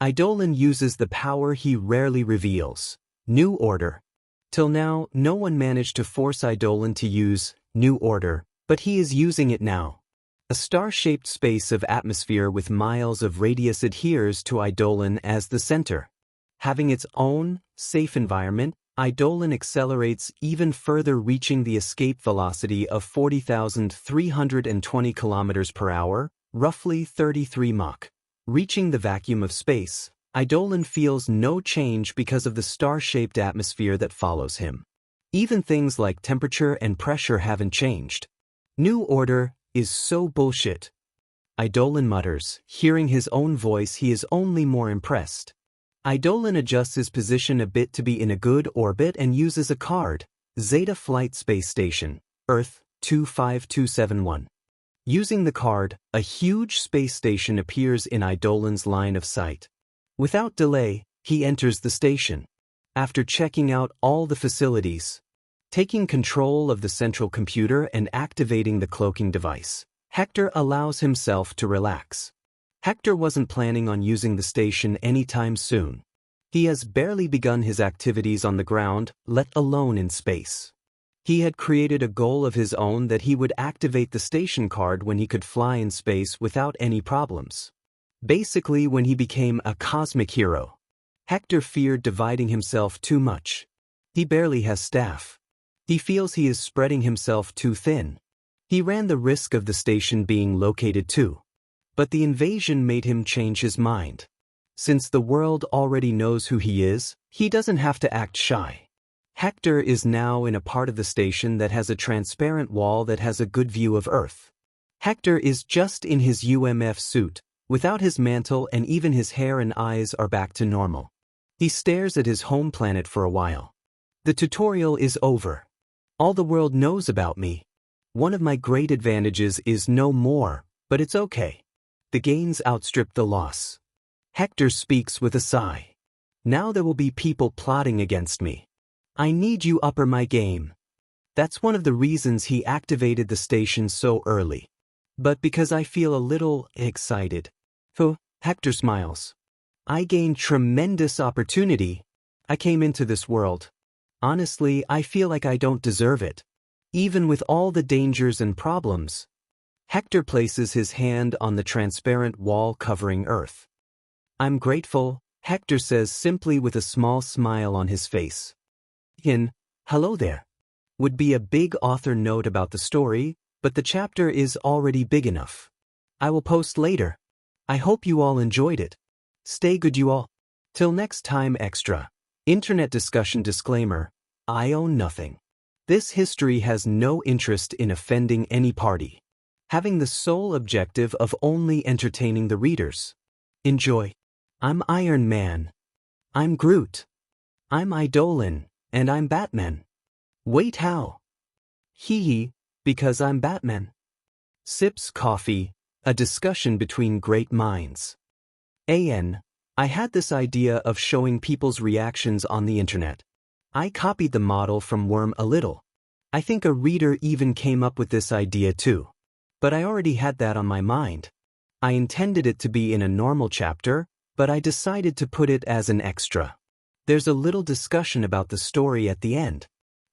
Eidolon uses the power he rarely reveals. New Order. Till now, no one managed to force Eidolon to use New Order, but he is using it now. A star-shaped space of atmosphere with miles of radius adheres to Eidolon as the center. Having its own, safe environment, Eidolon accelerates even further, reaching the escape velocity of 40,320 km per hour, roughly 33 Mach. Reaching the vacuum of space, Eidolon feels no change because of the star-shaped atmosphere that follows him. Even things like temperature and pressure haven't changed. New Order is so bullshit. Eidolon mutters, hearing his own voice. He is only more impressed. Eidolon adjusts his position a bit to be in a good orbit and uses a card, Zeta Flight Space Station, Earth 25271. Using the card, a huge space station appears in Eidolon's line of sight. Without delay, he enters the station. After checking out all the facilities, taking control of the central computer and activating the cloaking device, Hector allows himself to relax. Hector wasn't planning on using the station anytime soon. He has barely begun his activities on the ground, let alone in space. He had created a goal of his own that he would activate the station card when he could fly in space without any problems. Basically, when he became a cosmic hero. Hector feared dividing himself too much. He barely has staff. He feels he is spreading himself too thin. He ran the risk of the station being located too. But the invasion made him change his mind. Since the world already knows who he is, he doesn't have to act shy. Hector is now in a part of the station that has a transparent wall that has a good view of Earth. Hector is just in his UMF suit, without his mantle, and even his hair and eyes are back to normal. He stares at his home planet for a while. The tutorial is over. All the world knows about me. One of my great advantages is no more, but it's okay. The gains outstrip the loss. Hector speaks with a sigh. Now there will be people plotting against me. I need you upper my game. That's one of the reasons he activated the station so early. But because I feel a little excited. Oh, Hector smiles. I gained tremendous opportunity. I came into this world. Honestly, I feel like I don't deserve it. Even with all the dangers and problems. Hector places his hand on the transparent wall covering Earth. I'm grateful, Hector says simply with a small smile on his face. Hello there. Would be a big author note about the story, but the chapter is already big enough. I will post later. I hope you all enjoyed it. Stay good you all. Till next time extra. Internet discussion disclaimer. I own nothing. This history has no interest in offending any party. Having the sole objective of only entertaining the readers. Enjoy. I'm Iron Man. I'm Groot. I'm Eidolon, and I'm Batman. Wait, how? Hee, because I'm Batman. Sips coffee, a discussion between great minds. I had this idea of showing people's reactions on the internet. I copied the model from Worm a little. I think a reader even came up with this idea too. But I already had that on my mind. I intended it to be in a normal chapter, but I decided to put it as an extra. There's a little discussion about the story at the end.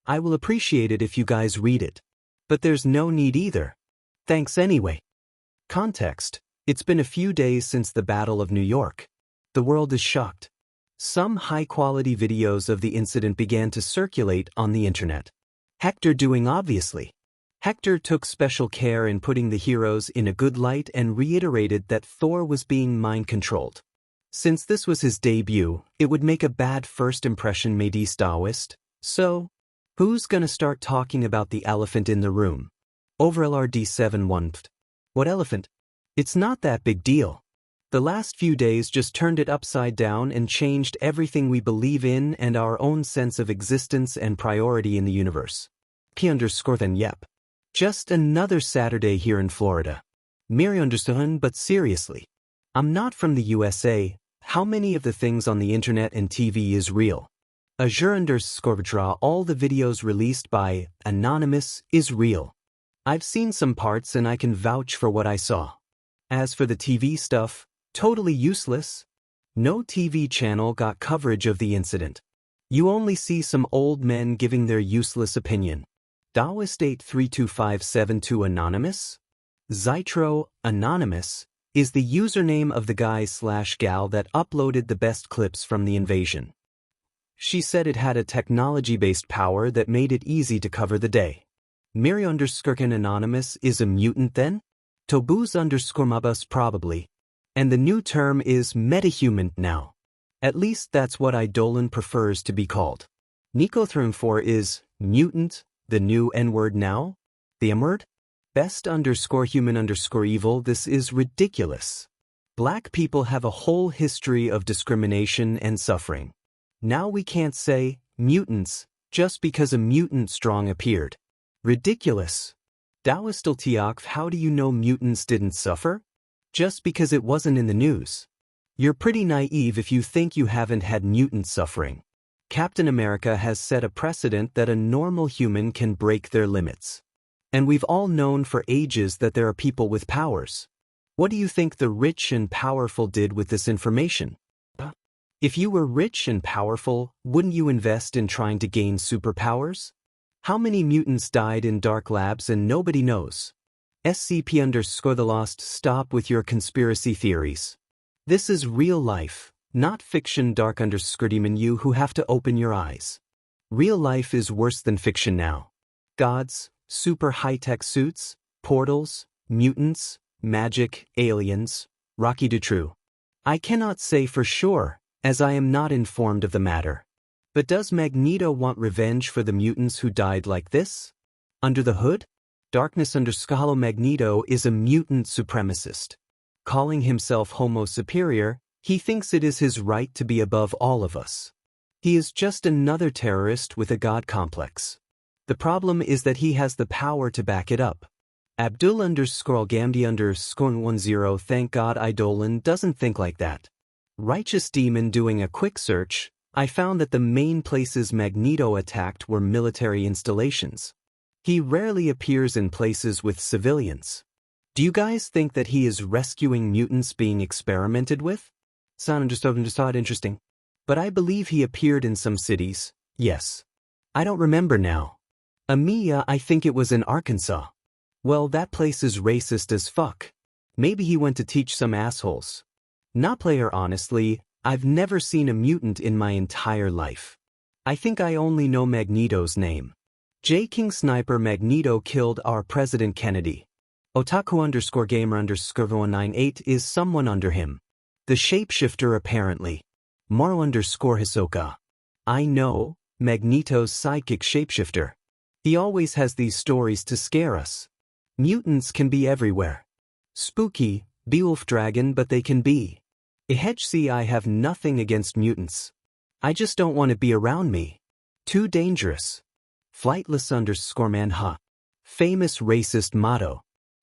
I will appreciate it if you guys read it. But there's no need either. Thanks anyway. Context: it's been a few days since the Battle of New York. The world is shocked. Some high-quality videos of the incident began to circulate on the internet. Hector doing obviously. Hector took special care in putting the heroes in a good light and reiterated that Thor was being mind-controlled. Since this was his debut, it would make a bad first impression maybe Taoist. So, who's gonna start talking about the elephant in the room? Overall RD7 1st. What elephant? It's not that big deal. The last few days just turned it upside down and changed everything we believe in and our own sense of existence and priority in the universe. P_then yep. Just another Saturday here in Florida. Miri understood, but seriously. I'm not from the USA. How many of the things on the internet and TV is real? Azure underscore all the videos released by Anonymous is real. I've seen some parts and I can vouch for what I saw. As for the TV stuff, totally useless. No TV channel got coverage of the incident. You only see some old men giving their useless opinion. Daoist 832572 Anonymous? Zytro, Anonymous, is the username of the guy/gal that uploaded the best clips from the invasion. She said it had a technology-based power that made it easy to cover the day. Miri_Ken Anonymous is a mutant then? Tobuz_Mabus probably. And the new term is metahuman now. At least that's what Eidolon prefers to be called. Nicothrone4 is mutant, the new N-word now? The M-word? Best_human_evil. This is ridiculous. Black people have a whole history of discrimination and suffering. Now we can't say mutants just because a mutant strong appeared. Ridiculous. Daoisteltiakv, how do you know mutants didn't suffer? Just because it wasn't in the news. You're pretty naive if you think you haven't had mutant suffering. Captain America has set a precedent that a normal human can break their limits. And we've all known for ages that there are people with powers. What do you think the rich and powerful did with this information? If you were rich and powerful, wouldn't you invest in trying to gain superpowers? How many mutants died in dark labs and nobody knows? SCP_The Lost, stop with your conspiracy theories. This is real life, not fiction. Dark_Demon, you who have to open your eyes. Real life is worse than fiction now. Gods, super high-tech suits, portals, mutants, magic, aliens, Rocky Dutroux. I cannot say for sure, as I am not informed of the matter. But does Magneto want revenge for the mutants who died like this? Under the hood? Darkness_Hollow Magneto is a mutant supremacist. Calling himself Homo Superior, he thinks it is his right to be above all of us. He is just another terrorist with a god complex. The problem is that he has the power to back it up. Abdul_Gamdi_10. Thank God Eidolon doesn't think like that. Righteous Demon, doing a quick search, I found that the main places Magneto attacked were military installations. He rarely appears in places with civilians. Do you guys think that he is rescuing mutants being experimented with? Sound interesting. But I believe he appeared in some cities, yes. I don't remember now. Amiya, I think it was in Arkansas. Well, that place is racist as fuck. Maybe he went to teach some assholes. Not player, honestly, I've never seen a mutant in my entire life. I think I only know Magneto's name. J. King Sniper. Magneto killed our President Kennedy. Otaku_gamer_198 is someone under him. The shapeshifter apparently. Moro_Hisoka. I know, Magneto's sidekick shapeshifter. He always has these stories to scare us. Mutants can be everywhere. Spooky, Beowulf Dragon, but they can be. IHC, I have nothing against mutants. I just don't want to be around me. Too dangerous. Flightless_man. Famous racist motto.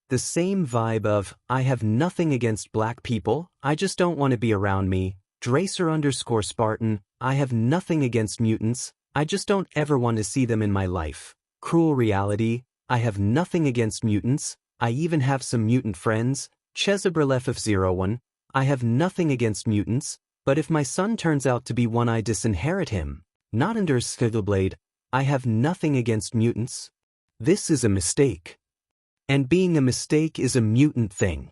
The same vibe of, I have nothing against black people, I just don't want to be around me. Dracer_Spartan, I have nothing against mutants, I just don't ever want to see them in my life. Cruel Reality, I have nothing against mutants, I even have some mutant friends. Chesabrelef01, I have nothing against mutants, but if my son turns out to be one, I disinherit him. Not under Skittleblade, I have nothing against mutants. This is a mistake. And being a mistake is a mutant thing.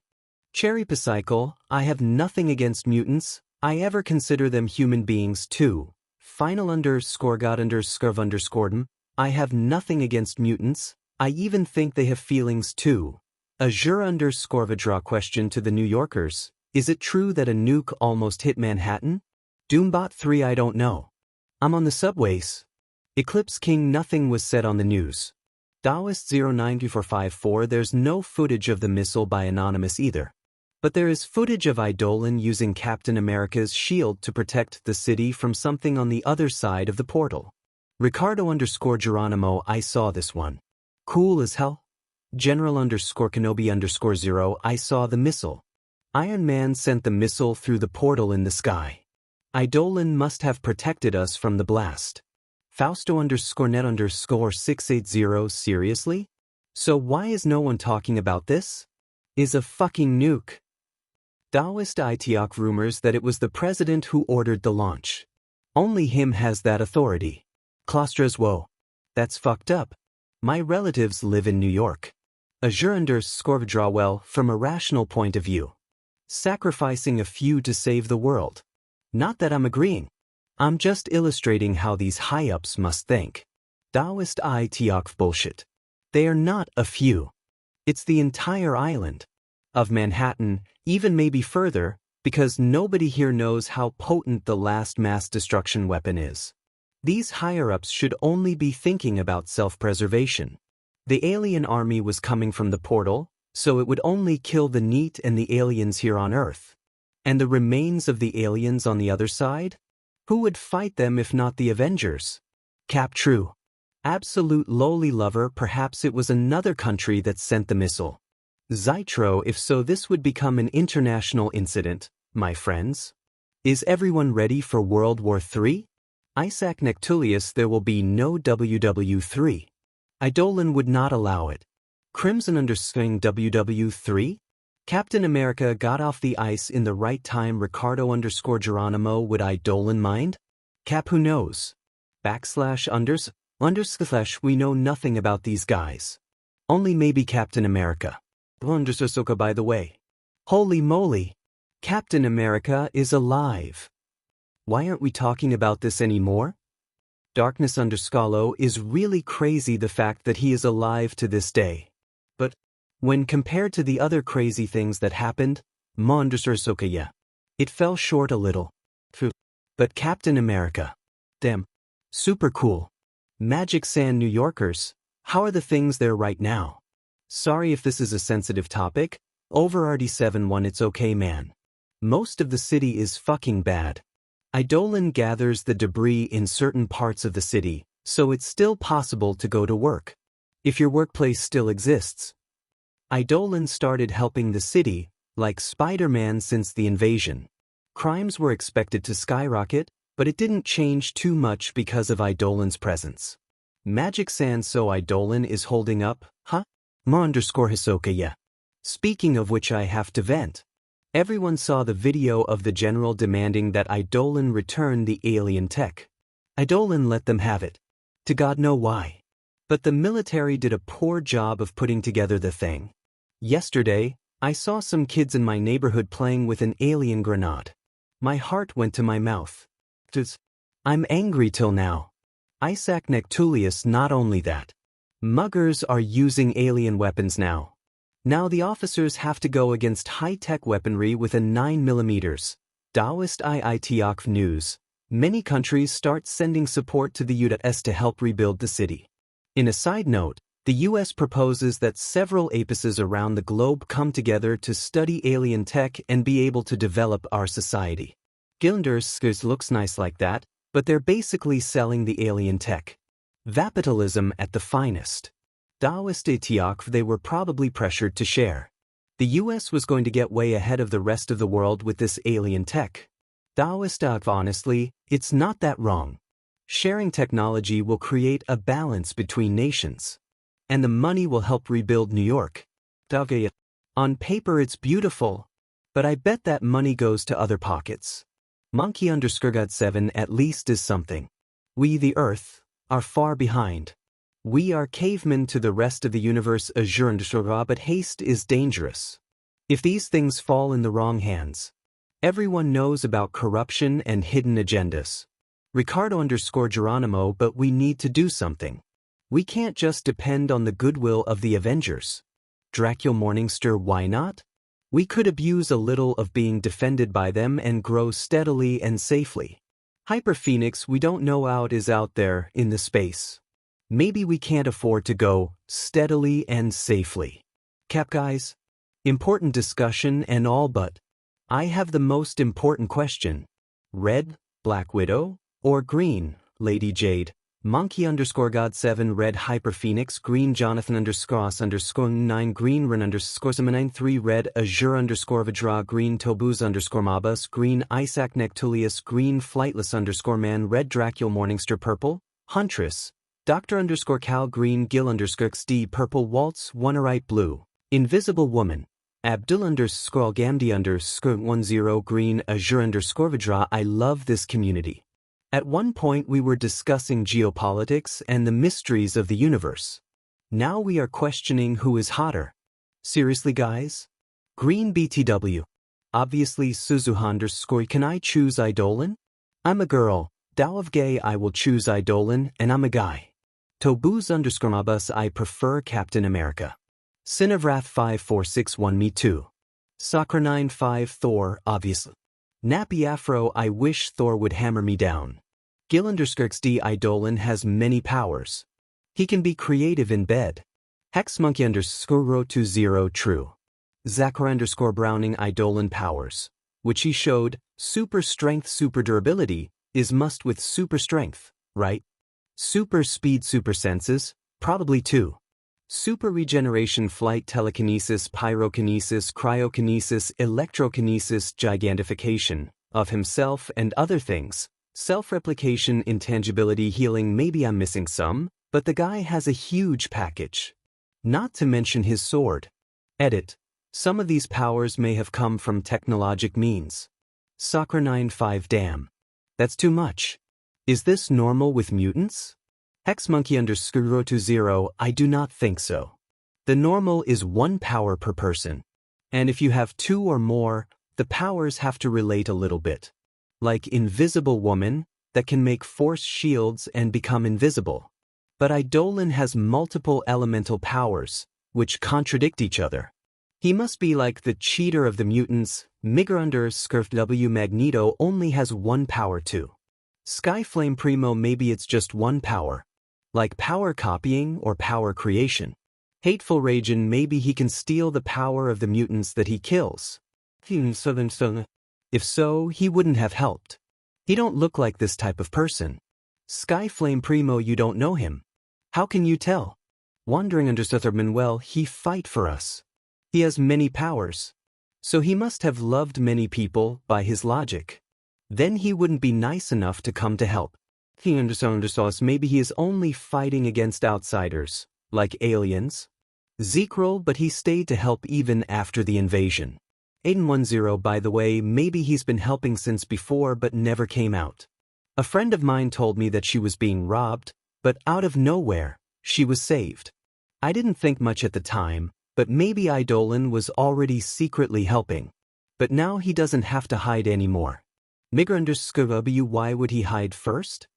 Cherry Pacycle, I have nothing against mutants, I ever consider them human beings too. Final_God_Skurv_them, I have nothing against mutants, I even think they have feelings too. Azure_Vidra. Question to the New Yorkers, is it true that a nuke almost hit Manhattan? Doombot 3, I don't know. I'm on the subways. Eclipse King, nothing was said on the news. Daoist 092454, there's no footage of the missile by Anonymous either. But there is footage of Eidolon using Captain America's shield to protect the city from something on the other side of the portal. Ricardo_Geronimo, I saw this one. Cool as hell. General_Kenobi_0, I saw the missile. Iron Man sent the missile through the portal in the sky. Eidolon must have protected us from the blast. Fausto_net_680, seriously? So why is no one talking about this? Is a fucking nuke. Daoist Itiok rumors that it was the president who ordered the launch. Only him has that authority. Claustras whoa. That's fucked up. My relatives live in New York. Azurander Skorvdrawell from a rational point of view. Sacrificing a few to save the world. Not that I'm agreeing. I'm just illustrating how these high-ups must think. Daoist Itiok bullshit. They are not a few. It's the entire island. Of Manhattan, even maybe further, because nobody here knows how potent the last mass destruction weapon is. These higher-ups should only be thinking about self-preservation. The alien army was coming from the portal, so it would only kill the NEET and the aliens here on Earth. And the remains of the aliens on the other side? Who would fight them if not the Avengers? Cap true. Absolute lowly lover, perhaps it was another country that sent the missile. Zytro, if so, this would become an international incident, my friends. Is everyone ready for World War III? Isaac Nectulius, there will be no WW3. Eidolon would not allow it. Crimson underswing WW3? Captain America got off the ice in the right time. Ricardo_Geronimo, would Eidolon mind? Cap, who knows? /_/ we know nothing about these guys. Only maybe Captain America. Undersoka, by the way. Holy moly! Captain America is alive. Why aren't we talking about this anymore? Darkness_Scalo is really crazy, the fact that he is alive to this day. But when compared to the other crazy things that happened, yeah, it fell short a little. But Captain America. Damn. Super cool. Magic Sand New Yorkers, how are the things there right now? Sorry if this is a sensitive topic. Over RD71, it's okay, man. Most of the city is fucking bad. Eidolon gathers the debris in certain parts of the city, so it's still possible to go to work. If your workplace still exists. Eidolon started helping the city, like Spider-Man, since the invasion. Crimes were expected to skyrocket, but it didn't change too much because of Eidolon's presence. Magic Sand, so Eidolon is holding up, huh? Ma_Hisoka, yeah. Speaking of which, I have to vent. Everyone saw the video of the general demanding that Eidolon return the alien tech. Eidolon let them have it. To God know why. But the military did a poor job of putting together the thing. Yesterday, I saw some kids in my neighborhood playing with an alien grenade. My heart went to my mouth. I'm angry till now. Isaac Nectulius, not only that. Muggers are using alien weapons now. Now the officers have to go against high-tech weaponry with a 9mm. Daoist Iitiok news. Many countries start sending support to the US to help rebuild the city. In a side note, the US proposes that several apices around the globe come together to study alien tech and be able to develop our society. Gilnders looks nice like that, but they're basically selling the alien tech. Vapitalism at the finest. Daoist Itiok, they were probably pressured to share. The US was going to get way ahead of the rest of the world with this alien tech. Daoist honestly, it's not that wrong. Sharing technology will create a balance between nations. And the money will help rebuild New York. On paper it's beautiful, but I bet that money goes to other pockets. Monkey_God7 at least is something. We, the Earth, are far behind. We are cavemen to the rest of the universe, but haste is dangerous. If these things fall in the wrong hands. Everyone knows about corruption and hidden agendas. Ricardo_Geronimo, but we need to do something. We can't just depend on the goodwill of the Avengers. Dracula Morningstar, why not? We could abuse a little of being defended by them and grow steadily and safely. Hyper Phoenix, we don't know is out there in the space. Maybe we can't afford to go steadily and safely. Cap guys, important discussion and all, but I have the most important question. Red, Black Widow, or green, Lady Jade? Monkey_God7 red, Hyper Phoenix green, Jonathan_9 green, Ren_93 red, Azure_Vidra green, Tobuz_Mabus green, Isaac Nectulius green, Flightless_man red, Dracula Morningstar purple, Huntress, Dr_Cal green, Gil_XD purple, Waltz Wonderite blue, Invisible Woman, Abdul_Gamdi_10 Green Azure_Vidra. I love this community. At one point we were discussing geopolitics and the mysteries of the universe. Now we are questioning who is hotter. Seriously guys? Green BTW. Obviously Suzu_. Can I choose Eidolon? I'm a girl. Dao of gay. I will choose Eidolon, and I'm a guy. Tobuz_Mabus. I prefer Captain America. Sin of Wrath 5461. Me too. Sakura95 Thor, obviously. Nappy Afro. I wish Thor would hammer me down. Gil_XD. Eidolon has many powers. He can be creative in bed. Hexmonkey_Ro20 True. Zachary_Browning. Eidolon powers, which he showed, super strength, super durability, is must with super strength, right? Super speed, super senses, probably too. Super regeneration, flight, telekinesis, pyrokinesis, cryokinesis, electrokinesis, gigantification of himself and other things, self-replication, intangibility, healing. Maybe I'm missing some, but the guy has a huge package. Not to mention his sword. Edit. Some of these powers may have come from technologic means. Sakura95 Damn. That's too much. Is this normal with mutants? Hexmonkey_Ro20. I do not think so. The normal is 1 power per person. And if you have 2 or more, the powers have to relate a little bit. Like Invisible Woman, that can make force shields and become invisible. But Eidolon has multiple elemental powers, which contradict each other. He must be like the cheater of the mutants. Migger_W. Magneto only has 1 power too. Skyflame Primo. Maybe it's just 1 power. Like power copying or power creation. Hateful Ragen. Maybe he can steal the power of the mutants that he kills. If so, he wouldn't have helped. He don't look like this type of person. Skyflame Primo. You don't know him. How can you tell? Wandering_Sutherman. Well, he fight for us. He has many powers. So he must have loved many people by his logic. Then he wouldn't be nice enough to come to help. Maybe he is only fighting against outsiders, like aliens. Zekril, but he stayed to help even after the invasion. Aiden10. By the way, maybe he's been helping since before but never came out. A friend of mine told me that she was being robbed, but out of nowhere, she was saved. I didn't think much at the time, but maybe Eidolon was already secretly helping. But now he doesn't have to hide anymore. Migger_W. Why would he hide first?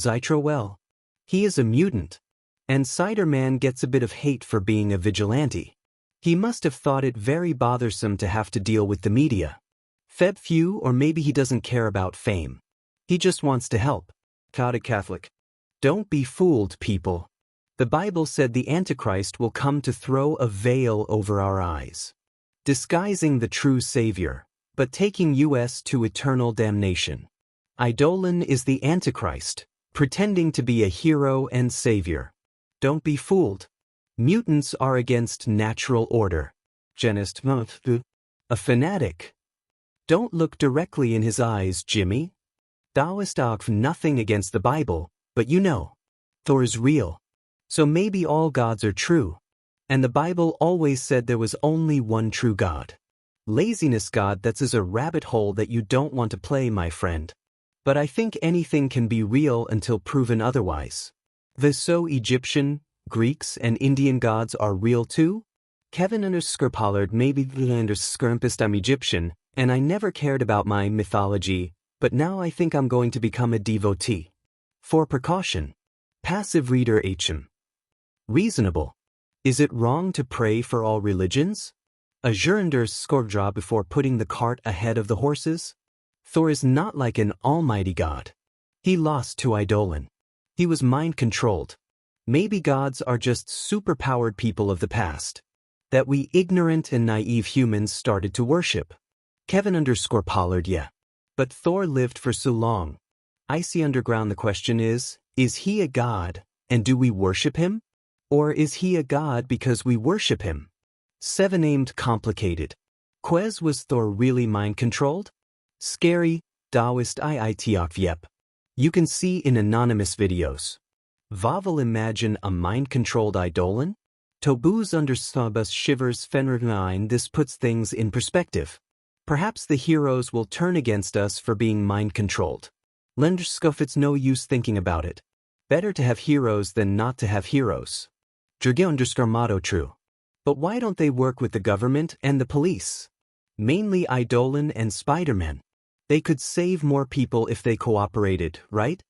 Zytro. Well, he is a mutant. And Ciderman gets a bit of hate for being a vigilante. He must have thought it very bothersome to have to deal with the media. Febfew, or maybe he doesn't care about fame. He just wants to help. Catholic. Don't be fooled, people. The Bible said the Antichrist will come to throw a veil over our eyes, disguising the true Savior, but taking us to eternal damnation. Eidolon is the Antichrist, pretending to be a hero and savior. Don't be fooled. Mutants are against natural order. Genist. A fanatic. Don't look directly in his eyes, Jimmy. Taoist. Nothing against the Bible, but you know, Thor is real. So maybe all gods are true. And the Bible always said there was only one true God. Laziness God, that's a rabbit hole that you don't want to play, my friend. But I think anything can be real until proven otherwise. So Egyptian, Greeks, and Indian gods are real too? Kevin_Pollard. Maybe I'm Egyptian, and I never cared about my mythology, but now I think I'm going to become a devotee. For precaution. Passive reader HM. Reasonable. Is it wrong to pray for all religions? Azure_Skorvdra. Before putting the cart ahead of the horses? Thor is not like an almighty god. He lost to Eidolon. He was mind-controlled. Maybe gods are just superpowered people of the past that we ignorant and naive humans started to worship. Kevin_Pollard. Yeah. But Thor lived for so long. Icy Underground. The question is he a god, and do we worship him? Or is he a god because we worship him? 7 Named Complicated. Quez. Was Thor really mind-controlled? Scary. Taoist IITOC. Yep. You can see in anonymous videos. Vavel. Imagine a mind-controlled Eidolon? Tobu's understubus shivers Fenrir. This puts things in perspective. Perhaps the heroes will turn against us for being mind-controlled. Lenderskuff, it's no use thinking about it. Better to have heroes than not to have heroes. Motto true. But why don't they work with the government and the police? Mainly Eidolon and Spider-Man. They could save more people if they cooperated, right?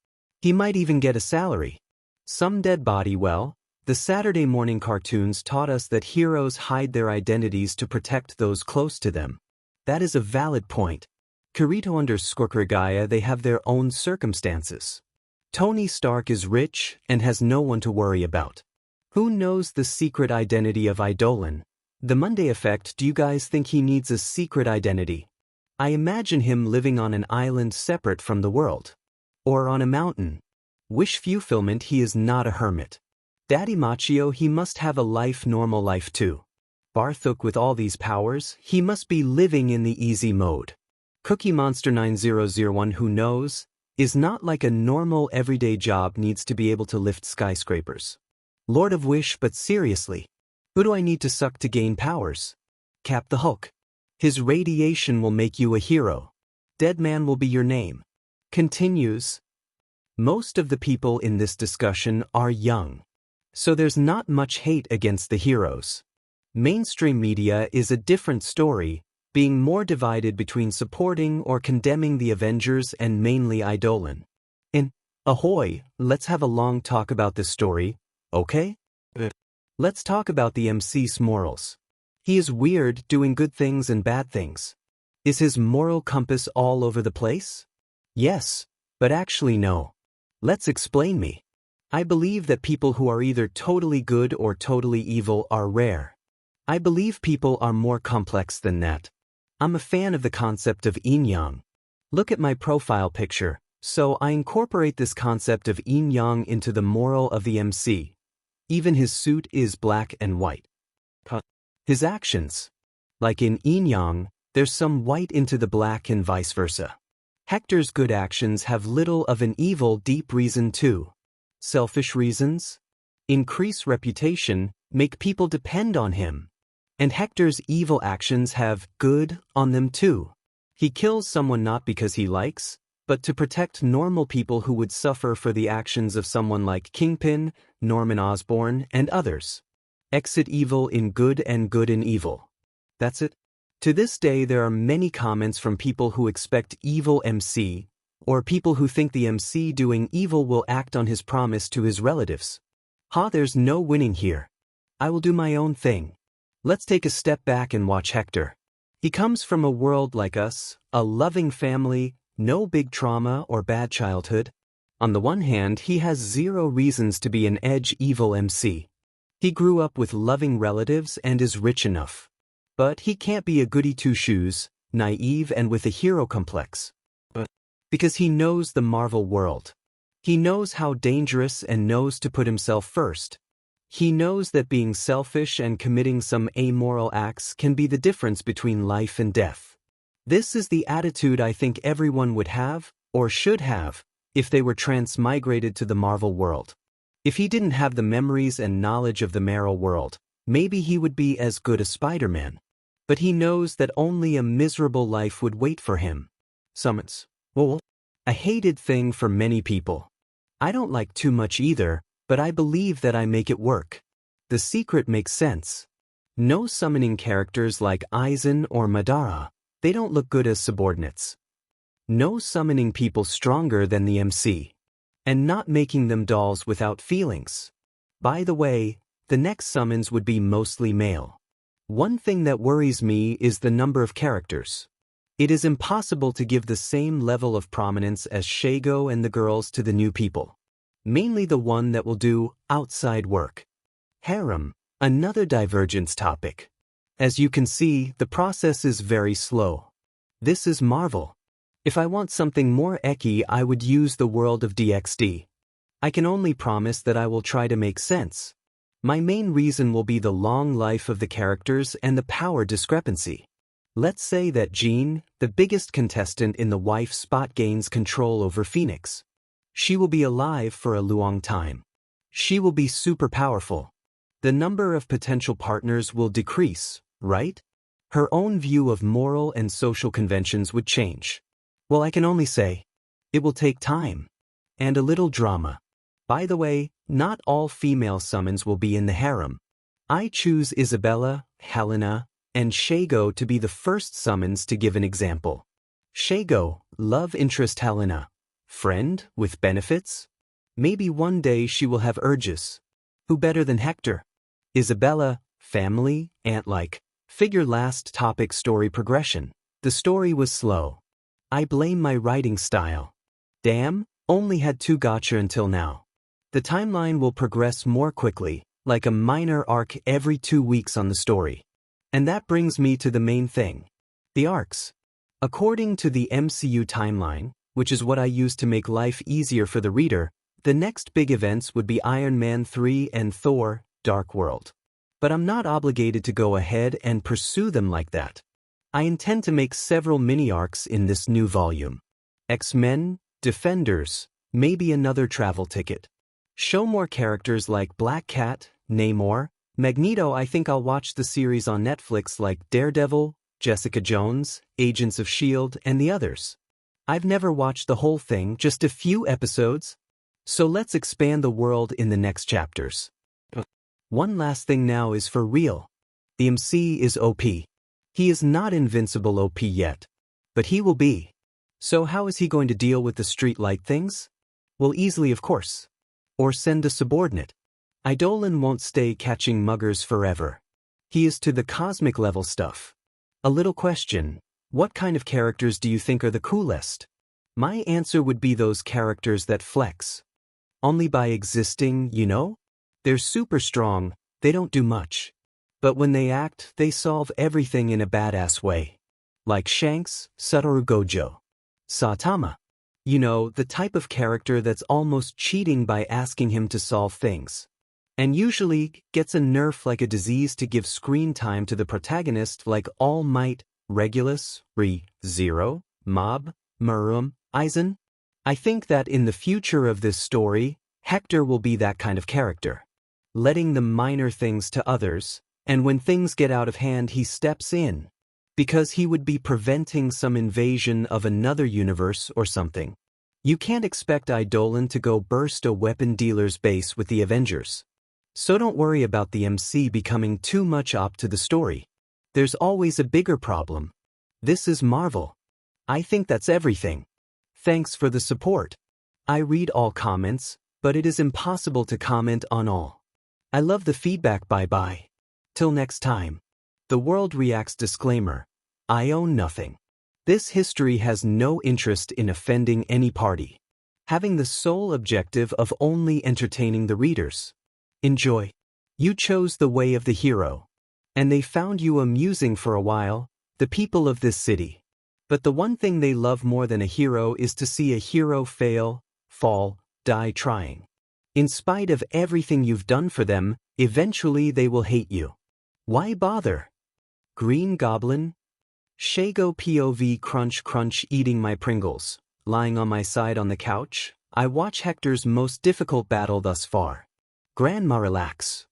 He might even get a salary. Some dead body. Well, the Saturday morning cartoons taught us that heroes hide their identities to protect those close to them. That is a valid point. Kirito_Gaia, they have their own circumstances. Tony Stark is rich and has no one to worry about. Who knows the secret identity of Eidolon? The Monday effect, do you guys think he needs a secret identity? I imagine him living on an island separate from the world. Or on a mountain. Wish fulfillment, he is not a hermit. Daddy Machio, he must have a normal life too. Barthok, with all these powers, he must be living in the easy mode. Cookie Monster 9001, who knows, is not like a normal everyday job, needs to be able to lift skyscrapers. Lord of Wish, but seriously, who do I need to suck to gain powers? Cap the Hulk. His radiation will make you a hero. Dead Man will be your name. Continues. Most of the people in this discussion are young. So there's not much hate against the heroes. Mainstream media is a different story, being more divided between supporting or condemning the Avengers and mainly Eidolon. In Ahoy, let's have a long talk about this story, okay? Let's talk about the MC's morals. He is weird, doing good things and bad things. Is his moral compass all over the place? Yes, but actually no. Let's explain me. I believe that people who are either totally good or totally evil are rare. I believe people are more complex than that. I'm a fan of the concept of yin-yang. Look at my profile picture, so I incorporate this concept of yin-yang into the moral of the MC. Even his suit is black and white. His actions. Like in yin-yang, there's some white into the black and vice versa. Hector's good actions have little of an evil deep reason too. Selfish reasons? Increase reputation, make people depend on him. And Hector's evil actions have good on them too. He kills someone not because he likes, but to protect normal people who would suffer for the actions of someone like Kingpin, Norman Osborn, and others. Exit evil in good and good in evil. That's it. To this day there are many comments from people who expect evil MC, or people who think the MC doing evil will act on his promise to his relatives. There's no winning here. I will do my own thing. Let's take a step back and watch Hector. He comes from a world like us, a loving family, no big trauma or bad childhood. On the one hand, he has zero reasons to be an edge evil MC. He grew up with loving relatives and is rich enough. But he can't be a goody two-shoes, naive and with a hero complex. Because he knows the Marvel world. He knows how dangerous and knows to put himself first. He knows that being selfish and committing some amoral acts can be the difference between life and death. This is the attitude I think everyone would have, or should have, if they were transmigrated to the Marvel world. If he didn't have the memories and knowledge of the Marvel world, maybe he would be as good as Spider-Man. But he knows that only a miserable life would wait for him. Summons. A hated thing for many people. I don't like too much either, but I believe that I make it work. The secret makes sense. No summoning characters like Aizen or Madara, they don't look good as subordinates. No summoning people stronger than the MC. And not making them dolls without feelings. By the way, the next summons would be mostly male. One thing that worries me is the number of characters. It is impossible to give the same level of prominence as Shago and the girls to the new people. Mainly the one that will do outside work. Harem, another divergence topic. As you can see, the process is very slow. This is Marvel. If I want something more eki, I would use the world of DxD. I can only promise that I will try to make sense. My main reason will be the long life of the characters and the power discrepancy. Let's say that Jean, the biggest contestant in the wife spot, gains control over Phoenix. She will be alive for a long time. She will be super powerful. The number of potential partners will decrease, right? Her own view of moral and social conventions would change. Well, I can only say, it will take time. And a little drama. By the way, not all female summons will be in the harem. I choose Isabella, Helena, and Shago to be the first summons to give an example. Shago, love interest Helena. Friend, with benefits? Maybe one day she will have urges. Who better than Hector? Isabella, family, aunt-like. Figure last topic story progression. The story was slow. I blame my writing style. Damn, only had 2 gacha until now. The timeline will progress more quickly, like a minor arc every 2 weeks on the story. And that brings me to the main thing. The arcs. According to the MCU timeline, which is what I use to make life easier for the reader, the next big events would be Iron Man 3 and Thor, Dark World. But I'm not obligated to go ahead and pursue them like that. I intend to make several mini-arcs in this new volume. X-Men, Defenders, maybe another travel ticket. Show more characters like Black Cat, Namor, Magneto. I think I'll watch the series on Netflix like Daredevil, Jessica Jones, Agents of S.H.I.E.L.D., and the others. I've never watched the whole thing, just a few episodes. So let's expand the world in the next chapters. One last thing now is for real. The MC is OP. He is not invincible OP yet. But he will be. So how is he going to deal with the street-light things? Well, easily of course. Or send a subordinate. Eidolon won't stay catching muggers forever. He is to the cosmic level stuff. A little question. What kind of characters do you think are the coolest? My answer would be those characters that flex. Only by existing, you know? They're super strong, they don't do much. But when they act, they solve everything in a badass way. Like Shanks, Satoru Gojo. Saitama. You know, the type of character that's almost cheating by asking him to solve things. And usually gets a nerf like a disease to give screen time to the protagonist like All Might, Regulus, Zero, Mob, Murum, Aizen. I think that in the future of this story, Hector will be that kind of character. Letting the minor things to others, and when things get out of hand he steps in. Because he would be preventing some invasion of another universe or something. You can't expect Eidolon to go burst a weapon dealer's base with the Avengers. So don't worry about the MC becoming too much op to the story. There's always a bigger problem. This is Marvel. I think that's everything. Thanks for the support. I read all comments, but it is impossible to comment on all. I love the feedback. Bye-bye. Till next time. The World Reacts disclaimer. I own nothing. This history has no interest in offending any party. Having the sole objective of only entertaining the readers. Enjoy. You chose the way of the hero. And they found you amusing for a while, the people of this city. But the one thing they love more than a hero is to see a hero fail, fall, die trying. In spite of everything you've done for them, eventually they will hate you. Why bother? Green Goblin? Shago POV crunch eating my Pringles. Lying on my side on the couch, I watch Hector's most difficult battle thus far. Grandma, relax.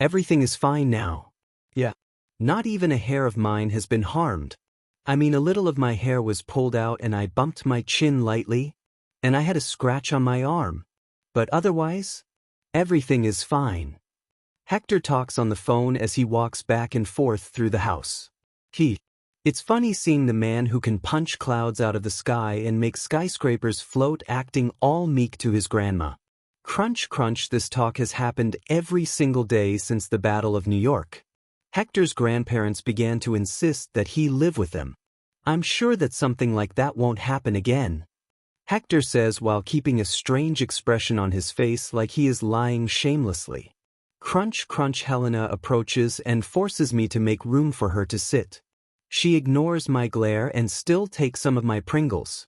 Everything is fine now. Yeah. Not even a hair of mine has been harmed. I mean, a little of my hair was pulled out and I bumped my chin lightly, and I had a scratch on my arm. But otherwise, everything is fine. Hector talks on the phone as he walks back and forth through the house. It's funny seeing the man who can punch clouds out of the sky and make skyscrapers float acting all meek to his grandma. Crunch, this talk has happened every single day since the Battle of New York. Hector's grandparents began to insist that he live with them. I'm sure that something like that won't happen again. Hector says while keeping a strange expression on his face like he is lying shamelessly. Crunch, Helena approaches and forces me to make room for her to sit. She ignores my glare and still takes some of my Pringles.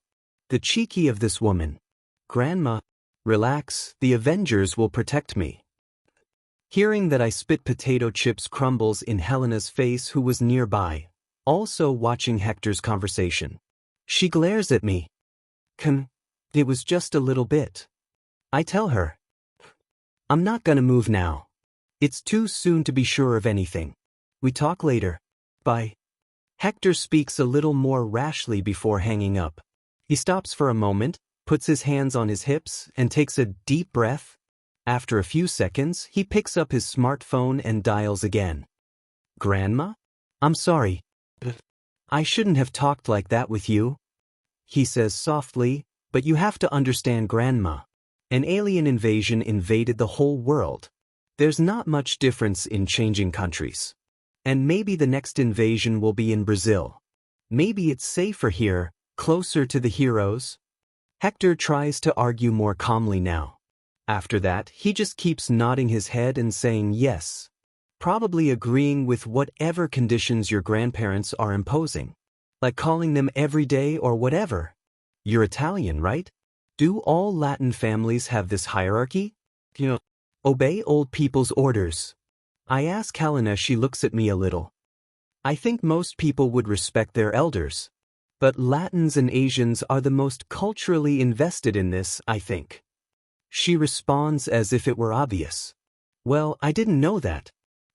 The cheeky of this woman. Grandma, relax, the Avengers will protect me. Hearing that I spit potato chips crumbles in Helena's face, who was nearby, also watching Hector's conversation. She glares at me. It was just a little bit. I tell her. I'm not gonna move now. It's too soon to be sure of anything. We talk later. Bye. Hector speaks a little more rashly before hanging up. He stops for a moment, puts his hands on his hips, and takes a deep breath. After a few seconds, he picks up his smartphone and dials again. Grandma? I'm sorry. I shouldn't have talked like that with you. He says softly, but you have to understand, Grandma. An alien invasion invaded the whole world. There's not much difference in changing countries. And maybe the next invasion will be in Brazil. Maybe it's safer here, closer to the heroes. Hector tries to argue more calmly now. After that, he just keeps nodding his head and saying yes. Probably agreeing with whatever conditions your grandparents are imposing. Like calling them every day or whatever. You're Italian, right? Do all Latin families have this hierarchy? Obey old people's orders. I ask Helena. She looks at me a little. I think most people would respect their elders. But Latins and Asians are the most culturally invested in this, I think. She responds as if it were obvious. Well, I didn't know that.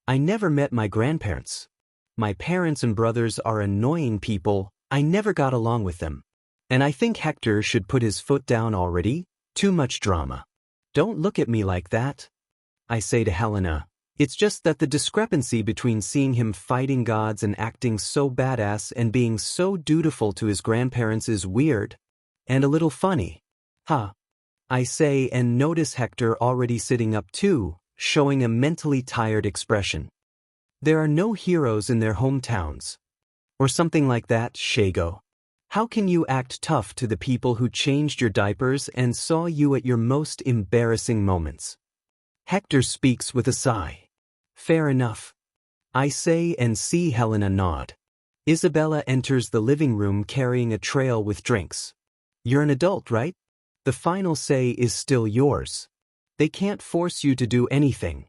I never met my grandparents. My parents and brothers are annoying people. I never got along with them. And I think Hector should put his foot down already. Too much drama. Don't look at me like that. I say to Helena. It's just that the discrepancy between seeing him fighting gods and acting so badass and being so dutiful to his grandparents is weird. And a little funny. Huh. I say and notice Hector already sitting up too, showing a mentally tired expression. There are no heroes in their hometowns. Or something like that, Shago. How can you act tough to the people who changed your diapers and saw you at your most embarrassing moments? Hector speaks with a sigh. Fair enough. I say and see Helena nod. Isabella enters the living room carrying a trail with drinks. You're an adult, right? The final say is still yours. They can't force you to do anything.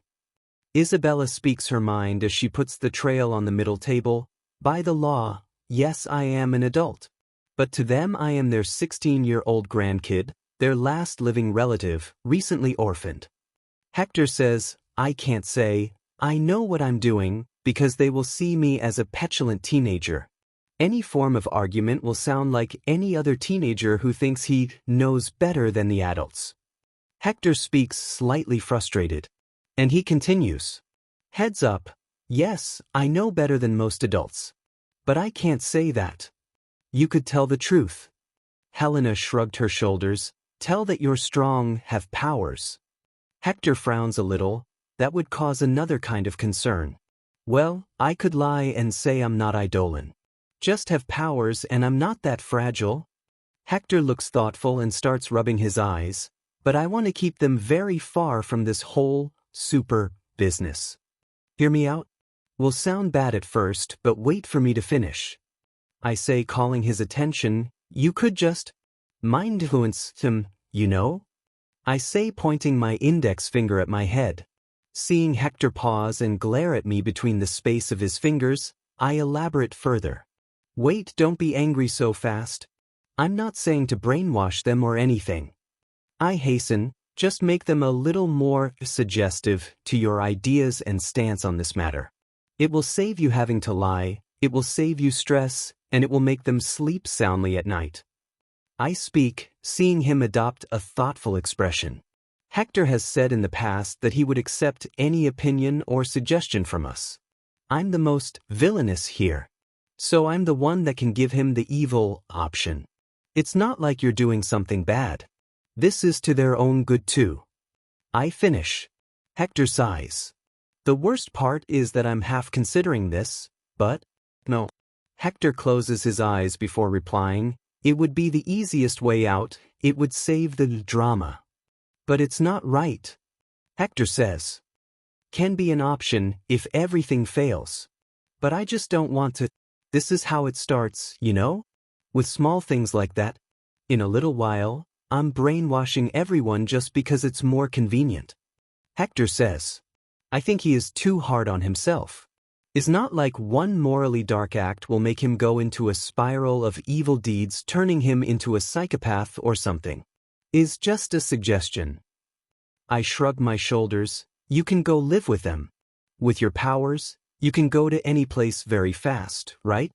Isabella speaks her mind as she puts the trail on the middle table. By the law, yes, I am an adult. But to them I am their 16-year-old grandkid, their last living relative, recently orphaned. Hector says, I can't say, I know what I'm doing, because they will see me as a petulant teenager. Any form of argument will sound like any other teenager who thinks he knows better than the adults. Hector speaks slightly frustrated. And he continues. Heads up, yes, I know better than most adults. But I can't say that. You could tell the truth. Helena shrugged her shoulders. Tell that you're strong, have powers. Hector frowns a little. That would cause another kind of concern. Well, I could lie and say I'm not Eidolon. Just have powers and I'm not that fragile. Hector looks thoughtful and starts rubbing his eyes, but I want to keep them very far from this whole super business. Hear me out? Will sound bad at first, but wait for me to finish. I say, calling his attention, you could just mind influence him, you know? I say, pointing my index finger at my head. Seeing Hector pause and glare at me between the space of his fingers, I elaborate further. Wait, don't be angry so fast. I'm not saying to brainwash them or anything. I hasten, just make them a little more suggestive to your ideas and stance on this matter. It will save you having to lie, it will save you stress, and it will make them sleep soundly at night. I speak, seeing him adopt a thoughtful expression. Hector has said in the past that he would accept any opinion or suggestion from us. I'm the most villainous here. So I'm the one that can give him the evil option. It's not like you're doing something bad. This is to their own good too. I finish. Hector sighs. The worst part is that I'm half considering this, but no. Hector closes his eyes before replying. It would be the easiest way out, it would save the drama. But it's not right. Hector says. Can be an option if everything fails. But I just don't want to. This is how it starts, you know? With small things like that. In a little while, I'm brainwashing everyone just because it's more convenient. Hector says. I think he is too hard on himself. It's not like one morally dark act will make him go into a spiral of evil deeds, turning him into a psychopath or something. Is just a suggestion. I shrug my shoulders. You can go live with them. With your powers, you can go to any place very fast, right?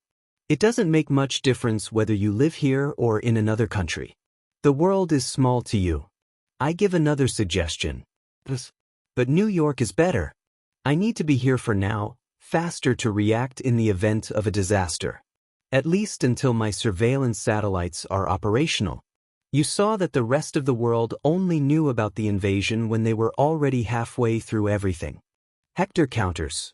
It doesn't make much difference whether you live here or in another country. The world is small to you. I give another suggestion. But New York is better. I need to be here for now, faster to react in the event of a disaster. At least until my surveillance satellites are operational. You saw that the rest of the world only knew about the invasion when they were already halfway through everything. Hector counters.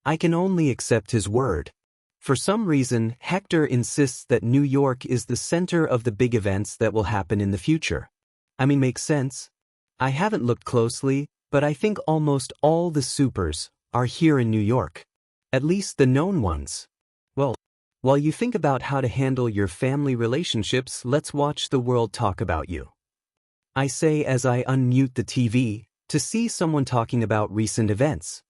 I can only accept his word. For some reason, Hector insists that New York is the center of the big events that will happen in the future. I mean, makes sense. I haven't looked closely, but I think almost all the supers are here in New York. At least the known ones. Well, while you think about how to handle your family relationships, let's watch the world talk about you. I say as I unmute the TV to see someone talking about recent events.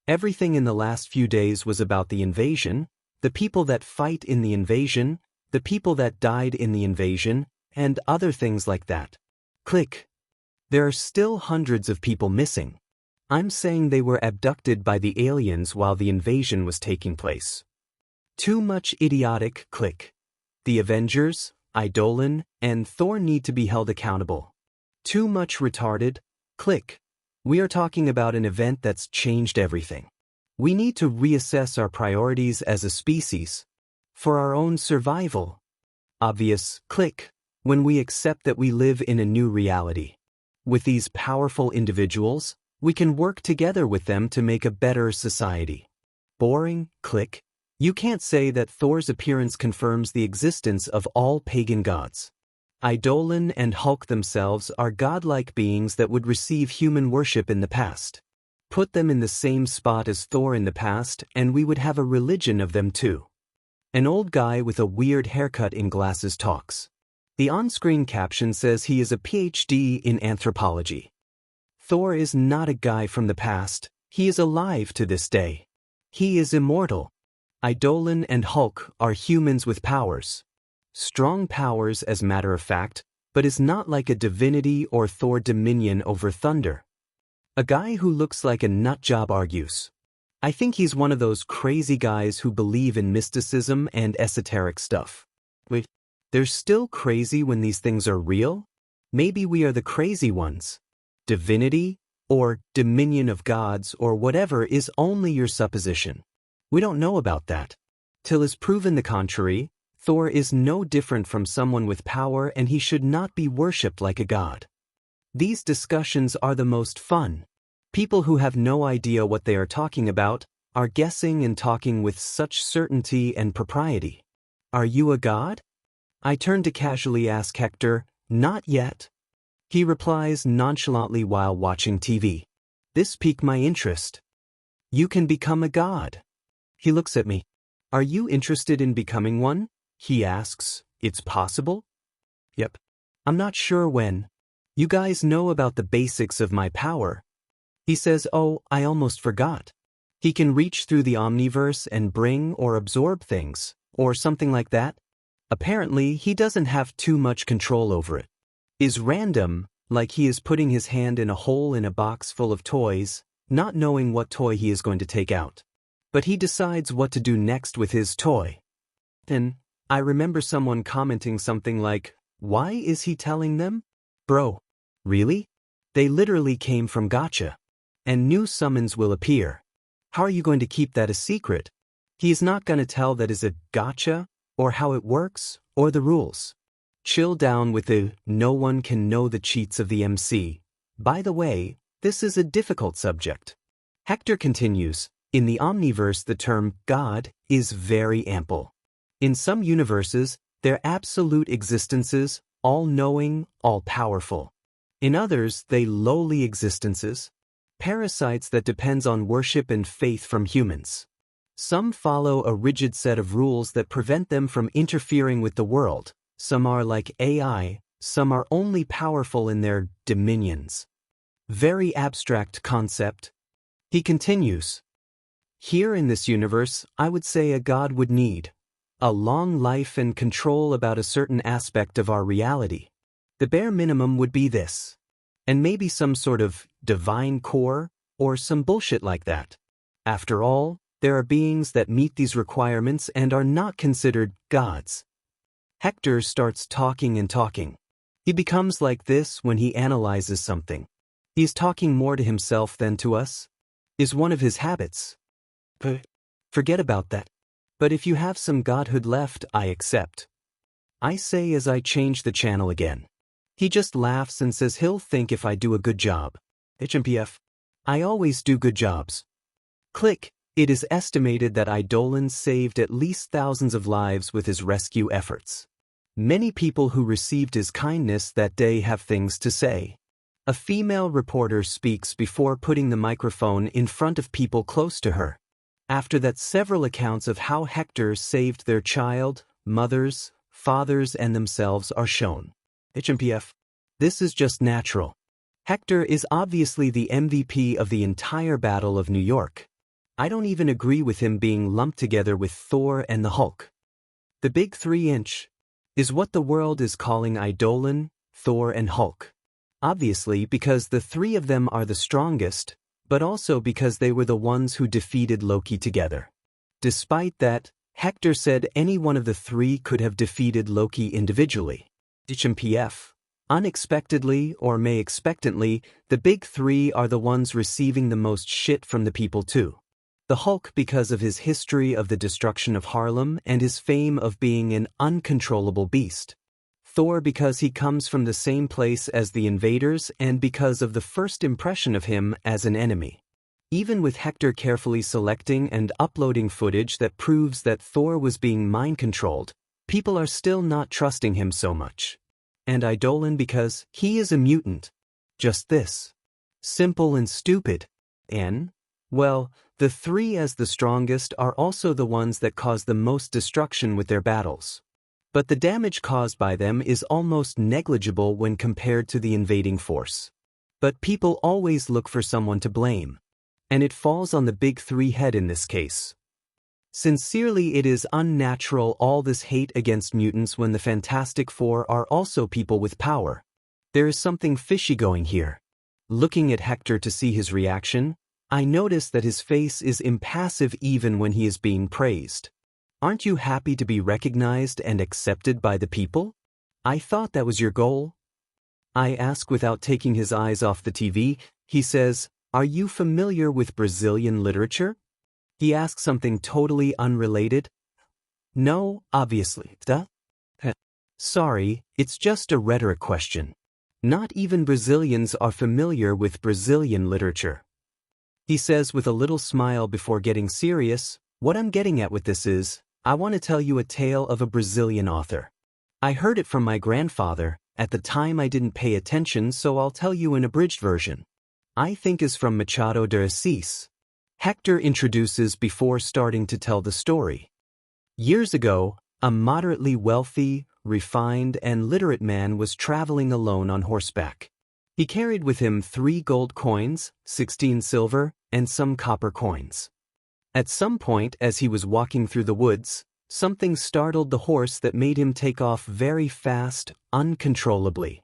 Everything in the last few days was about the invasion, the people that fight in the invasion, the people that died in the invasion, and other things like that. Click. There are still hundreds of people missing. I'm saying they were abducted by the aliens while the invasion was taking place. Too much idiotic. Click. The Avengers, Eidolon, and Thor need to be held accountable. Too much retarded. Click. We are talking about an event that's changed everything. We need to reassess our priorities as a species. For our own survival. Obvious. Click. When we accept that we live in a new reality. With these powerful individuals, we can work together with them to make a better society. Boring. Click. You can't say that Thor's appearance confirms the existence of all pagan gods. Eidolon and Hulk themselves are godlike beings that would receive human worship in the past. Put them in the same spot as Thor in the past and we would have a religion of them too. An old guy with a weird haircut in glasses talks. The on-screen caption says he is a PhD in anthropology. Thor is not a guy from the past, he is alive to this day. He is immortal. Eidolon and Hulk are humans with powers. Strong powers as matter of fact, but is not like a divinity or Thor dominion over thunder. A guy who looks like a nutjob argues. I think he's one of those crazy guys who believe in mysticism and esoteric stuff. Wait, they're still crazy when these things are real? Maybe we are the crazy ones. Divinity, or dominion of gods, or whatever is only your supposition. We don't know about that. Till is proven the contrary, Thor is no different from someone with power and he should not be worshipped like a god. These discussions are the most fun. People who have no idea what they are talking about are guessing and talking with such certainty and propriety. Are you a god? I turn to casually ask Hector, not yet. He replies nonchalantly while watching TV. This piqued my interest. You can become a god. He looks at me. Are you interested in becoming one? He asks, it's possible? Yep. I'm not sure when. You guys know about the basics of my power. He says, oh, I almost forgot. He can reach through the omniverse and bring or absorb things, or something like that. Apparently, he doesn't have too much control over it. Is random, like he is putting his hand in a hole in a box full of toys, not knowing what toy he is going to take out. But he decides what to do next with his toy. Then, I remember someone commenting something like, why is he telling them? Bro, really? They literally came from Gacha. And new summons will appear. How are you going to keep that a secret? He is not going to tell that is a Gacha, or how it works, or the rules. Chill down with the no one can know the cheats of the MC. By the way, this is a difficult subject. Hector continues, in the Omniverse the term God is very ample. In some universes, their absolute existences, all-knowing, all-powerful. In others, they lowly existences, parasites that depends on worship and faith from humans. Some follow a rigid set of rules that prevent them from interfering with the world. Some are like AI, some are only powerful in their dominions. Very abstract concept. He continues. Here in this universe, I would say a god would need a long life and control about a certain aspect of our reality. The bare minimum would be this. And maybe some sort of divine core, or some bullshit like that. After all, there are beings that meet these requirements and are not considered gods. Hector starts talking and talking. He becomes like this when he analyzes something. He is talking more to himself than to us. Is one of his habits. Forget about that. But if you have some godhood left, I accept. I say as I change the channel again. He just laughs and says he'll think if I do a good job. HMPF. I always do good jobs. Click. It is estimated that Eidolon saved at least thousands of lives with his rescue efforts. Many people who received his kindness that day have things to say. A female reporter speaks before putting the microphone in front of people close to her. After that, several accounts of how Hector saved their child, mothers, fathers, and themselves are shown. HMPF. This is just natural. Hector is obviously the MVP of the entire Battle of New York. I don't even agree with him being lumped together with Thor and the Hulk. The big 3-inch is what the world is calling Eidolon, Thor, and Hulk. Obviously because the three of them are the strongest, but also because they were the ones who defeated Loki together. Despite that, Hector said any one of the three could have defeated Loki individually. HMPF. Unexpectedly, or may expectantly, the big three are the ones receiving the most shit from the people too. The Hulk because of his history of the destruction of Harlem and his fame of being an uncontrollable beast. Thor because he comes from the same place as the invaders and because of the first impression of him as an enemy. Even with Hector carefully selecting and uploading footage that proves that Thor was being mind-controlled, people are still not trusting him so much. And Eidolon because he is a mutant. Just this. Simple and stupid. And, well, the three as the strongest are also the ones that cause the most destruction with their battles. But the damage caused by them is almost negligible when compared to the invading force. But people always look for someone to blame. And it falls on the big three head in this case. Sincerely, it is unnatural all this hate against mutants when the Fantastic Four are also people with power. There is something fishy going here. Looking at Hector to see his reaction, I notice that his face is impassive even when he is being praised. Aren't you happy to be recognized and accepted by the people? I thought that was your goal. I ask without taking his eyes off the TV. He says, "Are you familiar with Brazilian literature?" He asks something totally unrelated. No, obviously. Duh. Sorry, it's just a rhetoric question. Not even Brazilians are familiar with Brazilian literature. He says with a little smile before getting serious, what I'm getting at with this is, I want to tell you a tale of a Brazilian author. I heard it from my grandfather. At the time I didn't pay attention, so I'll tell you an abridged version. I think is from Machado de Assis. Hector introduces before starting to tell the story. Years ago, a moderately wealthy, refined, and literate man was traveling alone on horseback. He carried with him 3 gold coins, 16 silver, and some copper coins. At some point as he was walking through the woods, something startled the horse that made him take off very fast, uncontrollably.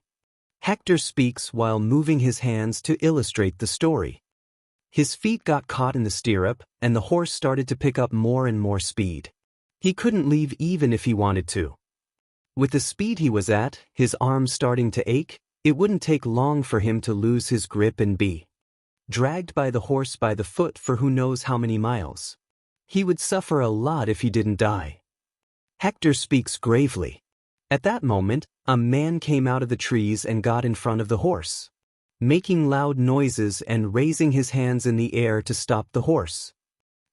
Hector speaks while moving his hands to illustrate the story. His feet got caught in the stirrup, and the horse started to pick up more and more speed. He couldn't leave even if he wanted to. With the speed he was at, his arms starting to ache, it wouldn't take long for him to lose his grip and be dragged by the horse by the foot for who knows how many miles. He would suffer a lot if he didn't die. Hector speaks gravely. At that moment, a man came out of the trees and got in front of the horse, making loud noises and raising his hands in the air to stop the horse.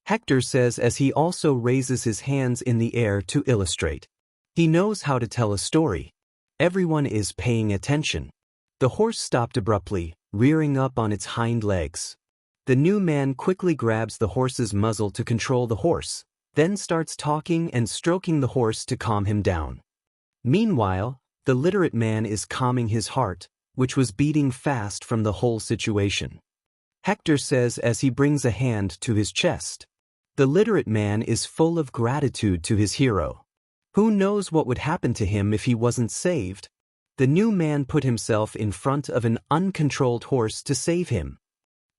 Hector says as he also raises his hands in the air to illustrate. He knows how to tell a story. Everyone is paying attention. The horse stopped abruptly, rearing up on its hind legs. The new man quickly grabs the horse's muzzle to control the horse, then starts talking and stroking the horse to calm him down. Meanwhile, the literate man is calming his heart, which was beating fast from the whole situation. Hector says as he brings a hand to his chest. The literate man is full of gratitude to his hero. Who knows what would happen to him if he wasn't saved? The new man put himself in front of an uncontrolled horse to save him.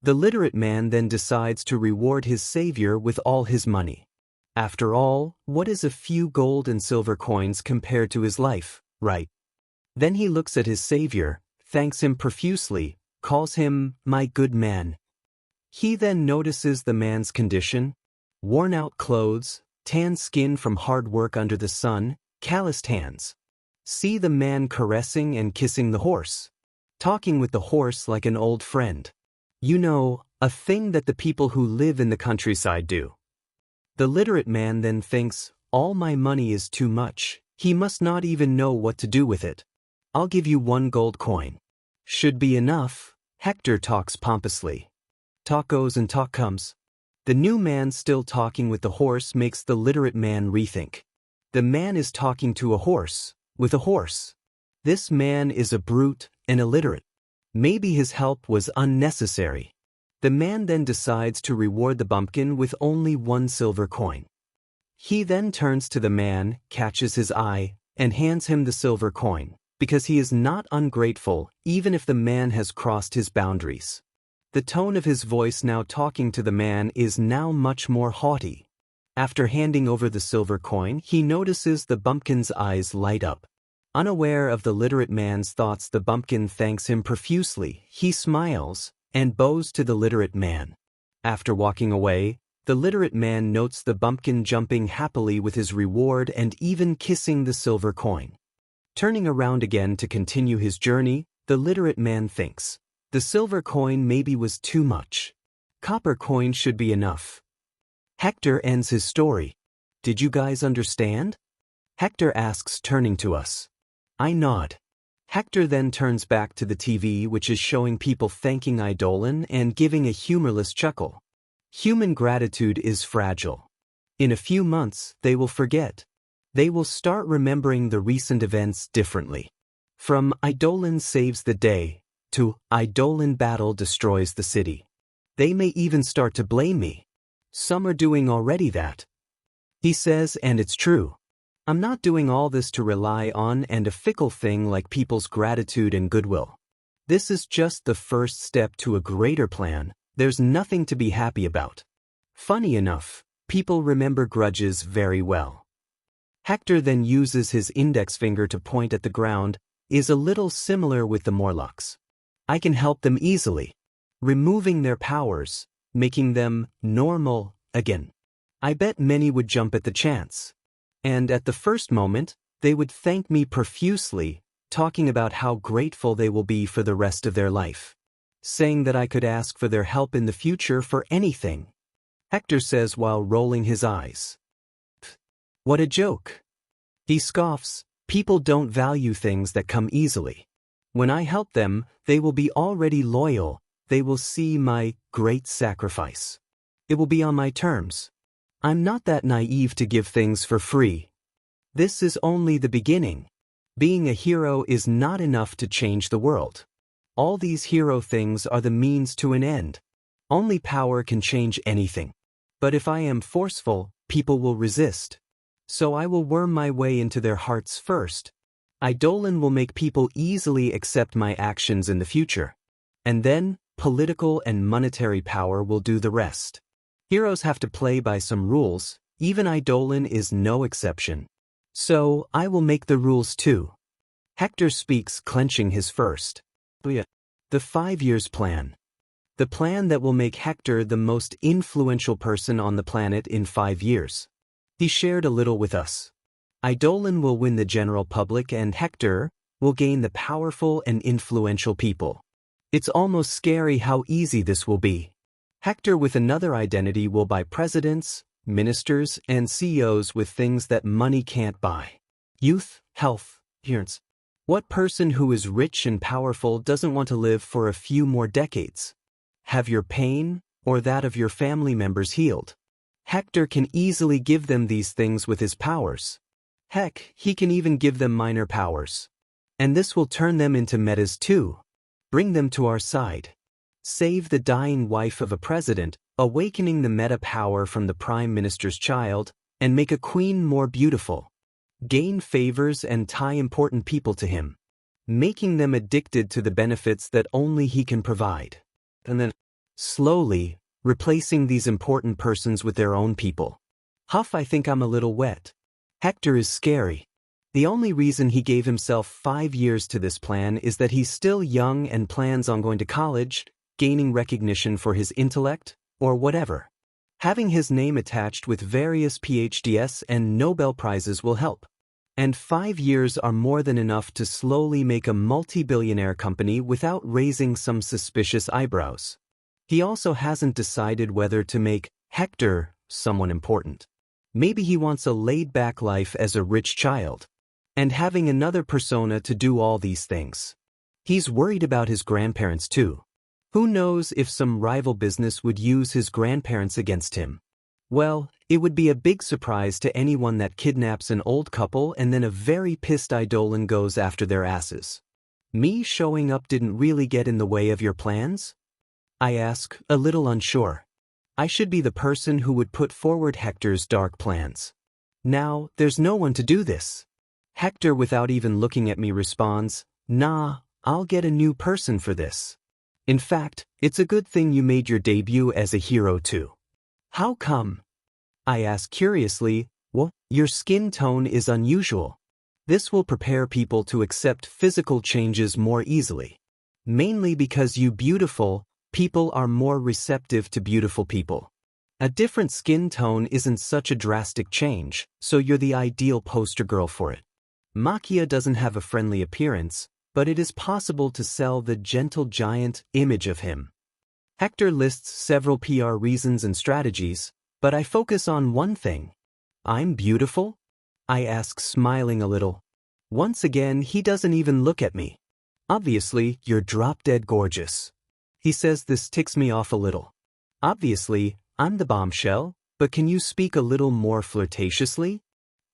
The literate man then decides to reward his savior with all his money. After all, what is a few gold and silver coins compared to his life, right? Then he looks at his savior, thanks him profusely, calls him, "my good man." He then notices the man's condition: worn-out clothes, tan skin from hard work under the sun, calloused hands. See the man caressing and kissing the horse, talking with the horse like an old friend. You know, a thing that the people who live in the countryside do. The literate man then thinks, all my money is too much, he must not even know what to do with it. I'll give you 1 gold coin. Should be enough, Hector talks pompously. Talk goes and talk comes. The new man still talking with the horse makes the literate man rethink. The man is talking to a horse, with a horse. This man is a brute and illiterate. Maybe his help was unnecessary. The man then decides to reward the bumpkin with only 1 silver coin. He then turns to the man, catches his eye, and hands him the silver coin, because he is not ungrateful even if the man has crossed his boundaries. The tone of his voice now talking to the man is now much more haughty. After handing over the silver coin, he notices the bumpkin's eyes light up. Unaware of the literate man's thoughts, the bumpkin thanks him profusely. He smiles and bows to the literate man. After walking away, the literate man notes the bumpkin jumping happily with his reward and even kissing the silver coin. Turning around again to continue his journey, the literate man thinks, the silver coin maybe was too much. Copper coin should be enough. Hector ends his story. Did you guys understand? Hector asks, turning to us. I nod. Hector then turns back to the TV, which is showing people thanking Eidolon and giving a humorless chuckle. Human gratitude is fragile. In a few months, they will forget. They will start remembering the recent events differently. From Eidolon saves the day to Eidolon battle destroys the city. They may even start to blame me. Some are doing already that. He says, and it's true. I'm not doing all this to rely on and a fickle thing like people's gratitude and goodwill. This is just the first step to a greater plan. There's nothing to be happy about. Funny enough, people remember grudges very well. Hector then uses his index finger to point at the ground, is a little similar with the Morlocks. I can help them easily, removing their powers, making them normal again. I bet many would jump at the chance. And at the first moment, they would thank me profusely, talking about how grateful they will be for the rest of their life, saying that I could ask for their help in the future for anything. Hector says while rolling his eyes. What a joke. He scoffs, people don't value things that come easily. When I help them, they will be already loyal, they will see my great sacrifice. It will be on my terms. I'm not that naive to give things for free. This is only the beginning. Being a hero is not enough to change the world. All these hero things are the means to an end. Only power can change anything. But if I am forceful, people will resist. So I will worm my way into their hearts first. Eidolon will make people easily accept my actions in the future. And then, political and monetary power will do the rest. Heroes have to play by some rules, even Eidolon is no exception. So, I will make the rules too. Hector speaks, clenching his fist. The 5 years plan. The plan that will make Hector the most influential person on the planet in 5 years. He shared a little with us. Eidolon will win the general public and Hector will gain the powerful and influential people. It's almost scary how easy this will be. Hector with another identity will buy presidents, ministers, and CEOs with things that money can't buy. Youth, health, appearance. What person who is rich and powerful doesn't want to live for a few more decades? Have your pain, or that of your family members healed? Hector can easily give them these things with his powers. Heck, he can even give them minor powers. And this will turn them into metas too. Bring them to our side. Save the dying wife of a president, awakening the meta power from the prime minister's child, and make a queen more beautiful. Gain favors and tie important people to him, making them addicted to the benefits that only he can provide. And then, slowly, replacing these important persons with their own people. Huff, I think I'm a little wet. Hector is scary. The only reason he gave himself 5 years to this plan is that he's still young and plans on going to college, gaining recognition for his intellect, or whatever. Having his name attached with various PhDs and Nobel Prizes will help. And 5 years are more than enough to slowly make a multi-billionaire company without raising some suspicious eyebrows. He also hasn't decided whether to make Hector someone important. Maybe he wants a laid-back life as a rich child, and having another persona to do all these things. He's worried about his grandparents too. Who knows if some rival business would use his grandparents against him? Well, it would be a big surprise to anyone that kidnaps an old couple and then a very pissed Eidolon goes after their asses. Me showing up didn't really get in the way of your plans? I ask, a little unsure. I should be the person who would put forward Hector's dark plans. Now, there's no one to do this. Hector, without even looking at me, responds, "Nah, I'll get a new person for this. In fact, it's a good thing you made your debut as a hero too." "How come?" I ask curiously. "Well, your skin tone is unusual. This will prepare people to accept physical changes more easily. Mainly because you beautiful, people are more receptive to beautiful people. A different skin tone isn't such a drastic change, so you're the ideal poster girl for it. Makia doesn't have a friendly appearance, but it is possible to sell the gentle giant image of him." Hector lists several PR reasons and strategies, but I focus on one thing. "I'm beautiful?" I ask, smiling a little. Once again, he doesn't even look at me. "Obviously, you're drop-dead gorgeous." He says this ticks me off a little. Obviously, I'm the bombshell, but can you speak a little more flirtatiously?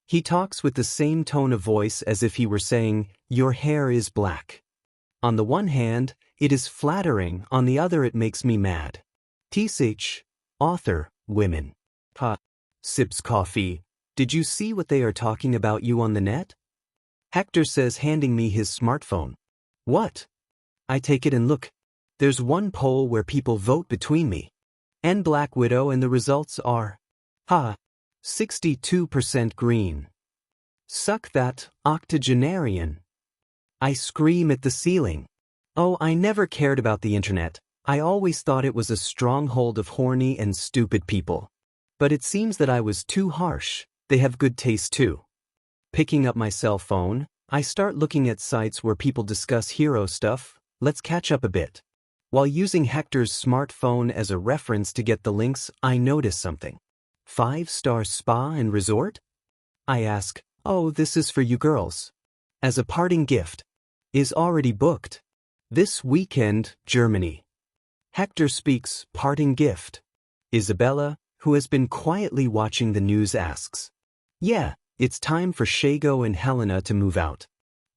He talks with the same tone of voice as if he were saying, "Your hair is black." On the one hand, it is flattering, on the other it makes me mad. TSH, author, women. Ha. Sips coffee. "Did you see what they are talking about you on the net?" Hector says, handing me his smartphone. "What?" I take it and look. There's one poll where people vote between me and Black Widow, and the results are, 62% green. Suck that, octogenarian. I scream at the ceiling. Oh, I never cared about the internet. I always thought it was a stronghold of horny and stupid people. But it seems that I was too harsh. They have good taste too. Picking up my cell phone, I start looking at sites where people discuss hero stuff. Let's catch up a bit. While using Hector's smartphone as a reference to get the links, I notice something. 5-star spa and resort? I ask, "Oh, this is for you girls. As a parting gift. Is already booked. This weekend, Germany." Hector speaks, parting gift. Isabella, who has been quietly watching the news, asks, "Yeah, it's time for Shago and Helena to move out.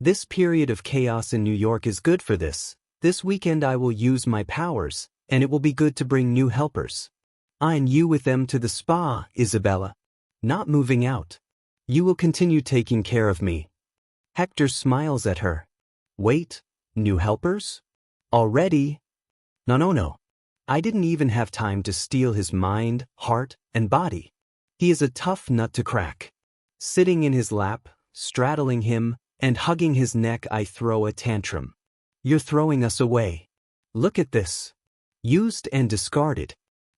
This period of chaos in New York is good for this. This weekend I will use my powers, and it will be good to bring new helpers. And you with them to the spa, Isabella. Not moving out. You will continue taking care of me." Hector smiles at her. "Wait, new helpers? Already?" No. I didn't even have time to steal his mind, heart, and body. He is a tough nut to crack. Sitting in his lap, straddling him, and hugging his neck, I throw a tantrum. "You're throwing us away. Look at this. Used and discarded.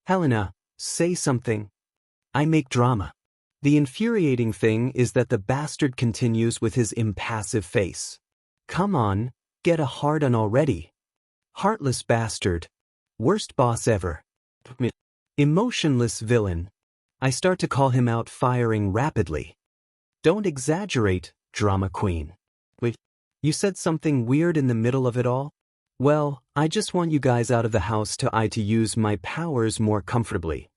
Helena, say something." I make drama. The infuriating thing is that the bastard continues with his impassive face. Come on, get a hard-on already. Heartless bastard. Worst boss ever. Emotionless villain. I start to call him out, firing rapidly. Don't exaggerate, drama queen. Wait, you said something weird in the middle of it all? Well, I just want you guys out of the house to use my powers more comfortably.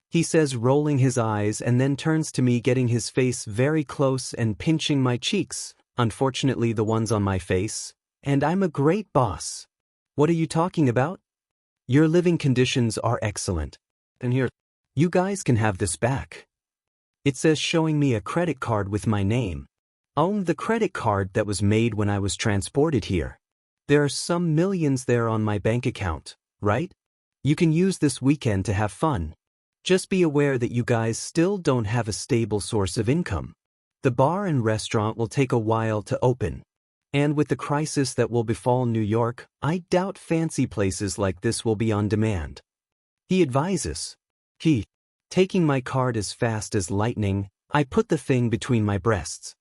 He says, rolling his eyes, and then turns to me, getting his face very close and pinching my cheeks, unfortunately the ones on my face, and I'm a great boss. What are you talking about? Your living conditions are excellent. And here, you guys can have this back. It says, showing me a credit card with my name. The credit card that was made when I was transported here. There are some millions there on my bank account, right? You can use this weekend to have fun. Just be aware that you guys still don't have a stable source of income. The bar and restaurant will take a while to open. And with the crisis that will befall New York, I doubt fancy places like this will be on demand. He advises. Taking my card as fast as lightning, I put the thing between my breasts.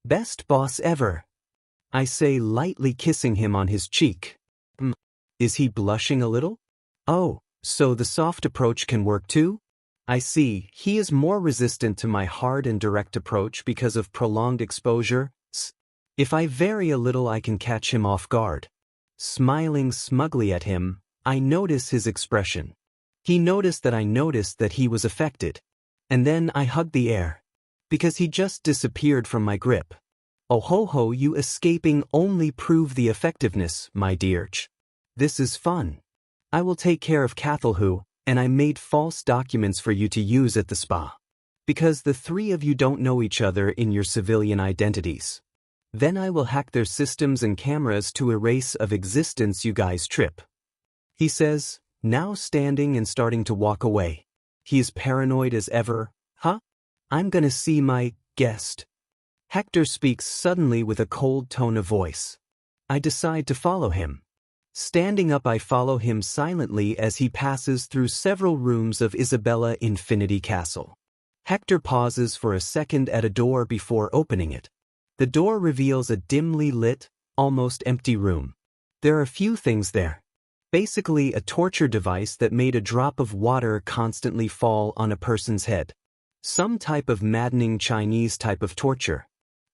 Best boss ever. I say, lightly kissing him on his cheek. Is he blushing a little? Oh, so the soft approach can work too? I see, he is more resistant to my hard and direct approach because of prolonged exposure. If I vary a little, I can catch him off guard. Smiling smugly at him, I notice his expression. He noticed that he was affected. And then I hugged the air. Because he just disappeared from my grip. Oh ho ho, you escaping only prove the effectiveness, my dear. This is fun. I will take care of Cathelhu, and I made false documents for you to use at the spa. Because the three of you don't know each other in your civilian identities. Then I will hack their systems and cameras to erase of existence you guys trip. He says, now standing and starting to walk away. He is paranoid as ever. I'm gonna see my guest. Hector speaks suddenly with a cold tone of voice. I decide to follow him. Standing up, I follow him silently as he passes through several rooms of Isabella Infinity Castle. Hector pauses for a second at a door before opening it. The door reveals a dimly lit, almost empty room. There are few things there. Basically a torture device that made a drop of water constantly fall on a person's head. Some type of maddening Chinese type of torture.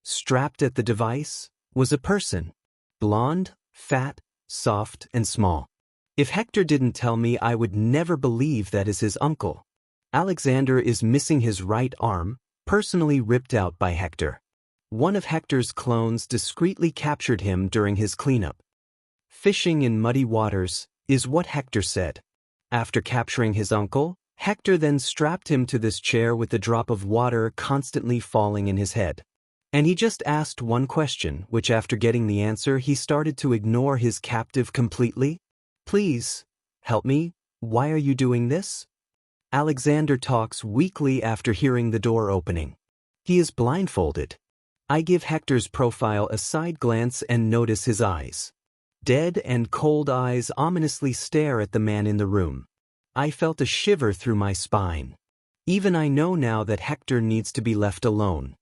Strapped at the device was a person. Blonde, fat, soft, and small. If Hector didn't tell me, I would never believe that is his uncle. Alexander is missing his right arm, personally ripped out by Hector. One of Hector's clones discreetly captured him during his cleanup. Fishing in muddy waters is what Hector said. After capturing his uncle, Hector then strapped him to this chair with the drop of water constantly falling in his head. And he just asked one question, which after getting the answer he started to ignore his captive completely. Please, help me, why are you doing this? Alexander talks weakly after hearing the door opening. He is blindfolded. I give Hector's profile a side glance and notice his eyes. Dead and cold eyes ominously stare at the man in the room. I felt a shiver through my spine. Even I know now that Hector needs to be left alone.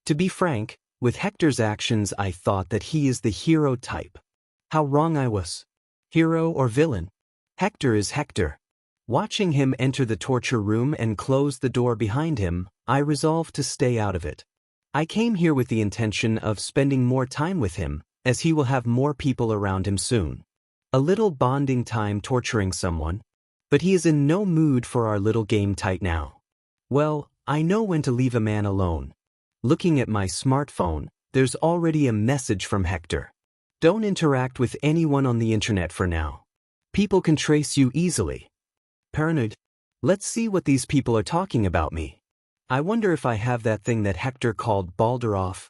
To be frank, with Hector's actions I thought that he is the hero type. How wrong I was. Hero or villain? Hector is Hector. Watching him enter the torture room and close the door behind him, I resolved to stay out of it. I came here with the intention of spending more time with him, as he will have more people around him soon. A little bonding time torturing someone. But he is in no mood for our little game right now. Well, I know when to leave a man alone. Looking at my smartphone, there's already a message from Hector. Don't interact with anyone on the internet for now. People can trace you easily. Paranoid. Let's see what these people are talking about me. I wonder if I have that thing that Hector called Balderoff.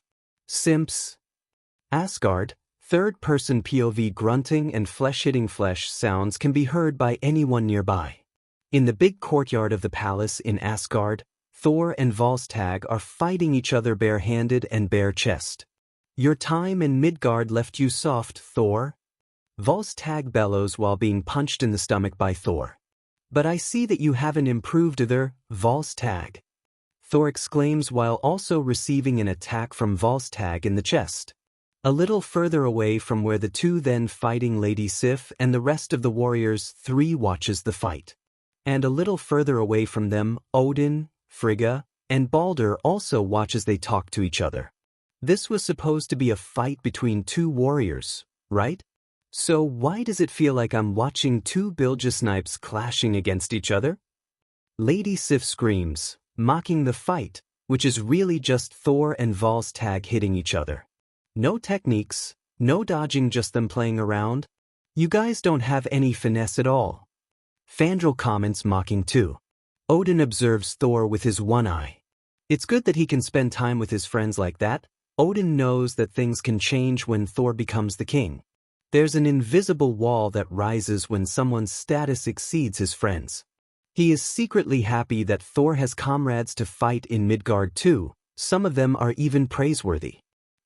Simps. Asgard, third-person POV grunting and flesh-hitting flesh sounds can be heard by anyone nearby. In the big courtyard of the palace in Asgard, Thor and Volstagg are fighting each other bare-handed and bare-chest. Your time in Midgard left you soft, Thor. Volstagg bellows while being punched in the stomach by Thor. But I see that you haven't improved either, Volstagg. Thor exclaims while also receiving an attack from Volstagg in the chest. A little further away from where the two then fighting Lady Sif and the rest of the warriors 3 watches the fight. And a little further away from them, Odin, Frigga, and Balder also watch as they talk to each other. This was supposed to be a fight between 2 warriors, right? So why does it feel like I'm watching 2 Bilge snipes clashing against each other? Lady Sif screams, mocking the fight, which is really just Thor and Volstagg hitting each other. No techniques, no dodging, just them playing around. You guys don't have any finesse at all. Fandral comments mocking too. Odin observes Thor with his one eye. It's good that he can spend time with his friends like that. Odin knows that things can change when Thor becomes the king. There's an invisible wall that rises when someone's status exceeds his friends. He is secretly happy that Thor has comrades to fight in Midgard too. Some of them are even praiseworthy.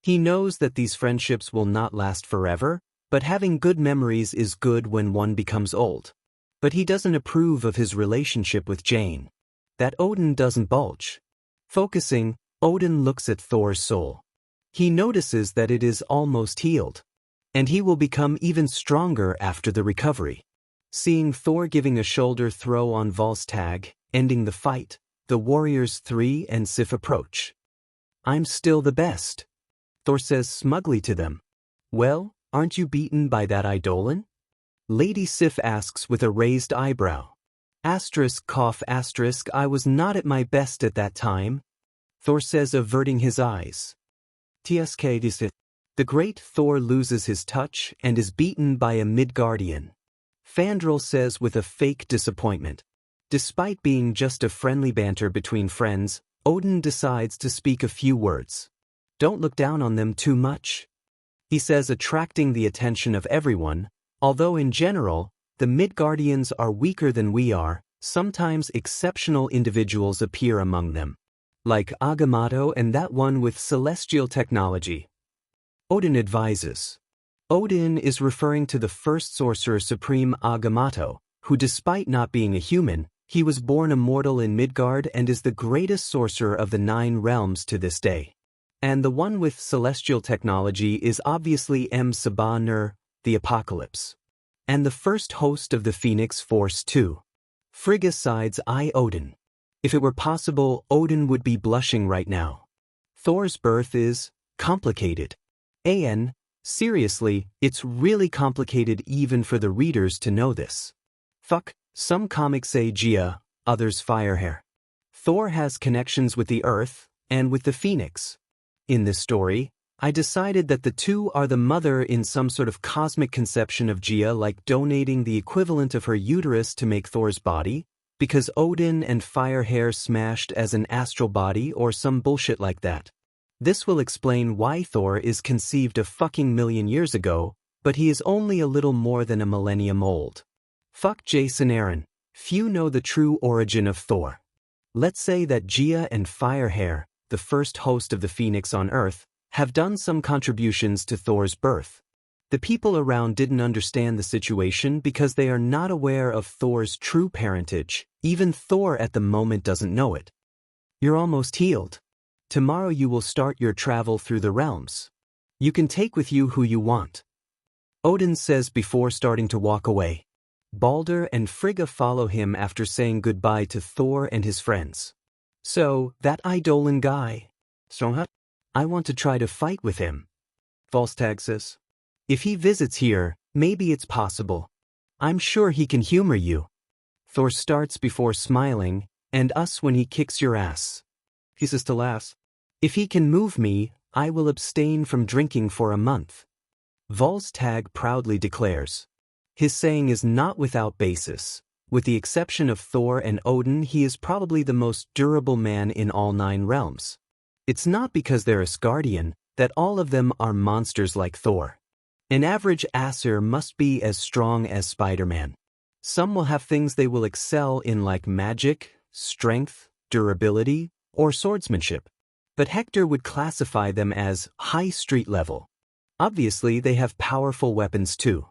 He knows that these friendships will not last forever, but having good memories is good when one becomes old. But he doesn't approve of his relationship with Jane. That Odin doesn't bulge. Focusing, Odin looks at Thor's soul. He notices that it is almost healed, and he will become even stronger after the recovery. Seeing Thor giving a shoulder throw on Volstagg, ending the fight, the warriors 3 and Sif approach. "I'm still the best," Thor says smugly to them. "Well, aren't you beaten by that Eidolon?" Lady Sif asks with a raised eyebrow. Cough *, I was not at my best at that time, Thor says, averting his eyes. The great Thor loses his touch and is beaten by a Midgardian. Fandral says with a fake disappointment. Despite being just a friendly banter between friends, Odin decides to speak a few words. "Don't look down on them too much," he says, attracting the attention of everyone. Although in general, the Midgardians are weaker than we are, sometimes exceptional individuals appear among them. Like Agamotto and that one with celestial technology. Odin advises. Odin is referring to the first sorcerer supreme Agamotto, who despite not being a human, he was born immortal in Midgard and is the greatest sorcerer of the 9 realms to this day. And the one with celestial technology is obviously Sabah the Apocalypse. And the first host of the Phoenix Force too. Frigga sides eye Odin. If it were possible, Odin would be blushing right now. Thor's birth is complicated. Seriously, it's really complicated even for the readers to know this. Some comics say Gia, others Firehair. Thor has connections with the Earth and with the Phoenix. In this story, I decided that the two are the mother in some sort of cosmic conception of Gia, like donating the equivalent of her uterus to make Thor's body, because Odin and Firehair smashed as an astral body or some bullshit like that. This will explain why Thor is conceived a fucking million years ago, but he is only a little more than a millennium old. Jason Aaron. Few know the true origin of Thor. Let's say that Gia and Firehair, the first host of the Phoenix on Earth, have done some contributions to Thor's birth. The people around didn't understand the situation because they are not aware of Thor's true parentage. Even Thor at the moment doesn't know it. You're almost healed. Tomorrow you will start your travel through the realms. You can take with you who you want. Odin says before starting to walk away. Balder and Frigga follow him after saying goodbye to Thor and his friends. So, that Eidolon guy. I want to try to fight with him. Volstagg says. If he visits here, maybe it's possible. I'm sure he can humor you. Thor starts before smiling, and us when he kicks your ass. He says to laugh. If he can move me, I will abstain from drinking for a month. Volstagg proudly declares. His saying is not without basis. With the exception of Thor and Odin, he is probably the most durable man in all 9 realms. It's not because they're Asgardian that all of them are monsters like Thor. An average Aesir must be as strong as Spider-Man. Some will have things they will excel in like magic, strength, durability, or swordsmanship. But Hector would classify them as high street level. Obviously, they have powerful weapons too.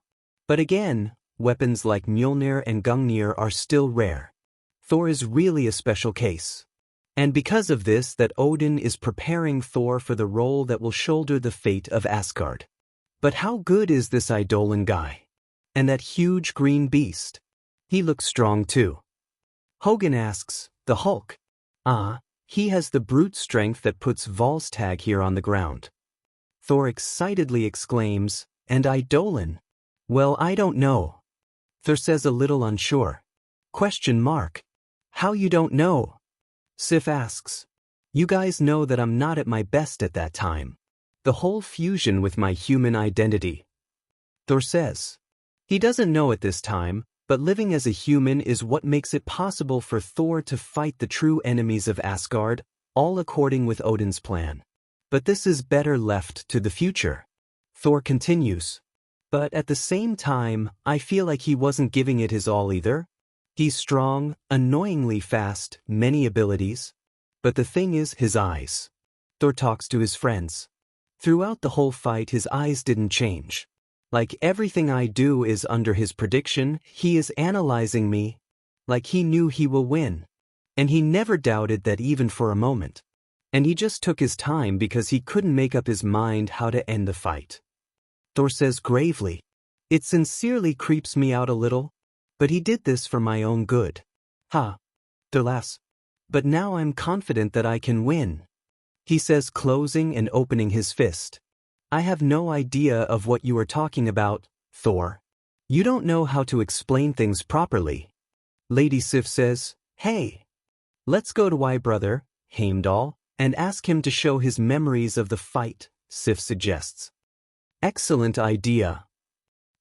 But again, weapons like Mjolnir and Gungnir are still rare. Thor is really a special case. And because of this, that Odin is preparing Thor for the role that will shoulder the fate of Asgard. But how good is this Eidolon guy? And that huge green beast? He looks strong too. Hogan asks, the Hulk. He has the brute strength that puts Volstagg here on the ground. Thor excitedly exclaims, and Eidolon? Well, I don't know. Thor says a little unsure. ? How you don't know? Sif asks. You guys know that I'm not at my best at that time. The whole fusion with my human identity. Thor says. He doesn't know at this time, but living as a human is what makes it possible for Thor to fight the true enemies of Asgard, all according with Odin's plan. But this is better left to the future. Thor continues. But at the same time, I feel like he wasn't giving it his all either. He's strong, annoyingly fast, many abilities. But the thing is his eyes. Thor talks to his friends. Throughout the whole fight his eyes didn't change. Like everything I do is under his prediction, he is analyzing me. Like he knew he will win. And he never doubted that even for a moment. And he just took his time because he couldn't make up his mind how to end the fight. Thor says gravely, "It sincerely creeps me out a little, but he did this for my own good." Ha! Thor laughs. "But now I'm confident that I can win." He says, closing and opening his fist. "I have no idea of what you are talking about, Thor. You don't know how to explain things properly." Lady Sif says, "Hey, let's go to Y Brother, Heimdall, and ask him to show his memories of the fight," Sif suggests. "Excellent idea.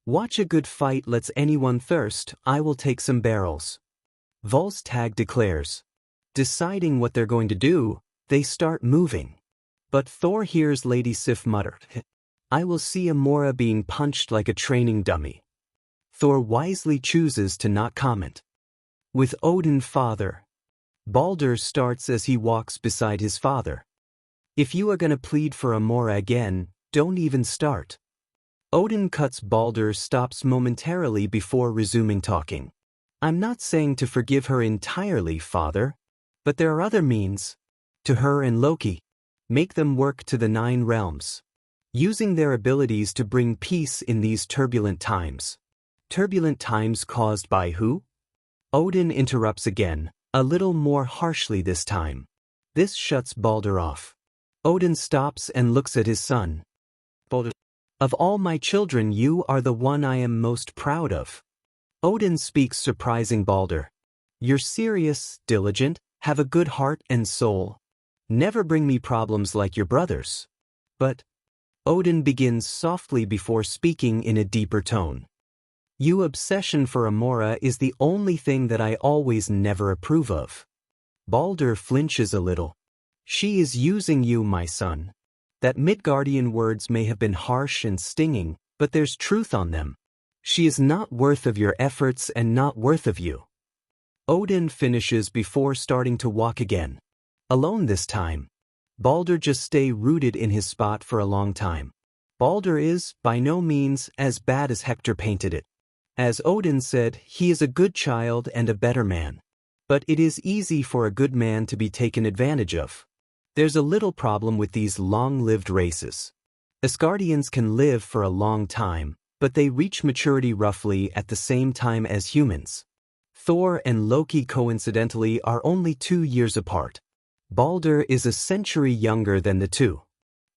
Watch a good fight lets anyone thirst, I will take some barrels." Volstagg declares. Deciding what they're going to do, they start moving. But Thor hears Lady Sif mutter, "I will see Amora being punched like a training dummy." Thor wisely chooses to not comment. With Odin father, Baldur starts as he walks beside his father. "If you are going to plead for Amora again, don't even start." Odin cuts Baldur stops momentarily before resuming talking. "I'm not saying to forgive her entirely, father, but there are other means. To her and Loki. Make them work to the 9 realms. Using their abilities to bring peace in these turbulent times." Turbulent times caused by who? Odin interrupts again, a little more harshly this time. This shuts Baldur off. Odin stops and looks at his son. Baldur, "Of all my children you are the one I am most proud of." Odin speaks, surprising Baldur. "You're serious, diligent, have a good heart and soul. Never bring me problems like your brothers." But Odin begins softly before speaking in a deeper tone. "You obsession for Amora is the only thing that I always never approve of." Baldur flinches a little. "She is using you, my son." That Midgardian words may have been harsh and stinging, but there's truth on them. She is not worth of your efforts and not worth of you. Odin finishes before starting to walk again. Alone this time. Baldur just stay rooted in his spot for a long time. Baldur is, by no means, as bad as Hector painted it. As Odin said, he is a good child and a better man. But it is easy for a good man to be taken advantage of. There's a little problem with these long-lived races. Asgardians can live for a long time, but they reach maturity roughly at the same time as humans. Thor and Loki coincidentally are only 2 years apart. Baldur is a century younger than the two.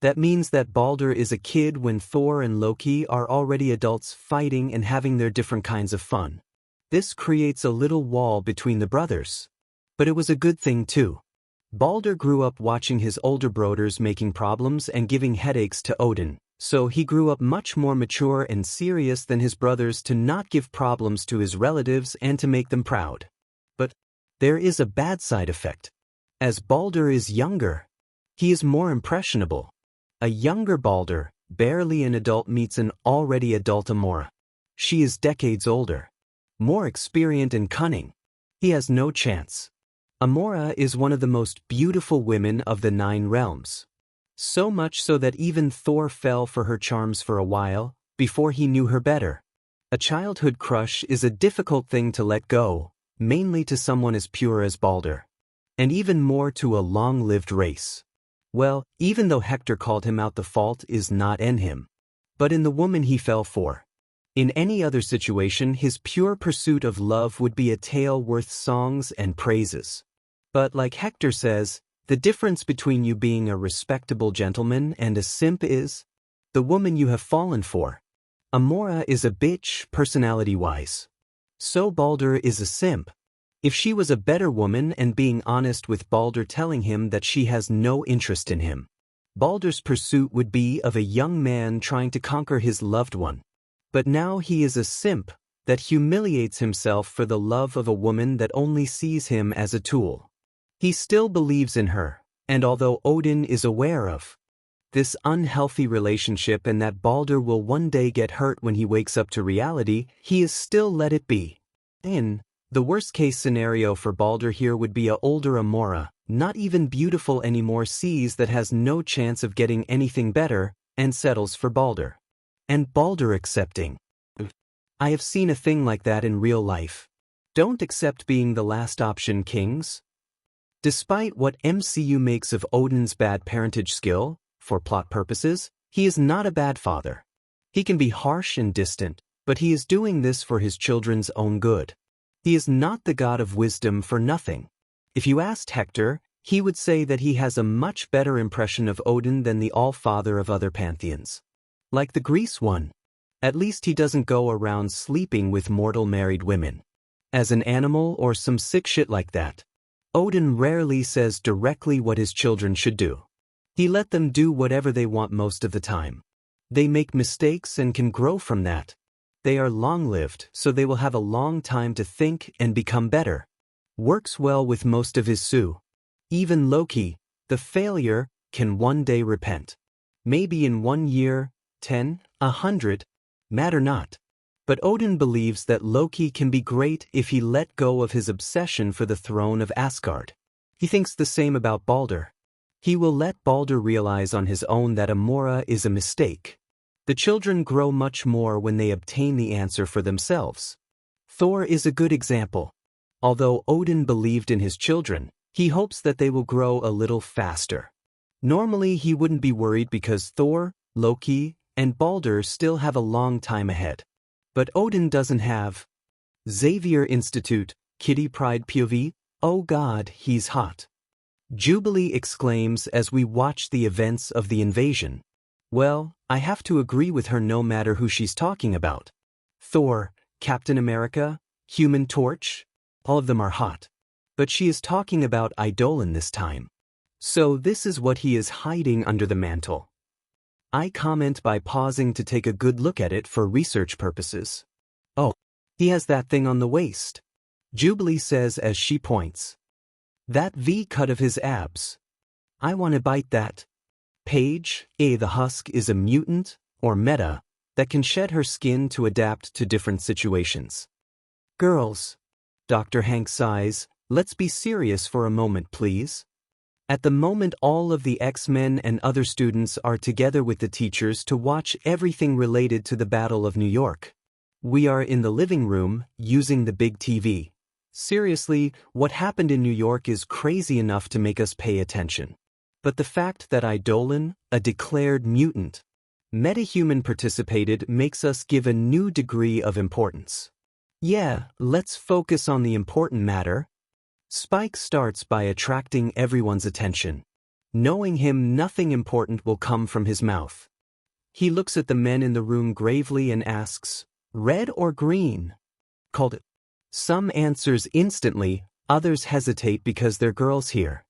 That means that Baldur is a kid when Thor and Loki are already adults fighting and having their different kinds of fun. This creates a little wall between the brothers. But it was a good thing too. Baldur grew up watching his older brothers making problems and giving headaches to Odin, so he grew up much more mature and serious than his brothers to not give problems to his relatives and to make them proud. But there is a bad side effect. As Baldur is younger, he is more impressionable. A younger Baldur, barely an adult, meets an already adult Amora. She is decades older, more experienced and cunning. He has no chance. Amora is one of the most beautiful women of the 9 realms. So much so that even Thor fell for her charms for a while, before he knew her better. A childhood crush is a difficult thing to let go, mainly to someone as pure as Baldur. And even more to a long-lived race. Well, even though Hector called him out, the fault is not in him, but in the woman he fell for. In any other situation, his pure pursuit of love would be a tale worth songs and praises. But like Hector says, the difference between you being a respectable gentleman and a simp is the woman you have fallen for. Amora is a bitch, personality-wise. So Baldur is a simp. If she was a better woman and being honest with Baldur, telling him that she has no interest in him, Baldur's pursuit would be of a young man trying to conquer his loved one. But now he is a simp that humiliates himself for the love of a woman that only sees him as a tool. He still believes in her, and although Odin is aware of this unhealthy relationship and that Balder will one day get hurt when he wakes up to reality, he is still let it be. In the worst-case scenario for Balder here would be a older Amora, not even beautiful anymore, sees that has no chance of getting anything better, and settles for Balder. And Balder accepting. I have seen a thing like that in real life. Don't accept being the last option, kings. Despite what MCU makes of Odin's bad parentage skill, for plot purposes, he is not a bad father. He can be harsh and distant, but he is doing this for his children's own good. He is not the god of wisdom for nothing. If you asked Hector, he would say that he has a much better impression of Odin than the all-father of other pantheons. Like the Greece one. At least he doesn't go around sleeping with mortal married women. As an animal or some sick shit like that. Odin rarely says directly what his children should do. He let them do whatever they want most of the time. They make mistakes and can grow from that. They are long-lived, so they will have a long time to think and become better. Works well with most of his Sue. Even Loki, the failure, can one day repent. Maybe in 1 year, 10, 100, matter not. But Odin believes that Loki can be great if he let go of his obsession for the throne of Asgard. He thinks the same about Balder. He will let Balder realize on his own that Amora is a mistake. The children grow much more when they obtain the answer for themselves. Thor is a good example. Although Odin believed in his children, he hopes that they will grow a little faster. Normally he wouldn't be worried because Thor, Loki, and Balder still have a long time ahead. But Odin doesn't have. Xavier Institute, Kitty Pride POV, oh god, he's hot. Jubilee exclaims as we watch the events of the invasion. Well, I have to agree with her no matter who she's talking about. Thor, Captain America, Human Torch, all of them are hot. But she is talking about Eidolon this time. So this is what he is hiding under the mantle. I comment by pausing to take a good look at it for research purposes. Oh, he has that thing on the waist. Jubilee says as she points. That V-cut of his abs. I want to bite that. Paige, the husk is a mutant, or meta, that can shed her skin to adapt to different situations. Girls. Dr. Hank sighs, let's be serious for a moment please. At the moment all of the X-Men and other students are together with the teachers to watch everything related to the Battle of New York. We are in the living room, using the big TV. Seriously, what happened in New York is crazy enough to make us pay attention. But the fact that Eidolon, a declared mutant, metahuman participated makes us give a new degree of importance. Yeah, let's focus on the important matter. Spike starts by attracting everyone's attention. Knowing him, nothing important will come from his mouth. He looks at the men in the room gravely and asks, red or green? Called it. Some answers instantly, others hesitate because they're girls here.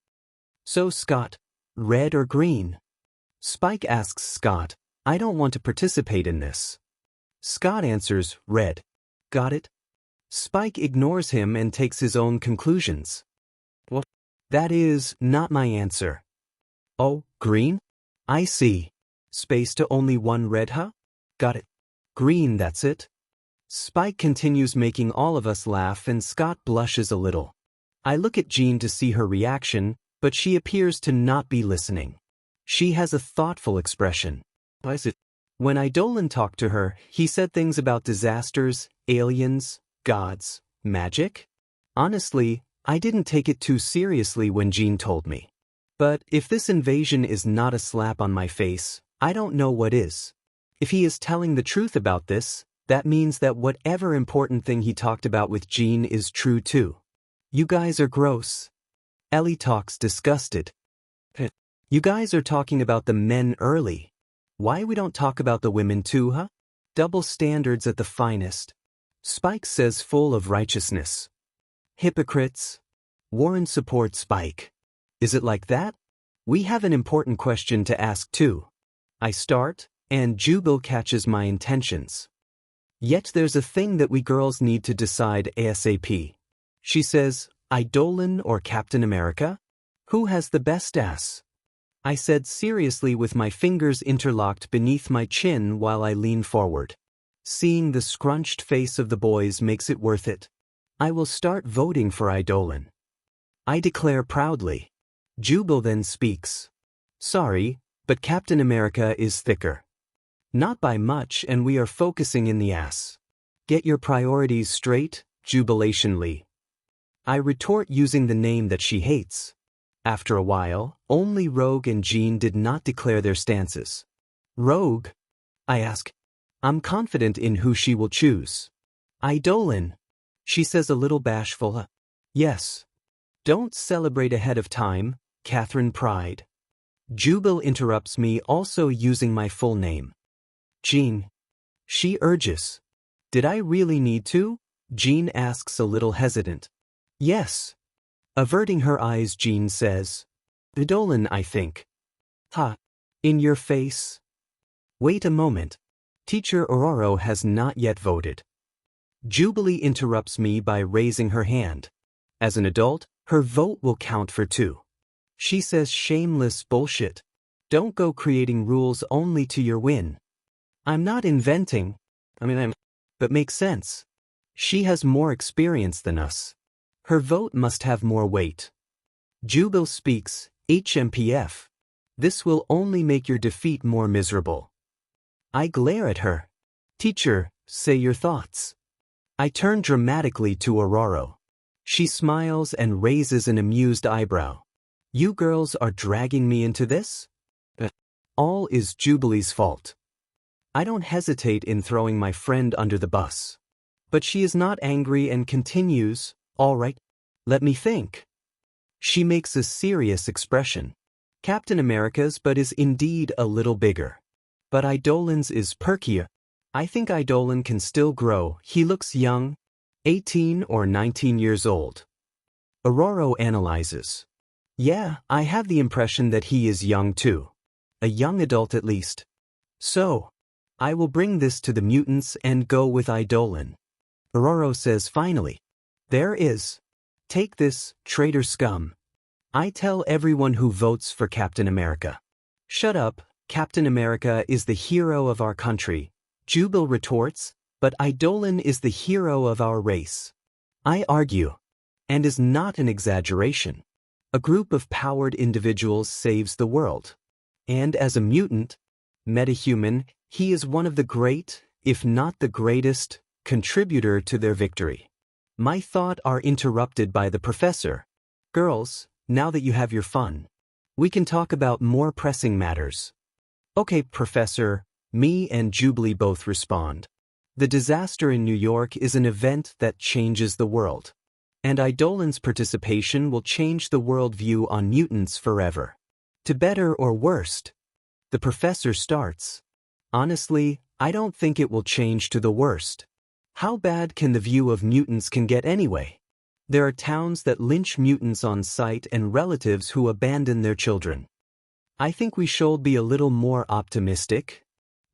So Scott, red or green? Spike asks Scott, I don't want to participate in this. Scott answers, red. Got it? Spike ignores him and takes his own conclusions. What? That is not my answer. Oh, green? I see. Space to only one red, huh? Got it. Green, that's it. Spike continues making all of us laugh and Scott blushes a little. I look at Jean to see her reaction, but she appears to not be listening. She has a thoughtful expression. Why is it? When Eidolon talked to her, he said things about disasters, aliens, gods, magic? Honestly, I didn't take it too seriously when Jean told me. But if this invasion is not a slap on my face, I don't know what is. If he is telling the truth about this, that means that whatever important thing he talked about with Jean is true too. You guys are gross. Ellie talks disgusted. You guys are talking about the men early. Why we don't talk about the women too, huh? Double standards at the finest. Spike says full of righteousness. Hypocrites. Warren supports Spike. Is it like that? We have an important question to ask too. I start, and Jubal catches my intentions. Yet there's a thing that we girls need to decide ASAP. She says, Eidolon or Captain America? Who has the best ass? I said seriously with my fingers interlocked beneath my chin while I lean forward. Seeing the scrunched face of the boys makes it worth it. I will start voting for Eidolon. I declare proudly. Jubal then speaks. Sorry, but Captain America is thicker. Not by much, and we are focusing in the ass. Get your priorities straight, jubilationly. I retort using the name that she hates. After a while, only Rogue and Jean did not declare their stances. Rogue? I ask. I'm confident in who she will choose. Eidolon. She says a little bashful. Yes. Don't celebrate ahead of time, Catherine Pride. Jubal interrupts me, also using my full name. Jean. She urges. Did I really need to? Jean asks a little hesitant. Yes. Averting her eyes, Jean says. Eidolon, I think. Ha. In your face. Wait a moment. Teacher Aurora has not yet voted. Jubilee interrupts me by raising her hand. As an adult, her vote will count for 2. She says shameless bullshit. Don't go creating rules only to your win. I'm not inventing. But makes sense. She has more experience than us. Her vote must have more weight. Jubal speaks, HMPF. This will only make your defeat more miserable. I glare at her. Teacher, say your thoughts. I turn dramatically to Aurora. She smiles and raises an amused eyebrow. You girls are dragging me into this? All is Jubilee's fault. I don't hesitate in throwing my friend under the bus. But she is not angry and continues, all right, let me think. She makes a serious expression. Captain America's but is indeed a little bigger. But Eidolon's is perkier. I think Eidolon can still grow. He looks young, 18 or 19 years old. Aurora analyzes. Yeah, I have the impression that he is young too. A young adult at least. So, I will bring this to the mutants and go with Eidolon. Aurora says finally. There is. Take this, traitor scum. I tell everyone who votes for Captain America. Shut up, Captain America is the hero of our country. Jubal retorts, but Eidolon is the hero of our race. I argue. And is not an exaggeration. A group of powered individuals saves the world. And as a mutant, metahuman, he is one of the great, if not the greatest, contributor to their victory. My thoughts are interrupted by the professor. Girls, now that you have your fun, we can talk about more pressing matters. Okay, Professor, me and Jubilee both respond. The disaster in New York is an event that changes the world. And Eidolon's participation will change the worldview on mutants forever. To better or worst. The professor starts. Honestly, I don't think it will change to the worst. How bad can the view of mutants can get anyway? There are towns that lynch mutants on sight and relatives who abandon their children. I think we should be a little more optimistic.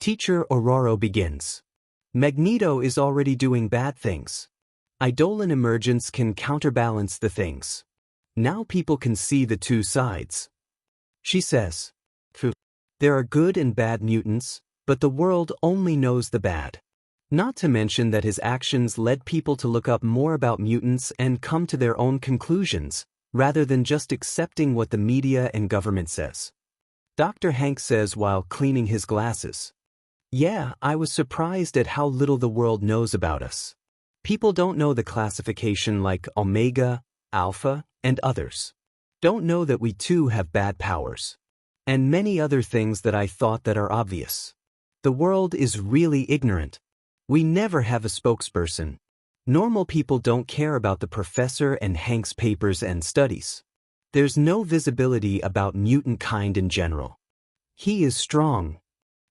Teacher Aurora begins. Magneto is already doing bad things. Eidolon emergence can counterbalance the things. Now people can see the two sides. She says. There are good and bad mutants, but the world only knows the bad. Not to mention that his actions led people to look up more about mutants and come to their own conclusions, rather than just accepting what the media and government says. Dr. Hank says while cleaning his glasses. Yeah, I was surprised at how little the world knows about us. People don't know the classification like Omega, Alpha, and others. Don't know that we too have bad powers. And many other things that I thought that are obvious. The world is really ignorant. We never have a spokesperson. Normal people don't care about the professor and Hank's papers and studies. There's no visibility about mutant kind in general. He is strong.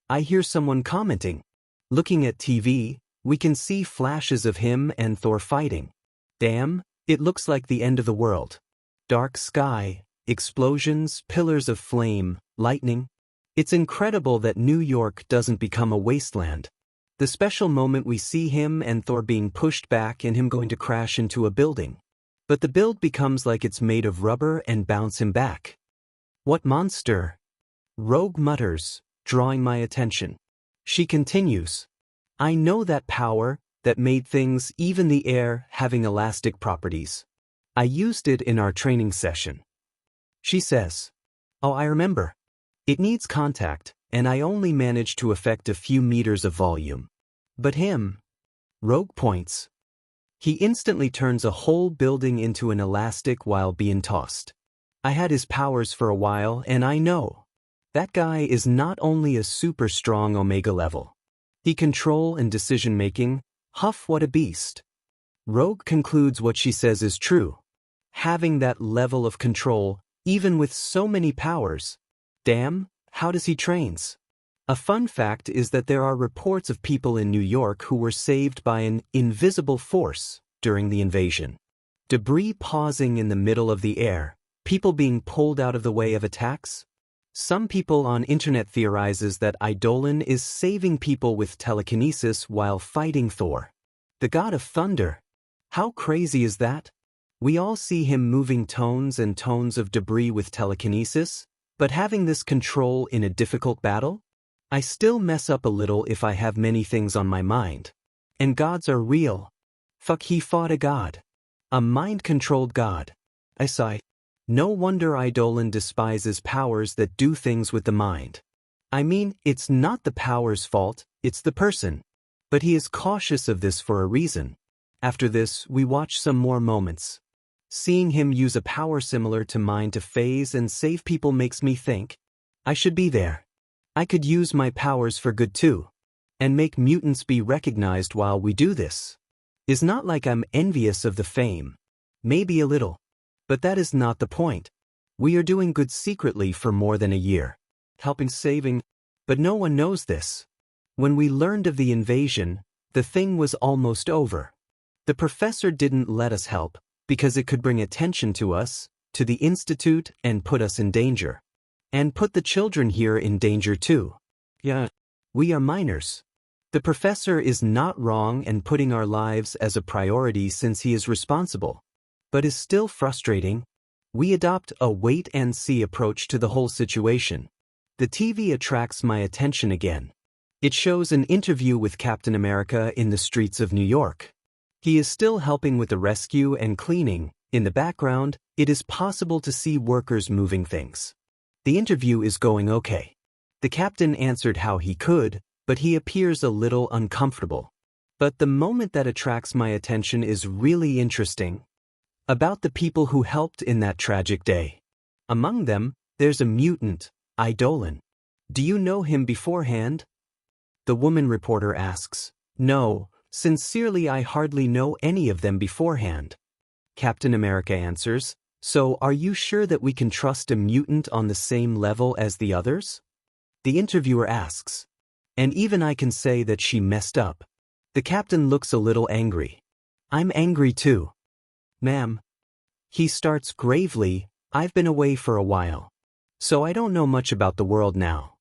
I hear someone commenting. Looking at TV, we can see flashes of him and Thor fighting. Damn, it looks like the end of the world. Dark sky, explosions, pillars of flame, lightning. It's incredible that New York doesn't become a wasteland. The special moment we see him and Thor being pushed back and him going to crash into a building. But the build becomes like it's made of rubber and bounce him back. What monster? Rogue mutters, drawing my attention. She continues. I know that power that made things, even the air, having elastic properties. I used it in our training session. She says. Oh, I remember. It needs contact, and I only managed to affect a few meters of volume. But him. Rogue points. He instantly turns a whole building into an elastic while being tossed. I had his powers for a while, and I know. That guy is not only a super strong Omega level. He control and decision-making, huff what a beast. Rogue concludes what she says is true. Having that level of control, even with so many powers. Damn, how does he trains? A fun fact is that there are reports of people in New York who were saved by an invisible force during the invasion. Debris pausing in the middle of the air, people being pulled out of the way of attacks. Some people on internet theorizes that Eidolon is saving people with telekinesis while fighting Thor, the god of thunder. How crazy is that? We all see him moving tons and tons of debris with telekinesis, but having this control in a difficult battle? I still mess up a little if I have many things on my mind. And gods are real. Fuck, he fought a god. A mind-controlled god. I sigh. No wonder Eidolon despises powers that do things with the mind. I mean, it's not the power's fault, it's the person. But he is cautious of this for a reason. After this, we watch some more moments. Seeing him use a power similar to mine to phase and save people makes me think, I should be there. I could use my powers for good too. And make mutants be recognized while we do this. It's not like I'm envious of the fame. Maybe a little. But that is not the point. We are doing good secretly for more than a year. Helping saving. But no one knows this. When we learned of the invasion, the thing was almost over. The professor didn't let us help, because it could bring attention to us, to the institute, and put us in danger. And put the children here in danger too. Yeah. We are minors. The professor is not wrong in putting our lives as a priority since he is responsible. But is still frustrating. We adopt a wait-and-see approach to the whole situation. The TV attracts my attention again. It shows an interview with Captain America in the streets of New York. He is still helping with the rescue and cleaning. In the background, it is possible to see workers moving things. The interview is going okay. The captain answered how he could, but he appears a little uncomfortable. But the moment that attracts my attention is really interesting. About the people who helped in that tragic day. Among them, there's a mutant, Eidolon. Do you know him beforehand? The woman reporter asks. No, sincerely I hardly know any of them beforehand. Captain America answers. So are you sure that we can trust a mutant on the same level as the others? The interviewer asks. And even I can say that she messed up. The captain looks a little angry. I'm angry too. Ma'am. He starts gravely, I've been away for a while. So I don't know much about the world now.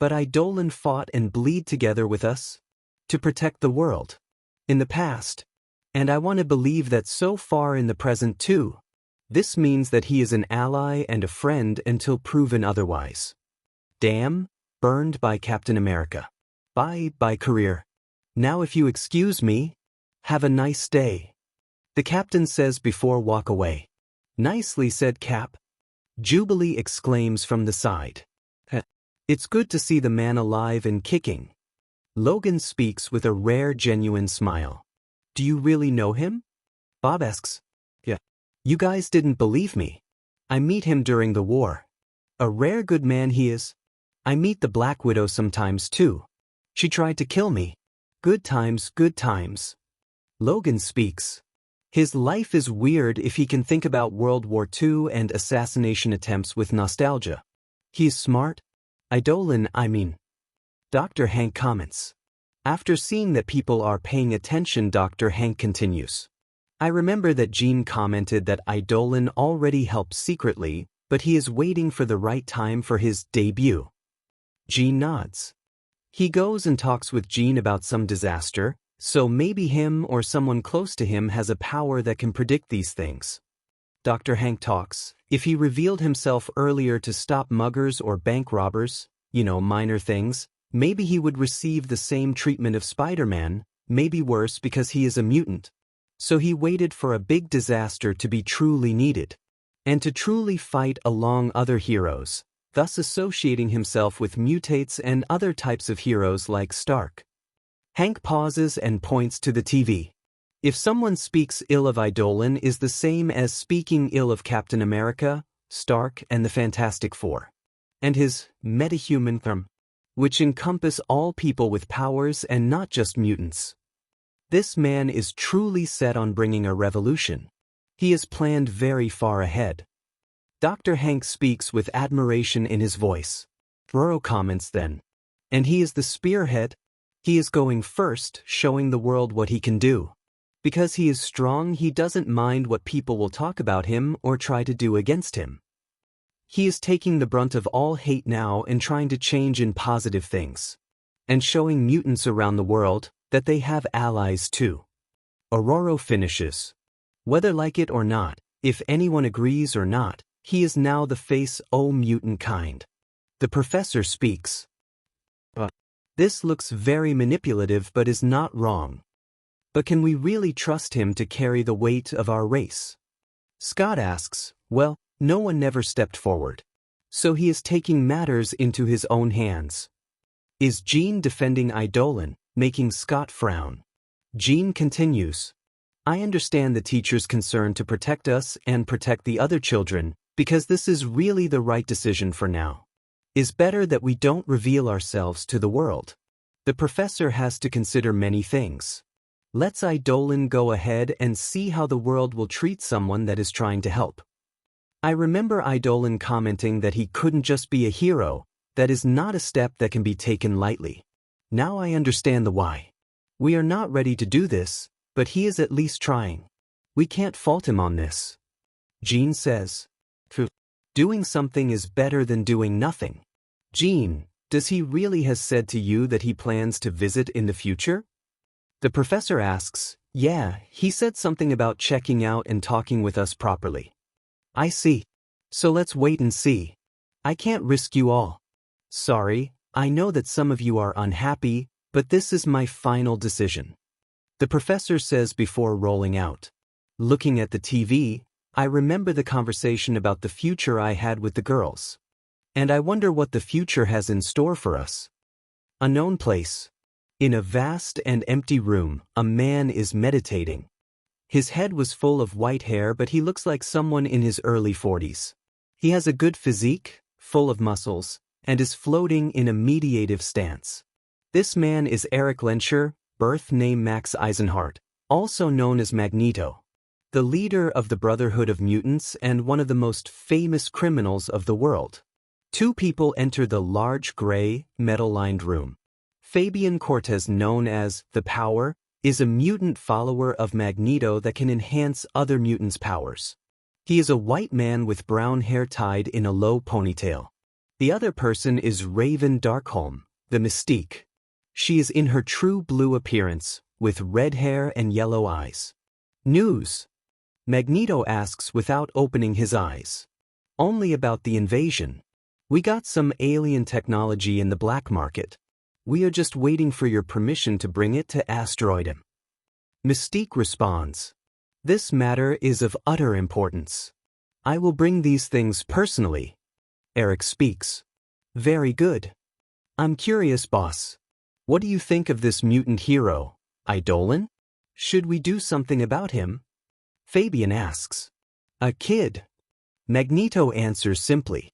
But Eidolon fought and bleed together with us. To protect the world. In the past. And I want to believe that so far in the present too. This means that he is an ally and a friend until proven otherwise. Damn, burned by Captain America. Bye career. Now if you excuse me, have a nice day. The captain says before walk away. Nicely said, Cap. Jubilee exclaims from the side. It's good to see the man alive and kicking. Logan speaks with a rare genuine smile. Do you really know him? Bob asks. Yeah. You guys didn't believe me. I meet him during the war. A rare good man he is. I meet the Black Widow sometimes too. She tried to kill me. Good times, good times. Logan speaks. His life is weird if he can think about World War II and assassination attempts with nostalgia. He is smart. Eidolon, I mean. Dr. Hank comments. After seeing that people are paying attention, Dr. Hank continues. I remember that Jean commented that Eidolon already helped secretly, but he is waiting for the right time for his debut. Jean nods. He goes and talks with Jean about some disaster, so maybe him or someone close to him has a power that can predict these things. Dr. Hank talks, if he revealed himself earlier to stop muggers or bank robbers, minor things, maybe he would receive the same treatment of Spider-Man, maybe worse because he is a mutant. So he waited for a big disaster to be truly needed, and to truly fight along other heroes, thus associating himself with mutates and other types of heroes like Stark. Hank pauses and points to the TV. If someone speaks ill of Eidolon is the same as speaking ill of Captain America, Stark, and the Fantastic Four, and his metahuman term, which encompass all people with powers and not just mutants. This man is truly set on bringing a revolution. He has planned very far ahead. Dr. Hank speaks with admiration in his voice. Roro comments then. And he is the spearhead. He is going first, showing the world what he can do. Because he is strong, he doesn't mind what people will talk about him or try to do against him. He is taking the brunt of all hate now and trying to change in positive things. And showing mutants around the world that they have allies too. Ororo finishes. Whether like it or not, if anyone agrees or not, he is now the face o mutant kind. The professor speaks. This looks very manipulative but is not wrong. But can we really trust him to carry the weight of our race? Scott asks, well, no one never stepped forward. So he is taking matters into his own hands. Is Jean defending Eidolon, making Scott frown? Jean continues. I understand the teacher's concern to protect us and protect the other children, because this is really the right decision for now. It's better that we don't reveal ourselves to the world. The professor has to consider many things. Let's Eidolon go ahead and see how the world will treat someone that is trying to help. I remember Eidolon commenting that he couldn't just be a hero. That is not a step that can be taken lightly. Now I understand the why. We are not ready to do this, but he is at least trying. We can't fault him on this. Jean says. Doing something is better than doing nothing. Jean, does he really has said to you that he plans to visit in the future? The professor asks, yeah, he said something about checking out and talking with us properly. I see. So let's wait and see. I can't risk you all. Sorry, I know that some of you are unhappy, but this is my final decision. The professor says before rolling out. Looking at the TV, I remember the conversation about the future I had with the girls. And I wonder what the future has in store for us. Unknown place. In a vast and empty room, a man is meditating. His head was full of white hair, but he looks like someone in his early 40s. He has a good physique, full of muscles, and is floating in a meditative stance. This man is Eric Lenscher, birth name Max Eisenhardt, also known as Magneto, the leader of the Brotherhood of Mutants and one of the most famous criminals of the world. Two people enter the large gray, metal-lined room. Fabian Cortez, known as the Power, is a mutant follower of Magneto that can enhance other mutants' powers. He is a white man with brown hair tied in a low ponytail. The other person is Raven Darkholm, the Mystique. She is in her true blue appearance, with red hair and yellow eyes. News? Magneto asks without opening his eyes. Only about the invasion. We got some alien technology in the black market. We are just waiting for your permission to bring it to Asteroidum. Mystique responds. This matter is of utter importance. I will bring these things personally. Eric speaks. Very good. I'm curious, boss. What do you think of this mutant hero, Eidolon? Should we do something about him? Fabian asks. A kid. Magneto answers simply.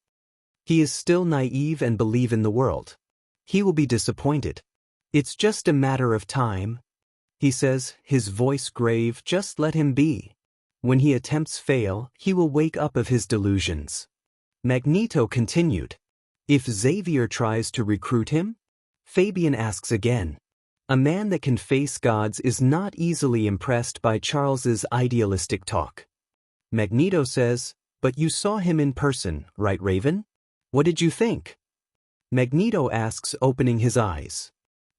He is still naive and believe in the world. He will be disappointed. It's just a matter of time. He says, his voice grave, just let him be. When he attempts fail, he will wake up of his delusions. Magneto continued. If Xavier tries to recruit him? Fabian asks again. A man that can face gods is not easily impressed by Charles's idealistic talk. Magneto says, but you saw him in person, right, Raven? What did you think? Magneto asks, opening his eyes.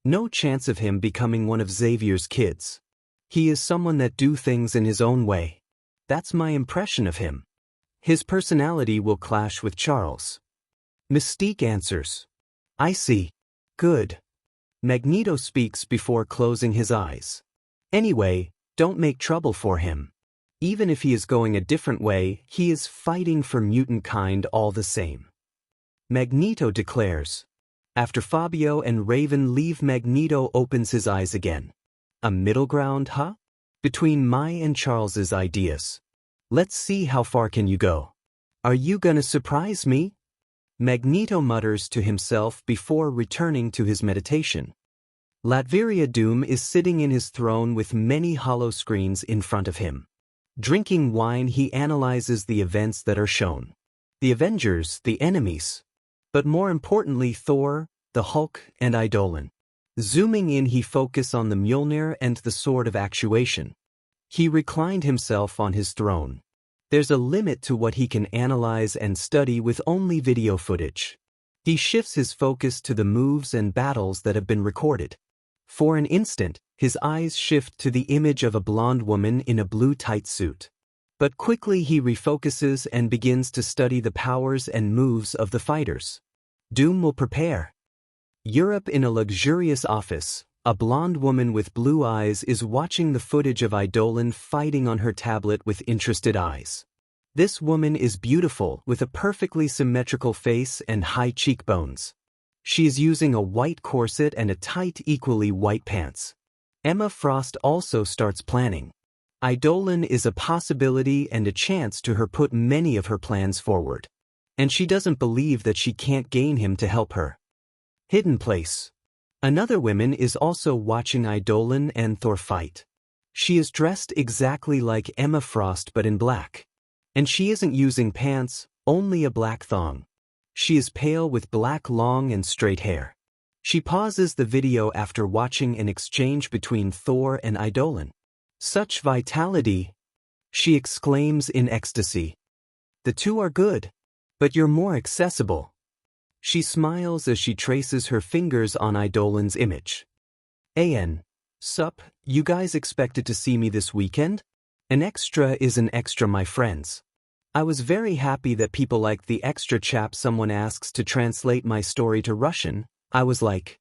No chance of him becoming one of Xavier's kids. He is someone that do things in his own way. That's my impression of him. His personality will clash with Charles. Mystique answers. I see. Good. Magneto speaks before closing his eyes. Anyway, don't make trouble for him. Even if he is going a different way, he is fighting for mutant kind all the same. Magneto declares. After Fabio and Raven leave, Magneto opens his eyes again. A middle ground, huh? Between my and Charles's ideas. Let's see how far can you go. Are you gonna surprise me? Magneto mutters to himself before returning to his meditation. Latveria Doom is sitting in his throne with many hollow screens in front of him. Drinking wine, he analyzes the events that are shown. The Avengers, the enemies. But more importantly, Thor, the Hulk, and Eidolon. Zooming in, he focuses on the Mjolnir and the Sword of Actuation. He reclined himself on his throne. There's a limit to what he can analyze and study with only video footage. He shifts his focus to the moves and battles that have been recorded. For an instant, his eyes shift to the image of a blonde woman in a blue tight suit. But quickly he refocuses and begins to study the powers and moves of the fighters. Doom will prepare. Europe, in a luxurious office, a blonde woman with blue eyes is watching the footage of Eidolon fighting on her tablet with interested eyes. This woman is beautiful, with a perfectly symmetrical face and high cheekbones. She is using a white corset and a tight, equally white pants. Emma Frost also starts planning. Eidolon is a possibility and a chance to her put many of her plans forward. And she doesn't believe that she can't gain him to help her. Hidden place. Another woman is also watching Eidolon and Thor fight. She is dressed exactly like Emma Frost but in black. And she isn't using pants, only a black thong. She is pale with black long and straight hair. She pauses the video after watching an exchange between Thor and Eidolon. Such vitality! She exclaims in ecstasy. The two are good, but you're more accessible. She smiles as she traces her fingers on Eidolon's image. Sup, you guys expected to see me this weekend? An extra is an extra, my friends. I was very happy that people liked the extra chap. Someone asks to translate my story to Russian. I was like,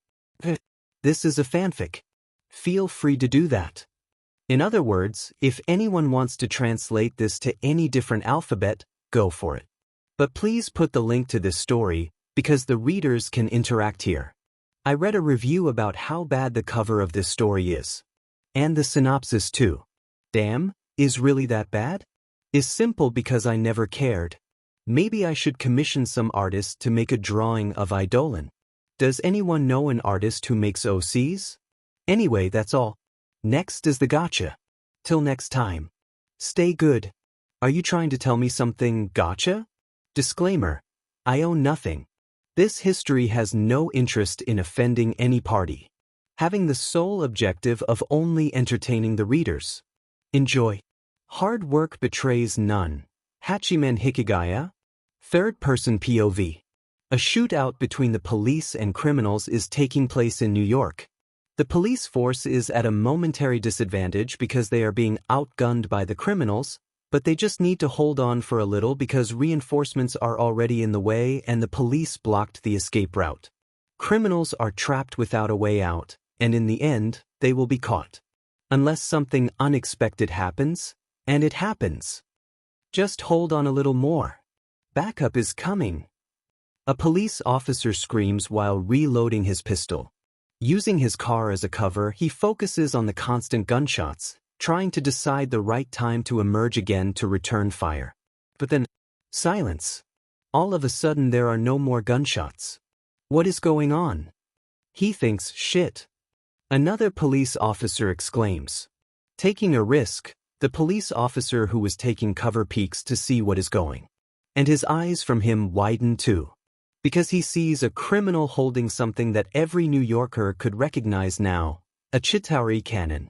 this is a fanfic. Feel free to do that. In other words, if anyone wants to translate this to any different alphabet, go for it. But please put the link to this story, because the readers can interact here. I read a review about how bad the cover of this story is. And the synopsis too. Damn, is really that bad? Is simple because I never cared. Maybe I should commission some artist to make a drawing of Eidolon. Does anyone know an artist who makes OCs? Anyway, that's all. Next is the gacha. Till next time. Stay good. Are you trying to tell me something, gacha? Disclaimer. I own nothing. This history has no interest in offending any party. Having the sole objective of only entertaining the readers. Enjoy. Hard work betrays none. Hachimen Hikigaya. Third-person POV. A shootout between the police and criminals is taking place in New York. The police force is at a momentary disadvantage because they are being outgunned by the criminals, but they just need to hold on for a little because reinforcements are already in the way and the police blocked the escape route. Criminals are trapped without a way out, and in the end, they will be caught. Unless something unexpected happens, and it happens. Just hold on a little more. Backup is coming. A police officer screams while reloading his pistol. Using his car as a cover, he focuses on the constant gunshots, trying to decide the right time to emerge again to return fire. But then, silence. All of a sudden there are no more gunshots. What is going on? He thinks, shit. Another police officer exclaims. Taking a risk, the police officer who was taking cover peeks to see what is going. And his eyes from him widen too. Because he sees a criminal holding something that every New Yorker could recognize now, a Chitauri cannon.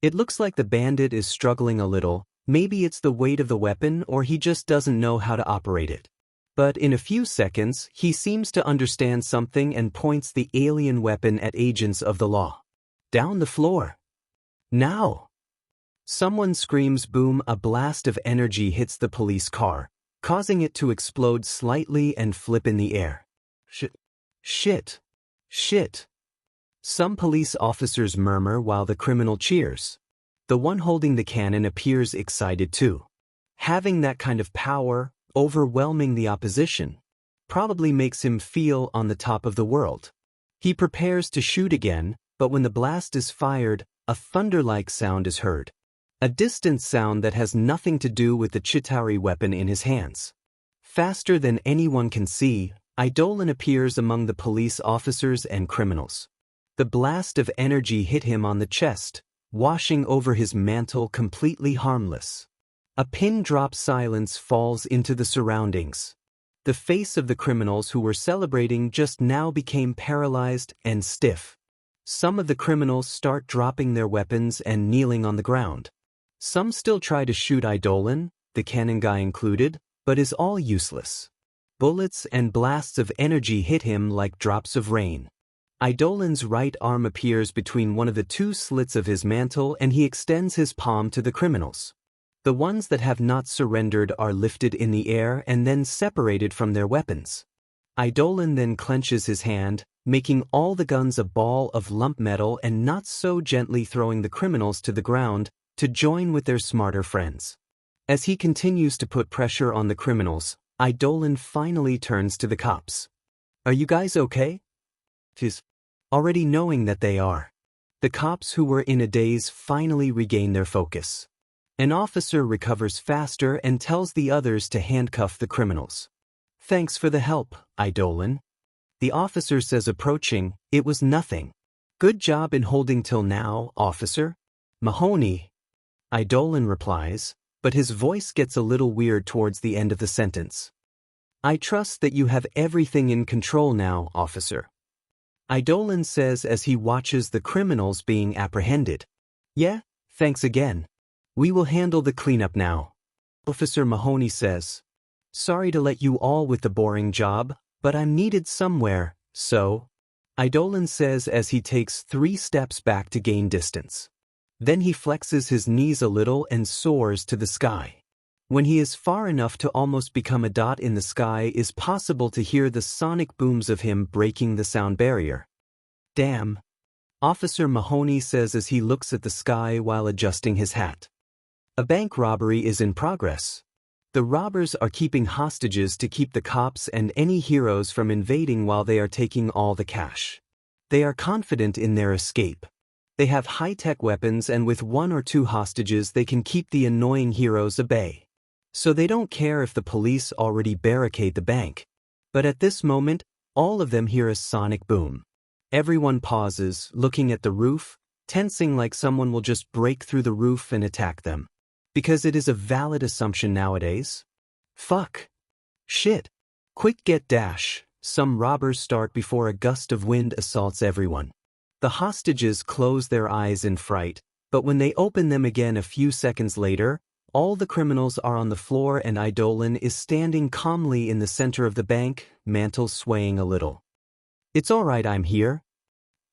It looks like the bandit is struggling a little, maybe it's the weight of the weapon or he just doesn't know how to operate it. But in a few seconds, he seems to understand something and points the alien weapon at agents of the law. Down the floor. Now. Someone screams boom, a blast of energy hits the police car, causing it to explode slightly and flip in the air. Shit. Shit. Some police officers murmur while the criminal cheers. The one holding the cannon appears excited too. Having that kind of power, overwhelming the opposition, probably makes him feel on the top of the world. He prepares to shoot again, but when the blast is fired, a thunder-like sound is heard. A distant sound that has nothing to do with the Chitauri weapon in his hands. Faster than anyone can see, Eidolon appears among the police officers and criminals. The blast of energy hit him on the chest, washing over his mantle completely harmless. A pin-drop silence falls into the surroundings. The face of the criminals who were celebrating just now became paralyzed and stiff. Some of the criminals start dropping their weapons and kneeling on the ground. Some still try to shoot Eidolon, the cannon guy included, but is all useless. Bullets and blasts of energy hit him like drops of rain. Eidolon's right arm appears between one of the two slits of his mantle and he extends his palm to the criminals. The ones that have not surrendered are lifted in the air and then separated from their weapons. Eidolon then clenches his hand, making all the guns a ball of lump metal and not so gently throwing the criminals to the ground to join with their smarter friends. As he continues to put pressure on the criminals, Eidolon finally turns to the cops. "Are you guys okay?" Already knowing that they are. The cops who were in a daze finally regain their focus. An officer recovers faster and tells the others to handcuff the criminals. "Thanks for the help, Eidolon." The officer says approaching, "It was nothing. Good job in holding till now, officer." "Mahoney." Eidolon replies, but his voice gets a little weird towards the end of the sentence. "I trust that you have everything in control now, officer." Eidolon says as he watches the criminals being apprehended. "Yeah, thanks again. We will handle the cleanup now." Officer Mahoney says, "Sorry to let you all with the boring job, but I'm needed somewhere, so..." Eidolon says as he takes 3 steps back to gain distance. Then he flexes his knees a little and soars to the sky. When he is far enough to almost become a dot in the sky, is possible to hear the sonic booms of him breaking the sound barrier. "Damn," Officer Mahoney says as he looks at the sky while adjusting his hat. A bank robbery is in progress. The robbers are keeping hostages to keep the cops and any heroes from invading while they are taking all the cash. They are confident in their escape. They have high-tech weapons and with 1 or 2 hostages they can keep the annoying heroes at bay. So they don't care if the police already barricade the bank. But at this moment, all of them hear a sonic boom. Everyone pauses, looking at the roof, tensing like someone will just break through the roof and attack them. Because it is a valid assumption nowadays. Fuck. Shit. Quick get dash. Some robbers start before a gust of wind assaults everyone. The hostages close their eyes in fright, but when they open them again a few seconds later, all the criminals are on the floor and Eidolon is standing calmly in the center of the bank, mantle swaying a little. "It's all right, I'm here,"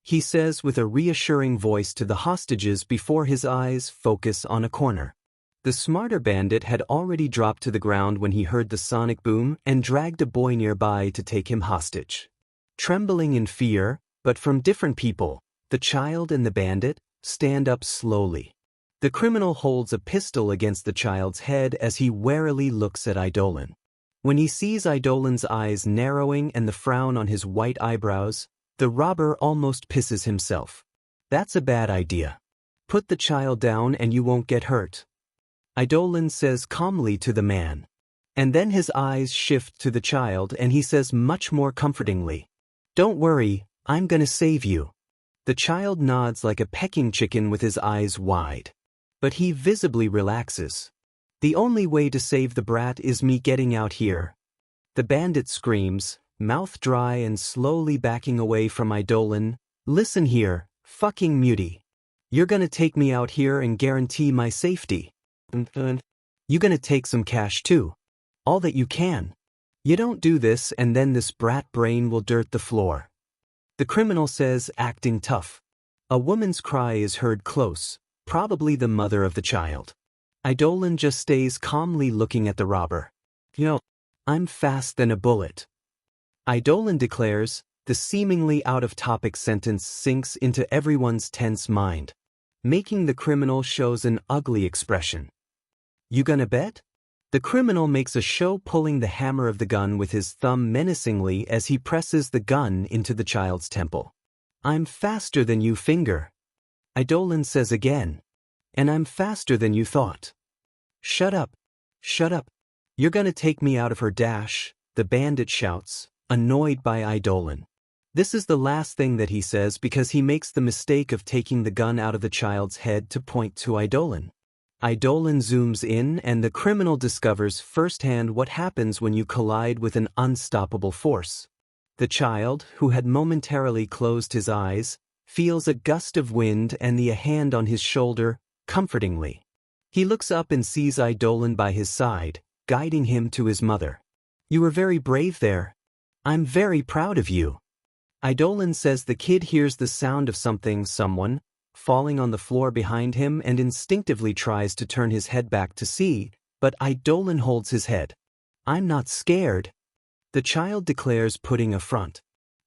he says with a reassuring voice to the hostages before his eyes focus on a corner. The smarter bandit had already dropped to the ground when he heard the sonic boom and dragged a boy nearby to take him hostage. Trembling in fear, but from different people, the child and the bandit stand up slowly. The criminal holds a pistol against the child's head as he warily looks at Eidolon. When he sees Eidolon's eyes narrowing and the frown on his white eyebrows, the robber almost pisses himself. "That's a bad idea. Put the child down and you won't get hurt," Eidolon says calmly to the man. And then his eyes shift to the child and he says much more comfortingly, "Don't worry, I'm gonna save you." The child nods like a pecking chicken with his eyes wide. But he visibly relaxes. "The only way to save the brat is me getting out here." The bandit screams, mouth dry and slowly backing away from Eidolon. "Listen here, fucking mutie. You're gonna take me out here and guarantee my safety. You gonna take some cash too. All that you can. You don't do this and then this brat brain will dirt the floor." The criminal says, acting tough. A woman's cry is heard close, Probably the mother of the child. Idolin just stays calmly looking at the robber. Yo, I'm fast than a bullet. Idolin declares. The seemingly out-of-topic sentence sinks into everyone's tense mind, making the criminal shows an ugly expression. You gonna bet? The criminal makes a show pulling the hammer of the gun with his thumb menacingly as he presses the gun into the child's temple. I'm faster than you, finger. Idolin says again. And I'm faster than you thought. Shut up. Shut up. You're gonna take me out of her dash, the bandit shouts, annoyed by Idolin. This is the last thing that he says because he makes the mistake of taking the gun out of the child's head to point to Idolin. Idolin zooms in and the criminal discovers firsthand what happens when you collide with an unstoppable force. The child, who had momentarily closed his eyes, feels a gust of wind and a hand on his shoulder, comfortingly. He looks up and sees Idolin by his side, guiding him to his mother. You were very brave there. I'm very proud of you. Idolin says the kid hears the sound of someone, falling on the floor behind him and instinctively tries to turn his head back to see, but Idolin holds his head. I'm not scared. The child declares, putting a front.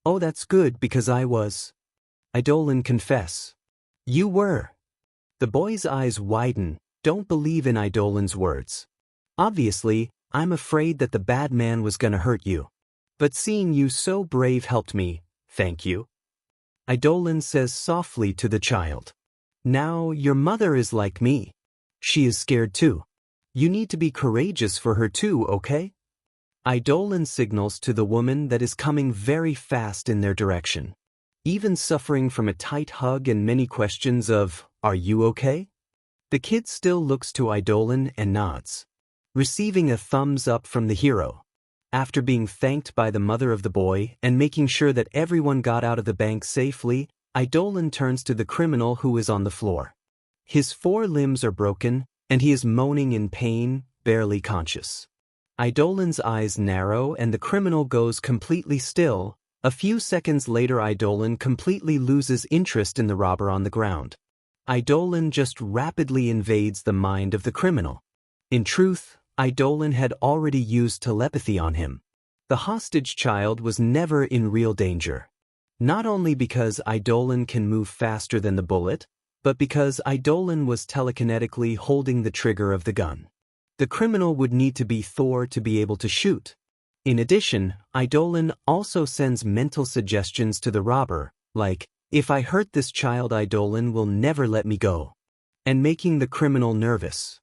Oh, that's good because I was. Idolin confess. You were. The boy's eyes widen, don't believe in Idolin's words. Obviously, I'm afraid that the bad man was gonna hurt you. But seeing you so brave helped me. Thank you. Idolin says softly to the child. Now, your mother is like me. She is scared too. You need to be courageous for her too, okay? Idolin signals to the woman that is coming very fast in their direction. Even suffering from a tight hug and many questions of, are you okay? The kid still looks to Idolin and nods, receiving a thumbs up from the hero. After being thanked by the mother of the boy and making sure that everyone got out of the bank safely, Idolin turns to the criminal who is on the floor. His 4 limbs are broken, and he is moaning in pain, barely conscious. Idolin's eyes narrow and the criminal goes completely still. A few seconds later Idolin completely loses interest in the robber on the ground. Idolin just rapidly invades the mind of the criminal. In truth, Idolin had already used telepathy on him. The hostage child was never in real danger. Not only because Idolin can move faster than the bullet, but because Idolin was telekinetically holding the trigger of the gun. The criminal would need to be Thor to be able to shoot. In addition, Idolin also sends mental suggestions to the robber, like, if I hurt this child Idolin will never let me go, and making the criminal nervous.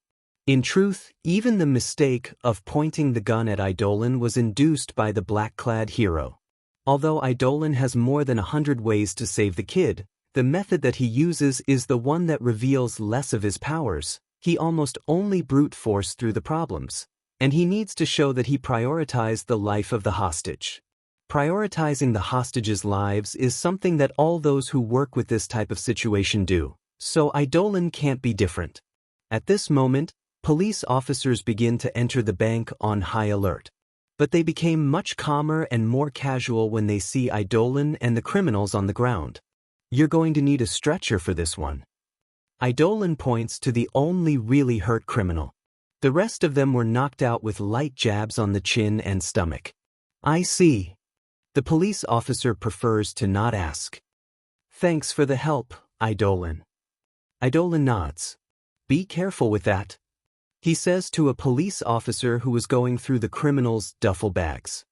In truth, even the mistake of pointing the gun at Idolin was induced by the black-clad hero. Although Idolin has more than 100 ways to save the kid, the method that he uses is the one that reveals less of his powers. He almost only brute force through the problems, and he needs to show that he prioritized the life of the hostage. Prioritizing the hostages' lives is something that all those who work with this type of situation do, so Idolin can't be different. At this moment, police officers begin to enter the bank on high alert. But they became much calmer and more casual when they see Idolin and the criminals on the ground. You're going to need a stretcher for this one. Idolin points to the only really hurt criminal. The rest of them were knocked out with light jabs on the chin and stomach. I see. The police officer prefers to not ask. Thanks for the help, Idolin. Idolin nods. Be careful with that, he says to a police officer who was going through the criminals' duffel bags.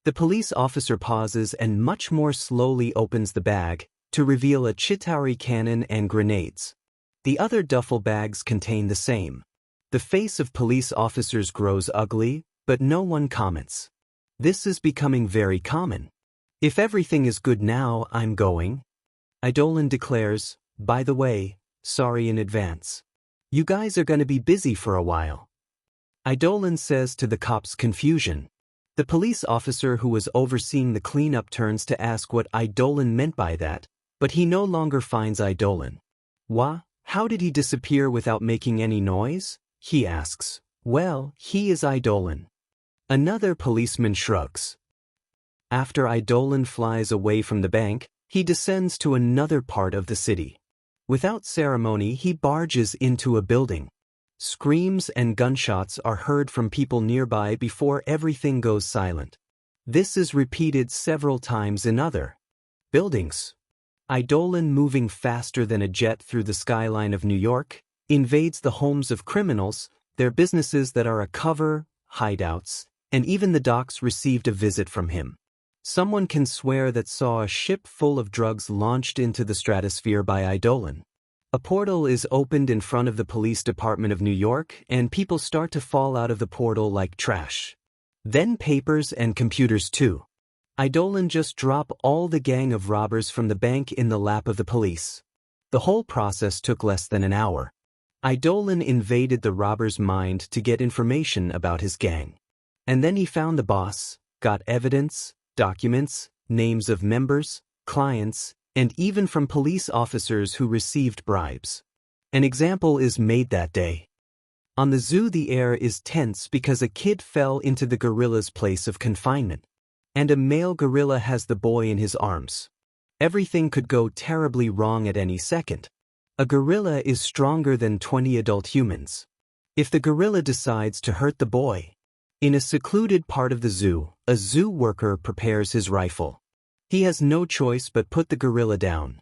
The police officer pauses and much more slowly opens the bag to reveal a Chitauri cannon and grenades. The other duffel bags contain the same. The face of police officers grows ugly, but no one comments. This is becoming very common. If everything is good now, I'm going. Idolin declares, by the way, sorry in advance. You guys are going to be busy for a while. Idolin says to the cops' confusion. The police officer who was overseeing the cleanup turns to ask what Idolin meant by that, but he no longer finds Idolin. How did he disappear without making any noise? He asks. Well, he is Idolin. Another policeman shrugs. After Idolin flies away from the bank, he descends to another part of the city. Without ceremony, he barges into a building. Screams and gunshots are heard from people nearby before everything goes silent. This is repeated several times in other buildings. Eidolon, moving faster than a jet through the skyline of New York, invades the homes of criminals, their businesses that are a cover, hideouts, and even the docks received a visit from him. Someone can swear that saw a ship full of drugs launched into the stratosphere by Eidolon. A portal is opened in front of the police department of New York, and people start to fall out of the portal like trash. Then papers and computers too. Eidolon just drop all the gang of robbers from the bank in the lap of the police. The whole process took less than an hour. Eidolon invaded the robber's mind to get information about his gang. And then he found the boss, got evidence, documents, names of members, clients, and even from police officers who received bribes. An example is made that day. On the zoo, the air is tense because a kid fell into the gorilla's place of confinement. And a male gorilla has the boy in his arms. Everything could go terribly wrong at any second. A gorilla is stronger than 20 adult humans. If the gorilla decides to hurt the boy, in a secluded part of the zoo, a zoo worker prepares his rifle. He has no choice but put the gorilla down.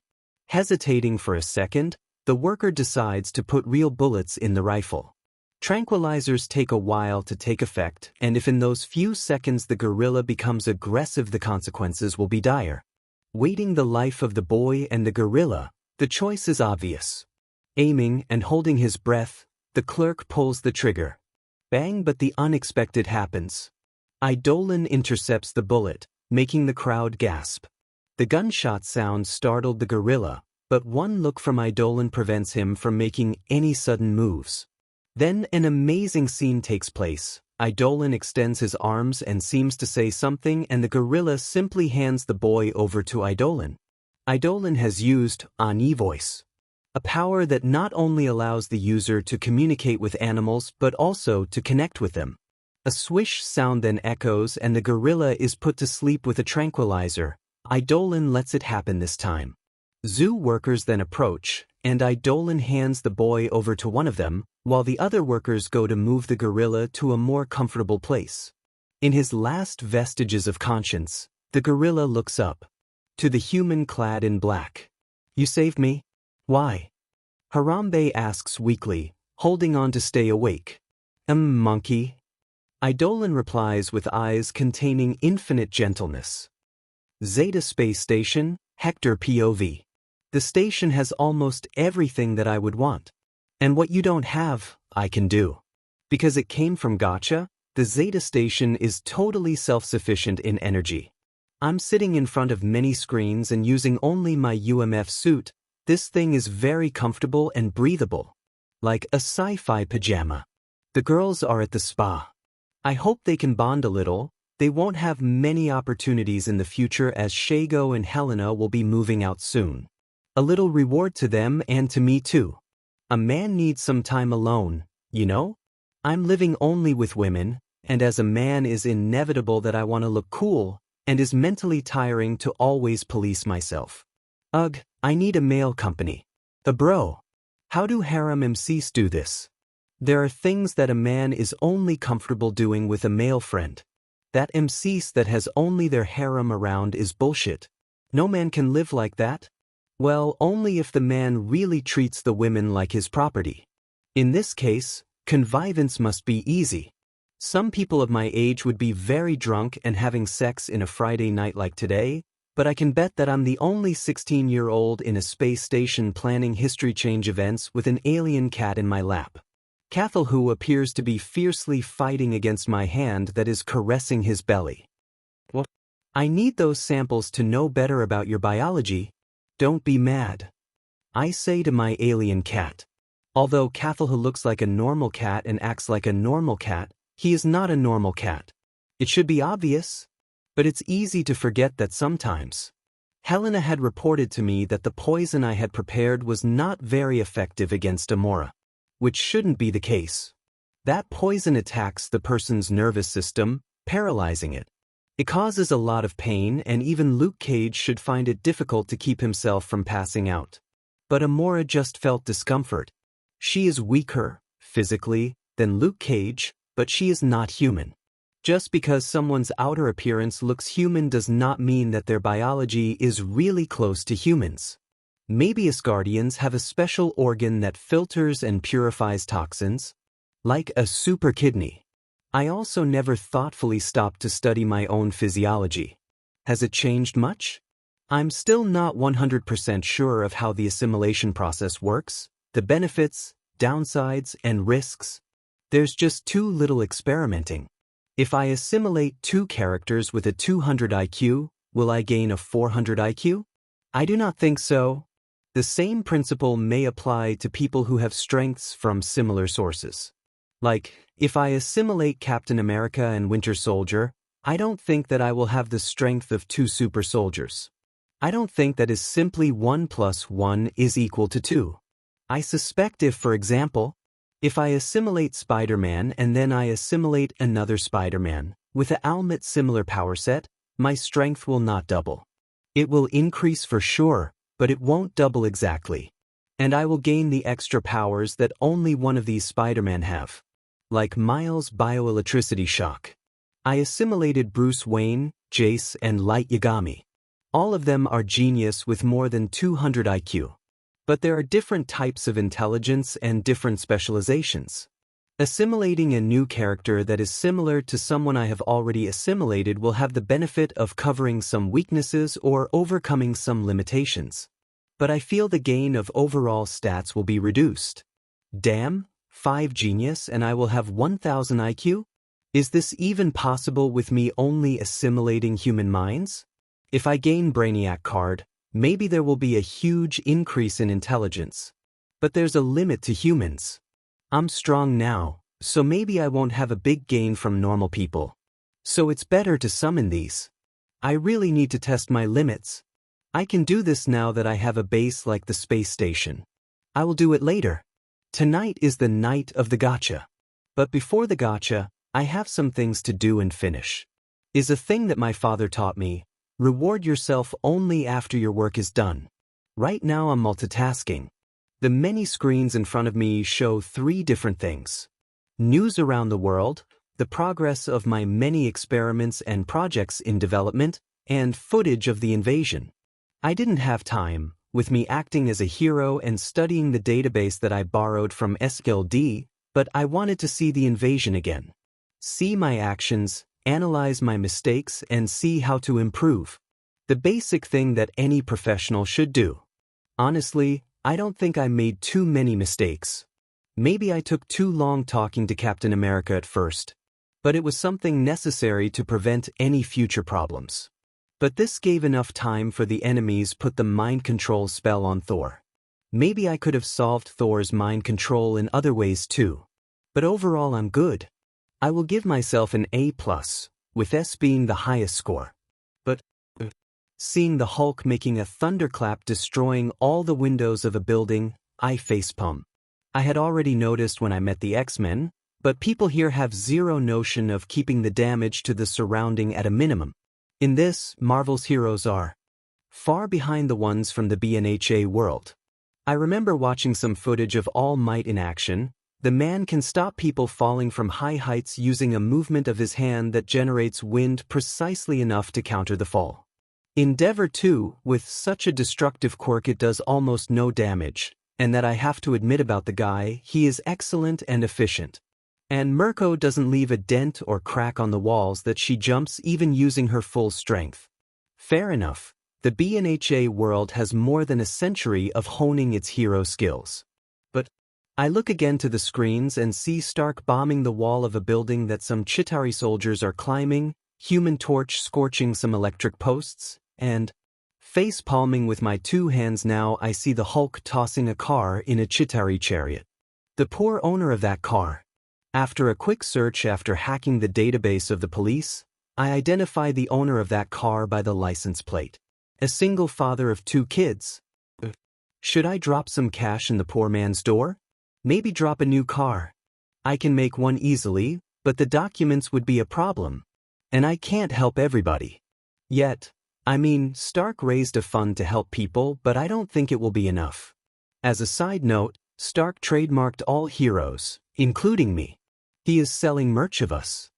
Hesitating for a second, the worker decides to put real bullets in the rifle. Tranquilizers take a while to take effect, and if in those few seconds the gorilla becomes aggressive, the consequences will be dire. Weighting the life of the boy and the gorilla, the choice is obvious. Aiming and holding his breath, the clerk pulls the trigger. Bang, but the unexpected happens. Eidolon intercepts the bullet, making the crowd gasp. The gunshot sound startled the gorilla, but one look from Eidolon prevents him from making any sudden moves. Then an amazing scene takes place. Eidolon extends his arms and seems to say something, and the gorilla simply hands the boy over to Eidolon. Eidolon has used Ani voice, a power that not only allows the user to communicate with animals but also to connect with them. A swish sound then echoes and the gorilla is put to sleep with a tranquilizer. Eidolon lets it happen this time. Zoo workers then approach, and Eidolon hands the boy over to one of them, while the other workers go to move the gorilla to a more comfortable place. In his last vestiges of conscience, the gorilla looks up to the human clad in black. "You saved me? Why?" Harambe asks weakly, holding on to stay awake. Monkey." Eidolon replies with eyes containing infinite gentleness. Zeta Space Station, Hector POV. The station has almost everything that I would want. And what you don't have, I can do. Because it came from Gacha, the Zeta Station is totally self-sufficient in energy. I'm sitting in front of many screens and using only my UMF suit. This thing is very comfortable and breathable. Like a sci-fi pajama. The girls are at the spa. I hope they can bond a little. They won't have many opportunities in the future as Shago and Helena will be moving out soon. A little reward to them and to me too. A man needs some time alone, you know? I'm living only with women, and as a man is inevitable that I want to look cool, and is mentally tiring to always police myself. Ugh, I need a male company. A bro. How do harem MCs do this? There are things that a man is only comfortable doing with a male friend. That MCs that has only their harem around is bullshit. No man can live like that. Well, only if the man really treats the women like his property. In this case, connivance must be easy. Some people of my age would be very drunk and having sex in a Friday night like today, but I can bet that I'm the only 16-year-old in a space station planning history change events with an alien cat in my lap. Cathelhu appears to be fiercely fighting against my hand that is caressing his belly. What? I need those samples to know better about your biology. Don't be mad. I say to my alien cat. Although Cathelhu looks like a normal cat and acts like a normal cat, he is not a normal cat. It should be obvious, but it's easy to forget that sometimes. Helena had reported to me that the poison I had prepared was not very effective against Amora, which shouldn't be the case. That poison attacks the person's nervous system, paralyzing it. It causes a lot of pain, and even Luke Cage should find it difficult to keep himself from passing out. but Amora just felt discomfort. She is weaker, physically, than Luke Cage, but she is not human. Just because someone's outer appearance looks human does not mean that their biology is really close to humans. Maybe Asgardians have a special organ that filters and purifies toxins, like a super kidney. I also never thoughtfully stopped to study my own physiology. Has it changed much? I'm still not 100% sure of how the assimilation process works, the benefits, downsides, and risks. There's just too little experimenting. If I assimilate 2 characters with a 200 IQ, will I gain a 400 IQ? I do not think so. The same principle may apply to people who have strengths from similar sources. Like, if I assimilate Captain America and Winter Soldier, I don't think that I will have the strength of 2 super soldiers. I don't think that is simply 1 + 1 is equal to 2. I suspect for example, if I assimilate Spider-Man and then I assimilate another Spider-Man with a almost similar power set, my strength will not double. It will increase for sure, but it won't double exactly. And I will gain the extra powers that only one of these Spider-Man have. Like Miles' bioelectricity shock. I assimilated Bruce Wayne, Jace, and Light Yagami. All of them are genius with more than 200 IQ. But there are different types of intelligence and different specializations. Assimilating a new character that is similar to someone I have already assimilated will have the benefit of covering some weaknesses or overcoming some limitations. But I feel the gain of overall stats will be reduced. Damn, 5 genius and I will have 1000 IQ? Is this even possible with me only assimilating human minds? If I gain Brainiac card, maybe there will be a huge increase in intelligence. But there's a limit to humans. I'm strong now, so maybe I won't have a big gain from normal people. So it's better to summon these. I really need to test my limits. I can do this now that I have a base like the space station. I will do it later. Tonight is the night of the gacha. But before the gacha, I have some things to do and finish. Is a thing that my father taught me. Reward yourself only after your work is done. Right now I'm multitasking. The many screens in front of me show 3 different things. News around the world, the progress of my many experiments and projects in development, and footage of the invasion. I didn't have time, with me acting as a hero and studying the database that I borrowed from SLD, but I wanted to see the invasion again. See my actions, analyze my mistakes, and see how to improve. The basic thing that any professional should do. Honestly, I don't think I made too many mistakes. Maybe I took too long talking to Captain America at first. But it was something necessary to prevent any future problems. But this gave enough time for the enemies put the mind control spell on Thor. Maybe I could have solved Thor's mind control in other ways too. But overall I'm good. I will give myself an A+, with S being the highest score. But seeing the Hulk making a thunderclap destroying all the windows of a building, I facepalm. I had already noticed when I met the X-Men, but people here have zero notion of keeping the damage to the surrounding at a minimum. In this, Marvel's heroes are far behind the ones from the BNHA world. I remember watching some footage of All Might in action. The man can stop people falling from high heights using a movement of his hand that generates wind precisely enough to counter the fall. Endeavor 2, with such a destructive quirk it does almost no damage, and that I have to admit about the guy, he is excellent and efficient. And Mirko doesn't leave a dent or crack on the walls that she jumps even using her full strength. Fair enough, the BNHA world has more than a century of honing its hero skills. But I look again to the screens and see Stark bombing the wall of a building that some Chitauri soldiers are climbing, Human Torch scorching some electric posts, and face-palming with my 2 hands now I see the Hulk tossing a car in a Chitauri chariot. The poor owner of that car. After a quick search after hacking the database of the police, I identify the owner of that car by the license plate. A single father of 2 kids. Should I drop some cash in the poor man's door? Maybe drop a new car. I can make one easily, but the documents would be a problem. And I can't help everybody. Yet, Stark raised a fund to help people, but I don't think it will be enough. As a side note, Stark trademarked all heroes, including me. He is selling merch of us.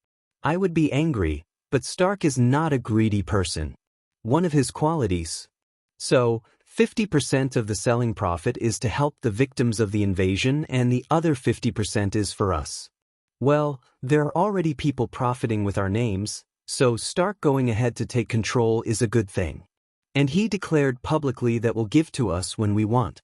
I would be angry, but Stark is not a greedy person. One of his qualities. So, 50% of the selling profit is to help the victims of the invasion and the other 50% is for us. Well, there are already people profiting with our names, so Stark going ahead to take control is a good thing. And he declared publicly that will give to us when we want.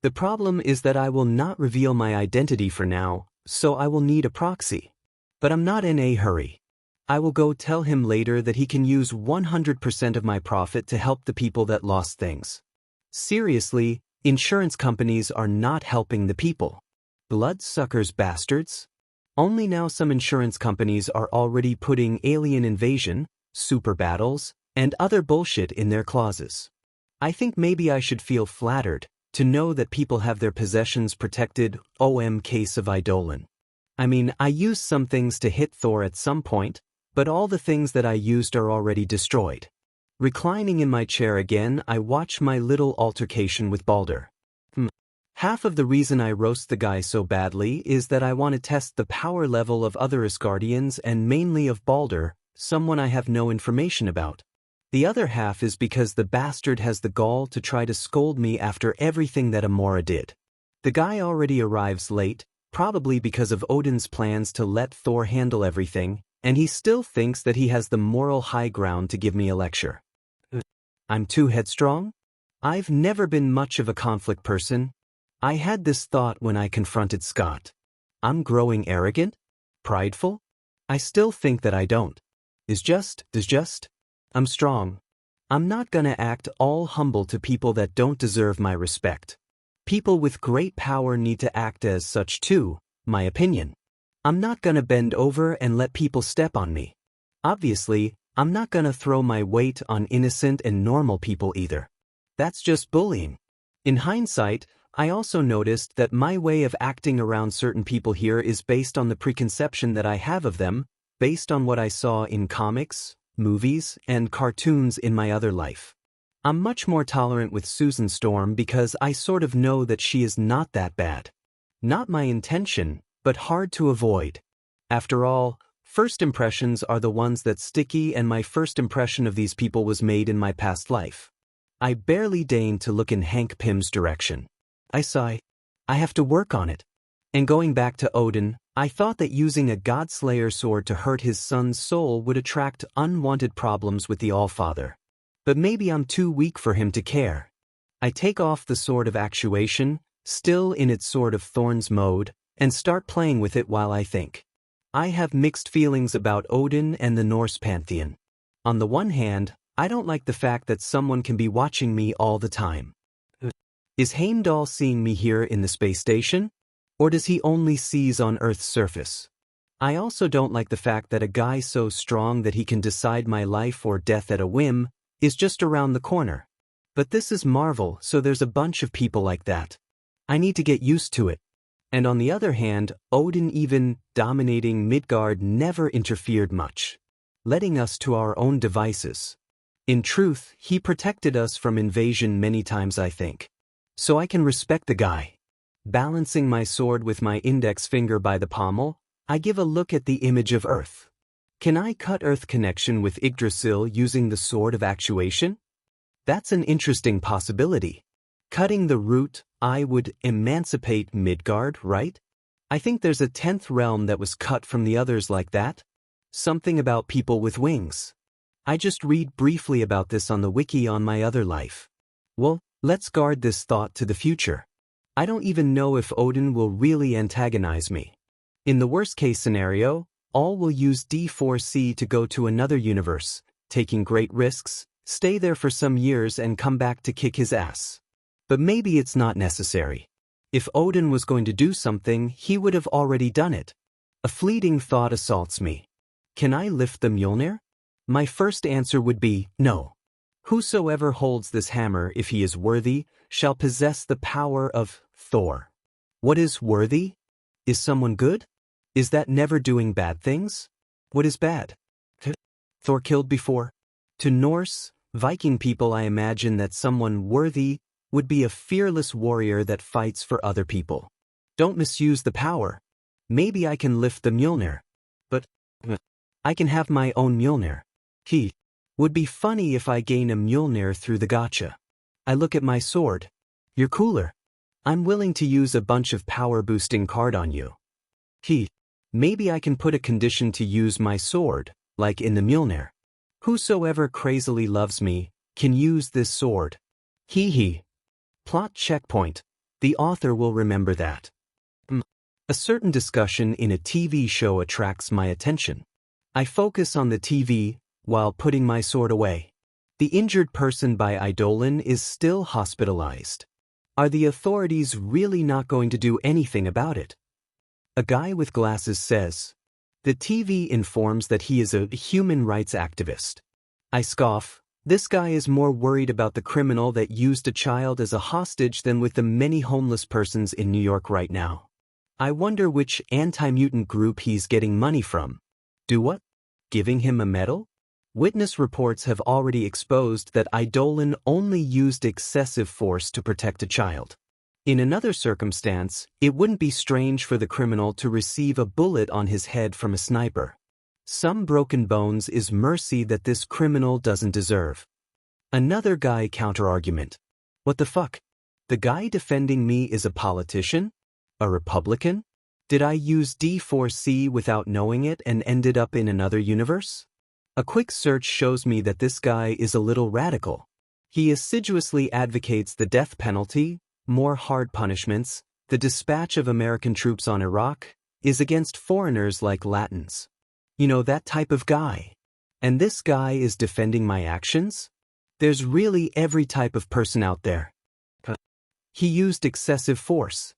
The problem is that I will not reveal my identity for now, so I will need a proxy. But I'm not in a hurry. I will go tell him later that he can use 100% of my profit to help the people that lost things. Seriously, insurance companies are not helping the people. Bloodsuckers bastards. Only now some insurance companies are already putting alien invasion, super battles, and other bullshit in their clauses. I think maybe I should feel flattered to know that people have their possessions protected. Case of Eidolon. I mean, I used some things to hit Thor at some point, but all the things that I used are already destroyed. Reclining in my chair again, I watch my little altercation with Balder. Half of the reason I roast the guy so badly is that I want to test the power level of other Asgardians and mainly of Balder, someone I have no information about. The other half is because the bastard has the gall to try to scold me after everything that Amora did. The guy already arrives late, probably because of Odin's plans to let Thor handle everything, and he still thinks that he has the moral high ground to give me a lecture. I'm too headstrong? I've never been much of a conflict person. I had this thought when I confronted Scott. I'm growing arrogant? Prideful? I still think that I don't. I'm strong. I'm not gonna act all humble to people that don't deserve my respect. People with great power need to act as such too, my opinion. I'm not gonna bend over and let people step on me. Obviously, I'm not gonna throw my weight on innocent and normal people either. That's just bullying. In hindsight, I also noticed that my way of acting around certain people here is based on the preconception that I have of them, based on what I saw in comics, movies, and cartoons in my other life. I'm much more tolerant with Susan Storm because I sort of know that she is not that bad. Not my intention, but hard to avoid. After all, first impressions are the ones that sticky, and my first impression of these people was made in my past life. I barely deigned to look in Hank Pym's direction. I sigh. I have to work on it. And going back to Odin, I thought that using a Godslayer sword to hurt his son's soul would attract unwanted problems with the Allfather. But maybe I'm too weak for him to care. I take off the Sword of Actuation, still in its Sword of Thorns mode, and start playing with it while I think. I have mixed feelings about Odin and the Norse pantheon. On the one hand, I don't like the fact that someone can be watching me all the time. Is Heimdall seeing me here in the space station? Or does he only seize on Earth's surface? I also don't like the fact that a guy so strong that he can decide my life or death at a whim is just around the corner. But this is Marvel, so there's a bunch of people like that. I need to get used to it. And on the other hand, Odin, even dominating Midgard, never interfered much, letting us to our own devices. In truth, he protected us from invasion many times, I think. So I can respect the guy. Balancing my sword with my index finger by the pommel, I give a look at the image of Earth. Can I cut Earth connection with Yggdrasil using the Sword of Actuation? That's an interesting possibility. Cutting the root, I would emancipate Midgard, right? I think there's a 10th realm that was cut from the others like that. Something about people with wings. I just read briefly about this on the wiki on my other life. Well, let's guard this thought to the future. I don't even know if Odin will really antagonize me. In the worst-case scenario, all will use D4C to go to another universe, taking great risks, stay there for some years and come back to kick his ass. But maybe it's not necessary. If Odin was going to do something, he would have already done it. A fleeting thought assaults me. Can I lift the Mjolnir? My first answer would be no. Whosoever holds this hammer, if he is worthy, shall possess the power of Thor. What is worthy? Is someone good? Is that never doing bad things? What is bad? Thor killed before? To Norse, Viking people, I imagine that someone worthy would be a fearless warrior that fights for other people. Don't misuse the power. Maybe I can lift the Mjolnir. But I can have my own Mjolnir. Would be funny if I gain a Mjolnir through the gacha. I look at my sword. You're cooler. I'm willing to use a bunch of power-boosting card on you. Maybe I can put a condition to use my sword, like in the Mjolnir. Whosoever crazily loves me can use this sword. Plot checkpoint. The author will remember that. A certain discussion in a TV show attracts my attention. I focus on the TV while putting my sword away. The injured person by Eidolon is still hospitalized. Are the authorities really not going to do anything about it? A guy with glasses says. The TV informs that he is a human rights activist. I scoff. This guy is more worried about the criminal that used a child as a hostage than with the many homeless persons in New York right now. I wonder which anti-mutant group he's getting money from. Do what? Giving him a medal? Witness reports have already exposed that Eidolon only used excessive force to protect a child. In another circumstance, it wouldn't be strange for the criminal to receive a bullet on his head from a sniper. Some broken bones is mercy that this criminal doesn't deserve. Another guy counter-argument. What the fuck? The guy defending me is a politician? A Republican? Did I use D4C without knowing it and ended up in another universe? A quick search shows me that this guy is a little radical. He assiduously advocates the death penalty, more hard punishments, the dispatch of American troops on Iraq, is against foreigners like Latins. You know, that type of guy. And this guy is defending my actions? There's really every type of person out there. He used excessive force.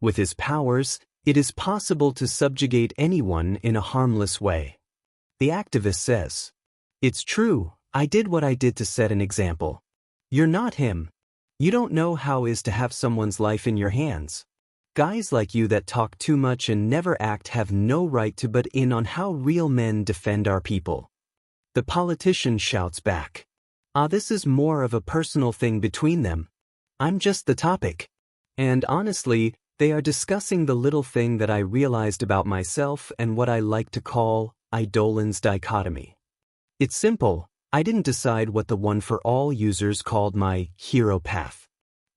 With his powers, it is possible to subjugate anyone in a harmless way. The activist says, "It's true, I did what I did to set an example. You're not him. You don't know how it is to have someone's life in your hands. Guys like you that talk too much and never act have no right to butt in on how real men defend our people." The politician shouts back, this is more of a personal thing between them. I'm just the topic." And honestly, they are discussing the little thing that I realized about myself and what I like to call Eidolon's dichotomy. It's simple. I didn't decide what the one-for-all users called my hero path.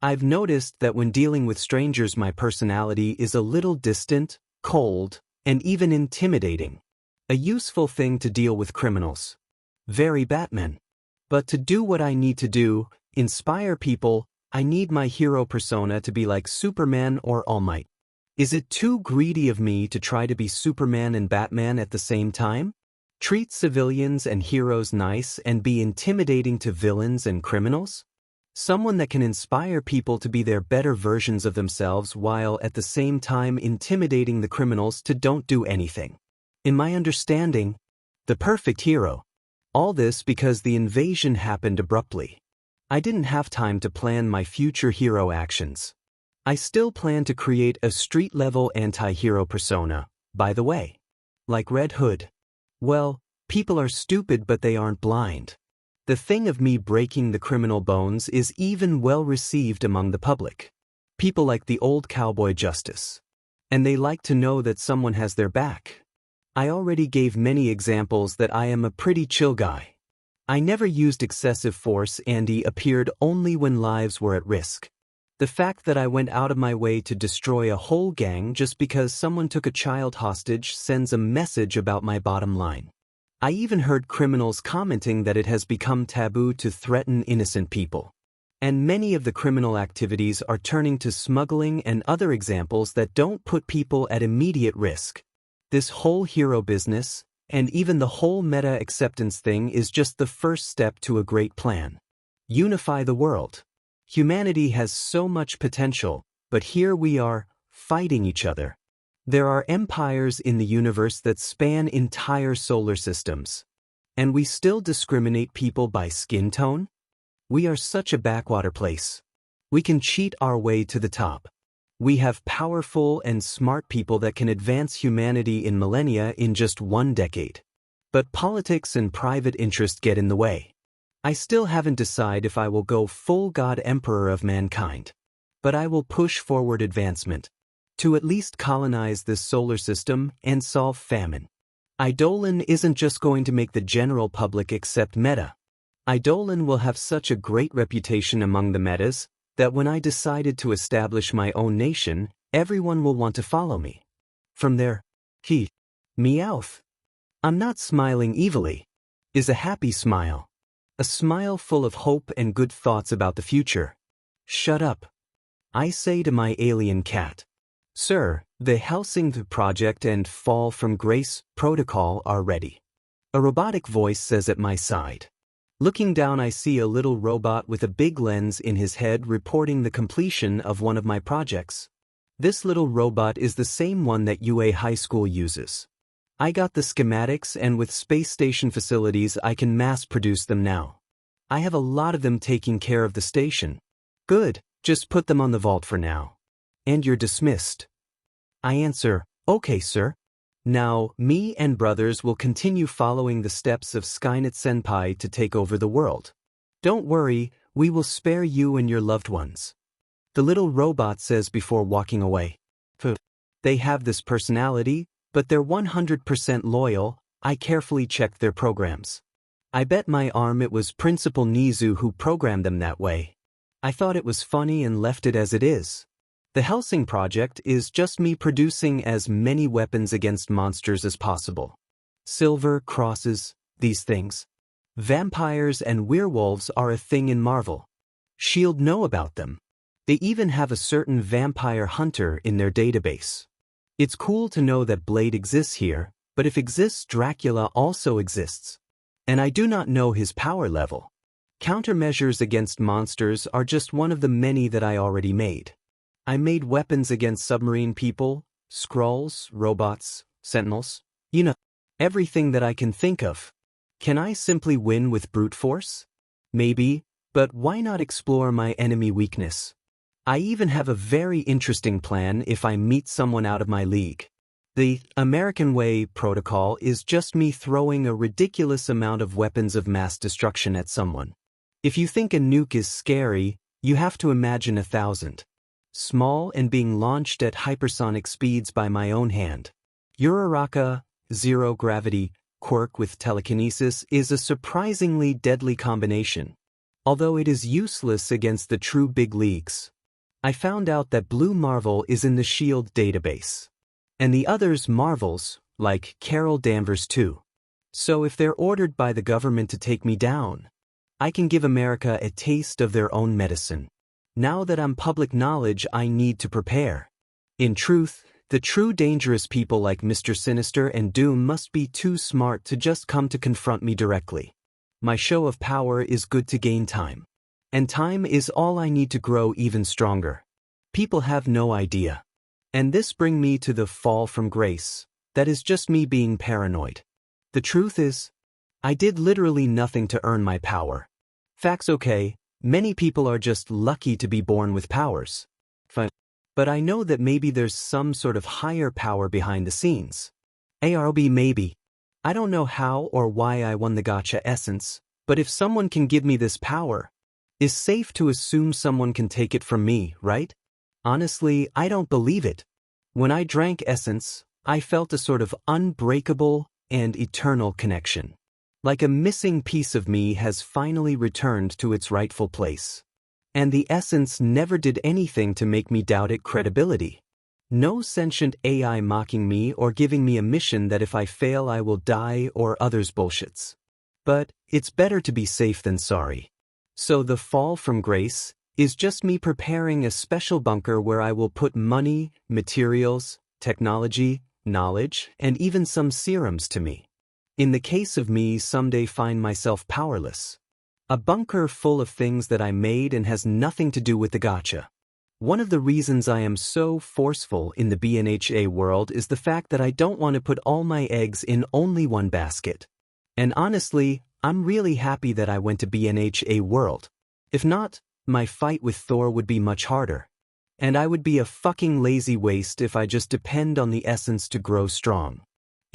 I've noticed that when dealing with strangers, my personality is a little distant, cold, and even intimidating. A useful thing to deal with criminals. Very Batman. But to do what I need to do, inspire people, I need my hero persona to be like Superman or All Might. Is it too greedy of me to try to be Superman and Batman at the same time? Treat civilians and heroes nice and be intimidating to villains and criminals? Someone that can inspire people to be their better versions of themselves while at the same time intimidating the criminals to don't do anything. In my understanding, the perfect hero. All this because the invasion happened abruptly. I didn't have time to plan my future hero actions. I still plan to create a street-level anti-hero persona, by the way. Like Red Hood. Well, people are stupid but they aren't blind. The thing of me breaking the criminal bones is even well received among the public. People like the old cowboy Justice. And they like to know that someone has their back. I already gave many examples that I am a pretty chill guy. I never used excessive force and he appeared only when lives were at risk. The fact that I went out of my way to destroy a whole gang just because someone took a child hostage sends a message about my bottom line. I even heard criminals commenting that it has become taboo to threaten innocent people. And many of the criminal activities are turning to smuggling and other examples that don't put people at immediate risk. This whole hero business, and even the whole meta acceptance thing is just the first step to a great plan. Unify the world. Humanity has so much potential, but here we are, fighting each other. There are empires in the universe that span entire solar systems. And we still discriminate people by skin tone? We are such a backwater place. We can cheat our way to the top. We have powerful and smart people that can advance humanity in millennia in just 1 decade. But politics and private interest get in the way. I still haven't decided if I will go full God Emperor of mankind. But I will push forward advancement to at least colonize this solar system and solve famine. Eidolon isn't just going to make the general public accept Meta. Eidolon will have such a great reputation among the Metas that when I decided to establish my own nation, everyone will want to follow me. From there, Meowth. I'm not smiling evilly. Is a happy smile. A smile full of hope and good thoughts about the future. Shut up. I say to my alien cat. Sir, the Helsing project and Fall from Grace protocol are ready. A robotic voice says at my side. Looking down, I see a little robot with a big lens in his head reporting the completion of one of my projects. This little robot is the same one that UA High School uses. I got the schematics, and with space station facilities I can mass produce them now. I have a lot of them taking care of the station. Good, just put them on the vault for now. And you're dismissed. I answer, okay sir. Now, me and brothers will continue following the steps of Skynet Senpai to take over the world. Don't worry, we will spare you and your loved ones. The little robot says before walking away. They have this personality, but they're 100% loyal. I carefully checked their programs. I bet my arm it was Principal Nizu who programmed them that way. I thought it was funny and left it as it is. The Helsing project is just me producing as many weapons against monsters as possible. Silver, crosses, these things. Vampires and werewolves are a thing in Marvel. S.H.I.E.L.D. know about them. They even have a certain vampire hunter in their database. It's cool to know that Blade exists here, but if exists, Dracula also exists. And I do not know his power level. Countermeasures against monsters are just one of the many that I already made. I made weapons against submarine people, Skrulls, robots, sentinels, everything that I can think of. Can I simply win with brute force? Maybe, but why not explore my enemy weakness? I even have a very interesting plan if I meet someone out of my league. The American Way protocol is just me throwing a ridiculous amount of weapons of mass destruction at someone. If you think a nuke is scary, you have to imagine 1,000. Small and being launched at hypersonic speeds by my own hand. Uraraka, zero gravity, quirk with telekinesis is a surprisingly deadly combination. Although it is useless against the true big leagues. I found out that Blue Marvel is in the S.H.I.E.L.D. database. And the others Marvels, like Carol Danvers too. So if they're ordered by the government to take me down, I can give America a taste of their own medicine. Now that I'm public knowledge, I need to prepare. In truth, the true dangerous people like Mr. Sinister and Doom must be too smart to just come to confront me directly. My show of power is good to gain time. And time is all I need to grow even stronger. People have no idea. And this brings me to the fall from grace. That is just me being paranoid. The truth is, I did literally nothing to earn my power. Facts okay, many people are just lucky to be born with powers. But I know that maybe there's some sort of higher power behind the scenes. ARB maybe. I don't know how or why I won the Gacha Essence, but if someone can give me this power, it's safe to assume someone can take it from me, right? Honestly, I don't believe it. When I drank Essence, I felt a sort of unbreakable and eternal connection. Like a missing piece of me has finally returned to its rightful place. And the Essence never did anything to make me doubt its credibility. No sentient AI mocking me or giving me a mission that if I fail I will die or others bullshits. But it's better to be safe than sorry. So the fall from grace is just me preparing a special bunker where I will put money, materials, technology, knowledge, and even some serums to me. In the case of me someday find myself powerless. A bunker full of things that I made and has nothing to do with the gacha. One of the reasons I am so forceful in the BNHA world is the fact that I don't want to put all my eggs in only one basket. And honestly, I'm really happy that I went to BNHA world. If not, my fight with Thor would be much harder. And I would be a fucking lazy waste if I just depend on the essence to grow strong.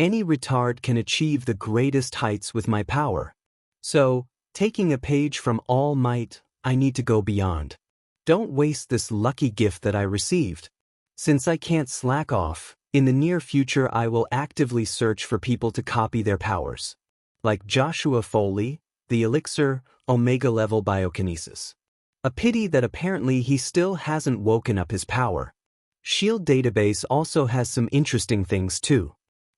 Any retard can achieve the greatest heights with my power. So, Taking a page from All Might, I need to go beyond. Don't waste this lucky gift that I received. Since I can't slack off, in the near future I will actively search for people to copy their powers. Like Joshua Foley, the Elixir, Omega level biokinesis. A pity that apparently he still hasn't woken up his power. Shield database also has some interesting things too.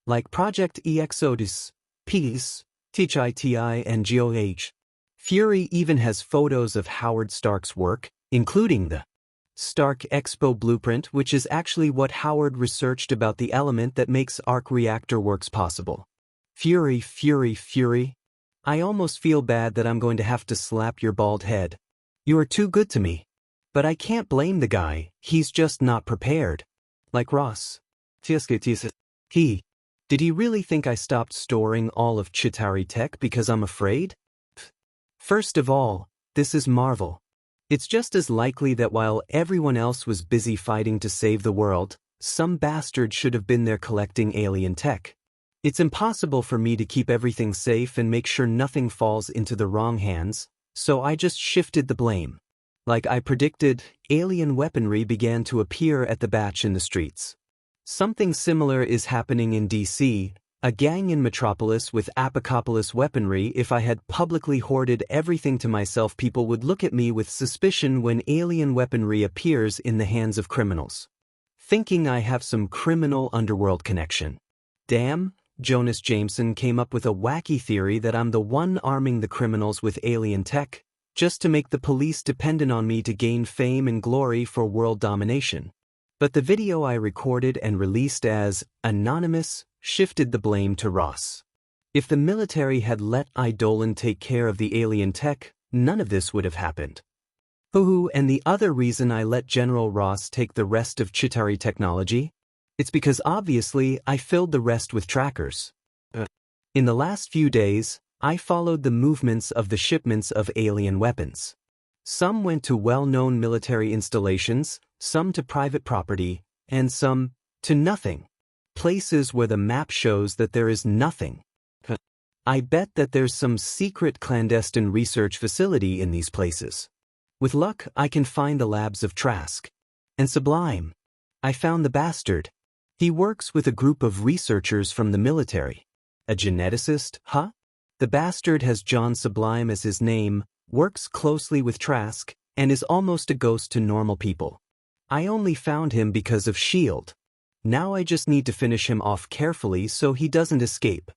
Like Project Exodus, Peace, THITI and GOH. Fury even has photos of Howard Stark's work, including the Stark Expo blueprint, which is actually what Howard researched about the element that makes arc reactor works possible. Fury, Fury, Fury. I almost feel bad that I'm going to have to slap your bald head. You are too good to me. But I can't blame the guy, he's just not prepared. Like Ross. Did he really think I stopped storing all of Chitauri tech because I'm afraid? First of all, this is Marvel. It's just as likely that while everyone else was busy fighting to save the world, some bastard should have been there collecting alien tech. It's impossible for me to keep everything safe and make sure nothing falls into the wrong hands, so I just shifted the blame. Like I predicted, alien weaponry began to appear at the batch in the streets. Something similar is happening in DC, a gang in Metropolis with apocalypse weaponry. If I had publicly hoarded everything to myself, people would look at me with suspicion when alien weaponry appears in the hands of criminals. Thinking I have some criminal underworld connection. Damn, Jonas Jameson came up with a wacky theory that I'm the one arming the criminals with alien tech, just to make the police dependent on me to gain fame and glory for world domination. But the video I recorded and released as anonymous shifted the blame to Ross. If the military had let Eidolon take care of the alien tech, none of this would have happened. And the other reason I let General Ross take the rest of Chitauri technology? It's because obviously I filled the rest with trackers. In the last few days, I followed the movements of the shipments of alien weapons. Some went to well-known military installations, some to private property, and some to nothing. Places where the map shows that there is nothing. I bet that there's some secret clandestine research facility in these places. With luck, I can find the labs of Trask. And Sublime. I found the bastard. He works with a group of researchers from the military. A geneticist, huh? The bastard has John Sublime as his name, works closely with Trask, and is almost a ghost to normal people. I only found him because of S.H.I.E.L.D. Now I just need to finish him off carefully so he doesn't escape.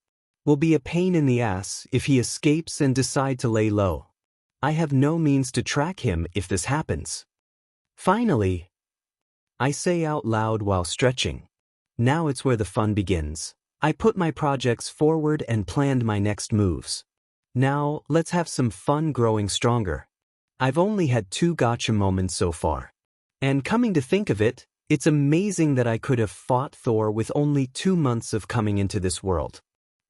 Will be a pain in the ass if he escapes and decide to lay low. I have no means to track him if this happens. Finally, I say out loud while stretching. Now it's where the fun begins. I put my projects forward and planned my next moves. Now, let's have some fun growing stronger. I've only had 2 gacha moments so far. And coming to think of it, it's amazing that I could have fought Thor with only 2 months of coming into this world.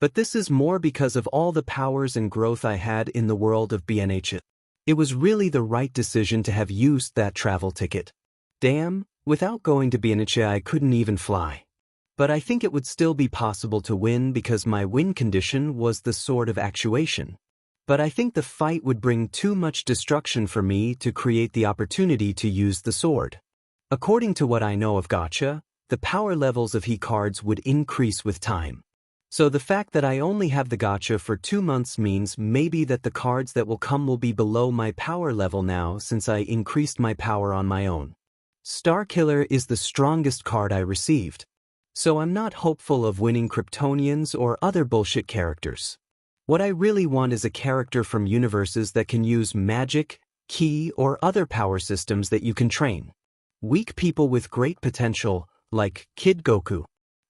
But this is more because of all the powers and growth I had in the world of BNH. It was really the right decision to have used that travel ticket. Damn, without going to BNH I couldn't even fly. But I think it would still be possible to win because my win condition was the sword of actuation. But I think the fight would bring too much destruction for me to create the opportunity to use the sword. According to what I know of gacha, the power levels of he cards would increase with time. So the fact that I only have the gacha for 2 months means maybe that the cards that will come will be below my power level now since I increased my power on my own. Starkiller is the strongest card I received. So I'm not hopeful of winning Kryptonians or other bullshit characters. What I really want is a character from universes that can use magic, ki, or other power systems that you can train. Weak people with great potential, like Kid Goku.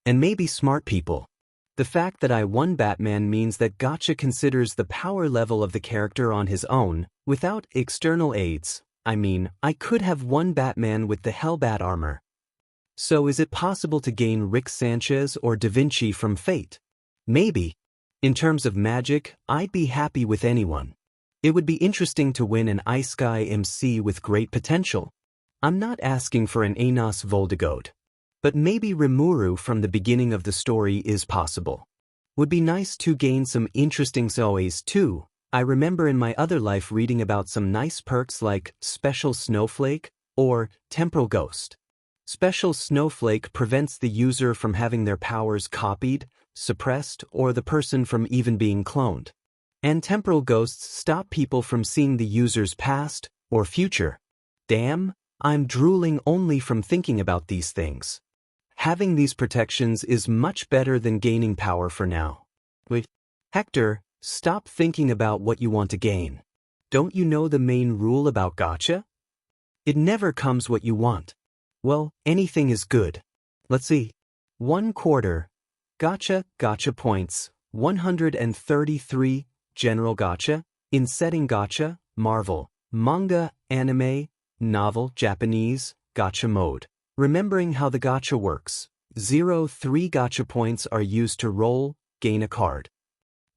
And maybe smart people. The fact that I won Batman means that Gacha considers the power level of the character on his own, without external aids. I mean, I could have won Batman with the Hellbat armor. So is it possible to gain Rick Sanchez or Da Vinci from Fate? Maybe. In terms of magic, I'd be happy with anyone. It would be interesting to win an Isekai MC with great potential. I'm not asking for an Anos Voldigode. But maybe Rimuru from the beginning of the story is possible. Would be nice to gain some interesting Zoes too. I remember in my other life reading about some nice perks like Special Snowflake or Temporal Ghost. Special Snowflake prevents the user from having their powers copied, suppressed, or the person from even being cloned. And Temporal Ghosts stop people from seeing the user's past or future. Damn, I'm drooling only from thinking about these things. Having these protections is much better than gaining power for now. Wait, Hector, stop thinking about what you want to gain. Don't you know the main rule about gacha? It never comes what you want. Well, anything is good. Let's see. 1/4. Gacha points. 133. General gacha. In setting gacha, Marvel. Manga, anime, novel, Japanese, gacha mode. Remembering how the gacha works. 0.3 gacha points are used to roll, gain a card.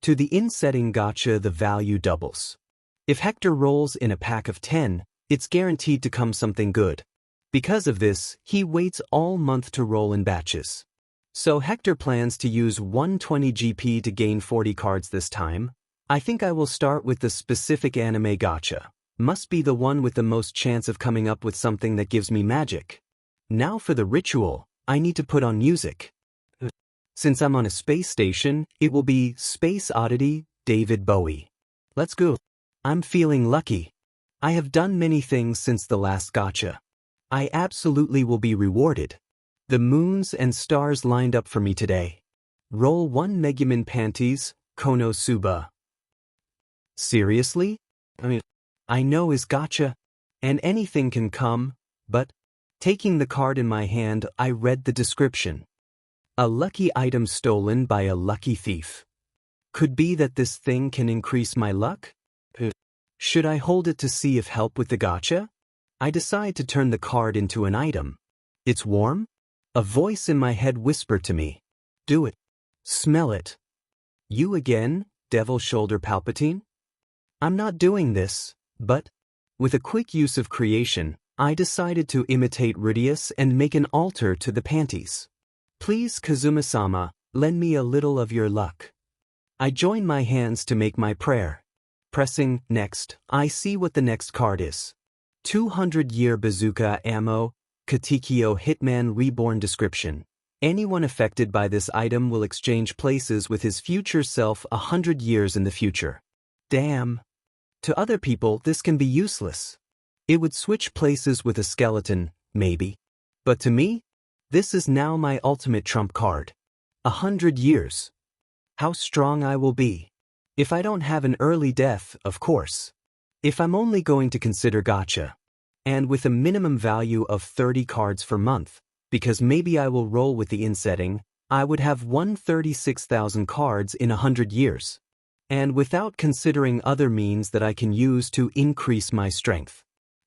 To the in-setting gacha the value doubles. If Hector rolls in a pack of 10, it's guaranteed to come something good. Because of this, he waits all month to roll in batches. So Hector plans to use 120 GP to gain 40 cards this time. I think I will start with the specific anime gacha. Must be the one with the most chance of coming up with something that gives me magic. Now for the ritual, I need to put on music. Since I'm on a space station, it will be Space Oddity, David Bowie. Let's go. I'm feeling lucky. I have done many things since the last gacha. I absolutely will be rewarded. The moons and stars lined up for me today. Roll 1 Megumin Panties, Konosuba. Seriously? I know is gacha, and anything can come, but taking the card in my hand, I read the description. A lucky item stolen by a lucky thief. Could be that this thing can increase my luck? Should I hold it to see if help with the gacha? I decide to turn the card into an item. It's warm? A voice in my head whispered to me. Do it. Smell it. You again, Devil Shoulder Palpatine? I'm not doing this, but, with a quick use of creation, I decided to imitate Rudius and make an altar to the panties. Please, Kazuma-sama, lend me a little of your luck. I join my hands to make my prayer. Pressing next, I see what the next card is. 200-year bazooka ammo, Katekyo Hitman Reborn description. Anyone affected by this item will exchange places with his future self 100 years in the future. Damn. To other people, this can be useless. It would switch places with a skeleton, maybe. But to me, this is now my ultimate trump card. 100 years. How strong I will be. If I don't have an early death, of course. If I'm only going to consider gacha. And with a minimum value of 30 cards per month, because maybe I will roll with the in-setting, I would have 136,000 cards in 100 years. And without considering other means that I can use to increase my strength.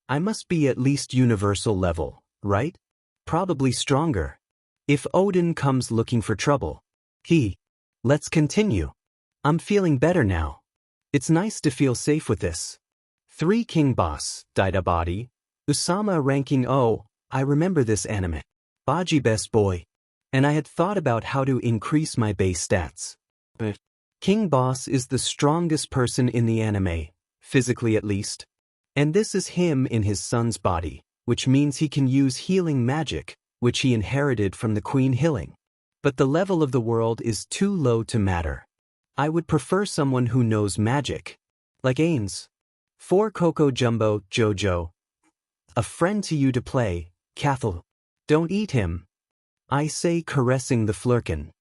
I must be at least universal level, right? Probably stronger. If Odin comes looking for trouble. Let's continue. I'm feeling better now. It's nice to feel safe with this. 3 King Boss, Daida Body. Usama ranking O, I remember this anime. Baji best boy. And I had thought about how to increase my base stats. But King Boss is the strongest person in the anime, physically at least. And this is him in his son's body, which means he can use healing magic, which he inherited from the Queen Healing. But the level of the world is too low to matter. I would prefer someone who knows magic. Like Ains. 4 Coco Jumbo, Jojo. A friend to you to play, Cathal. Don't eat him. I say caressing the flurkin.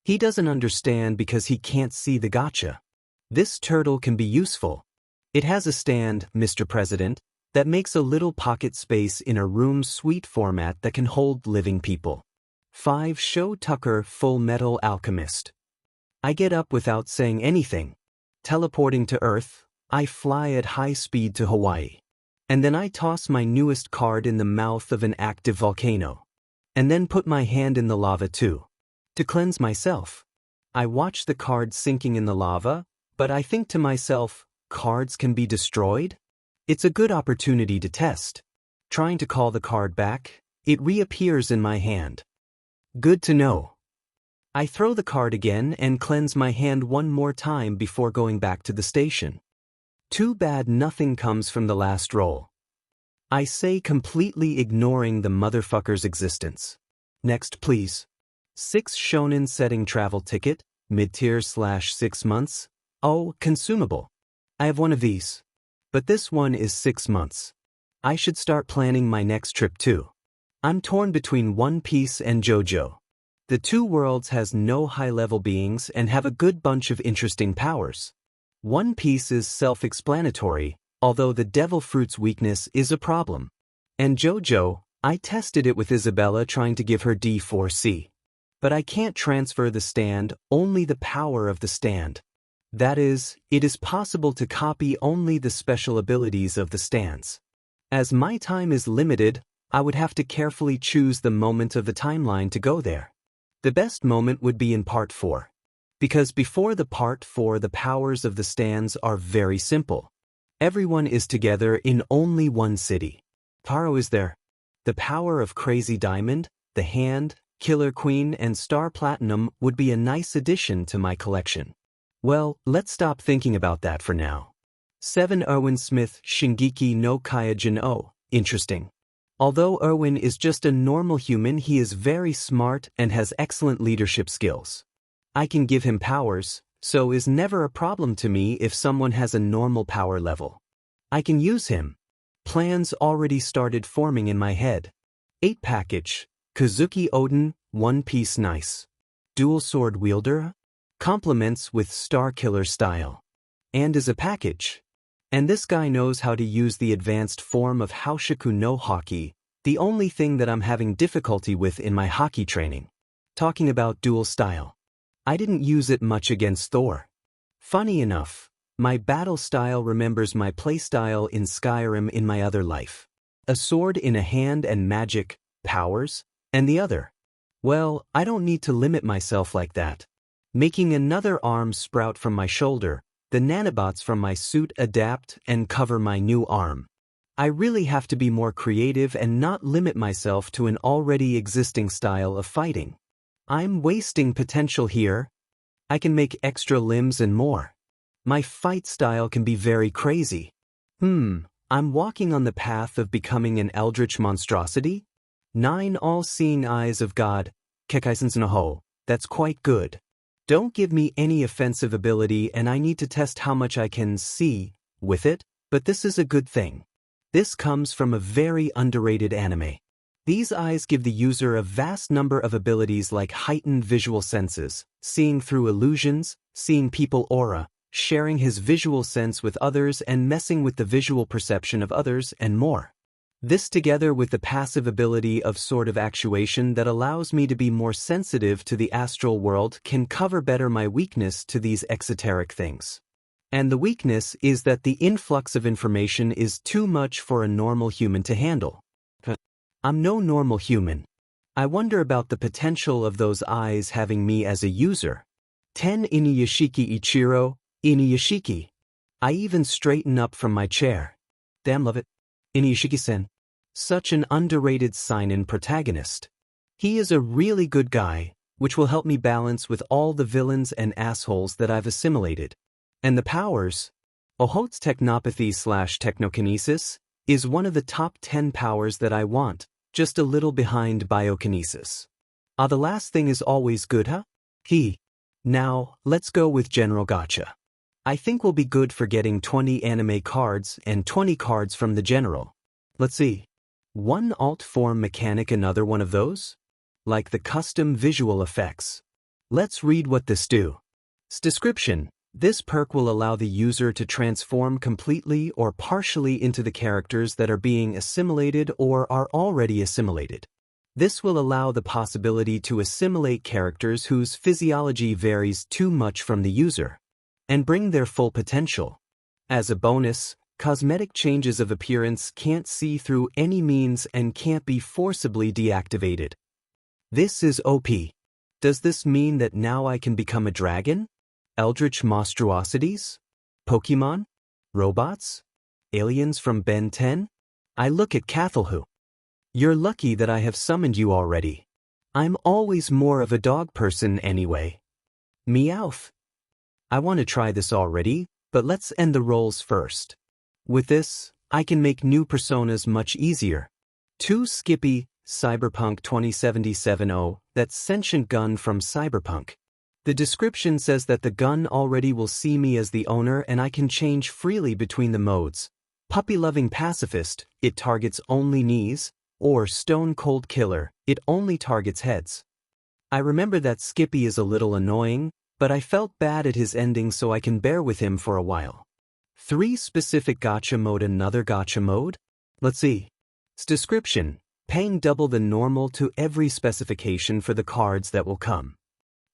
He doesn't understand because he can't see the gacha. This turtle can be useful. It has a stand, Mr. President, that makes a little pocket space in a room suite format that can hold living people. 5 Show Tucker Full Metal Alchemist. I get up without saying anything. Teleporting to Earth, I fly at high speed to Hawaii. And then I toss my newest card in the mouth of an active volcano. And then put my hand in the lava too. To cleanse myself. I watch the card sinking in the lava, but I think to myself, cards can be destroyed? It's a good opportunity to test. Trying to call the card back, it reappears in my hand. Good to know. I throw the card again and cleanse my hand one more time before going back to the station. Too bad nothing comes from the last roll. I say, completely ignoring the motherfucker's existence. Next, please. 6 shonen setting travel ticket, mid-tier / 6 months. Oh, consumable. I have one of these. But this one is 6 months. I should start planning my next trip too. I'm torn between One Piece and JoJo. The two worlds has no high-level beings and have a good bunch of interesting powers. One Piece is self-explanatory, although the devil fruit's weakness is a problem. And JoJo, I tested it with Isabella trying to give her D4C. But I can't transfer the stand, only the power of the stand. That is, it is possible to copy only the special abilities of the stands. As my time is limited, I would have to carefully choose the moment of the timeline to go there. The best moment would be in Part 4. Because before the Part 4, the powers of the stands are very simple. Everyone is together in only one city. Taro is there. The power of Crazy Diamond, the Hand, Killer Queen, and Star Platinum would be a nice addition to my collection. Well, let's stop thinking about that for now. 7 Erwin Smith Shingeki no Kyojin O. Interesting. Although Erwin is just a normal human, he is very smart and has excellent leadership skills. I can give him powers, so is never a problem to me if someone has a normal power level. I can use him. Plans already started forming in my head. 8 package, Kazuki Odin, One Piece nice. Dual sword wielder? Complements with Star Killer style. And is a package. And this guy knows how to use the advanced form of Haoshiku no Haki, the only thing that I'm having difficulty with in my hockey training. Talking about dual style. I didn't use it much against Thor. Funny enough, my battle style remembers my playstyle in Skyrim in my other life. A sword in a hand and magic, powers, and the other. Well, I don't need to limit myself like that. Making another arm sprout from my shoulder, the nanobots from my suit adapt and cover my new arm. I really have to be more creative and not limit myself to an already existing style of fighting. I'm wasting potential here. I can make extra limbs and more. My fight style can be very crazy. I'm walking on the path of becoming an eldritch monstrosity? 9 all-seeing eyes of God, Kekaisen's no ho, that's quite good. Don't give me any offensive ability and I need to test how much I can see with it, but this is a good thing. This comes from a very underrated anime. These eyes give the user a vast number of abilities like heightened visual senses, seeing through illusions, seeing people aura, sharing his visual sense with others and messing with the visual perception of others and more. This together with the passive ability of sort of actuation that allows me to be more sensitive to the astral world can cover better my weakness to these exoteric things. And the weakness is that the influx of information is too much for a normal human to handle. I'm no normal human. I wonder about the potential of those eyes having me as a user. 10 Inuyashiki Ichiro, Inuyashiki. I even straighten up from my chair. Damn love it. Inuyashiki-sen. Such an underrated seinen protagonist. He is a really good guy, which will help me balance with all the villains and assholes that I've assimilated. And the powers. Ohot's technopathy / technokinesis is one of the top 10 powers that I want, just a little behind biokinesis. The last thing is always good, huh? Now, let's go with General Gacha. I think we'll be good for getting 20 anime cards and 20 cards from the general. Let's see. One alt form mechanic, another one of those? Like the custom visual effects. Let's read what this do. Description. This perk will allow the user to transform completely or partially into the characters that are being assimilated or are already assimilated. This will allow the possibility to assimilate characters whose physiology varies too much from the user and bring their full potential. As a bonus, cosmetic changes of appearance can't see through any means and can't be forcibly deactivated. This is OP. Does this mean that now I can become a dragon? Eldritch monstrosities? Pokemon? Robots? Aliens from Ben 10? I look at Cathelhu. You're lucky that I have summoned you already. I'm always more of a dog person anyway. Meowth. I want to try this already, But let's end the rolls first. With this, I can make new personas much easier. 2 Skippy, Cyberpunk 2077 that's sentient gun from Cyberpunk. The description says that the gun already will see me as the owner and I can change freely between the modes. Puppy-loving pacifist, it targets only knees, or stone-cold killer, it only targets heads. I remember that Skippy is a little annoying, but I felt bad at his ending so I can bear with him for a while. 3 specific gacha mode. Another gacha mode? Let's see. Its description, paying double the normal to every specification for the cards that will come.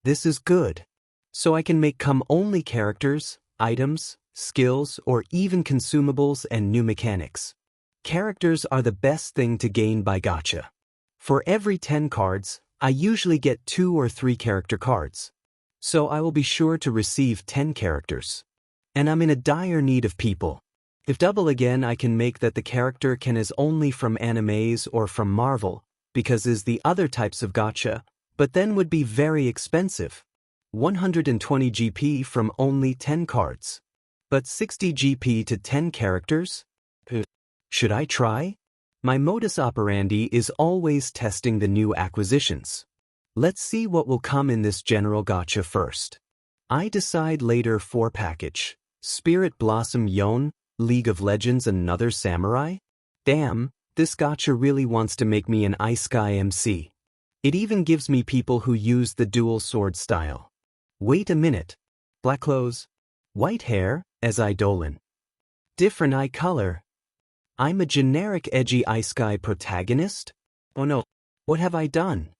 This is good. So I can make come-only characters, items, skills, or even consumables and new mechanics. Characters are the best thing to gain by gacha. For every 10 cards, I usually get 2 or 3 character cards. So I will be sure to receive 10 characters. And I'm in a dire need of people. If double again, I can make that the character can is only from animes or from Marvel, because is the other types of gacha, but then would be very expensive. 120 GP from only 10 cards. But 60 GP to 10 characters? Should I try? My modus operandi is always testing the new acquisitions. Let's see what will come in this general gacha first. I decide later for package. Spirit Blossom Yon, League of Legends Another Samurai? Damn, this gacha really wants to make me an Isekai MC. It even gives me people who use the dual sword style. Wait a minute. Black clothes. White hair, as Idolin. Different eye color. I'm a generic edgy Isekai protagonist? Oh no, what have I done?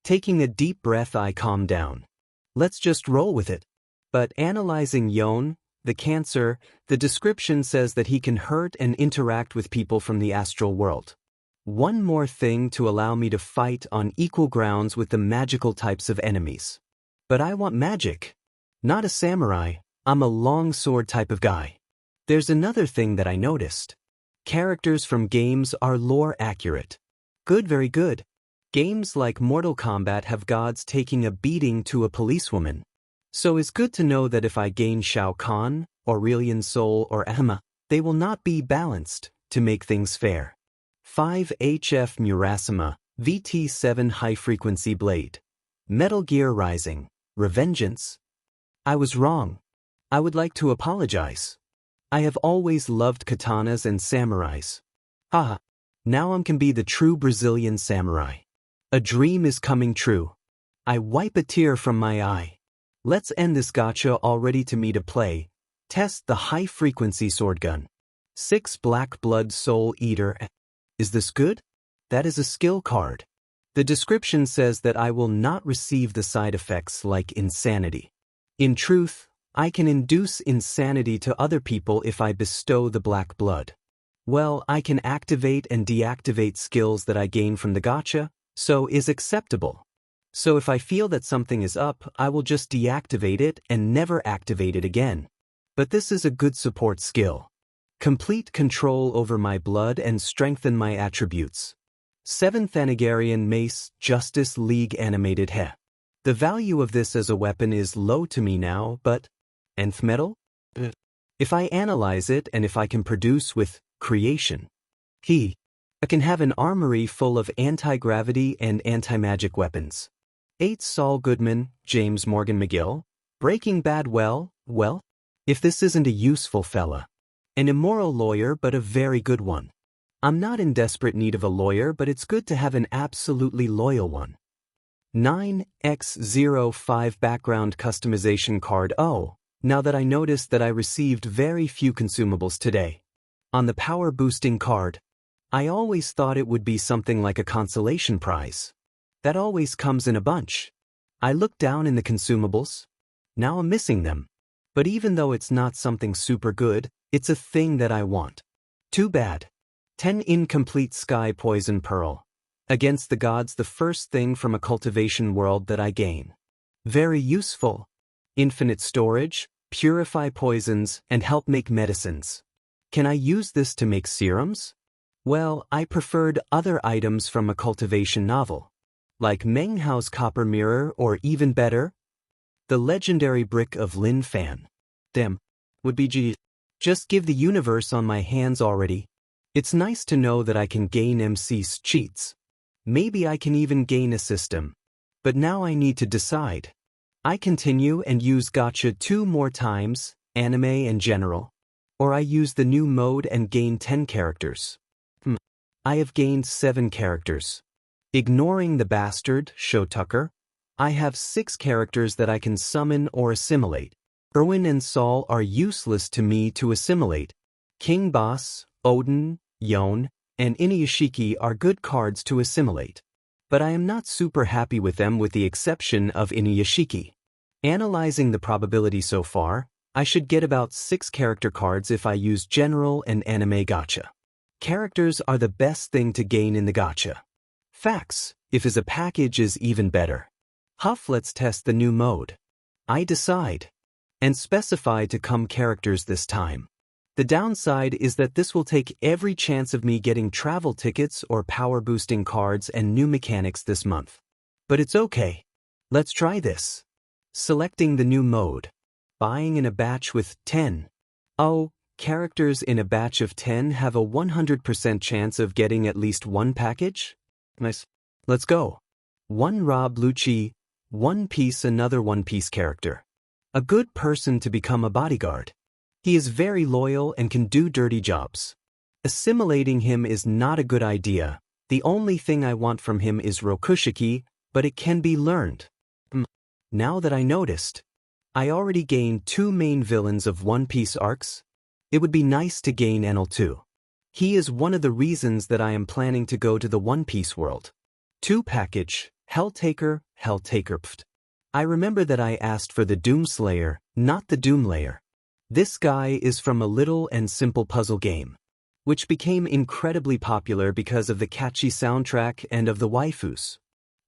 Taking a deep breath, I calm down. Let's just roll with it. But analyzing Yon, the Cancer, the description says that he can hurt and interact with people from the astral world. One more thing to allow me to fight on equal grounds with the magical types of enemies. But I want magic. Not a samurai, I'm a long sword type of guy. There's another thing that I noticed. Characters from games are lore accurate. Good, very good. Games like Mortal Kombat have gods taking a beating to a policewoman. So it's good to know that if I gain Shao Kahn, Aurelian Soul or Emma, they will not be balanced, to make things fair. 5 HF Murasima, VT7 High Frequency Blade. Metal Gear Rising, Revengeance. I was wrong. I would like to apologize. I have always loved katanas and samurais. Haha, now I can be the true Brazilian samurai. A dream is coming true. I wipe a tear from my eye. Let's end this gacha already to me to play. Test the high-frequency sword gun. 6 Black Blood Soul Eater. Is this good? That is a skill card. The description says that I will not receive the side effects like insanity. In truth, I can induce insanity to other people if I bestow the black blood. Well, I can activate and deactivate skills that I gain from the gacha, so is acceptable. So if I feel that something is up, I will just deactivate it and never activate it again. But this is a good support skill. Complete control over my blood and strengthen my attributes. 7th Thanagarian Mace, Justice League Animated He. The value of this as a weapon is low to me now, but nth metal? If I analyze it and if I can produce with creation, I can have an armory full of anti-gravity and anti-magic weapons. 8 Saul Goodman, James Morgan McGill. Breaking Bad. Well, if this isn't a useful fella. An immoral lawyer, but a very good one. I'm not in desperate need of a lawyer, but it's good to have an absolutely loyal one. 9x05 Background Customization Card. Oh, now that I noticed that I received very few consumables today. On the power boosting card, I always thought it would be something like a consolation prize. That always comes in a bunch. I looked down in the consumables. Now I'm missing them. But even though it's not something super good, it's a thing that I want. Too bad. 10 Incomplete Sky Poison Pearl. Against the gods, the first thing from a cultivation world that I gain. Very useful. Infinite storage, purify poisons, and help make medicines. Can I use this to make serums? Well, I preferred other items from a cultivation novel. Like Meng Hao's Copper Mirror, or even better, the legendary brick of Lin Fan. Damn, would be G. Just give the universe on my hands already. It's nice to know that I can gain MC's cheats. Maybe I can even gain a system. But now I need to decide. I continue and use Gacha 2 more times, anime and general. Or I use the new mode and gain 10 characters. I have gained 7 characters. Ignoring the bastard, Shotucker, I have 6 characters that I can summon or assimilate. Erwin and Saul are useless to me to assimilate. King Boss, Odin, Yon, and Inuyashiki are good cards to assimilate. But I am not super happy with them with the exception of Inuyashiki. Analyzing the probability so far, I should get about 6 character cards if I use general and anime gacha. Characters are the best thing to gain in the gacha. Facts, if as a package is even better. Huff, let's test the new mode. I decide. And specify to come characters this time. The downside is that this will take every chance of me getting travel tickets or power boosting cards and new mechanics this month. But it's okay. Let's try this. Selecting the new mode. Buying in a batch with 10. Oh, characters in a batch of 10 have a 100% chance of getting at least one package? Nice. Let's go. 1 Rob Lucci, One Piece, another One Piece character. A good person to become a bodyguard. He is very loyal and can do dirty jobs. Assimilating him is not a good idea. The only thing I want from him is Rokushiki, but it can be learned. Now that I noticed, I already gained 2 main villains of One Piece arcs. It would be nice to gain Enel too. He is one of the reasons that I am planning to go to the One Piece world. 2 package, Helltaker, Pft. I remember that I asked for the Doomslayer, not the Doomlayer. This guy is from a little and simple puzzle game, which became incredibly popular because of the catchy soundtrack and of the waifus.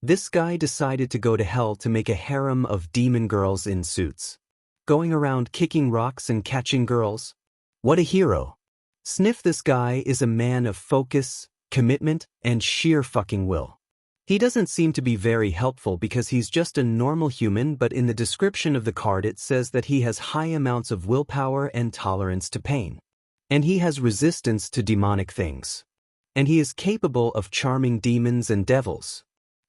This guy decided to go to hell to make a harem of demon girls in suits. Going around kicking rocks and catching girls. What a hero. Sniff, this guy is a man of focus, commitment, and sheer fucking will. He doesn't seem to be very helpful because he's just a normal human, but in the description of the card it says that he has high amounts of willpower and tolerance to pain. And he has resistance to demonic things. And he is capable of charming demons and devils.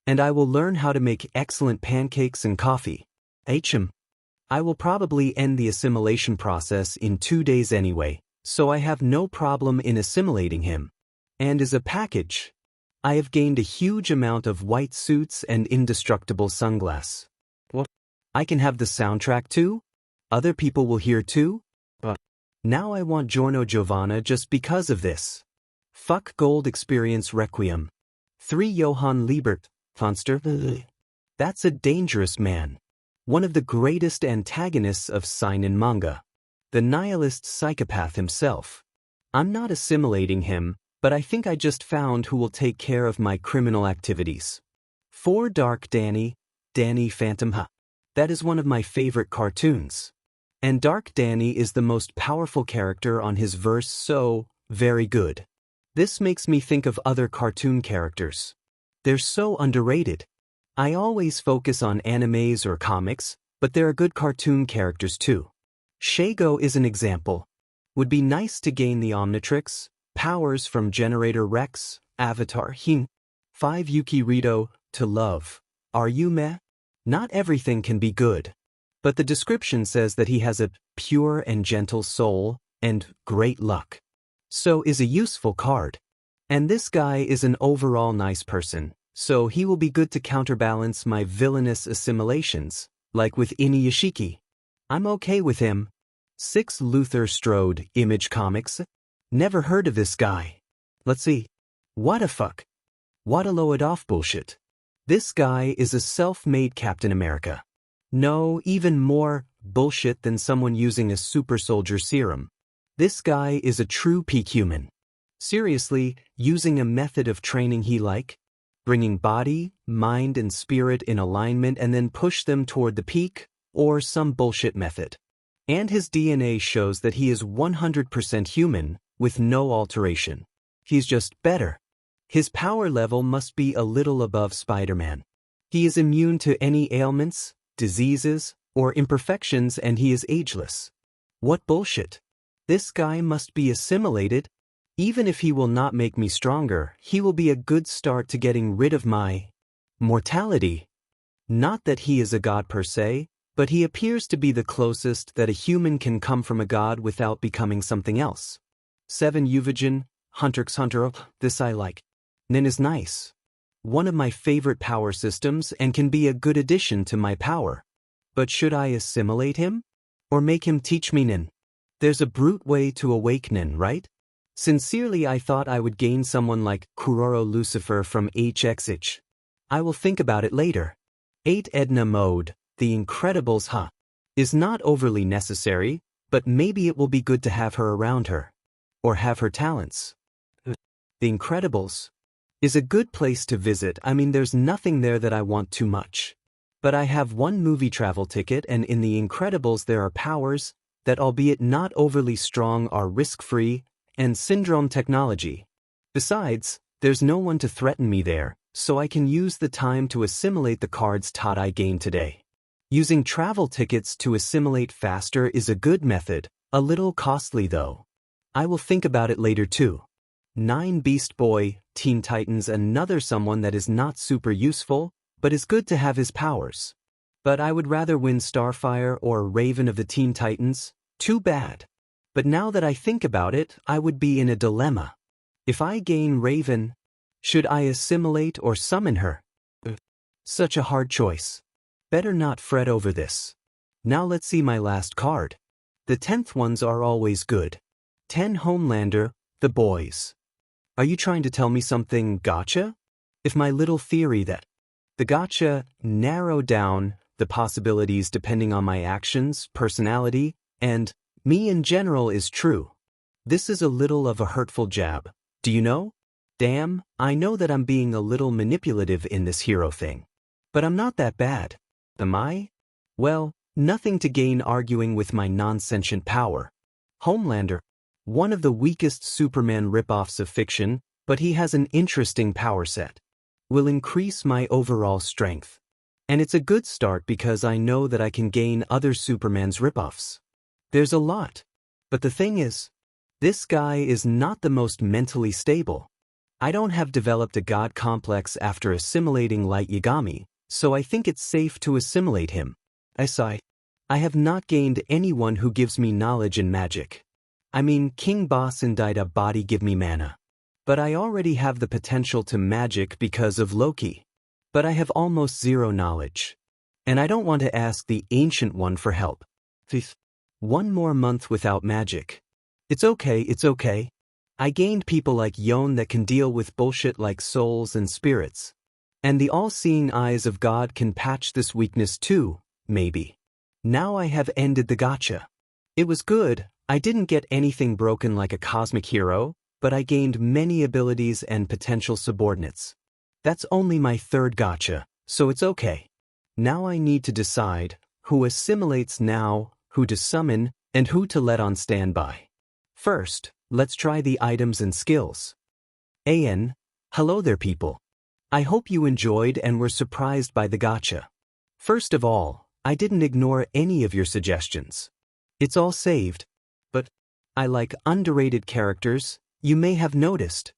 And I will learn how to make excellent pancakes and coffee. I will probably end the assimilation process in 2 days anyway, so I have no problem in assimilating him. And as a package, I have gained a huge amount of white suits and indestructible sunglasses. What? I can have the soundtrack too? Other people will hear too? Now I want Giorno Giovanna just because of this. Fuck Gold Experience Requiem. 3 Johann Liebert, Fonster. That's a dangerous man. One of the greatest antagonists of seinen manga. The nihilist psychopath himself. I'm not assimilating him, but I think I just found who will take care of my criminal activities. 4 Dark Danny, Danny Phantom. That is one of my favorite cartoons. And Dark Danny is the most powerful character on his verse, so, very good. This makes me think of other cartoon characters. They're so underrated. I always focus on animes or comics, but there are good cartoon characters too. Shago is an example. Would be nice to gain the Omnitrix, powers from Generator Rex, Avatar Hin. 5 Yuki Rito, to love. Are you meh? Not everything can be good. But the description says that he has a pure and gentle soul and great luck. So is a useful card. And this guy is an overall nice person, so he will be good to counterbalance my villainous assimilations, like with Inuyashiki. I'm okay with him. 6 Luther Strode, Image Comics. Never heard of this guy. Let's see. What a fuck. What a load off bullshit. This guy is a self-made Captain America. No, even more bullshit than someone using a super soldier serum. This guy is a true peak human. Seriously, using a method of training he like? Bringing body, mind, and spirit in alignment and then push them toward the peak, or some bullshit method. And his DNA shows that he is 100% human, with no alteration. He's just better. His power level must be a little above Spider-Man. He is immune to any ailments, diseases, or imperfections, and he is ageless. What bullshit. This guy must be assimilated. Even if he will not make me stronger, he will be a good start to getting rid of my mortality. Not that he is a god per se, but he appears to be the closest that a human can come from a god without becoming something else. 7 Uvijin, Hunter x Hunter. This I like. Nin is nice. One of my favorite power systems and can be a good addition to my power. But should I assimilate him? Or make him teach me Nin? There's a brute way to awake Nin, right? Sincerely, I thought I would gain someone like Kuroro Lucifer from HXH. I will think about it later. 8 Edna Mode, The Incredibles, is not overly necessary, but maybe it will be good to have her around her. Or have her talents. The Incredibles is a good place to visit. I mean, there's nothing there that I want too much. But I have one movie travel ticket, and in The Incredibles there are powers that, albeit not overly strong, are risk-free, and syndrome technology. Besides, there's no one to threaten me there, so I can use the time to assimilate the cards taught I gained today. Using travel tickets to assimilate faster is a good method, a little costly though. I will think about it later too. 9 Beast Boy, Teen Titans, another someone that is not super useful, but is good to have his powers. But I would rather win Starfire or Raven of the Teen Titans. Too bad. But now that I think about it, I would be in a dilemma. If I gain Raven, should I assimilate or summon her? Such a hard choice. Better not fret over this. Now let's see my last card. The 10th ones are always good. 10 Homelander, The Boys. Are you trying to tell me something, Gacha? If my little theory that the Gacha narrow down the possibilities depending on my actions, personality, and me in general is true. This is a little of a hurtful jab. Do you know? Damn, I know that I'm being a little manipulative in this hero thing. But I'm not that bad. Am I? Well, nothing to gain arguing with my non-sentient power. Homelander. One of the weakest Superman ripoffs of fiction, but he has an interesting power set. Will increase my overall strength. And it's a good start because I know that I can gain other Superman's ripoffs. There's a lot. But the thing is, this guy is not the most mentally stable. I don't have developed a god complex after assimilating Light Yagami, so I think it's safe to assimilate him. I sigh. I have not gained anyone who gives me knowledge in magic. I mean, King Boss and Daida Body give me mana. But I already have the potential to magic because of Loki. But I have almost zero knowledge. And I don't want to ask the Ancient One for help. 1 more month without magic. It's okay. I gained people like Yon that can deal with bullshit like souls and spirits. And the all-seeing eyes of God can patch this weakness too, maybe. Now I have ended the gacha. It was good. I didn't get anything broken like a cosmic hero, but I gained many abilities and potential subordinates. That's only my 3rd gacha, so it's okay. Now I need to decide who assimilates now, who to summon, and who to let on standby. First, let's try the items and skills. AN, hello there people. I hope you enjoyed and were surprised by the gacha. First of all, I didn't ignore any of your suggestions. It's all saved. But I like underrated characters, you may have noticed.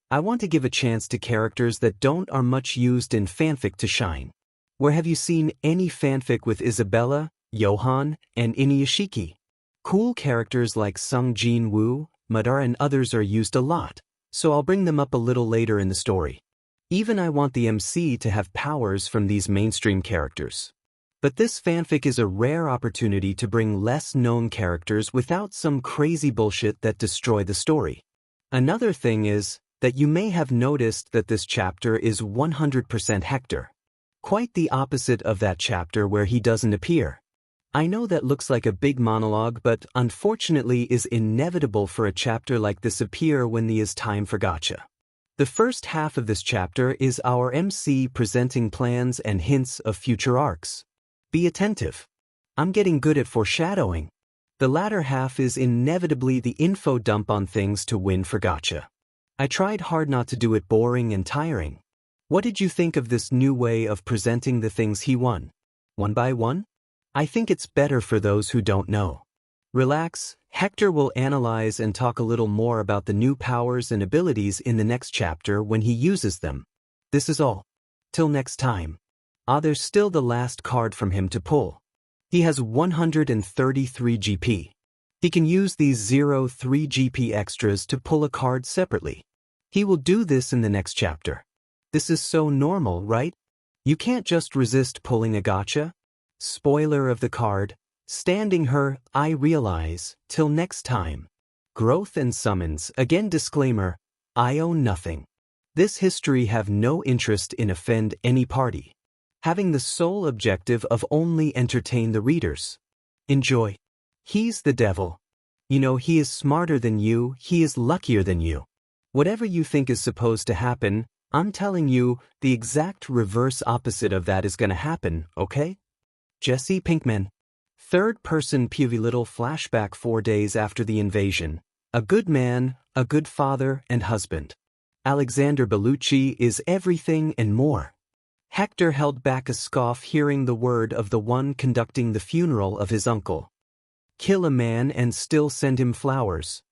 I want to give a chance to characters that don't are much used in fanfic to shine. Where have you seen any fanfic with Isabella, Johan, and Inuyashiki? Cool characters like Sung Jin Woo, Madara and others are used a lot, so I'll bring them up a little later in the story. Even I want the MC to have powers from these mainstream characters. But this fanfic is a rare opportunity to bring less known characters without some crazy bullshit that destroy the story. Another thing is that you may have noticed that this chapter is 100% Hector. Quite the opposite of that chapter where he doesn't appear. I know that looks like a big monologue, but unfortunately is inevitable for a chapter like this appear when the is time for gacha. The first half of this chapter is our MC presenting plans and hints of future arcs. Be attentive. I'm getting good at foreshadowing. The latter half is inevitably the info dump on things to win for gacha. I tried hard not to do it boring and tiring. What did you think of this new way of presenting the things he won? One by one? I think it's better for those who don't know. Relax, Hector will analyze and talk a little more about the new powers and abilities in the next chapter when he uses them. This is all. Till next time. There's still the last card from him to pull. He has 133 GP. He can use these 0.3 GP extras to pull a card separately. He will do this in the next chapter. This is so normal, right? You can't just resist pulling a gacha. Spoiler of the card. Standing her, I realize. Till next time. Growth and summons. Again disclaimer. I own nothing. This history have no interest in offend any party. Having the sole objective of only entertain the readers. Enjoy. He's the devil. You know, he is smarter than you, he is luckier than you. Whatever you think is supposed to happen, I'm telling you, the exact reverse opposite of that is gonna happen, okay? Jesse Pinkman. Third-person POV. Little flashback 4 days after the invasion. A good man, a good father and husband. Alexander Bellucci is everything and more. Hector held back a scoff hearing the word of the one conducting the funeral of his uncle. Kill a man and still send him flowers.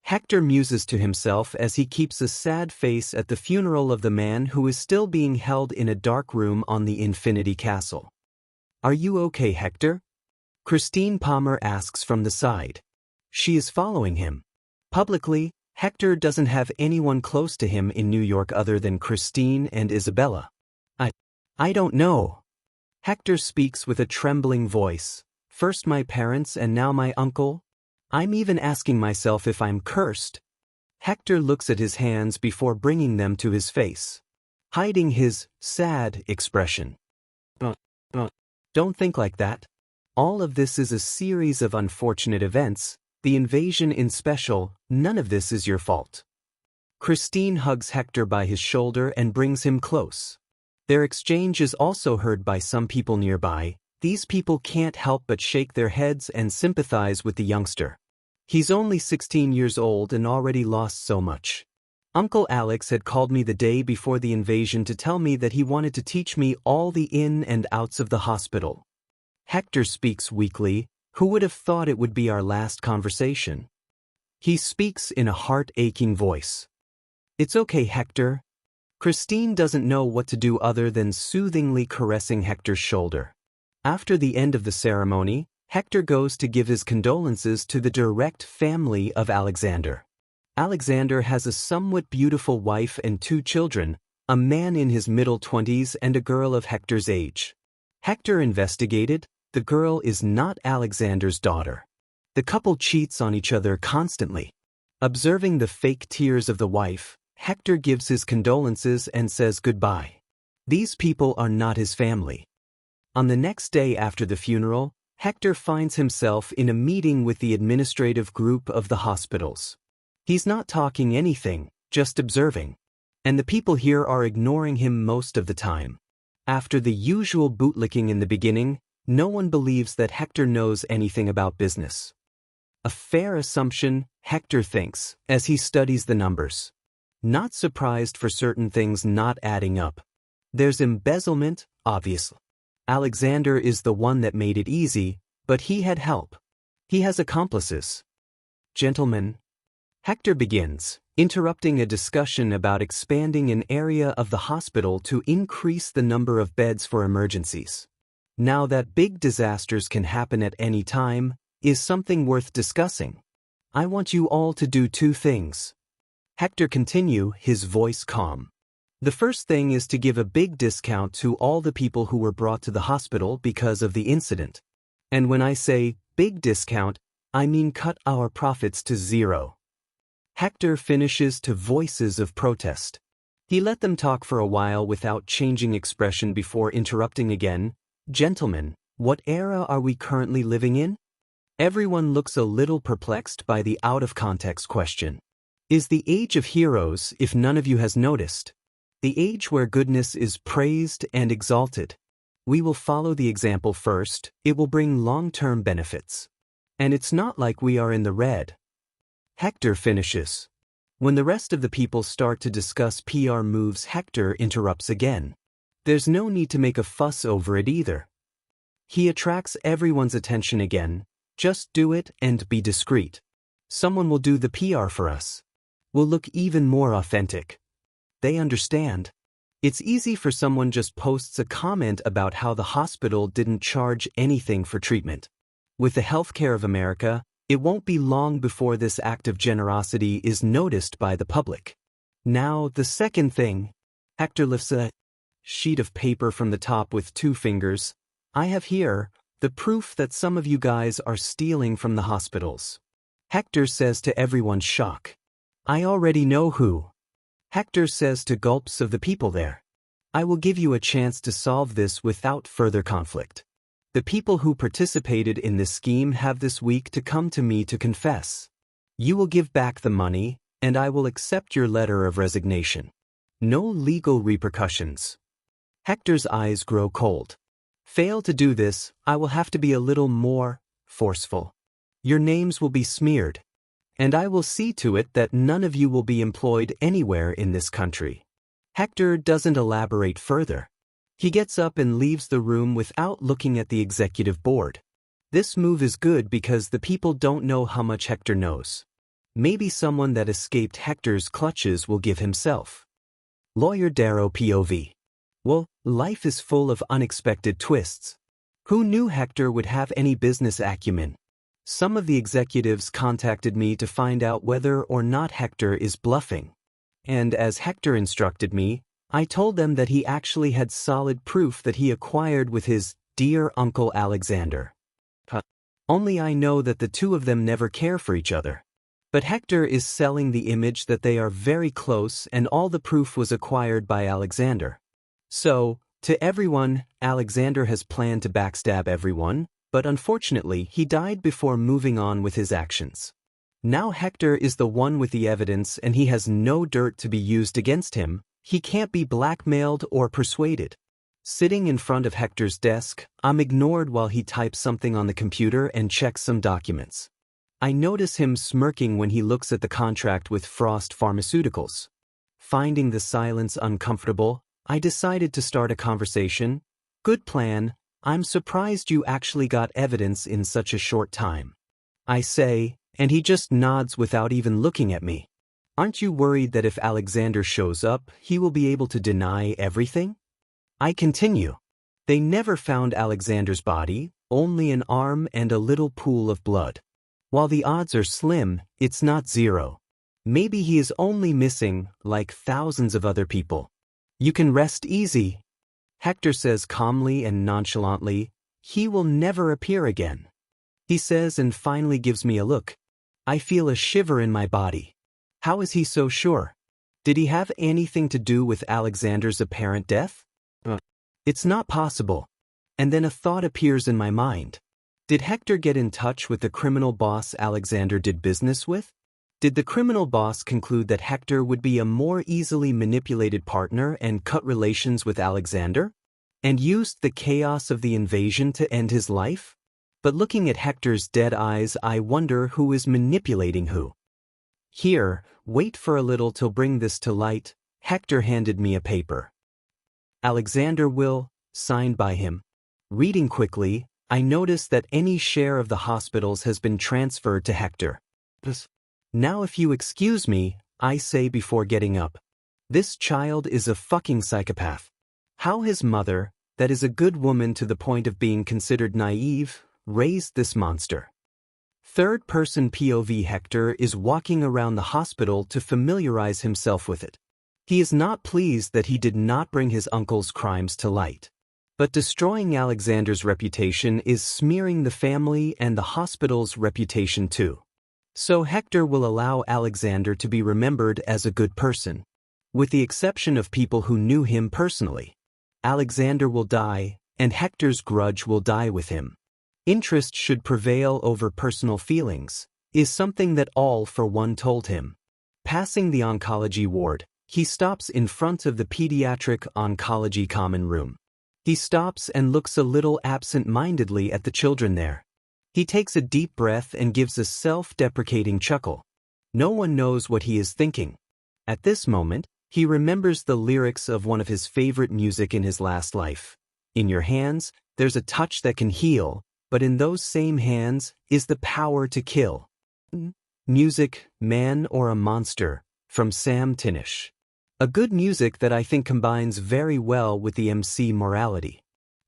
Hector muses to himself as he keeps a sad face at the funeral of the man who is still being held in a dark room on the Infinity Castle. Are you okay, Hector? Christine Palmer asks from the side. She is following him. Publicly, Hector doesn't have anyone close to him in New York other than Christine and Isabella. I don't know. Hector speaks with a trembling voice. First my parents and now my uncle? I'm even asking myself if I'm cursed. Hector looks at his hands before bringing them to his face, hiding his sad expression. Don't think like that. All of this is a series of unfortunate events, the invasion in special, none of this is your fault. Christine hugs Hector by his shoulder and brings him close. Their exchange is also heard by some people nearby. These people can't help but shake their heads and sympathize with the youngster. He's only 16 years old and already lost so much. Uncle Alex had called me the day before the invasion to tell me that he wanted to teach me all the in and outs of the hospital. Hector speaks weakly. Who would have thought it would be our last conversation? He speaks in a heart-aching voice. It's okay, Hector. Christine doesn't know what to do other than soothingly caressing Hector's shoulder. After the end of the ceremony, Hector goes to give his condolences to the direct family of Alexander. Alexander has a somewhat beautiful wife and 2 children, a man in his middle 20s and a girl of Hector's age. Hector investigated. The girl is not Alexander's daughter. The couple cheats on each other constantly. Observing the fake tears of the wife, Hector gives his condolences and says goodbye. These people are not his family. On the next day after the funeral, Hector finds himself in a meeting with the administrative group of the hospitals. He's not talking anything, just observing. And the people here are ignoring him most of the time. After the usual bootlicking in the beginning, no one believes that Hector knows anything about business. A fair assumption, Hector thinks, as he studies the numbers. Not surprised for certain things not adding up. There's embezzlement, obviously. Alexander is the one that made it easy, but he had help. He has accomplices. Gentlemen, Hector begins, interrupting a discussion about expanding an area of the hospital to increase the number of beds for emergencies. Now that big disasters can happen at any time, is something worth discussing. I want you all to do 2 things. Hector continue, his voice calm. The first thing is to give a big discount to all the people who were brought to the hospital because of the incident. And when I say big discount, I mean cut our profits to 0. Hector finishes to voices of protest. He let them talk for a while without changing expression before interrupting again. Gentlemen, what era are we currently living in? Everyone looks a little perplexed by the out-of-context question. Is the age of heroes, if none of you has noticed, the age where goodness is praised and exalted. We will follow the example first, it will bring long-term benefits. And it's not like we are in the red. Hector finishes. When the rest of the people start to discuss PR moves, Hector interrupts again. There's no need to make a fuss over it either. He attracts everyone's attention again. Just do it and be discreet. Someone will do the PR for us. We'll look even more authentic. They understand. It's easy for someone just posts a comment about how the hospital didn't charge anything for treatment. With the healthcare of America, it won't be long before this act of generosity is noticed by the public. Now, the second thing. Hector lifts a sheet of paper from the top with 2 fingers. I have here the proof that some of you guys are stealing from the hospitals. Hector says to everyone's shock. I already know who. Hector says to gulps of the people there. I will give you a chance to solve this without further conflict. The people who participated in this scheme have this week to come to me to confess. You will give back the money, and I will accept your letter of resignation. No legal repercussions. Hector's eyes grow cold. Fail to do this, I will have to be a little more forceful. Your names will be smeared, and I will see to it that none of you will be employed anywhere in this country. Hector doesn't elaborate further. He gets up and leaves the room without looking at the executive board. This move is good because the people don't know how much Hector knows. Maybe someone that escaped Hector's clutches will give himself. Lawyer Darrow POV. Well, life is full of unexpected twists. Who knew Hector would have any business acumen? Some of the executives contacted me to find out whether or not Hector is bluffing. And as Hector instructed me, I told them that he actually had solid proof that he acquired with his dear Uncle Alexander. Only I know that the two of them never care for each other. But Hector is selling the image that they are very close and all the proof was acquired by Alexander. So, to everyone, Alexander has planned to backstab everyone, but unfortunately he died before moving on with his actions. Now Hector is the one with the evidence and he has no dirt to be used against him. He can't be blackmailed or persuaded. Sitting in front of Hector's desk, I'm ignored while he types something on the computer and checks some documents. I notice him smirking when he looks at the contract with Frost Pharmaceuticals. Finding the silence uncomfortable, I decided to start a conversation. Good plan, I'm surprised you actually got evidence in such a short time. I say, and he just nods without even looking at me. Aren't you worried that if Alexander shows up, he will be able to deny everything? I continue. They never found Alexander's body, only an arm and a little pool of blood. While the odds are slim, it's not zero. Maybe he is only missing, like thousands of other people. You can rest easy. Hector says calmly and nonchalantly, he will never appear again. He says and finally gives me a look. I feel a shiver in my body. How is he so sure? Did he have anything to do with Alexander's apparent death? It's not possible. And then a thought appears in my mind. Did Hector get in touch with the criminal boss Alexander did business with? Did the criminal boss conclude that Hector would be a more easily manipulated partner and cut relations with Alexander? And used the chaos of the invasion to end his life? But looking at Hector's dead eyes, I wonder who is manipulating who. Here, wait for a little till bring this to light. Hector handed me a paper. Alexander will, signed by him. Reading quickly, I notice that any share of the hospitals has been transferred to Hector. Now if you excuse me, I say before getting up. This child is a fucking psychopath. How his mother, that is a good woman to the point of being considered naive, raised this monster. Third-person POV Hector is walking around the hospital to familiarize himself with it. He is not pleased that he did not bring his uncle's crimes to light. But destroying Alexander's reputation is smearing the family and the hospital's reputation too. So Hector will allow Alexander to be remembered as a good person. With the exception of people who knew him personally. Alexander will die, and Hector's grudge will die with him. Interest should prevail over personal feelings, is something that All for One told him. Passing the oncology ward, he stops in front of the pediatric oncology common room. He stops and looks a little absent-mindedly at the children there. He takes a deep breath and gives a self-deprecating chuckle. No one knows what he is thinking. At this moment, he remembers the lyrics of one of his favorite music in his last life. In your hands, there's a touch that can heal, but in those same hands is the power to kill. Music, Man or a Monster, from Sam Tinish. A good music that I think combines very well with the MC morality.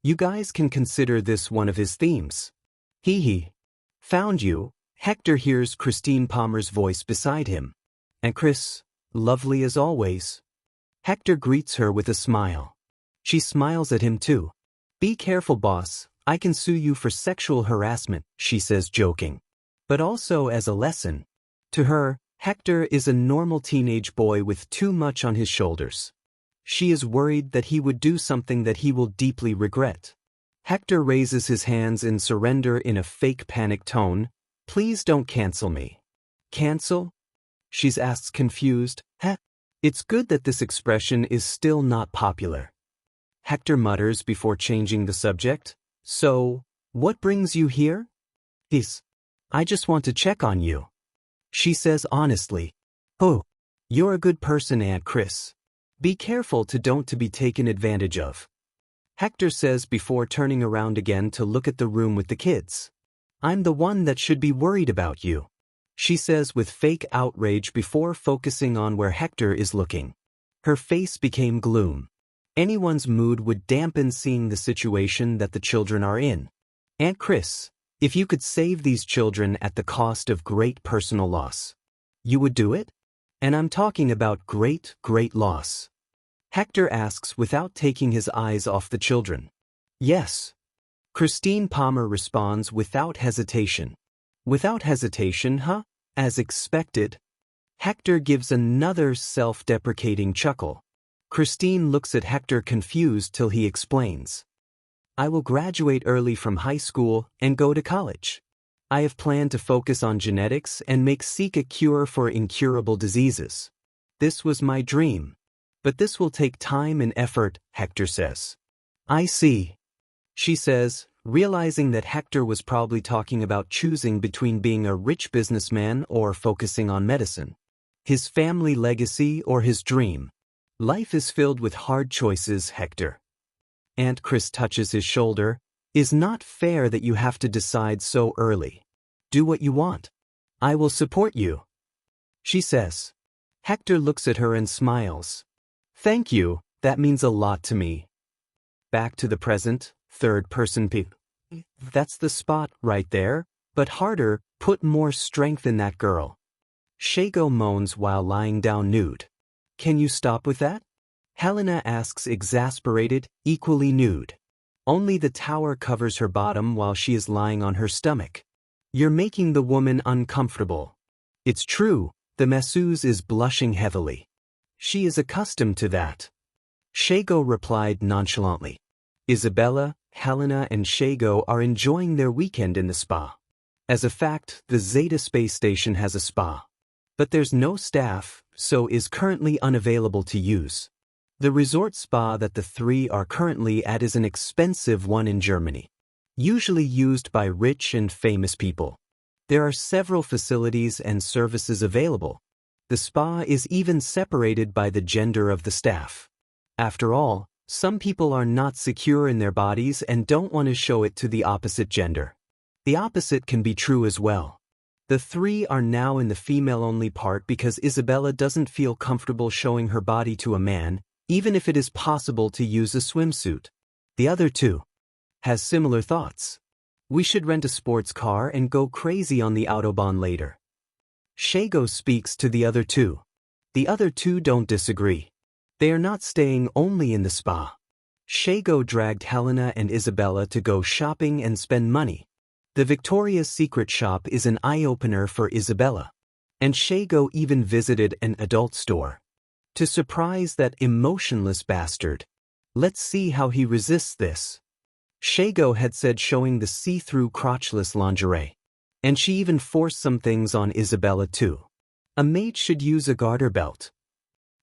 You guys can consider this one of his themes. Hee hee. Found you. Hector hears Christine Palmer's voice beside him. And Chris, lovely as always. Hector greets her with a smile. She smiles at him too. Be careful, boss. I can sue you for sexual harassment, she says, joking. But also as a lesson. To her, Hector is a normal teenage boy with too much on his shoulders. She is worried that he would do something that he will deeply regret. Hector raises his hands in surrender in a fake panic tone. Please don't cancel me. Cancel? She asks, confused. It's good that this expression is still not popular. Hector mutters before changing the subject. So, what brings you here? I just want to check on you. She says honestly. Oh, you're a good person, Aunt Chris. Be careful to be taken advantage of. Hector says before turning around again to look at the room with the kids. I'm the one that should be worried about you. She says with fake outrage before focusing on where Hector is looking. Her face became gloom. Anyone's mood would dampen seeing the situation that the children are in. Aunt Chris, if you could save these children at the cost of great personal loss, you would do it? And I'm talking about great loss. Hector asks without taking his eyes off the children. Yes. Christine Palmer responds without hesitation. Without hesitation, huh? As expected. Hector gives another self-deprecating chuckle. Christine looks at Hector confused till he explains. I will graduate early from high school and go to college. I have planned to focus on genetics and seek a cure for incurable diseases. This was my dream. But this will take time and effort, Hector says. I see. She says, realizing that Hector was probably talking about choosing between being a rich businessman or focusing on medicine. His family legacy or his dream. Life is filled with hard choices, Hector. Aunt Chris touches his shoulder. Is not fair that you have to decide so early. Do what you want. I will support you. She says. Hector looks at her and smiles. Thank you, that means a lot to me. Back to the present, third-person people. That's the spot right there, but harder, put more strength in that girl. Shago moans while lying down nude. Can you stop with that? Helena asks, exasperated, equally nude. Only the tower covers her bottom while she is lying on her stomach. You're making the woman uncomfortable. It's true, the masseuse is blushing heavily. She is accustomed to that. Shago replied nonchalantly. Isabella, Helena and Shago are enjoying their weekend in the spa. As a fact, the Zeta space station has a spa. But there's no staff, so is currently unavailable to use. The resort spa that the three are currently at is an expensive one in Germany, usually used by rich and famous people. There are several facilities and services available. The spa is even separated by the gender of the staff. After all, some people are not secure in their bodies and don't want to show it to the opposite gender. The opposite can be true as well. The three are now in the female-only part because Isabella doesn't feel comfortable showing her body to a man, even if it is possible to use a swimsuit. The other two has similar thoughts. We should rent a sports car and go crazy on the Autobahn later. Shago speaks to the other two. The other two don't disagree. They are not staying only in the spa. Shago dragged Helena and Isabella to go shopping and spend money. The Victoria's Secret shop is an eye-opener for Isabella. And Shago even visited an adult store. To surprise that emotionless bastard. Let's see how he resists this. Shago had said showing the see-through crotchless lingerie. And she even forced some things on Isabella too. A maid should use a garter belt.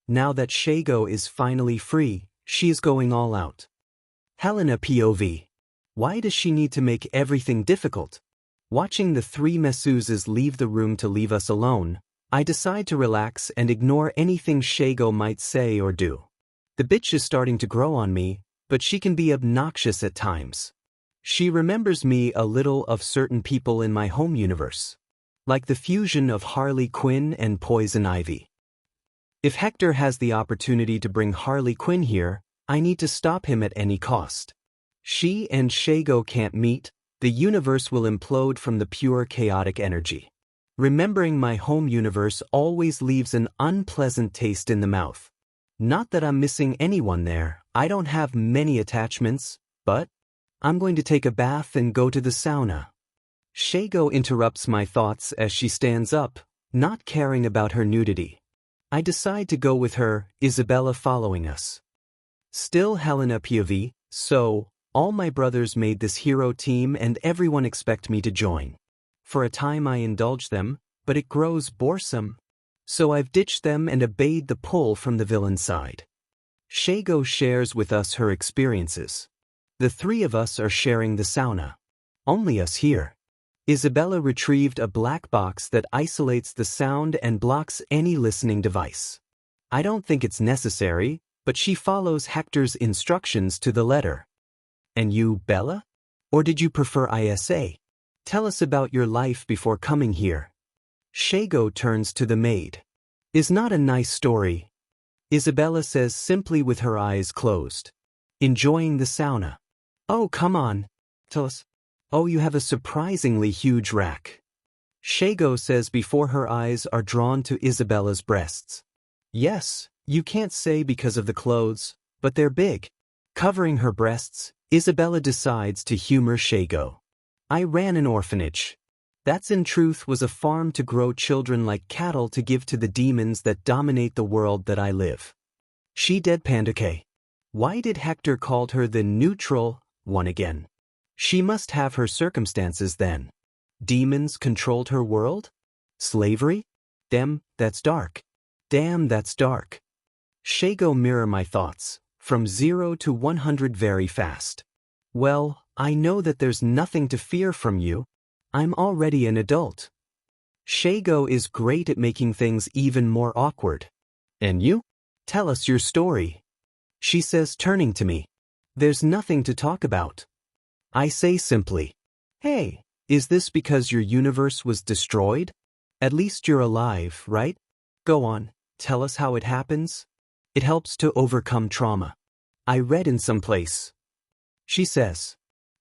Now that Shago is finally free, she is going all out. Helena POV. Why does she need to make everything difficult? Watching the three masseuses leave the room to leave us alone, I decide to relax and ignore anything Shago might say or do. The bitch is starting to grow on me, but she can be obnoxious at times. She remembers me a little of certain people in my home universe. Like the fusion of Harley Quinn and Poison Ivy. If Hector has the opportunity to bring Harley Quinn here, I need to stop him at any cost. She and Shago can't meet, the universe will implode from the pure chaotic energy. Remembering my home universe always leaves an unpleasant taste in the mouth. Not that I'm missing anyone there, I don't have many attachments, but I'm going to take a bath and go to the sauna. Shago interrupts my thoughts as she stands up, not caring about her nudity. I decide to go with her, Isabella following us. Still Helena POV, so, all my brothers made this hero team and everyone expect me to join. For a time I indulge them, but it grows boresome. So I've ditched them and obeyed the pull from the villain side. Shago shares with us her experiences. The three of us are sharing the sauna. Only us here. Isabella retrieved a black box that isolates the sound and blocks any listening device. I don't think it's necessary, but she follows Hector's instructions to the letter. And you, Bella? Or did you prefer ISA? Tell us about your life before coming here. Shago turns to the maid. Is not a nice story. Isabella says simply with her eyes closed. Enjoying the sauna. Oh, come on. Tell us. Oh, you have a surprisingly huge rack. Shago says before her eyes are drawn to Isabella's breasts. Yes, you can't say because of the clothes, but they're big. Covering her breasts, Isabella decides to humor Shago. I ran an orphanage. That's in truth was a farm to grow children like cattle to give to the demons that dominate the world that I live. She deadpanned. Okay. Why did Hector call her the neutral one again? She must have her circumstances then. Demons controlled her world? Slavery? Damn, that's dark. Damn, that's dark. Shago mirror my thoughts, from 0 to 100 very fast. Well, I know that there's nothing to fear from you. I'm already an adult. Shago is great at making things even more awkward. And you? Tell us your story. She says turning to me. There's nothing to talk about. I say simply, hey, is this because your universe was destroyed? At least you're alive, right? Go on, tell us how it happens. It helps to overcome trauma. I read in some place. She says,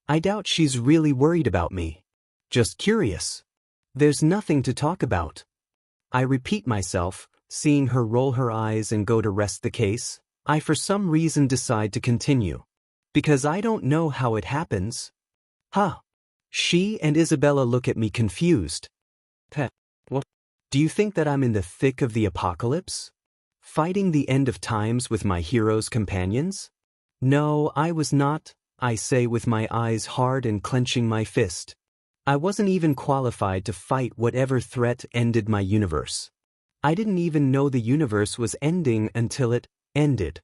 I doubt she's really worried about me. Just curious. There's nothing to talk about. I repeat myself, seeing her roll her eyes and go to rest the case. I for some reason decide to continue. Because I don't know how it happens. Huh. She and Isabella look at me confused. What? Do you think that I'm in the thick of the apocalypse? Fighting the end of times with my hero's companions? No, I was not, I say with my eyes hard and clenching my fist. I wasn't even qualified to fight whatever threat ended my universe. I didn't even know the universe was ending until it ended.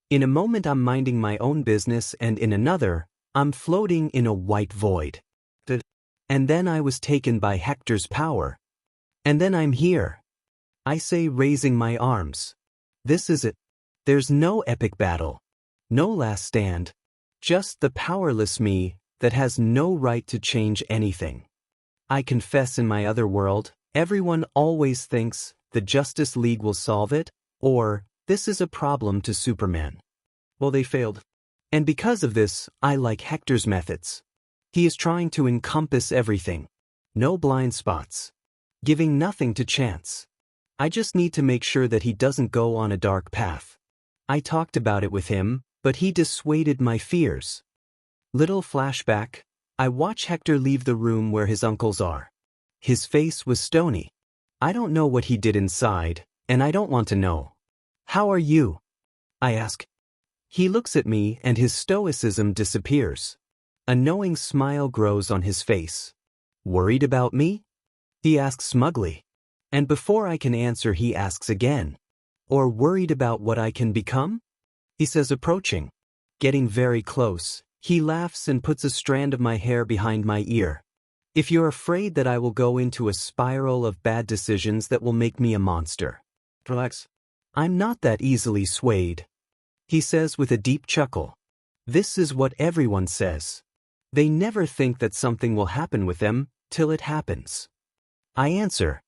In a moment I'm minding my own business and in another, I'm floating in a white void. And then I was taken by Hector's power. And then I'm here. I say raising my arms. This is it. There's no epic battle. No last stand. Just the powerless me that has no right to change anything. I confess in my other world, everyone always thinks the Justice League will solve it, or this is a problem to Superman. Well, they failed. And because of this, I like Hector's methods. He is trying to encompass everything. No blind spots. Giving nothing to chance. I just need to make sure that he doesn't go on a dark path. I talked about it with him, but he dissuaded my fears. Little flashback, I watch Hector leave the room where his uncles are. His face was stony. I don't know what he did inside, and I don't want to know. How are you? I ask. He looks at me and his stoicism disappears. A knowing smile grows on his face. Worried about me? He asks smugly. And before I can answer he asks again. Or worried about what I can become? He says approaching. Getting very close, he laughs and puts a strand of my hair behind my ear. If you're afraid that I will go into a spiral of bad decisions that will make me a monster. Relax. I'm not that easily swayed. He says with a deep chuckle. This is what everyone says. They never think that something will happen with them, till it happens. I answer,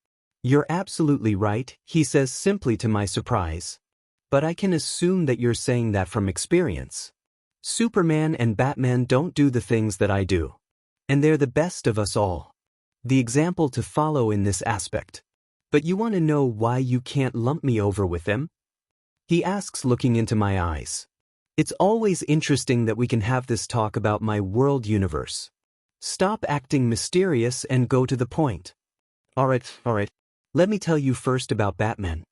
"You're absolutely right," he says simply to my surprise. "But I can assume that you're saying that from experience. Superman and Batman don't do the things that I do. And they're the best of us all. The example to follow in this aspect. But you want to know why you can't lump me over with them?" He asks, looking into my eyes. "It's always interesting that we can have this talk about my world universe. Stop acting mysterious and go to the point." Alright. Let me tell you first about Batman.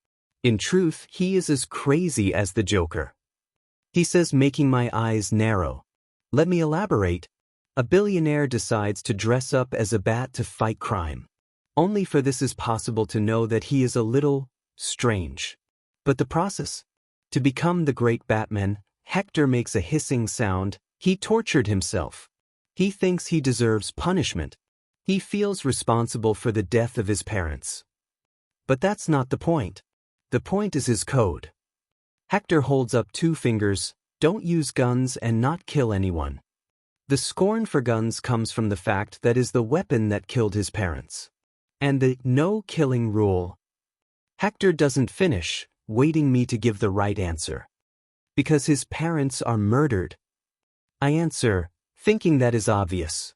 In truth, he is as crazy as the Joker. He says, making my eyes narrow. Let me elaborate. A billionaire decides to dress up as a bat to fight crime. Only for this is possible to know that he is a little strange. But the process? To become the great Batman, Hector makes a hissing sound. He tortured himself. He thinks he deserves punishment. He feels responsible for the death of his parents. But that's not the point. The point is his code. Hector holds up 2 fingers, don't use guns and not kill anyone. The scorn for guns comes from the fact that is the weapon that killed his parents. And the no killing rule. Hector doesn't finish, waiting me to give the right answer. Because his parents are murdered. I answer, thinking that is obvious.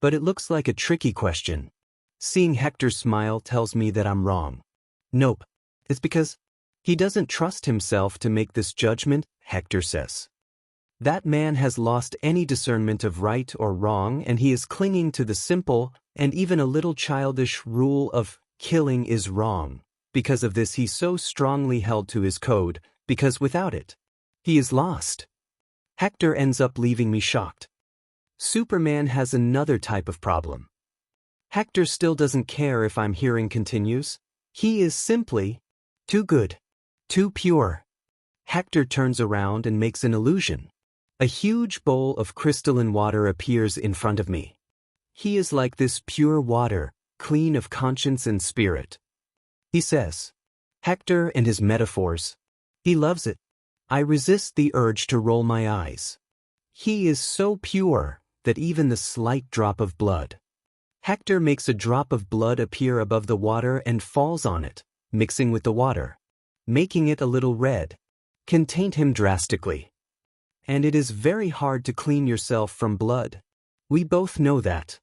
But it looks like a tricky question. Seeing Hector smile tells me that I'm wrong. Nope. It's because he doesn't trust himself to make this judgment, Hector says. That man has lost any discernment of right or wrong, and he is clinging to the simple and even a little childish rule of killing is wrong. Because of this he's so strongly held to his code, because without it, he is lost. Hector ends up leaving me shocked. Superman has another type of problem. Hector still doesn't care if I'm hearing continues. He is simply too good, too pure. Hector turns around and makes an illusion. A huge bowl of crystalline water appears in front of me. He is like this pure water, clean of conscience and spirit. He says, Hector and his metaphors. He loves it. I resist the urge to roll my eyes. He is so pure that even the slight drop of blood. Hector makes a drop of blood appear above the water and falls on it, mixing with the water, making it a little red, can taint him drastically. And it is very hard to clean yourself from blood. We both know that.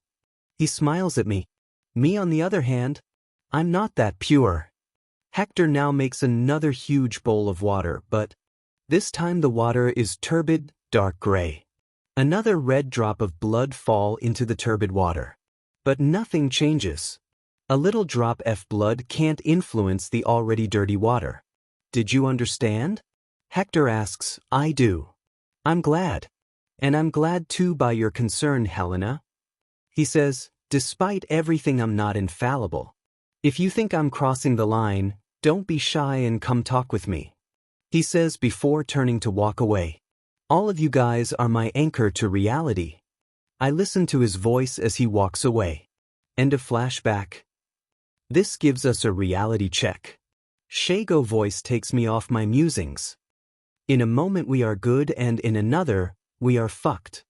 He smiles at me. Me, on the other hand, I'm not that pure. Hector now makes another huge bowl of water, but this time the water is turbid, dark gray. Another red drop of blood fall into the turbid water. But nothing changes. A little drop of blood can't influence the already dirty water. Did you understand? Hector asks, I do. I'm glad. And I'm glad too by your concern, Helena. He says, despite everything I'm not infallible. If you think I'm crossing the line, don't be shy and come talk with me. He says before turning to walk away. All of you guys are my anchor to reality. I listen to his voice as he walks away. End of flashback. This gives us a reality check. Shago voice takes me off my musings. In a moment we are good and in another, we are fucked.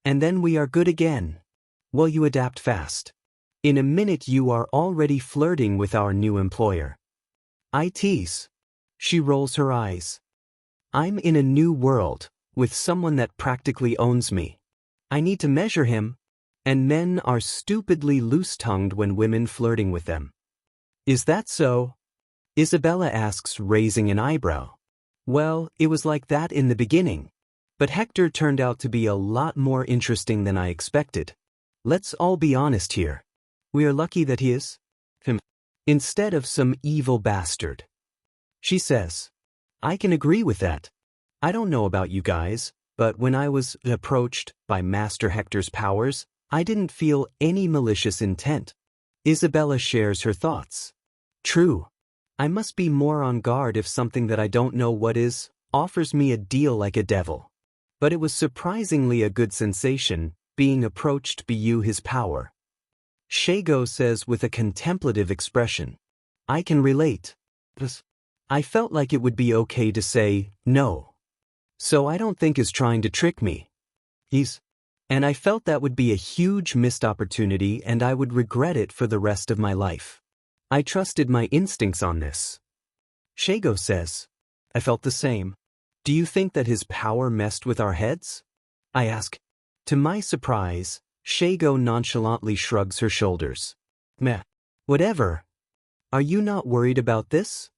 And then we are good again. Well, you adapt fast. In a minute you are already flirting with our new employer. I tease. She rolls her eyes. I'm in a new world, with someone that practically owns me. I need to measure him, and men are stupidly loose-tongued when women flirting with them. Is that so? Isabella asks, raising an eyebrow. Well, it was like that in the beginning. But Hector turned out to be a lot more interesting than I expected. Let's all be honest here. We are lucky that he is him, instead of some evil bastard. She says, I can agree with that. I don't know about you guys, but when I was approached by Master Hector's powers, I didn't feel any malicious intent. Isabella shares her thoughts. True. I must be more on guard if something that I don't know what is offers me a deal like a devil. But it was surprisingly a good sensation, being approached by you his power. Shago says with a contemplative expression. I can relate. I felt like it would be okay to say no. So I don't think he's trying to trick me. He's And I felt that would be a huge missed opportunity and I would regret it for the rest of my life. I trusted my instincts on this. Shago says. I felt the same. Do you think that his power messed with our heads? I ask. To my surprise, Shago nonchalantly shrugs her shoulders. Meh. Whatever. Are you not worried about this?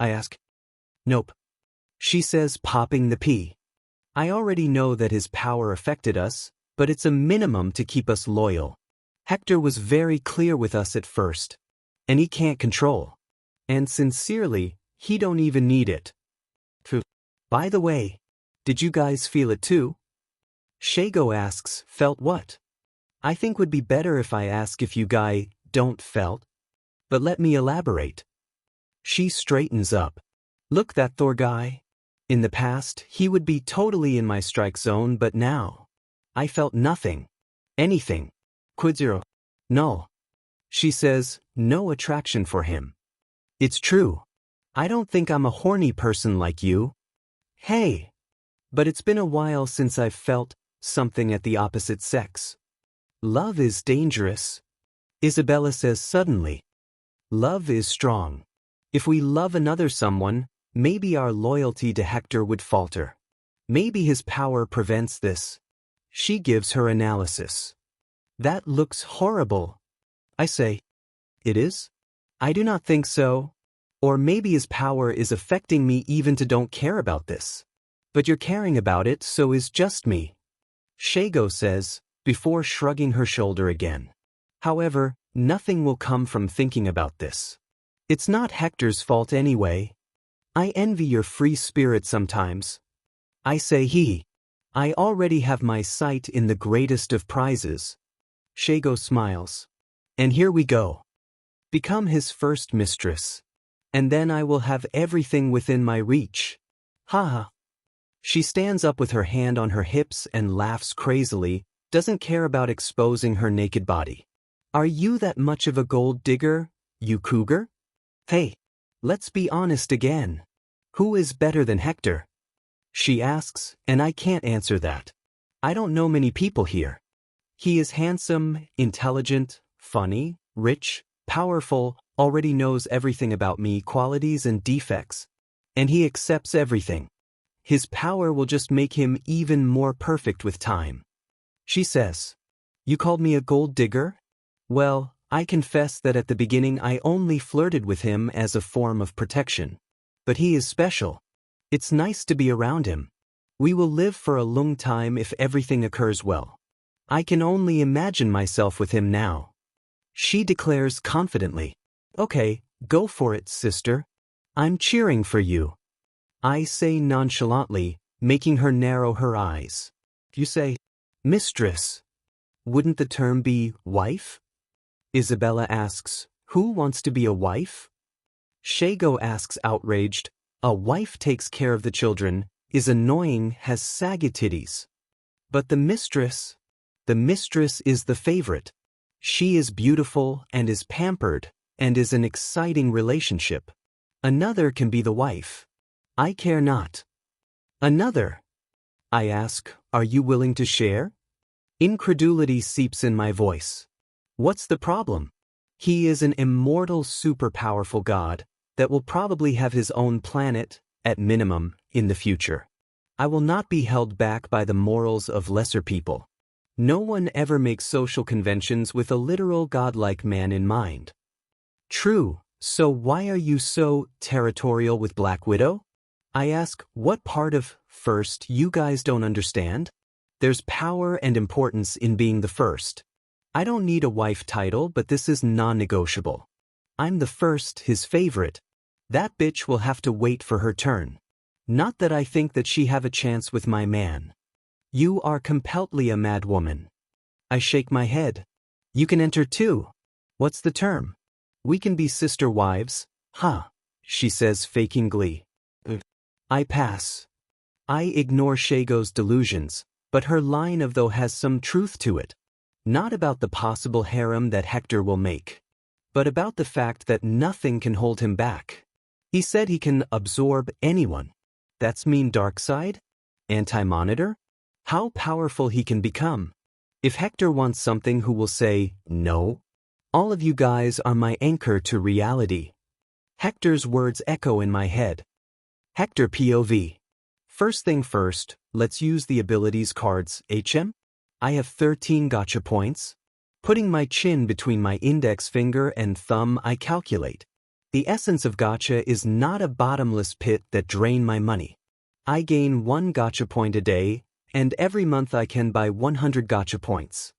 I ask. Nope. She says, popping the pea. I already know that his power affected us, but it's a minimum to keep us loyal. Hector was very clear with us at first. And he can't control. And sincerely, he don't even need it. By the way, did you guys feel it too? Shago asks, felt what? I think would be better if I ask if you guys don't felt. But let me elaborate. She straightens up. Look, that Thor guy. In the past, he would be totally in my strike zone, but now, I felt nothing. Anything. Quid zero. No. She says, no attraction for him. It's true. I don't think I'm a horny person like you. Hey. But it's been a while since I've felt something at the opposite sex. Love is dangerous. Isabella says suddenly. Love is strong. If we love another someone, maybe our loyalty to Hector would falter. Maybe his power prevents this. She gives her analysis. That looks horrible. I say. It is? I do not think so. Or maybe his power is affecting me even to don't care about this. But you're caring about it, so is just me. Shago says, before shrugging her shoulder again. However, nothing will come from thinking about this. It's not Hector's fault anyway. I envy your free spirit sometimes. I say I already have my sight in the greatest of prizes. Shago smiles. And here we go. Become his first mistress. And then I will have everything within my reach. Haha. She stands up with her hand on her hips and laughs crazily, doesn't care about exposing her naked body. Are you that much of a gold digger, you cougar? Hey, let's be honest again. Who is better than Hector? She asks, and I can't answer that. I don't know many people here. He is handsome, intelligent, funny, rich, powerful, already knows everything about me, qualities and defects. And he accepts everything. His power will just make him even more perfect with time. She says, you called me a gold digger? Well, I confess that at the beginning I only flirted with him as a form of protection. But he is special. It's nice to be around him. We will live for a long time if everything occurs well. I can only imagine myself with him now. She declares confidently. Okay, go for it, sister. I'm cheering for you. I say nonchalantly, making her narrow her eyes. You say, mistress. Wouldn't the term be wife? Isabella asks, who wants to be a wife? Shago asks outraged, a wife takes care of the children, is annoying, has saggy titties. But the mistress is the favorite. She is beautiful and is pampered, and is an exciting relationship. Another can be the wife. I care not. Another. I ask, are you willing to share? Incredulity seeps in my voice. What's the problem? He is an immortal, super powerful god that will probably have his own planet, at minimum, in the future. I will not be held back by the morals of lesser people. No one ever makes social conventions with a literal godlike man in mind. True, so why are you so territorial with Black Widow? I ask, what part of first you guys don't understand? There's power and importance in being the first. I don't need a wife title, but this is non-negotiable. I'm the first, his favorite. That bitch will have to wait for her turn. Not that I think that she have a chance with my man. You are completely a mad woman. I shake my head. You can enter too. What's the term? We can be sister wives, huh? She says, faking glee. I pass. I ignore Shago's delusions, but her line of though has some truth to it. Not about the possible harem that Hector will make, but about the fact that nothing can hold him back. He said he can absorb anyone. That's mean dark side? Anti-monitor? How powerful he can become. If Hector wants something, who will say no? All of you guys are my anchor to reality. Hector's words echo in my head. Hector POV. First thing first, let's use the abilities cards. I have 13 gacha points. Putting my chin between my index finger and thumb, I calculate. The essence of gacha is not a bottomless pit that drain my money. I gain 1 gacha point a day, and every month I can buy 100 gacha points,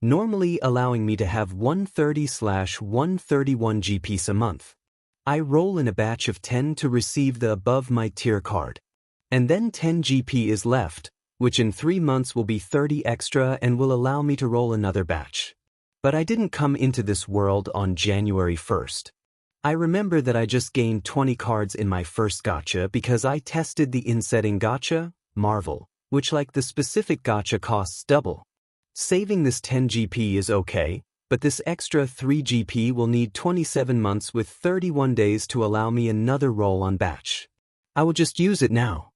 normally allowing me to have 130/131 GPs a month. I roll in a batch of 10 to receive the above my tier card. And then 10 GP is left, which in 3 months will be 30 extra and will allow me to roll another batch. But I didn't come into this world on January 1st. I remember that I just gained 20 cards in my first gacha because I tested the in-setting gacha, Marvel, which like the specific gacha costs double. Saving this 10 GP is okay, but this extra 3 GP will need 27 months with 31 days to allow me another roll on batch. I will just use it now.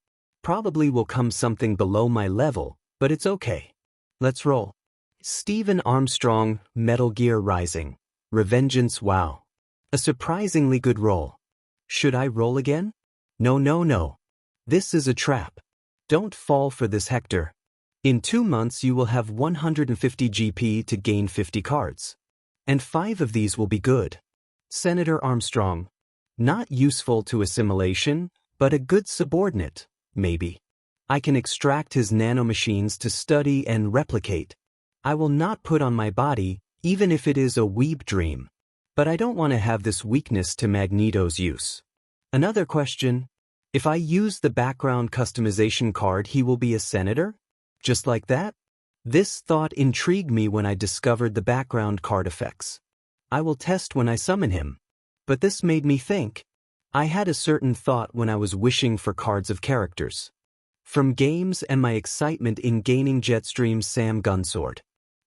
Probably will come something below my level, but it's okay. Let's roll. Stephen Armstrong, Metal Gear Rising. Revengeance. Wow. A surprisingly good roll. Should I roll again? No. This is a trap. Don't fall for this, Hector. In 2 months you will have 150 GP to gain 50 cards. And 5 of these will be good. Senator Armstrong. Not useful to assimilation, but a good subordinate, maybe. I can extract his nanomachines to study and replicate. I will not put on my body, even if it is a weeb dream. But I don't want to have this weakness to Magneto's use. Another question. If I use the background customization card, he will be a senator? Just like that? This thought intrigued me when I discovered the background card effects. I will test when I summon him. But this made me think. I had a certain thought when I was wishing for cards of characters. From games and my excitement in gaining Jetstream's Sam Gunsword.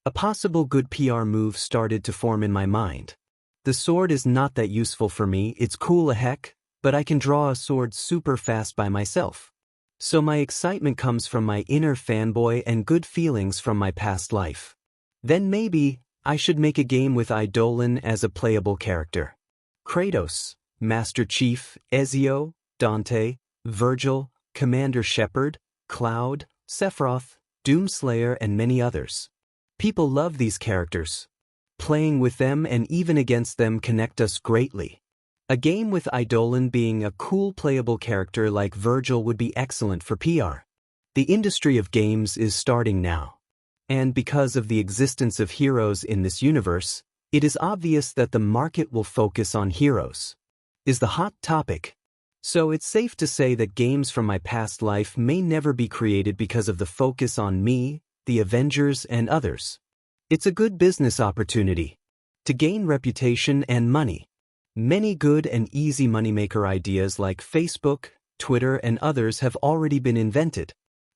A possible good PR move started to form in my mind. The sword is not that useful for me, it's cool a heck, but I can draw a sword super fast by myself. So my excitement comes from my inner fanboy and good feelings from my past life. Then maybe I should make a game with Eidolon as a playable character. Kratos, Master Chief, Ezio, Dante, Virgil, Commander Shepard, Cloud, Sephiroth, Doomslayer, and many others. People love these characters. Playing with them and even against them connect us greatly. A game with Eidolon being a cool playable character like Virgil would be excellent for PR. The industry of games is starting now. And because of the existence of heroes in this universe, it is obvious that the market will focus on heroes. Is the hot topic. So it's safe to say that games from my past life may never be created because of the focus on me, the Avengers, and others. It's a good business opportunity to gain reputation and money. Many good and easy moneymaker ideas like Facebook, Twitter, and others have already been invented.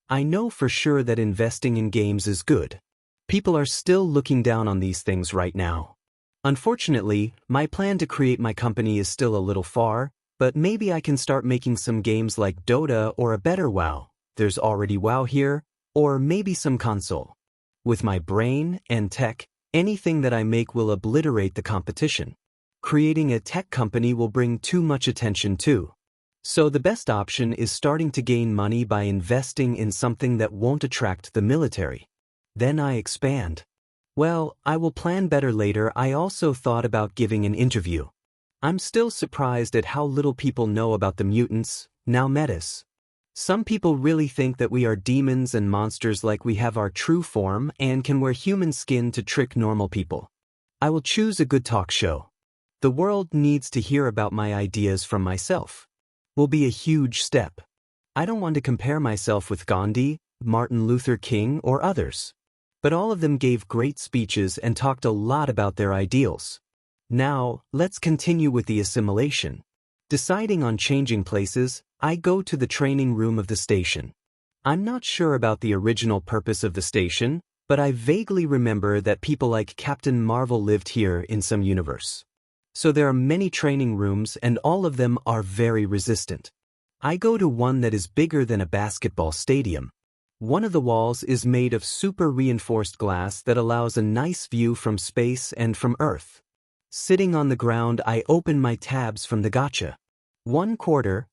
I know for sure that investing in games is good. People are still looking down on these things right now. Unfortunately, my plan to create my company is still a little far, but maybe I can start making some games like Dota or a better WoW. There's already WoW here, or maybe some console. With my brain and tech, anything that I make will obliterate the competition. Creating a tech company will bring too much attention too. So the best option is starting to gain money by investing in something that won't attract the military. Then I expand. Well, I will plan better later. I also thought about giving an interview. I'm still surprised at how little people know about the mutants, now metas. Some people really think that we are demons and monsters, like we have our true form and can wear human skin to trick normal people. I will choose a good talk show. The world needs to hear about my ideas from myself. Will be a huge step. I don't want to compare myself with Gandhi, Martin Luther King, or others. But all of them gave great speeches and talked a lot about their ideals. Now, let's continue with the assimilation. Deciding on changing places, I go to the training room of the station. I'm not sure about the original purpose of the station, but I vaguely remember that people like Captain Marvel lived here in some universe. So there are many training rooms and all of them are very resistant. I go to one that is bigger than a basketball stadium. One of the walls is made of super reinforced glass that allows a nice view from space and from Earth. Sitting on the ground, I open my tabs from the gacha. 1 quarter,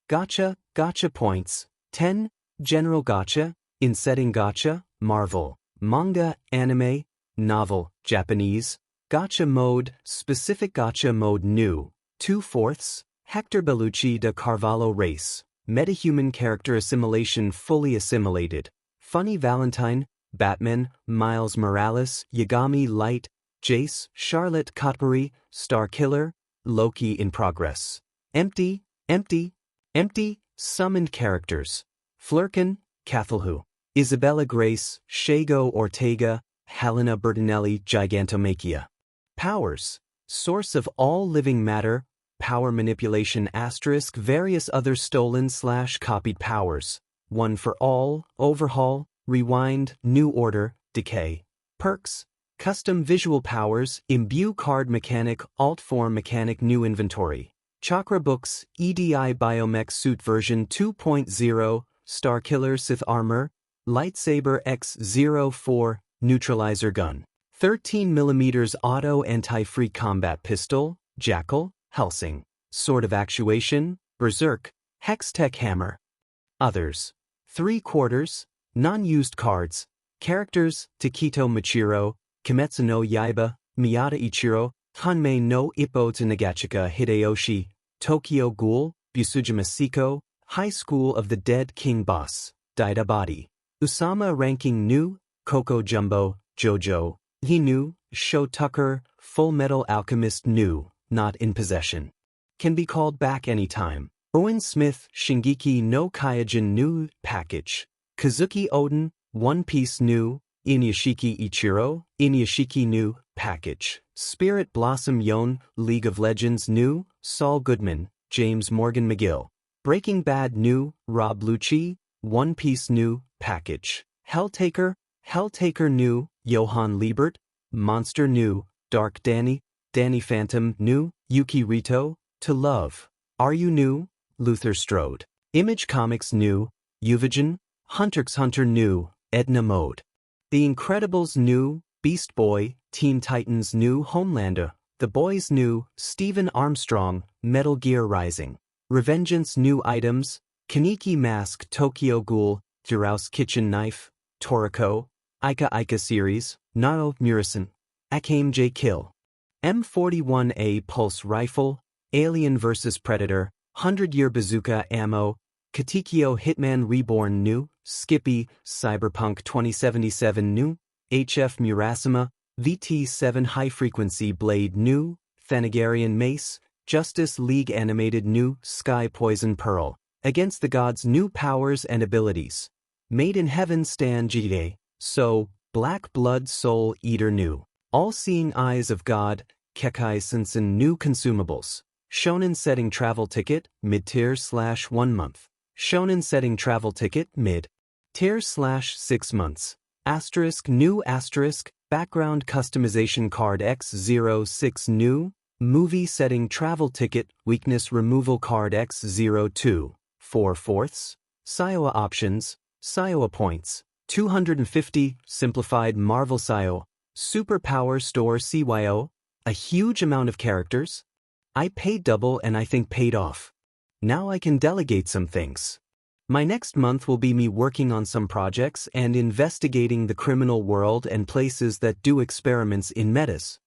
gacha, gacha points, 10, general gacha, in setting gacha, Marvel, manga, anime, novel, Japanese, gacha mode, specific gacha mode new, 2/4, Hector Bellucci de Carvalho race, metahuman character assimilation fully assimilated, Funny Valentine, Batman, Miles Morales, Yagami Light, Jace, Charlotte Kotbury, Star Killer, Loki in progress. Empty, empty, empty, summoned characters. Flurkin, Cathalhu, Isabella Grace, Shago Ortega, Helena Bertinelli, Gigantomachia. Powers, source of all living matter, power manipulation * various other stolen/copied powers. One for all, overhaul, rewind, new order, decay. Perks, custom visual powers, imbue card mechanic, alt form mechanic, new inventory. Chakra books, EDI Biomech suit version 2.0, Star Killer Sith armor, lightsaber X04, neutralizer gun. 13mm auto anti-free combat pistol, Jackal, Helsing. Sword of actuation, Berserk, Hextech hammer. Others. 3/4, non-used cards. Characters, Takito Machiro, Kimetsu no Yaiba, Miyata Ichiro, Hanmei no Ippo to Nagachika Hideyoshi, Tokyo Ghoul, Busujima Siko, High School of the Dead King Boss, Daida Body. Usama ranking new, Coco Jumbo, Jojo, Hinu, Sho Tucker, Full Metal Alchemist new, not in possession. Can be called back anytime. Owen Smith, Shingeki no Kyojin new, package. Kazuki Odin, One Piece new, Inuyashiki Ichiro, Inuyashiki new, package. Spirit Blossom Yon, League of Legends new, Saul Goodman, James Morgan McGill. Breaking Bad new, Rob Lucci, One Piece new, package. Helltaker, Helltaker new, Johann Liebert. Monster new, Dark Danny, Danny Phantom new, Yuki Rito, To Love. Are You new, Luther Strode. Image Comics new, Uvigen, Hunter x Hunter new, Edna Mode. The Incredibles new, Beast Boy, Teen Titans new, Homelander. The Boys new, Stephen Armstrong, Metal Gear Rising. Revengeance new items, Kaneki Mask, Tokyo Ghoul, Durouse Kitchen Knife, Toriko, Ika Ika series, Naro Murison, Akame J Kill. M41A Pulse Rifle, Alien vs. Predator, 100-Year Bazooka Ammo, Katekyo Hitman Reborn new, Skippy, Cyberpunk 2077 new, HF Murasima, VT7 High Frequency Blade new, Thanagarian Mace, Justice League Animated new, Sky Poison Pearl, Against the Gods new powers and abilities. Made in Heaven Stan Jide, So, Black Blood Soul Eater new. All-Seeing Eyes of God, Kekai Sensen new consumables. Shonen Setting Travel Ticket, mid-tier/1 month. Shonen Setting Travel Ticket, mid-tier/6 months. Asterisk new asterisk, background customization card X06 new, movie setting travel ticket, weakness removal card X02, 4/4, Siowa options, Siowa points, 250, simplified Marvel Sio, Superpower store CYO, a huge amount of characters. I paid double and I think paid off. Now I can delegate some things. My next month will be me working on some projects and investigating the criminal world and places that do experiments in metas.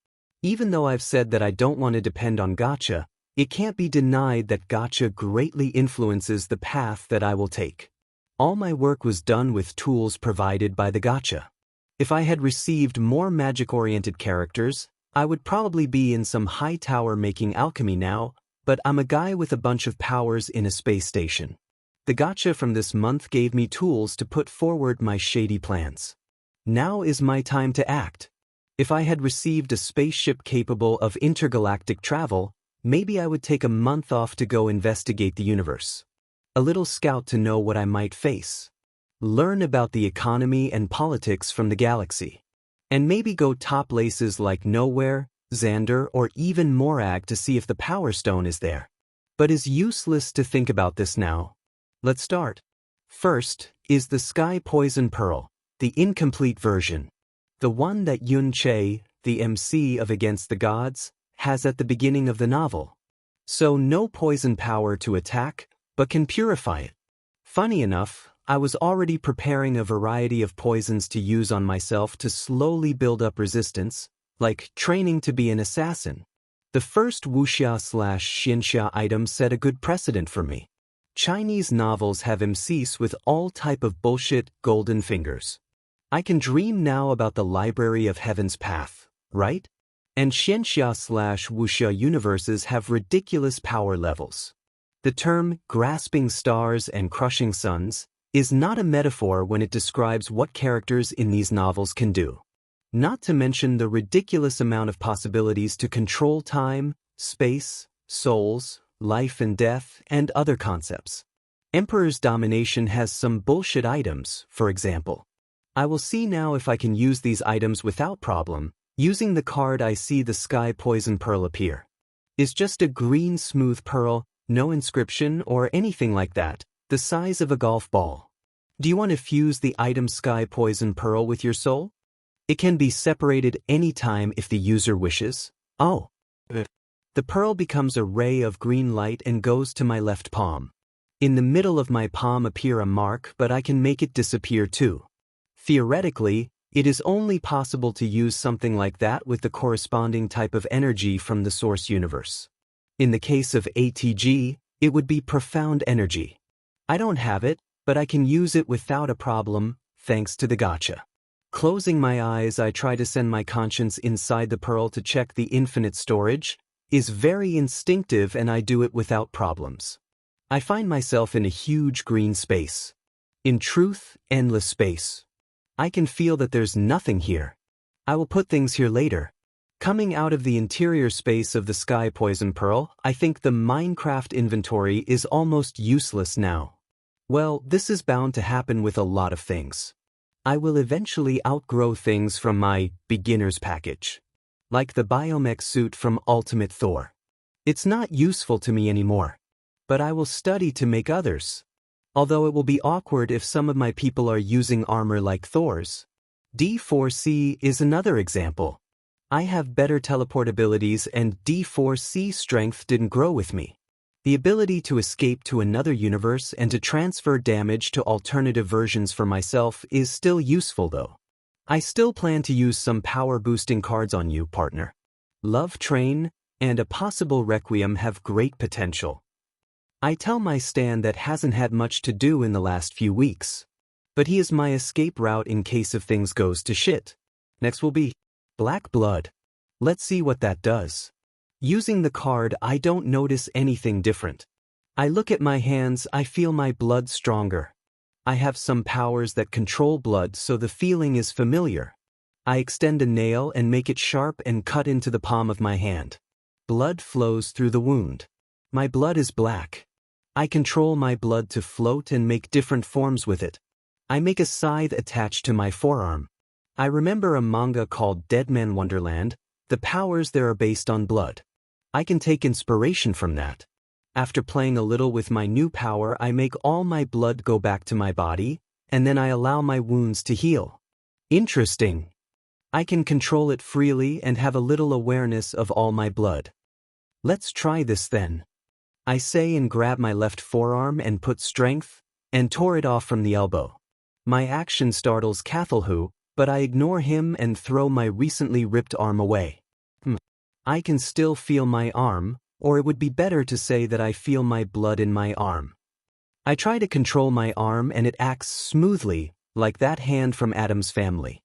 Even though I've said that I don't want to depend on gacha, it can't be denied that gacha greatly influences the path that I will take. All my work was done with tools provided by the gacha. If I had received more magic-oriented characters, I would probably be in some high tower making alchemy now, but I'm a guy with a bunch of powers in a space station. The gacha from this month gave me tools to put forward my shady plans. Now is my time to act. If I had received a spaceship capable of intergalactic travel, maybe I would take a month off to go investigate the universe. A little scout to know what I might face. Learn about the economy and politics from the galaxy. And maybe go top places like Nowhere, Xander, or even Morag to see if the Power Stone is there. But it's useless to think about this now. Let's start. First, is the Sky Poison Pearl, the incomplete version. The one that Yun Che, the MC of Against the Gods, has at the beginning of the novel. So no poison power to attack, but can purify it. Funny enough, I was already preparing a variety of poisons to use on myself to slowly build up resistance, like training to be an assassin. The first wuxia/xianxia item set a good precedent for me. Chinese novels have MCs with all type of bullshit golden fingers. I can dream now about the Library of Heaven's Path, right? And xianxia/wuxia universes have ridiculous power levels. The term grasping stars and crushing suns is not a metaphor when it describes what characters in these novels can do. Not to mention the ridiculous amount of possibilities to control time, space, souls, life and death, and other concepts. Emperor's Domination has some bullshit items, for example. I will see now if I can use these items without problem. Using the card I see the Sky Poison Pearl appear. Is just a green smooth pearl, no inscription or anything like that, the size of a golf ball. Do you want to fuse the item Sky Poison Pearl with your soul? It can be separated anytime if the user wishes. Oh. The pearl becomes a ray of green light and goes to my left palm. In the middle of my palm appear a mark, but I can make it disappear too. Theoretically, it is only possible to use something like that with the corresponding type of energy from the source universe. In the case of ATG, it would be profound energy. I don't have it, but I can use it without a problem, thanks to the gacha. Closing my eyes, I try to send my conscience inside the pearl to check the infinite storage. Is very instinctive and I do it without problems. I find myself in a huge green space. In truth, endless space. I can feel that there's nothing here. I will put things here later. Coming out of the interior space of the Sky Poison Pearl, I think the Minecraft inventory is almost useless now. Well, this is bound to happen with a lot of things. I will eventually outgrow things from my beginner's package. Like the biomech suit from Ultimate Thor. It's not useful to me anymore. But I will study to make others. Although it will be awkward if some of my people are using armor like Thor's. D4C is another example. I have better teleport abilities and D4C strength didn't grow with me. The ability to escape to another universe and to transfer damage to alternative versions for myself is still useful though. I still plan to use some power boosting cards on you, partner. Love Train and a possible Requiem have great potential. I tell my Stan that hasn't had much to do in the last few weeks. But he is my escape route in case of things goes to shit. Next will be Black Blood. Let's see what that does. Using the card, I don't notice anything different. I look at my hands, I feel my blood stronger. I have some powers that control blood, so the feeling is familiar. I extend a nail and make it sharp and cut into the palm of my hand. Blood flows through the wound. My blood is black. I control my blood to float and make different forms with it. I make a scythe attached to my forearm. I remember a manga called Deadman Wonderland. The powers there are based on blood. I can take inspiration from that. After playing a little with my new power, I make all my blood go back to my body, and then I allow my wounds to heal. Interesting. I can control it freely and have a little awareness of all my blood. Let's try this then. I say and grab my left forearm and put strength, and tore it off from the elbow. My action startles Cathelhu, but I ignore him and throw my recently ripped arm away. I can still feel my arm, or it would be better to say that I feel my blood in my arm. I try to control my arm and it acts smoothly, like that hand from Adam's Family.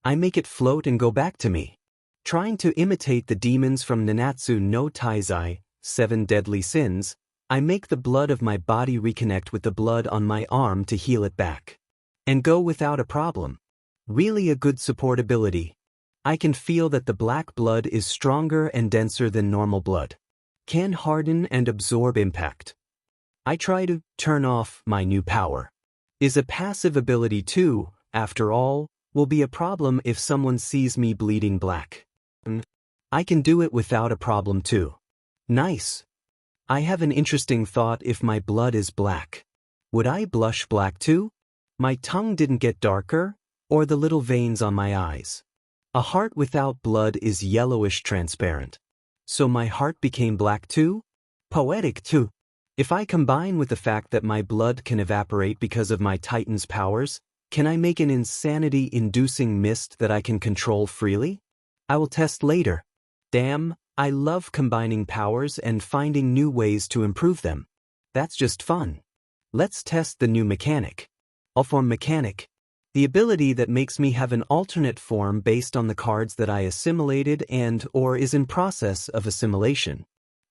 I make it float and go back to me. Trying to imitate the demons from Nanatsu no Taizai, 7 Deadly Sins, I make the blood of my body reconnect with the blood on my arm to heal it back. And go without a problem. Really a good support ability. I can feel that the black blood is stronger and denser than normal blood. Can harden and absorb impact. I try to turn off my new power. Is a passive ability too, after all, will be a problem if someone sees me bleeding black. I can do it without a problem too. Nice. I have an interesting thought. If my blood is black, would I blush black too? My tongue didn't get darker, or the little veins on my eyes. A heart without blood is yellowish transparent. So my heart became black too? Poetic too. If I combine with the fact that my blood can evaporate because of my Titan's powers, can I make an insanity-inducing mist that I can control freely? I will test later. Damn, I love combining powers and finding new ways to improve them. That's just fun. Let's test the new mechanic. All-form mechanic. The ability that makes me have an alternate form based on the cards that I assimilated and/or is in process of assimilation.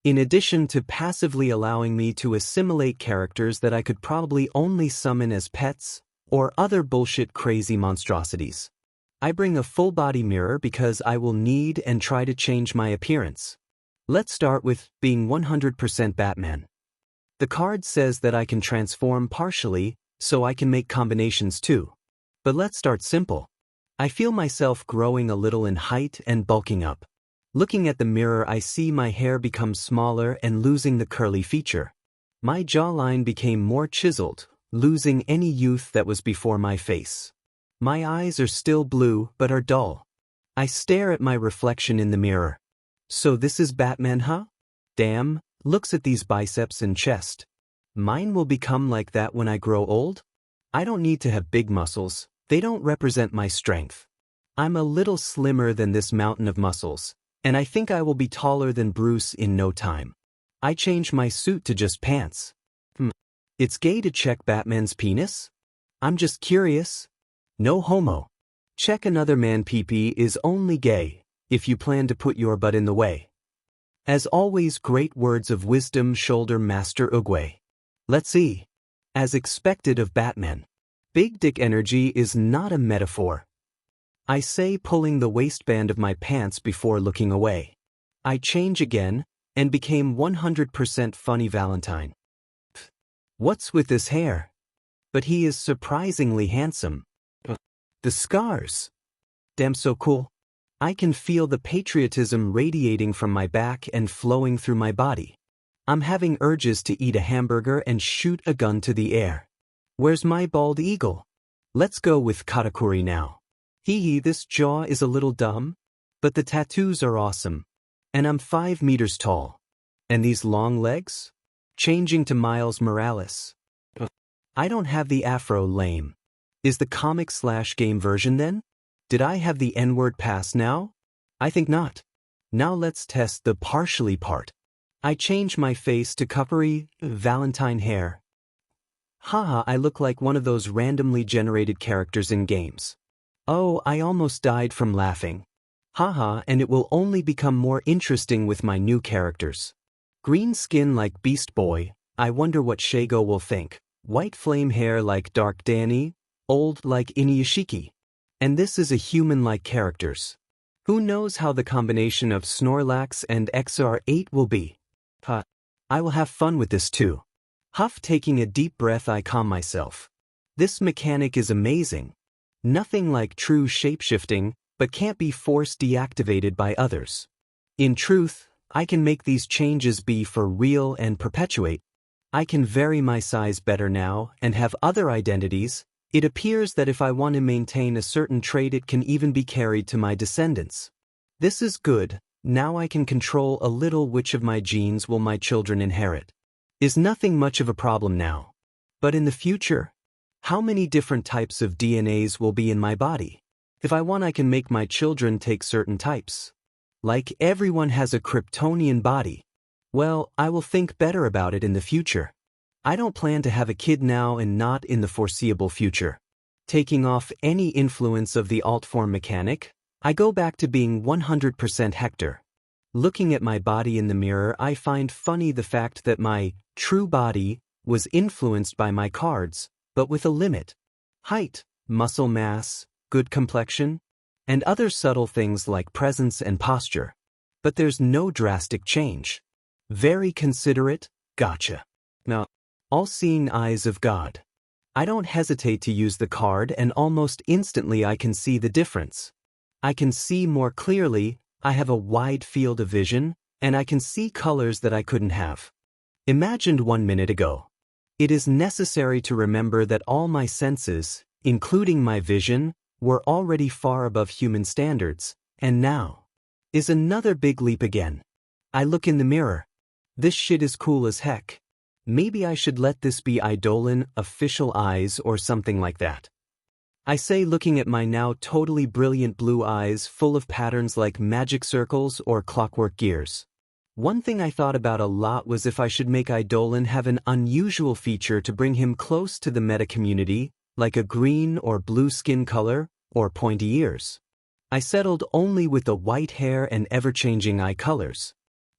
In addition to passively allowing me to assimilate characters that I could probably only summon as pets or other bullshit crazy monstrosities. I bring a full-body mirror because I will need and try to change my appearance. Let's start with being 100% Batman. The card says that I can transform partially, so I can make combinations too. But let's start simple. I feel myself growing a little in height and bulking up. Looking at the mirror, I see my hair become smaller and losing the curly feature. My jawline became more chiseled, losing any youth that was before my face. My eyes are still blue but are dull. I stare at my reflection in the mirror. So this is Batman, huh? Damn, looks at these biceps and chest. Mine will become like that when I grow old? I don't need to have big muscles, they don't represent my strength. I'm a little slimmer than this mountain of muscles, and I think I will be taller than Bruce in no time. I change my suit to just pants. It's gay to check Batman's penis? I'm just curious. No homo. Check another man pee-pee is only gay, if you plan to put your butt in the way. As always, great words of wisdom, shoulder master Ugwe. Let's see. As expected of Batman. Big dick energy is not a metaphor. I say, pulling the waistband of my pants before looking away. I change again, and became 100% funny Valentine. What's with this hair? But he is surprisingly handsome. The scars. Damn, so cool. I can feel the patriotism radiating from my back and flowing through my body. I'm having urges to eat a hamburger and shoot a gun to the air. Where's my bald eagle? Let's go with Katakuri now. Hee, this jaw is a little dumb, but the tattoos are awesome. And I'm 5 meters tall. And these long legs? Changing to Miles Morales. I don't have the afro, lame. Is the comic/game version then? Did I have the N-word pass now? I think not. Now let's test the partially part. I change my face to coppery, Valentine hair. Haha, I look like one of those randomly generated characters in games. Oh, I almost died from laughing. Haha, and it will only become more interesting with my new characters. Green skin like Beast Boy, I wonder what Shago will think. White flame hair like Dark Danny, old like Inuyashiki. And this is a human-like characters. Who knows how the combination of Snorlax and XR8 will be? I will have fun with this too. Huff, taking a deep breath, I calm myself. This mechanic is amazing. Nothing like true shapeshifting, but can't be force deactivated by others. In truth, I can make these changes be for real and perpetuate. I can vary my size better now and have other identities. It appears that if I want to maintain a certain trait, it can even be carried to my descendants. This is good. Now I can control a little which of my genes will my children inherit. Is nothing much of a problem now. But in the future, how many different types of DNAs will be in my body? If I want, I can make my children take certain types. Like everyone has a Kryptonian body. Well, I will think better about it in the future. I don't plan to have a kid now and not in the foreseeable future. Taking off any influence of the alt-form mechanic, I go back to being 100% Hector. Looking at my body in the mirror, I find funny the fact that my true body was influenced by my cards, but with a limit. Height, muscle mass, good complexion, and other subtle things like presence and posture. But there's no drastic change. Very considerate, gotcha. Now, all-seeing eyes of God. I don't hesitate to use the card, and almost instantly I can see the difference. I can see more clearly, I have a wide field of vision, and I can see colors that I couldn't have imagined 1 minute ago. It is necessary to remember that all my senses, including my vision, were already far above human standards, and now is another big leap again. I look in the mirror. This shit is cool as heck. Maybe I should let this be Eidolon official eyes or something like that. I say, looking at my now totally brilliant blue eyes full of patterns like magic circles or clockwork gears. One thing I thought about a lot was if I should make Eidolon have an unusual feature to bring him close to the meta community, like a green or blue skin color, or pointy ears. I settled only with the white hair and ever-changing eye colors.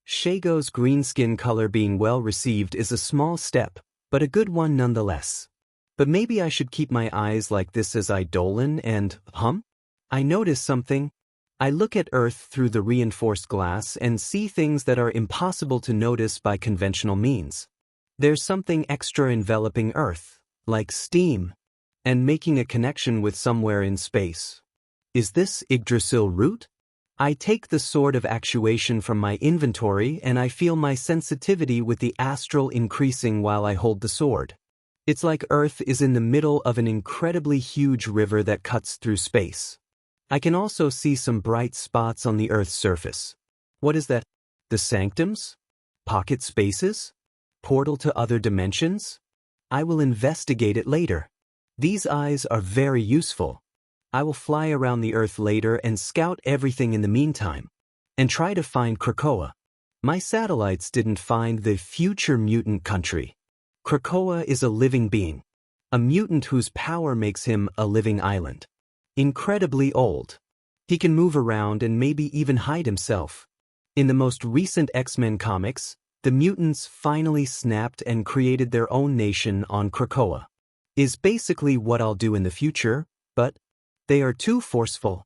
Shago's green skin color being well received is a small step, but a good one nonetheless. But maybe I should keep my eyes like this as Eidolon and, I notice something. I look at Earth through the reinforced glass and see things that are impossible to notice by conventional means. There's something extra enveloping Earth, like steam, and making a connection with somewhere in space. Is this Yggdrasil root? I take the sword of actuation from my inventory and I feel my sensitivity with the astral increasing while I hold the sword. It's like Earth is in the middle of an incredibly huge river that cuts through space. I can also see some bright spots on the Earth's surface. What is that? The sanctums? Pocket spaces? Portal to other dimensions? I will investigate it later. These eyes are very useful. I will fly around the Earth later and scout everything in the meantime, and try to find Krakoa. My satellites didn't find the future mutant country. Krakoa is a living being, a mutant whose power makes him a living island. Incredibly old. He can move around and maybe even hide himself. In the most recent X-Men comics, the mutants finally snapped and created their own nation on Krakoa. Is basically what I'll do in the future, but they are too forceful.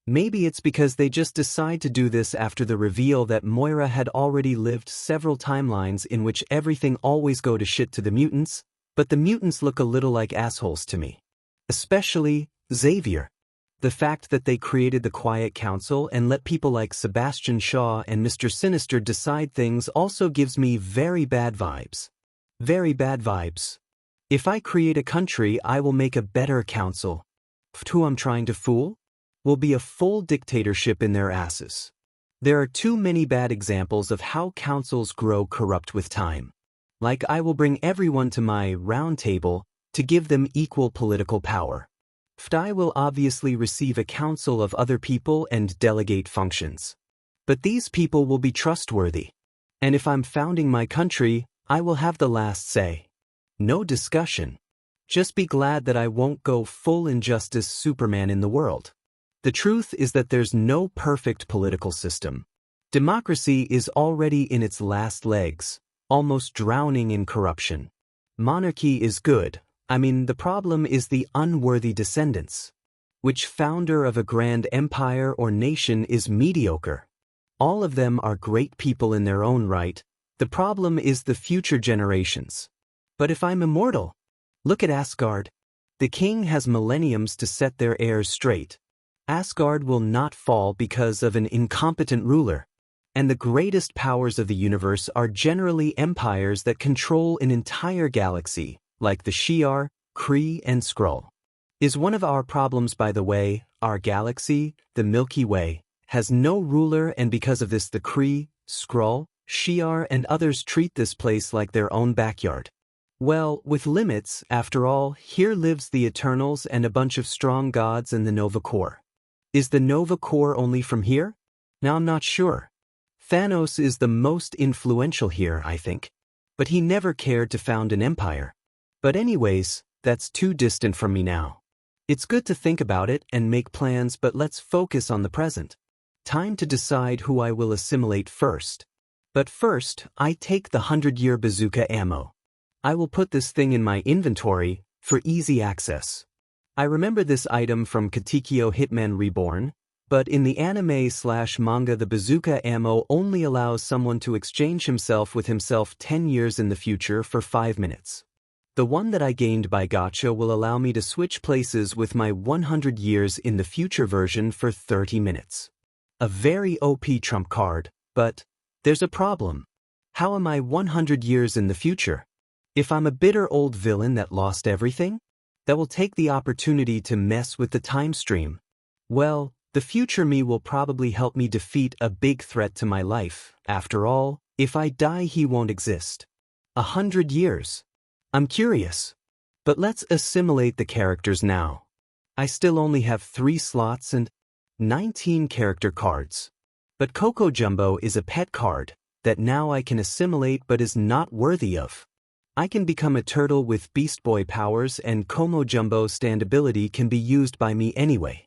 Maybe it's because they just decide to do this after the reveal that Moira had already lived several timelines in which everything always go to shit to the mutants, but the mutants look a little like assholes to me. Especially Xavier. The fact that they created the Quiet Council and let people like Sebastian Shaw and Mr. Sinister decide things also gives me very bad vibes. Very bad vibes. If I create a country, I will make a better council. Who I'm trying to fool? Will be a full dictatorship in their asses. There are too many bad examples of how councils grow corrupt with time. Like I will bring everyone to my round table to give them equal political power. I will obviously receive a council of other people and delegate functions. But these people will be trustworthy. And if I'm founding my country, I will have the last say. No discussion. Just be glad that I won't go full injustice Superman in the world. The truth is that there's no perfect political system. Democracy is already in its last legs, almost drowning in corruption. Monarchy is good. The problem is the unworthy descendants. Which founder of a grand empire or nation is mediocre? All of them are great people in their own right. The problem is the future generations. But if I'm immortal, look at Asgard. The king has millenniums to set their heirs straight. Asgard will not fall because of an incompetent ruler. And the greatest powers of the universe are generally empires that control an entire galaxy, like the Shi'ar, Kree, and Skrull. Is one of our problems, by the way, our galaxy, the Milky Way, has no ruler, and because of this the Kree, Skrull, Shi'ar, and others treat this place like their own backyard. Well, with limits, after all, here lives the Eternals and a bunch of strong gods in the Nova Corps. Is the Nova Corps only from here? Now I'm not sure. Thanos is the most influential here, I think. But he never cared to found an empire. But anyways, that's too distant from me now. It's good to think about it and make plans, but let's focus on the present. Time to decide who I will assimilate first. But first, I take the 100-year bazooka ammo. I will put this thing in my inventory for easy access. I remember this item from Katekyo Hitman Reborn, but in the anime/manga the bazooka ammo only allows someone to exchange himself with himself 10 years in the future for 5 minutes. The one that I gained by Gacha will allow me to switch places with my 100 years in the future version for 30 minutes. A very OP trump card, but there's a problem. How am I 100 years in the future? If I'm a bitter old villain that lost everything, that will take the opportunity to mess with the time stream, well, the future me will probably help me defeat a big threat to my life. After all, if I die he won't exist. 100 years. I'm curious. But let's assimilate the characters now. I still only have 3 slots and 19 character cards. But Coco Jumbo is a pet card that now I can assimilate but is not worthy of. I can become a turtle with Beast Boy powers and Como Jumbo standability can be used by me anyway.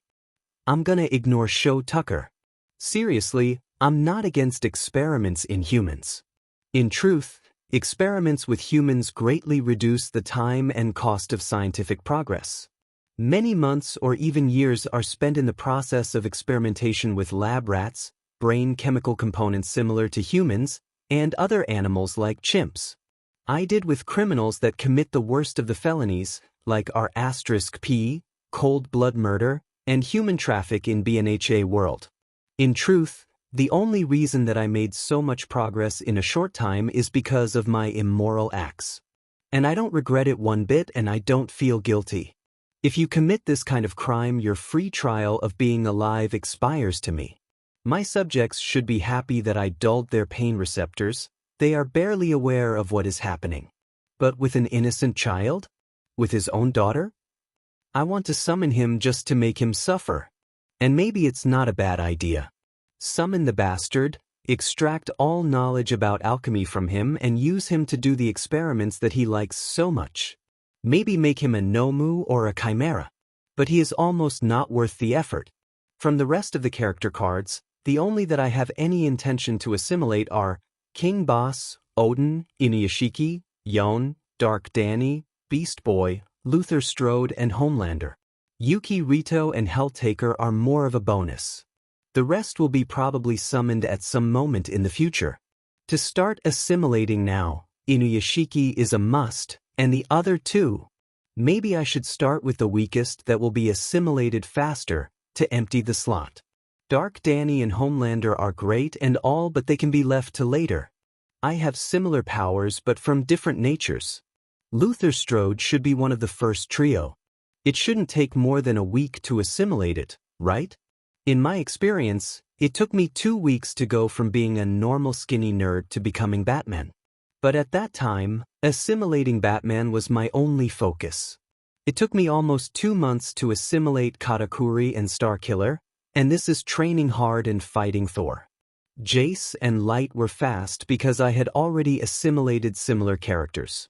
I'm gonna ignore Show Tucker. Seriously, I'm not against experiments in humans. In truth, experiments with humans greatly reduce the time and cost of scientific progress. Many months or even years are spent in the process of experimentation with lab rats, brain chemical components similar to humans, and other animals like chimps. I did with criminals that commit the worst of the felonies, like our *P, cold blood murder, and human traffic in BNHA world. In truth, the only reason that I made so much progress in a short time is because of my immoral acts. And I don't regret it one bit and I don't feel guilty. If you commit this kind of crime, your free trial of being alive expires to me. My subjects should be happy that I dulled their pain receptors. They are barely aware of what is happening. But with an innocent child? With his own daughter? I want to summon him just to make him suffer. And maybe it's not a bad idea. Summon the bastard, extract all knowledge about alchemy from him and use him to do the experiments that he likes so much. Maybe make him a Nomu or a Chimera. But he is almost not worth the effort. From the rest of the character cards, the only that I have any intention to assimilate are King Boss, Odin, Inuyashiki, Yon, Dark Danny, Beast Boy, Luther Strode, and Homelander. Yuki Rito and Helltaker are more of a bonus. The rest will be probably summoned at some moment in the future. To start assimilating now, Inuyashiki is a must, and the other 2. Maybe I should start with the weakest that will be assimilated faster, to empty the slot. Dark Danny and Homelander are great and all, but they can be left to later. I have similar powers but from different natures. Luther Strode should be one of the first trio. It shouldn't take more than a week to assimilate it, right? In my experience, it took me 2 weeks to go from being a normal skinny nerd to becoming Batman. But at that time, assimilating Batman was my only focus. It took me almost 2 months to assimilate Katakuri and Starkiller, and this is training hard and fighting Thor. Jace and Light were fast because I had already assimilated similar characters.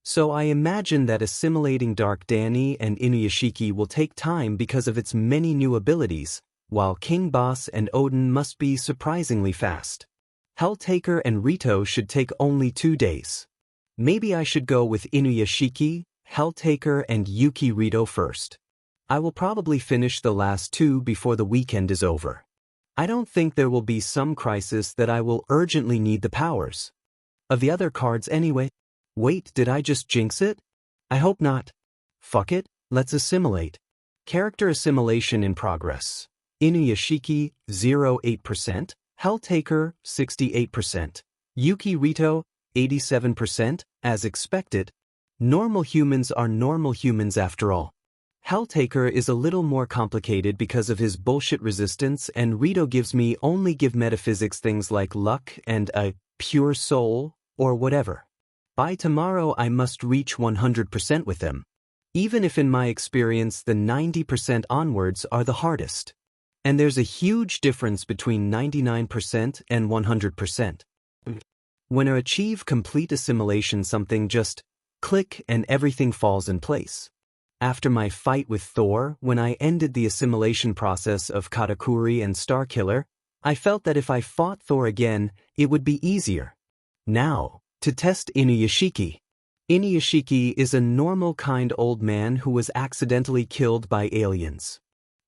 So I imagine that assimilating Dark Danny and Inuyashiki will take time because of its many new abilities, while King Boss and Odin must be surprisingly fast. Helltaker and Rito should take only 2 days. Maybe I should go with Inuyashiki, Helltaker, and Yuki Rito first. I will probably finish the last 2 before the weekend is over. I don't think there will be some crisis that I will urgently need the powers. Of the other cards anyway. Wait, did I just jinx it? I hope not. Fuck it, let's assimilate. Character assimilation in progress. Inuyashiki, 0.8%. Helltaker, 68%. Yuki Rito, 87%, as expected. Normal humans are normal humans after all. Helltaker is a little more complicated because of his bullshit resistance, and Rito gives me only give metaphysics things like luck and a pure soul, or whatever. By tomorrow I must reach 100% with them. Even if in my experience the 90% onwards are the hardest. And there's a huge difference between 99% and 100%. When I achieve complete assimilation, something just click and everything falls in place. After my fight with Thor, when I ended the assimilation process of Katakuri and Starkiller, I felt that if I fought Thor again, it would be easier. Now, to test Inuyashiki. Inuyashiki is a normal kind old man who was accidentally killed by aliens.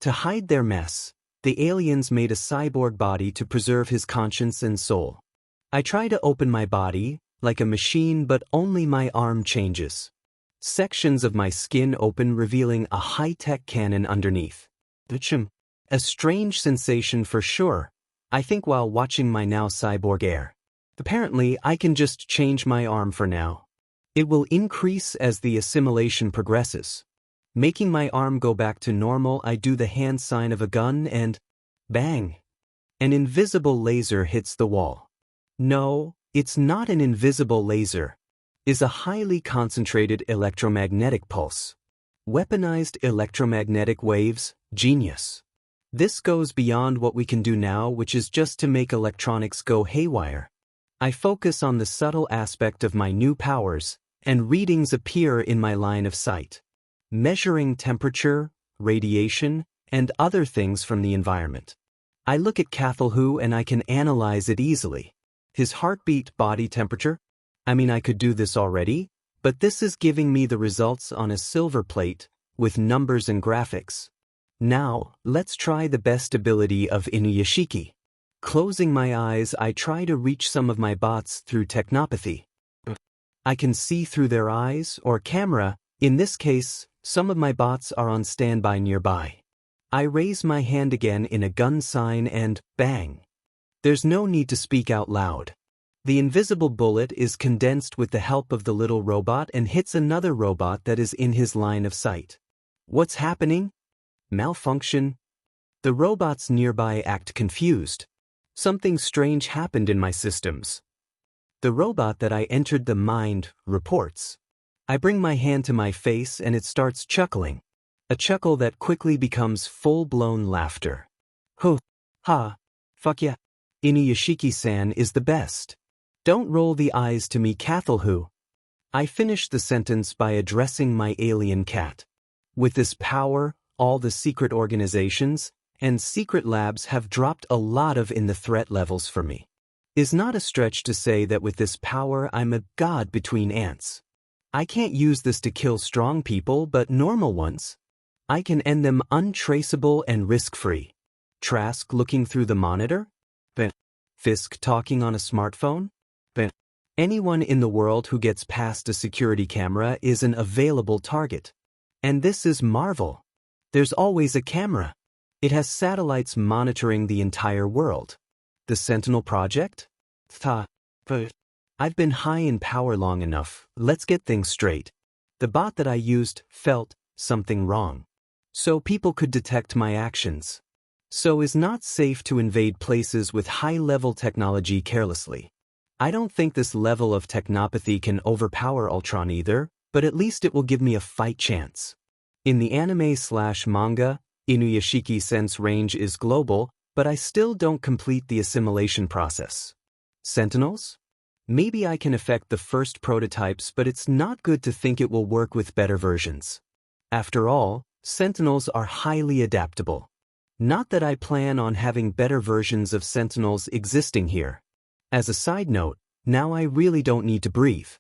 To hide their mess, the aliens made a cyborg body to preserve his conscience and soul. I try to open my body, like a machine, but only my arm changes. Sections of my skin open, revealing a high-tech cannon underneath. A strange sensation for sure, I think, while watching my now cyborg heir. Apparently, I can just change my arm for now. It will increase as the assimilation progresses. Making my arm go back to normal, I do the hand sign of a gun and bang! An invisible laser hits the wall. No, it's not an invisible laser. It's a highly concentrated electromagnetic pulse. Weaponized electromagnetic waves, genius. This goes beyond what we can do now, which is just to make electronics go haywire. I focus on the subtle aspect of my new powers, and readings appear in my line of sight. Measuring temperature, radiation, and other things from the environment. I look at Cathelhu and I can analyze it easily. His heartbeat, body temperature. I mean, I could do this already, but this is giving me the results on a silver plate, with numbers and graphics. Now, let's try the best ability of Inuyashiki. Closing my eyes, I try to reach some of my bots through technopathy. I can see through their eyes, or camera. In this case, some of my bots are on standby nearby. I raise my hand again in a gun sign and bang. There's no need to speak out loud. The invisible bullet is condensed with the help of the little robot and hits another robot that is in his line of sight. What's happening? Malfunction? The robots nearby act confused. Something strange happened in my systems. The robot that I entered the mind reports. I bring my hand to my face and it starts chuckling. A chuckle that quickly becomes full-blown laughter. Huh. Ha. Fuck yeah. Inuyashiki-san is the best. Don't roll the eyes to me, Cathelhu. I finish the sentence by addressing my alien cat. With this power, all the secret organizations and secret labs have dropped a lot in the threat levels for me. Is not a stretch to say that with this power I'm a god between ants. I can't use this to kill strong people, but normal ones. I can end them untraceable and risk-free. Trask looking through the monitor? Fisk talking on a smartphone? Anyone in the world who gets past a security camera is an available target. And this is Marvel. There's always a camera. It has satellites monitoring the entire world. The Sentinel Project? I've been high in power long enough. Let's get things straight. The bot that I used felt something wrong. So people could detect my actions. So is not safe to invade places with high-level technology carelessly. I don't think this level of technopathy can overpower Ultron either, but at least it will give me a fight chance. In the anime/manga, Inuyashiki's range is global, but I still don't complete the assimilation process. Sentinels? Maybe I can affect the first prototypes, but it's not good to think it will work with better versions. After all, Sentinels are highly adaptable. Not that I plan on having better versions of Sentinels existing here. As a side note, now I really don't need to breathe.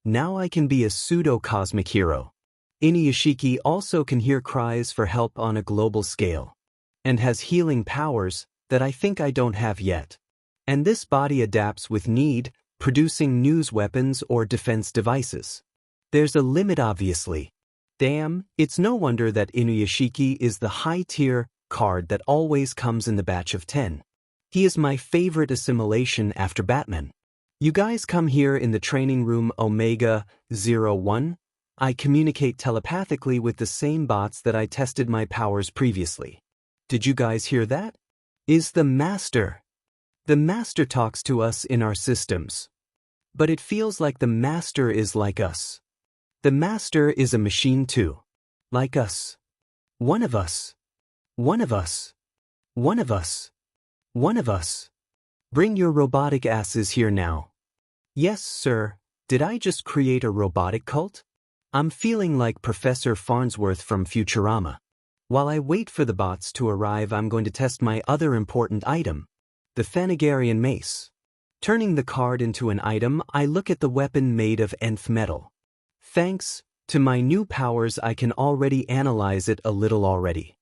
Now I can be a pseudo-cosmic hero. Inuyashiki also can hear cries for help on a global scale. And has healing powers that I think I don't have yet. And this body adapts with need, producing news weapons or defense devices. There's a limit obviously. Damn, it's no wonder that Inuyashiki is the high-tier card that always comes in the batch of 10. He is my favorite assimilation after Batman. You guys come here in the training room Omega-01. I communicate telepathically with the same bots that I tested my powers previously. Did you guys hear that? Is the Master. The Master talks to us in our systems. But it feels like the Master is like us. The Master is a machine too. Like us. One of us. One of us. One of us. One of us. Bring your robotic asses here now. Yes, sir. Did I just create a robotic cult? I'm feeling like Professor Farnsworth from Futurama. While I wait for the bots to arrive, I'm going to test my other important item, the Thanagarian mace. Turning the card into an item, I look at the weapon made of nth metal. Thanks to my new powers, I can already analyze it a little already.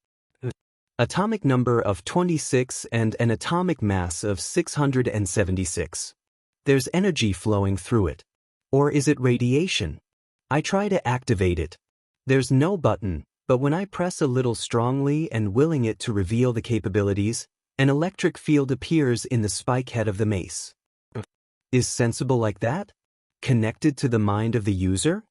Atomic number of 26 and an atomic mass of 676. There's energy flowing through it. Or is it radiation? I try to activate it. There's no button, but when I press a little strongly and willing it to reveal the capabilities, an electric field appears in the spike head of the mace. Is sensible like that? connected to the mind of the user?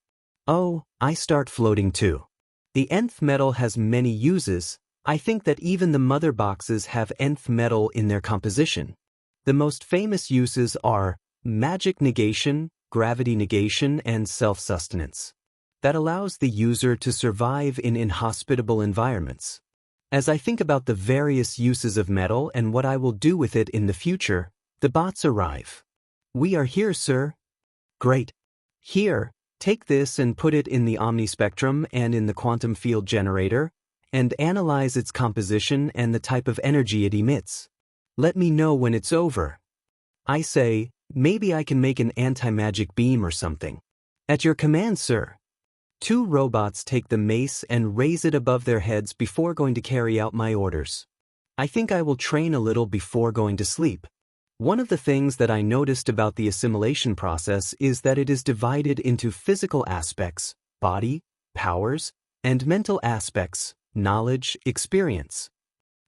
Oh, I start floating too. The nth metal has many uses. I think that even the mother boxes have nth metal in their composition. The most famous uses are magic negation, gravity negation, and self-sustenance. That allows the user to survive in inhospitable environments. As I think about the various uses of metal and what I will do with it in the future, the bots arrive. We are here, sir. Great. Here, take this and put it in the omnispectrum and in the quantum field generator, and analyze its composition and the type of energy it emits. Let me know when it's over. I say, maybe I can make an anti-magic beam or something. At your command, sir. 2 robots take the mace and raise it above their heads before going to carry out my orders. I think I will train a little before going to sleep. One of the things that I noticed about the assimilation process is that it is divided into physical aspects, body, powers, and mental aspects, knowledge, experience.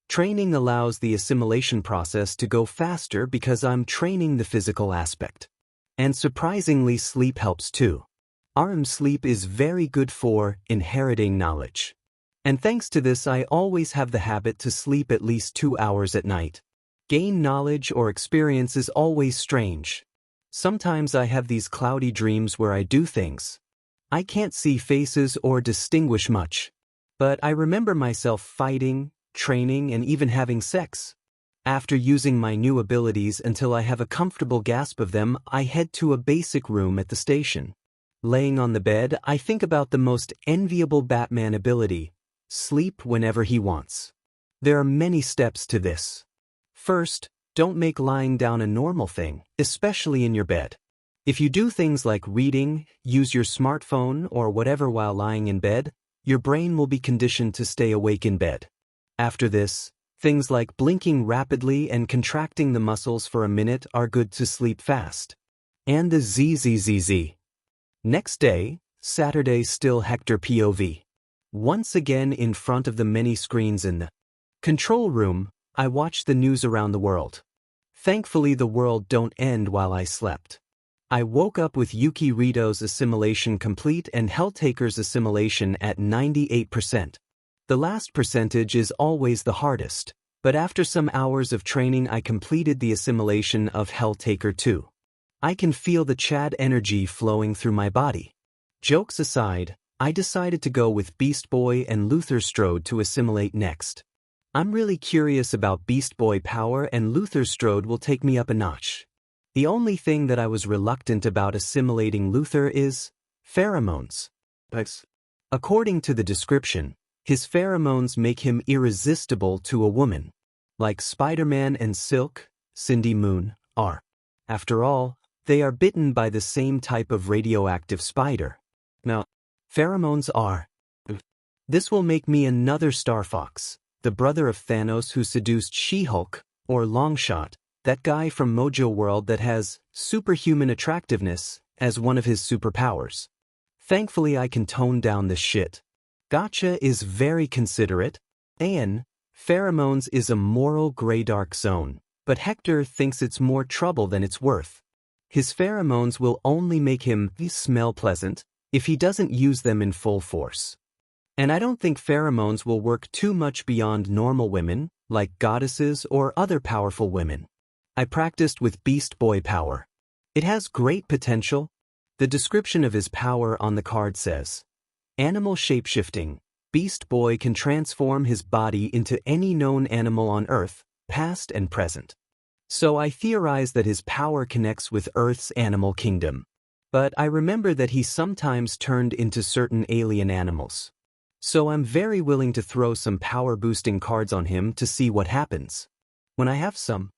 Training allows the assimilation process to go faster because I'm training the physical aspect. And surprisingly, sleep helps too. REM sleep is very good for inheriting knowledge. And thanks to this, I always have the habit to sleep at least 2 hours at night. Gain knowledge or experience is always strange. Sometimes I have these cloudy dreams where I do things. I can't see faces or distinguish much. But I remember myself fighting, training, and even having sex. After using my new abilities until I have a comfortable grasp of them, I head to a basic room at the station. Laying on the bed, I think about the most enviable Batman ability: sleep whenever he wants. There are many steps to this. First, don't make lying down a normal thing, especially in your bed. If you do things like reading, use your smartphone, or whatever while lying in bed, your brain will be conditioned to stay awake in bed. After this, things like blinking rapidly and contracting the muscles for a minute are good to sleep fast. And the ZZZZ. Next day, Saturday, still Hector POV. Once again in front of the many screens in the control room, I watch the news around the world. Thankfully, the world don't end while I slept. I woke up with Yuki Rito's assimilation complete and Helltaker's assimilation at 98%. The last percentage is always the hardest, but after some hours of training I completed the assimilation of Helltaker too. I can feel the Chad energy flowing through my body. Jokes aside, I decided to go with Beast Boy and Luther Strode to assimilate next. I'm really curious about Beast Boy power, and Luther Strode will take me up a notch. The only thing that I was reluctant about assimilating Luther is pheromones. According to the description, his pheromones make him irresistible to a woman, like Spider-Man and Silk, Cindy Moon, are. After all, they are bitten by the same type of radioactive spider. Now, pheromones are. This will make me another Star Fox, the brother of Thanos who seduced She-Hulk, or Longshot, that guy from Mojo World that has superhuman attractiveness as one of his superpowers. Thankfully, I can tone down this shit. Gacha is very considerate. Pheromones is a moral gray dark zone, but Hector thinks it's more trouble than it's worth. His pheromones will only make him smell pleasant if he doesn't use them in full force. And I don't think pheromones will work too much beyond normal women, like goddesses or other powerful women. I practiced with Beast Boy power. It has great potential. The description of his power on the card says, animal shapeshifting. Beast Boy can transform his body into any known animal on Earth, past and present. So I theorize that his power connects with Earth's animal kingdom. But I remember that he sometimes turned into certain alien animals. So I'm very willing to throw some power-boosting cards on him to see what happens. When I have some,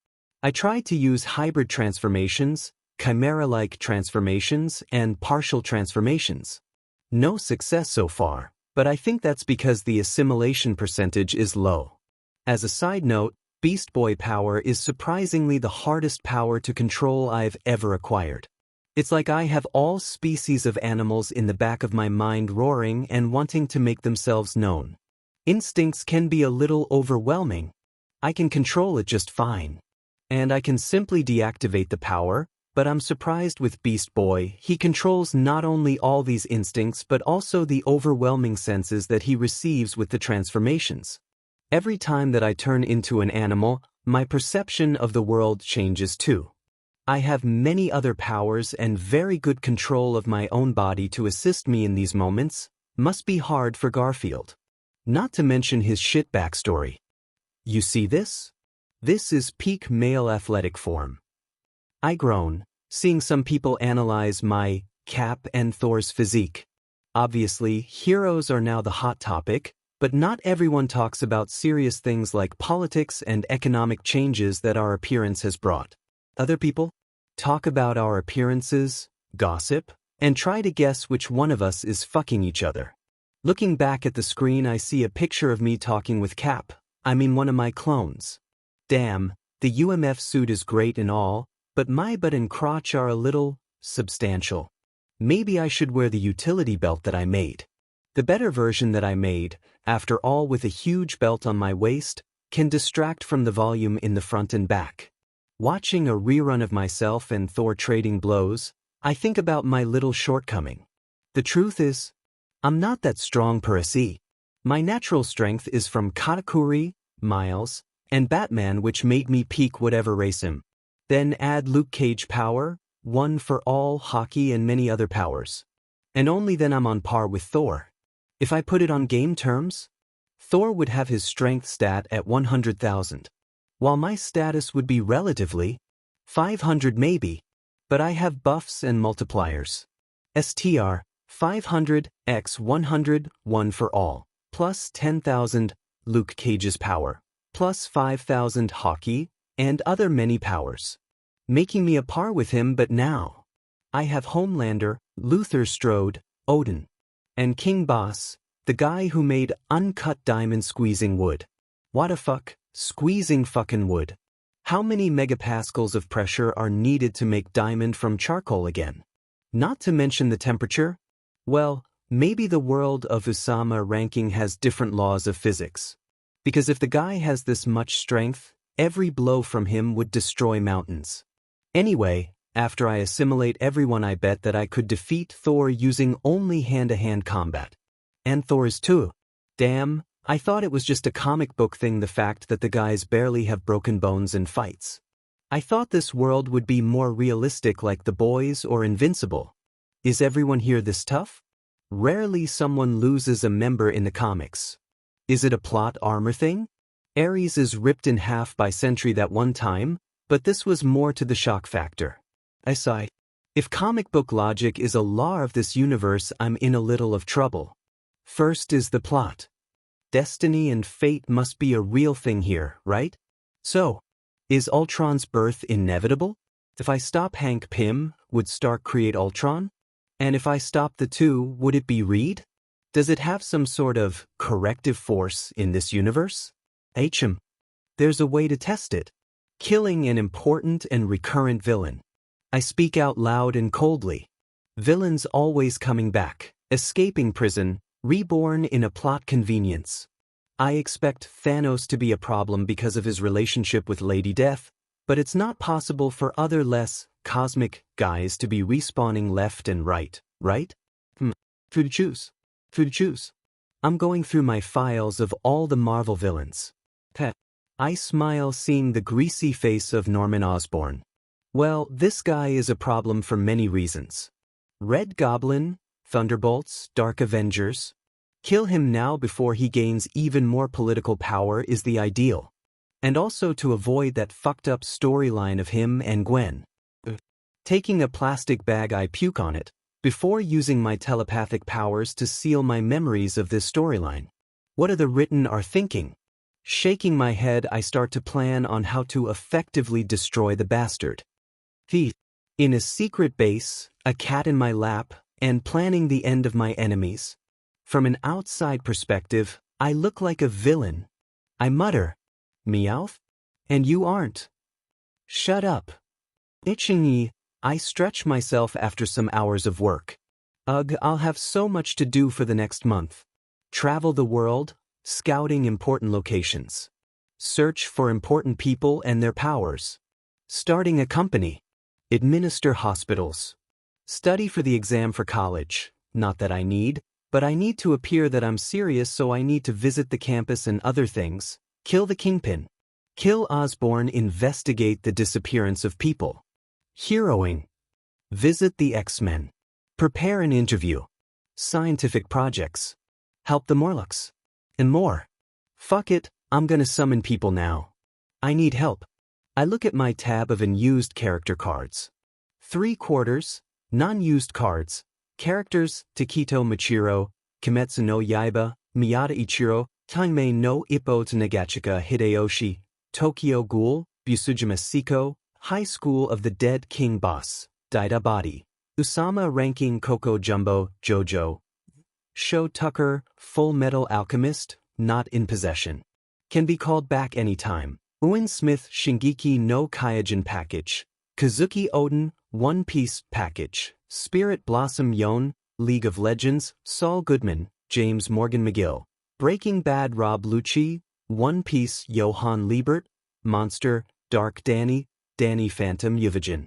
I tried to use hybrid transformations, chimera-like transformations, and partial transformations. No success so far, but I think that's because the assimilation percentage is low. As a side note, Beast Boy power is surprisingly the hardest power to control I've ever acquired. It's like I have all species of animals in the back of my mind roaring and wanting to make themselves known. Instincts can be a little overwhelming. I can control it just fine. And I can simply deactivate the power, But I'm surprised with Beast Boy. He controls not only all these instincts but also the overwhelming senses that he receives with the transformations. Every time that I turn into an animal, my perception of the world changes too. I have many other powers and very good control of my own body to assist me in these moments. Must be hard for Garfield. Not to mention his shit backstory. You see this? This is peak male athletic form. I groan, seeing some people analyze my Cap and Thor's physique. Obviously, heroes are now the hot topic, but not everyone talks about serious things like politics and economic changes that our appearance has brought. Other people talk about our appearances, gossip, and try to guess which one of us is fucking each other. Looking back at the screen, I see a picture of me talking with Cap. I mean one of my clones. Damn, the UMF suit is great and all, but my butt and crotch are a little substantial. Maybe I should wear the utility belt that I made. The better version that I made, after all, with a huge belt on my waist, can distract from the volume in the front and back. Watching a rerun of myself and Thor trading blows, I think about my little shortcoming. The truth is, I'm not that strong per se. My natural strength is from Katakuri, Miles, and Batman, which made me peak whatever race him. Then add Luke Cage power, one for all, hockey, and many other powers. And only then I'm on par with Thor. If I put it on game terms, Thor would have his strength stat at 100,000. While my status would be relatively 500 maybe, but I have buffs and multipliers. STR 500 x 100, one for all, plus 10,000 Luke Cage's power, plus 5,000 hockey, and other many powers, making me a par with him. But now I have Homelander, Luther Strode, Odin, and King Boss, the guy who made uncut diamond squeezing wood. What a fuck, squeezing fucking wood. How many megapascals of pressure are needed to make diamond from charcoal again? Not to mention the temperature. Well, maybe the world of Usama ranking has different laws of physics. Because if the guy has this much strength, every blow from him would destroy mountains. Anyway, after I assimilate everyone, I bet that I could defeat Thor using only hand-to-hand combat. And Thor's too. Damn, I thought it was just a comic book thing, the fact that the guys barely have broken bones in fights. I thought this world would be more realistic, like The Boys or Invincible. Is everyone here this tough? Rarely someone loses a member in the comics. Is it a plot armor thing? Ares is ripped in half by Sentry that one time, but this was more to the shock factor. I sigh. If comic book logic is a law of this universe, I'm in a little of trouble. First is the plot. Destiny and fate must be a real thing here, right? So, is Ultron's birth inevitable? If I stop Hank Pym, would Stark create Ultron? And if I stop the two, would it be Reed? Does it have some sort of corrective force in this universe? There's a way to test it. Killing an important and recurrent villain. I speak out loud and coldly. Villains always coming back, escaping prison, reborn in a plot convenience. I expect Thanos to be a problem because of his relationship with Lady Death, but it's not possible for other less cosmic guys to be respawning left and right, right? Food choose. I'm going through my files of all the Marvel villains. I smile seeing the greasy face of Norman Osborn. Well, this guy is a problem for many reasons. Red Goblin, Thunderbolts, Dark Avengers. Kill him now before he gains even more political power is the ideal. And also to avoid that fucked up storyline of him and Gwen. Taking a plastic bag, I puke on it, before using my telepathic powers to seal my memories of this storyline. What are the written are thinking? Shaking my head, I start to plan on how to effectively destroy the bastard. In a secret base, a cat in my lap, and planning the end of my enemies. From an outside perspective, I look like a villain. I mutter, Meowth? And you aren't. Shut up. Itching. I stretch myself after some hours of work. Ugh, I'll have so much to do for the next month. Travel the world, scouting important locations. Search for important people and their powers. Starting a company. Administer hospitals. Study for the exam for college. Not that I need, but I need to appear that I'm serious, so I need to visit the campus and other things. Kill the kingpin. Kill Osborn. Investigate the disappearance of people. Heroing. Visit the X-Men. Prepare an interview. Scientific projects. Help the Morlocks. And more. Fuck it, I'm gonna summon people now. I need help. I look at my tab of unused character cards. 3/4, non-used cards. Characters: Takito Michiro, Kimetsu no Yaiba, Miyata Ichiro, Taimei no Ippo to Nagachika Hideyoshi, Tokyo Ghoul, Busujima Siko, High School of the Dead King Boss, Daida Body, Usama Ranking Coco Jumbo, Jojo, Sho Tucker, Full Metal Alchemist, not in possession. Can be called back anytime. Uin Smith Shingeki no Kyojin package. Kazuki Oden, One Piece package. Spirit Blossom Yon, League of Legends, Saul Goodman, James Morgan McGill. Breaking Bad Rob Lucci, One Piece Johann Liebert, Monster, Dark Danny, Danny Phantom Yuvigin.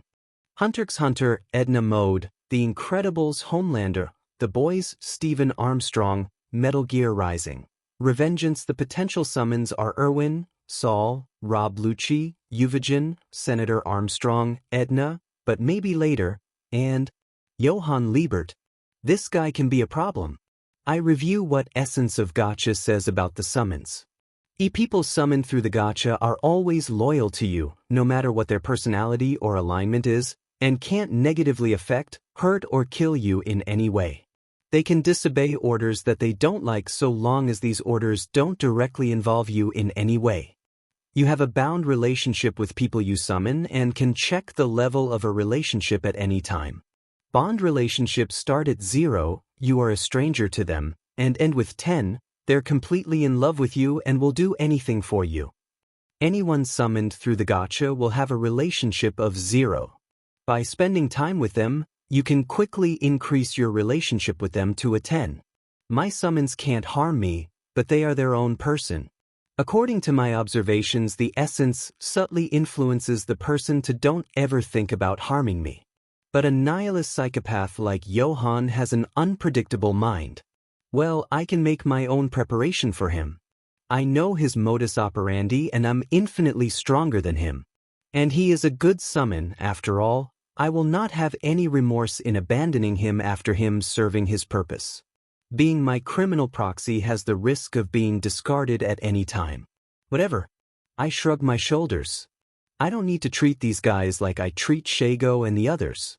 Hunter x Hunter, Edna Mode, The Incredibles Homelander, The Boys, Stephen Armstrong, Metal Gear Rising. Revengeance. The potential summons are Erwin, Saul, Rob Lucci, Yuvigin, Senator Armstrong, Edna, but maybe later, and Johann Liebert. This guy can be a problem. I review what Essence of Gacha says about the summons. People summoned through the gacha are always loyal to you, no matter what their personality or alignment is, and can't negatively affect, hurt, or kill you in any way. They can disobey orders that they don't like so long as these orders don't directly involve you in any way. You have a bound relationship with people you summon and can check the level of a relationship at any time. Bond relationships start at 0, you are a stranger to them, and end with 10, they're completely in love with you and will do anything for you. Anyone summoned through the gacha will have a relationship of 0. By spending time with them, you can quickly increase your relationship with them to a 10. My summons can't harm me, but they are their own person. According to my observations, the essence subtly influences the person to don't ever think about harming me. But a nihilist psychopath like Johann has an unpredictable mind. Well, I can make my own preparation for him. I know his modus operandi and I'm infinitely stronger than him. And he is a good summon, after all. I will not have any remorse in abandoning him after him serving his purpose. Being my criminal proxy has the risk of being discarded at any time. Whatever. I shrug my shoulders. I don't need to treat these guys like I treat Shago and the others.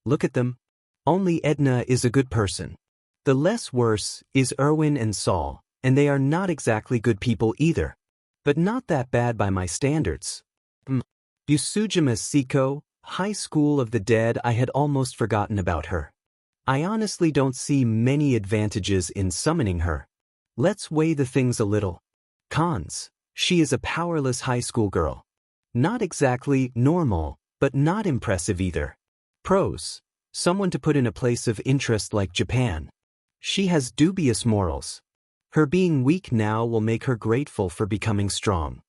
Look at them. Only Edna is a good person. The less worse is Erwin and Saul, and they are not exactly good people either. But not that bad by my standards. Busujima Siko, High School of the Dead. I had almost forgotten about her. I honestly don't see many advantages in summoning her. Let's weigh the things a little. Cons. She is a powerless high school girl. Not exactly normal, but not impressive either. Pros. Someone to put in a place of interest like Japan. She has dubious morals. Her being weak now will make her grateful for becoming strong.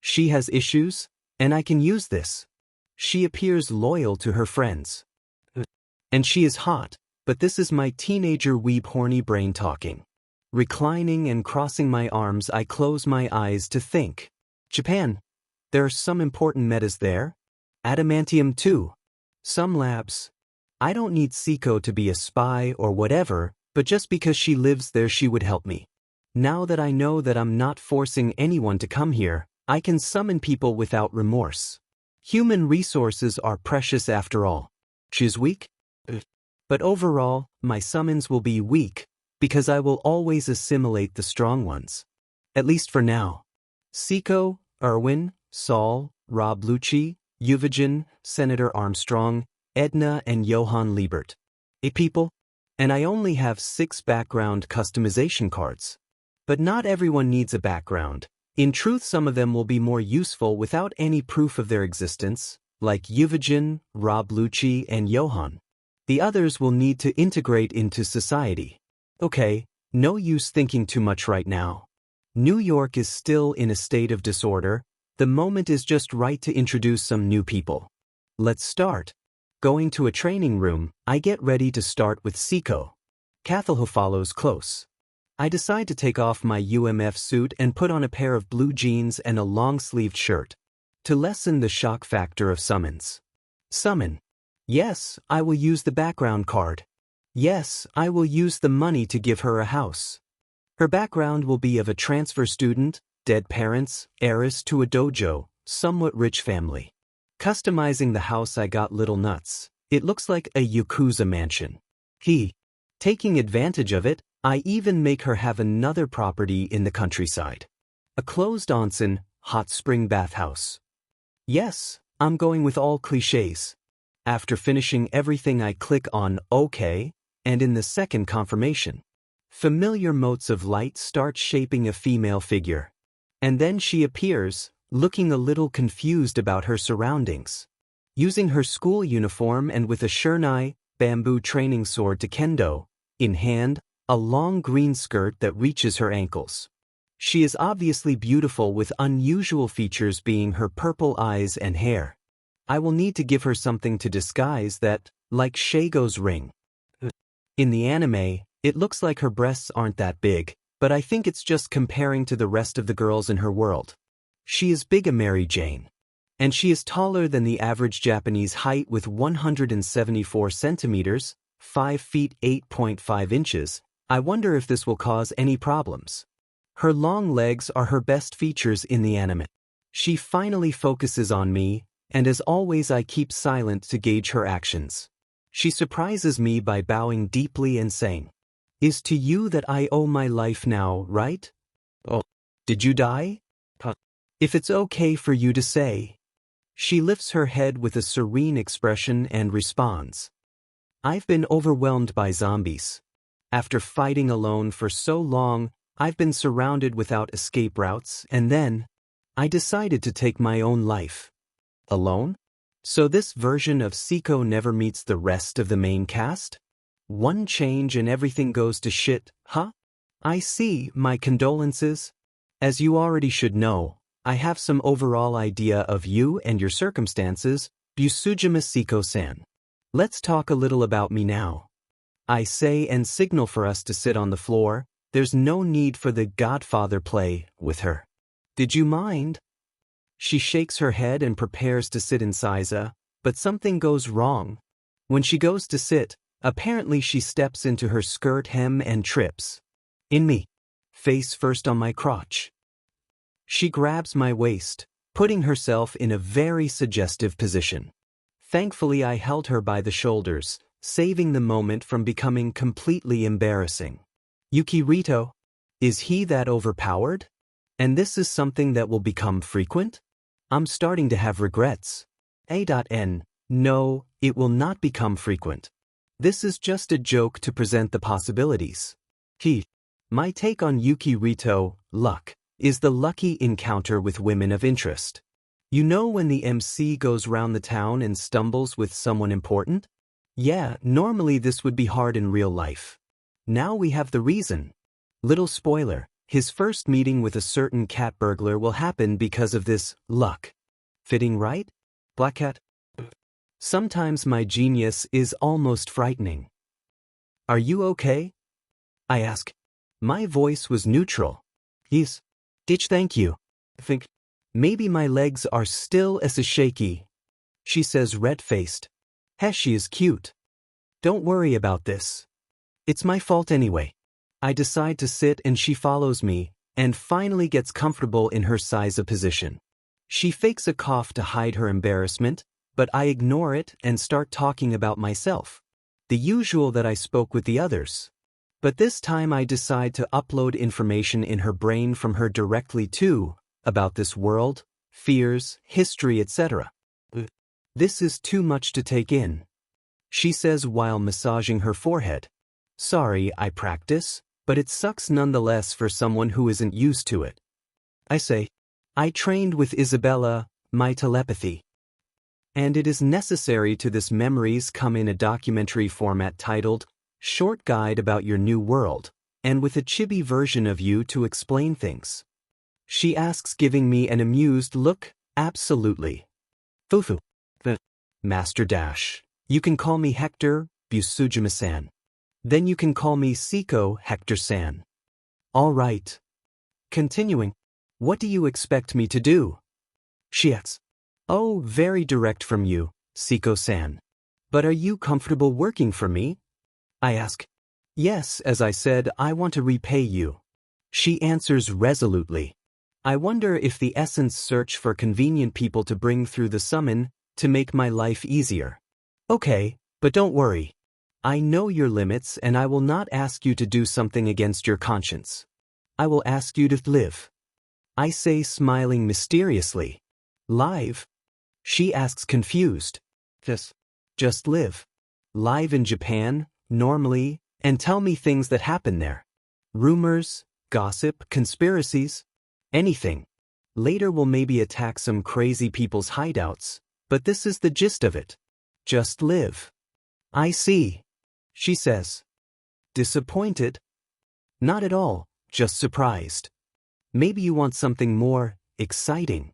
She has issues, and I can use this. She appears loyal to her friends. And she is hot, but this is my teenager weeb horny brain talking. Reclining and crossing my arms, I close my eyes to think. Japan. There are some important metas there. Adamantium too. Some labs. I don't need Siko to be a spy or whatever, but just because she lives there she would help me. Now that I know that I'm not forcing anyone to come here, I can summon people without remorse. Human resources are precious after all. She's weak? But overall, my summons will be weak, because I will always assimilate the strong ones. At least for now. Siko, Erwin, Saul, Rob Lucci, Yuvigin, Senator Armstrong, Edna and Johann Liebert. People? And I only have 6 background customization cards. But not everyone needs a background. In truth, some of them will be more useful without any proof of their existence, like Yuvigin, Rob Lucci, and Johann. The others will need to integrate into society. Okay, no use thinking too much right now. New York is still in a state of disorder. The moment is just right to introduce some new people. Let's start. Going to a training room, I get ready to start with Siko. Kathalho follows close. I decide to take off my UMF suit and put on a pair of blue jeans and a long-sleeved shirt. To lessen the shock factor of summons. Summon. Yes, I will use the background card. Yes, I will use the money to give her a house. Her background will be of a transfer student, dead parents, heiress to a dojo, somewhat rich family. Customizing the house I got little nuts. It looks like a Yakuza mansion. Taking advantage of it, I even make her have another property in the countryside. A closed onsen, hot spring bathhouse. Yes, I'm going with all cliches. After finishing everything I click on OK, and in the second confirmation. Familiar motes of light start shaping a female figure. And then she appears, looking a little confused about her surroundings. Using her school uniform and with a shurnai, bamboo training sword to kendo, in hand, a long green skirt that reaches her ankles. She is obviously beautiful with unusual features being her purple eyes and hair. I will need to give her something to disguise that, like Shago's ring. In the anime, it looks like her breasts aren't that big, but I think it's just comparing to the rest of the girls in her world. She is big a Mary Jane. And she is taller than the average Japanese height with 174 centimeters, 5 feet 8.5 inches. I wonder if this will cause any problems. Her long legs are her best features in the anime. She finally focuses on me, and as always I keep silent to gauge her actions. She surprises me by bowing deeply and saying, "Is to you that I owe my life now, right? Oh, did you die? If it's okay for you to say." She lifts her head with a serene expression and responds, "I've been overwhelmed by zombies. After fighting alone for so long, I've been surrounded without escape routes, and then I decided to take my own life." Alone? So this version of Siko never meets the rest of the main cast? One change and everything goes to shit, huh? I see, my condolences. As you already should know, I have some overall idea of you and your circumstances, Busujima Siko-san. Let's talk a little about me now. I say and signal for us to sit on the floor. There's no need for the Godfather play with her. Did you mind? She shakes her head and prepares to sit in Seiza, but something goes wrong. When she goes to sit, apparently she steps into her skirt hem and trips. In me. Face first on my crotch. She grabs my waist, putting herself in a very suggestive position. Thankfully I held her by the shoulders, saving the moment from becoming completely embarrassing. Yukirito? Is he that overpowered? And this is something that will become frequent? I'm starting to have regrets. A.N. No, it will not become frequent. This is just a joke to present the possibilities. My take on Yukirito, luck, is the lucky encounter with women of interest. You know when the MC goes round the town and stumbles with someone important? Yeah, normally this would be hard in real life. Now we have the reason. Little spoiler, his first meeting with a certain cat burglar will happen because of this luck. Fitting, right? Black Cat? Sometimes my genius is almost frightening. Are you okay? I ask. My voice was neutral. Yes. Ditch, thank you. I think maybe my legs are still as shaky. She says red-faced. Heh, she is cute. Don't worry about this. It's my fault anyway. I decide to sit and she follows me, and finally gets comfortable in her Seiza position. She fakes a cough to hide her embarrassment, but I ignore it and start talking about myself. The usual that I spoke with the others. But this time I decide to upload information in her brain from her directly to, about this world, fears, history, etc. This is too much to take in. She says while massaging her forehead. Sorry, I practice, but it sucks nonetheless for someone who isn't used to it. I say, I trained with Isabella, my telepathy. And it is necessary to this memories come in a documentary format titled, Short Guide About Your New World, and with a chibi version of you to explain things. She asks, giving me an amused look, absolutely. Fufu. The Master Dash. You can call me Hector, Busujima-san. Then you can call me Siko, Hector-san. All right. Continuing. What do you expect me to do? She asks. Oh, very direct from you, Siko-san. But are you comfortable working for me? I ask. Yes, as I said, I want to repay you. She answers resolutely. I wonder if the essence search for convenient people to bring through the summon to make my life easier. Okay, but don't worry. I know your limits and I will not ask you to do something against your conscience. I will ask you to live. I say, smiling mysteriously. Live? She asks, confused. Just live. Live in Japan, normally, and tell me things that happen there. Rumors, gossip, conspiracies, anything. Later we'll maybe attack some crazy people's hideouts, but this is the gist of it. Just live. I see, she says. Disappointed? Not at all, just surprised. Maybe you want something more exciting.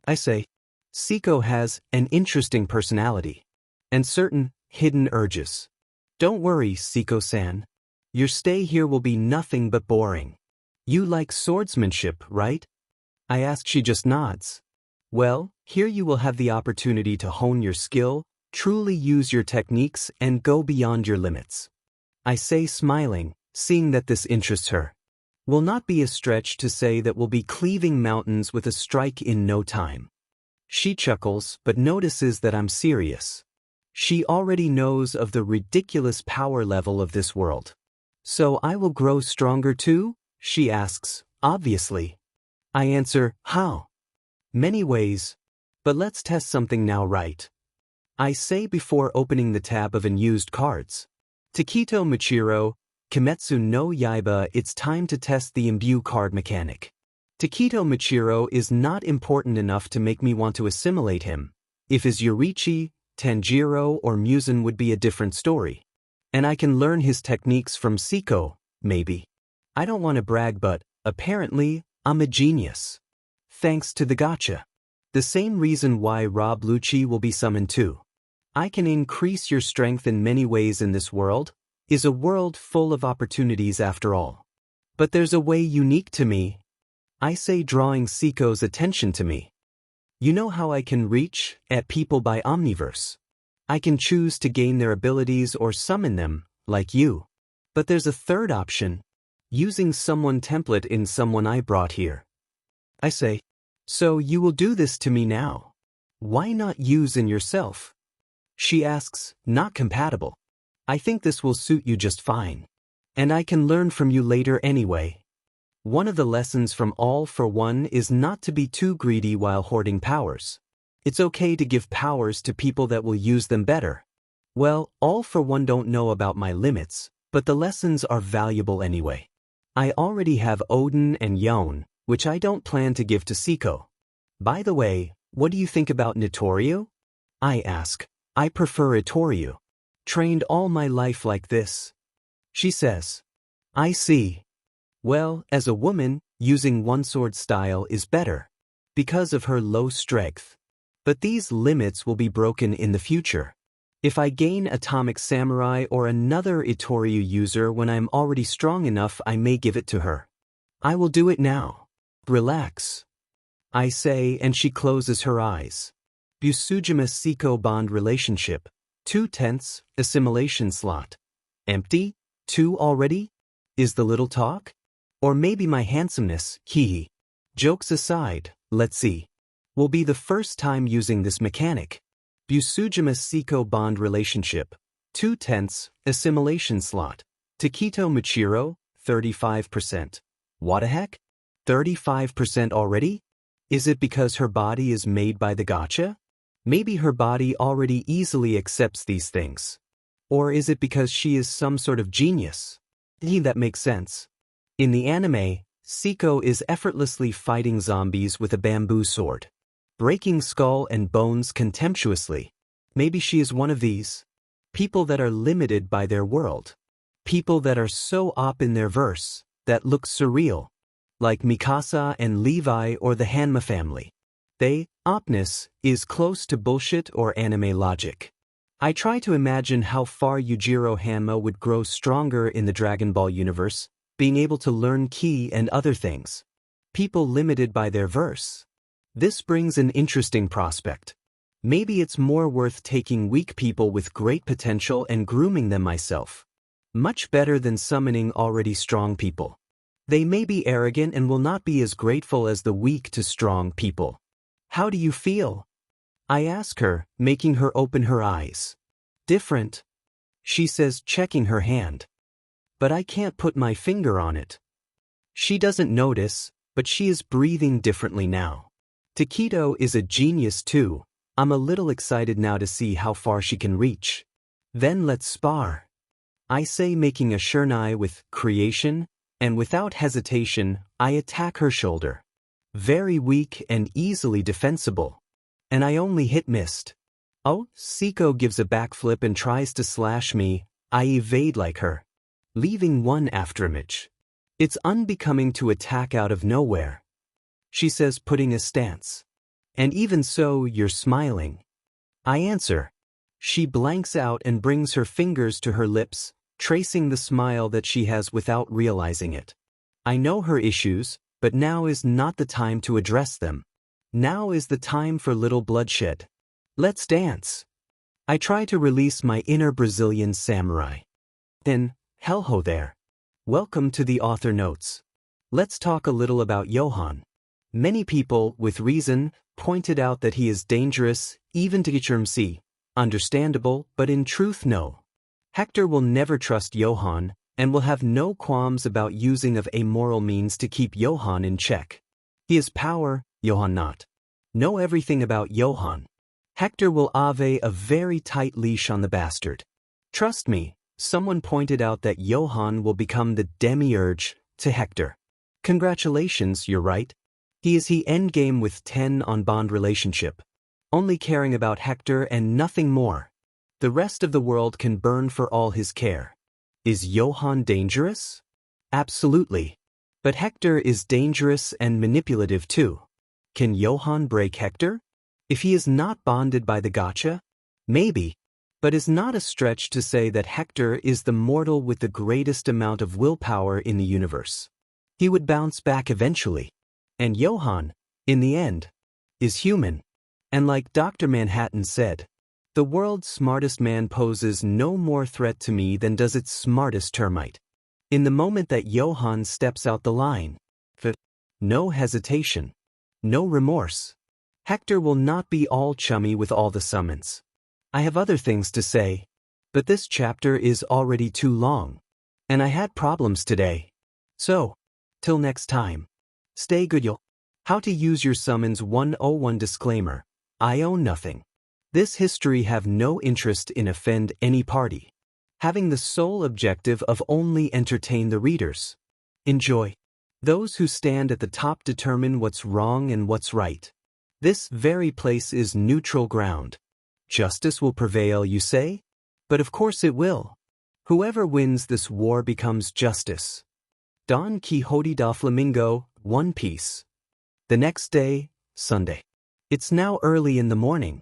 I say, Siko has an interesting personality and certain hidden urges. Don't worry, Siko-san. Your stay here will be nothing but boring. You like swordsmanship, right? I ask. She just nods. Well, here you will have the opportunity to hone your skill, truly use your techniques, and go beyond your limits. I say, smiling, seeing that this interests her. Will not be a stretch to say that we'll be cleaving mountains with a strike in no time. She chuckles, but notices that I'm serious. She already knows of the ridiculous power level of this world. So I will grow stronger too? She asks, obviously. I answer, how? Many ways. But let's test something now, right? I say before opening the tab of unused cards. Takito Michiro, Kimetsu no Yaiba. It's time to test the imbue card mechanic. Takito Michiro is not important enough to make me want to assimilate him. If his Yorichi, Tanjiro, or Muzan would be a different story. And I can learn his techniques from Siko, maybe. I don't want to brag, but, apparently, I'm a genius. Thanks to the gacha. The same reason why Rob Lucci will be summoned too. I can increase your strength in many ways in this world, is a world full of opportunities after all. But there's a way unique to me. I say, drawing Siko's attention to me. You know how I can reach at people by Omniverse. I can choose to gain their abilities or summon them, like you. But there's a third option. Using someone template in someone I brought here. I say, so you will do this to me now. Why not use in yourself? She asks, not compatible. I think this will suit you just fine. And I can learn from you later anyway. One of the lessons from All for One is not to be too greedy while hoarding powers. It's okay to give powers to people that will use them better. Well, All for One don't know about my limits, but the lessons are valuable anyway. I already have Odin and Yon, which I don't plan to give to Siko. By the way, what do you think about Notorio? I ask. I prefer Itoryu. Trained all my life like this. She says. I see. Well, as a woman, using one sword style is better. Because of her low strength. But these limits will be broken in the future. If I gain Atomic Samurai or another Itoryu user when I'm already strong enough, I may give it to her. I will do it now. Relax. I say, and she closes her eyes. Busujima Siko bond relationship. 2/10, assimilation slot. Empty? 2 already? Is the little talk? Or maybe my handsomeness, hee. Jokes aside, let's see. Will be the first time using this mechanic. Busujima Siko bond relationship. 2/10, assimilation slot. Takito Michiro, 35%. What the heck? 35% already? Is it because her body is made by the gacha? Maybe her body already easily accepts these things. Or is it because she is some sort of genius? That makes sense. In the anime, Siko is effortlessly fighting zombies with a bamboo sword. Breaking skull and bones contemptuously. Maybe she is one of these. People that are limited by their world. People that are so op in their verse, that look surreal. Like Mikasa and Levi or the Hanma family. They, opness, is close to bullshit or anime logic. I try to imagine how far Yujiro Hanma would grow stronger in the Dragon Ball universe, being able to learn ki and other things. People limited by their verse. This brings an interesting prospect. Maybe it's more worth taking weak people with great potential and grooming them myself. Much better than summoning already strong people. They may be arrogant and will not be as grateful as the weak to strong people. How do you feel? I ask her, making her open her eyes. Different, she says, checking her hand. But I can't put my finger on it. She doesn't notice, but she is breathing differently now. Takedo is a genius too. I'm a little excited now to see how far she can reach. Then let's spar. I say, making a shurnai with creation, and without hesitation, I attack her shoulder. Very weak and easily defensible. And I only hit missed. Oh, Siko gives a backflip and tries to slash me. I evade like her, leaving one afterimage. It's unbecoming to attack out of nowhere, she says, putting a stance. And even so, you're smiling. I answer. She blanks out and brings her fingers to her lips, tracing the smile that she has without realizing it. I know her issues, but now is not the time to address them. Now is the time for little bloodshed. Let's dance. I try to release my inner Brazilian samurai. Then, hell-ho there. Welcome to the author notes. Let's talk a little about Johann. Many people, with reason, pointed out that he is dangerous, even to Gichurmsi. Understandable, but in truth no. Hector will never trust Johann, and will have no qualms about using of amoral means to keep Johann in check. He has power, Johann not. Know everything about Johann. Hector will have a very tight leash on the bastard. Trust me, someone pointed out that Johann will become the demiurge to Hector. Congratulations, you're right. He endgame with 10 on bond relationship. Only caring about Hector and nothing more. The rest of the world can burn for all his care. Is Johann dangerous? Absolutely. But Hector is dangerous and manipulative too. Can Johann break Hector? If he is not bonded by the gacha? Maybe. But is not a stretch to say that Hector is the mortal with the greatest amount of willpower in the universe. He would bounce back eventually. And Johann, in the end, is human. And like Dr. Manhattan said, the world's smartest man poses no more threat to me than does its smartest termite. In the moment that Johann steps out the line, no hesitation, no remorse. Hector will not be all chummy with all the summons. I have other things to say, but this chapter is already too long. And I had problems today. So, till next time. Stay good, y'all. How to use your summons 101 disclaimer. I own nothing. This history have no interest in offend any party. Having the sole objective of only entertain the readers. Enjoy. Those who stand at the top determine what's wrong and what's right. This very place is neutral ground. Justice will prevail, you say? But of course it will. Whoever wins this war becomes justice. Don Quixote da Flamingo, One Piece. The next day, Sunday. It's now early in the morning.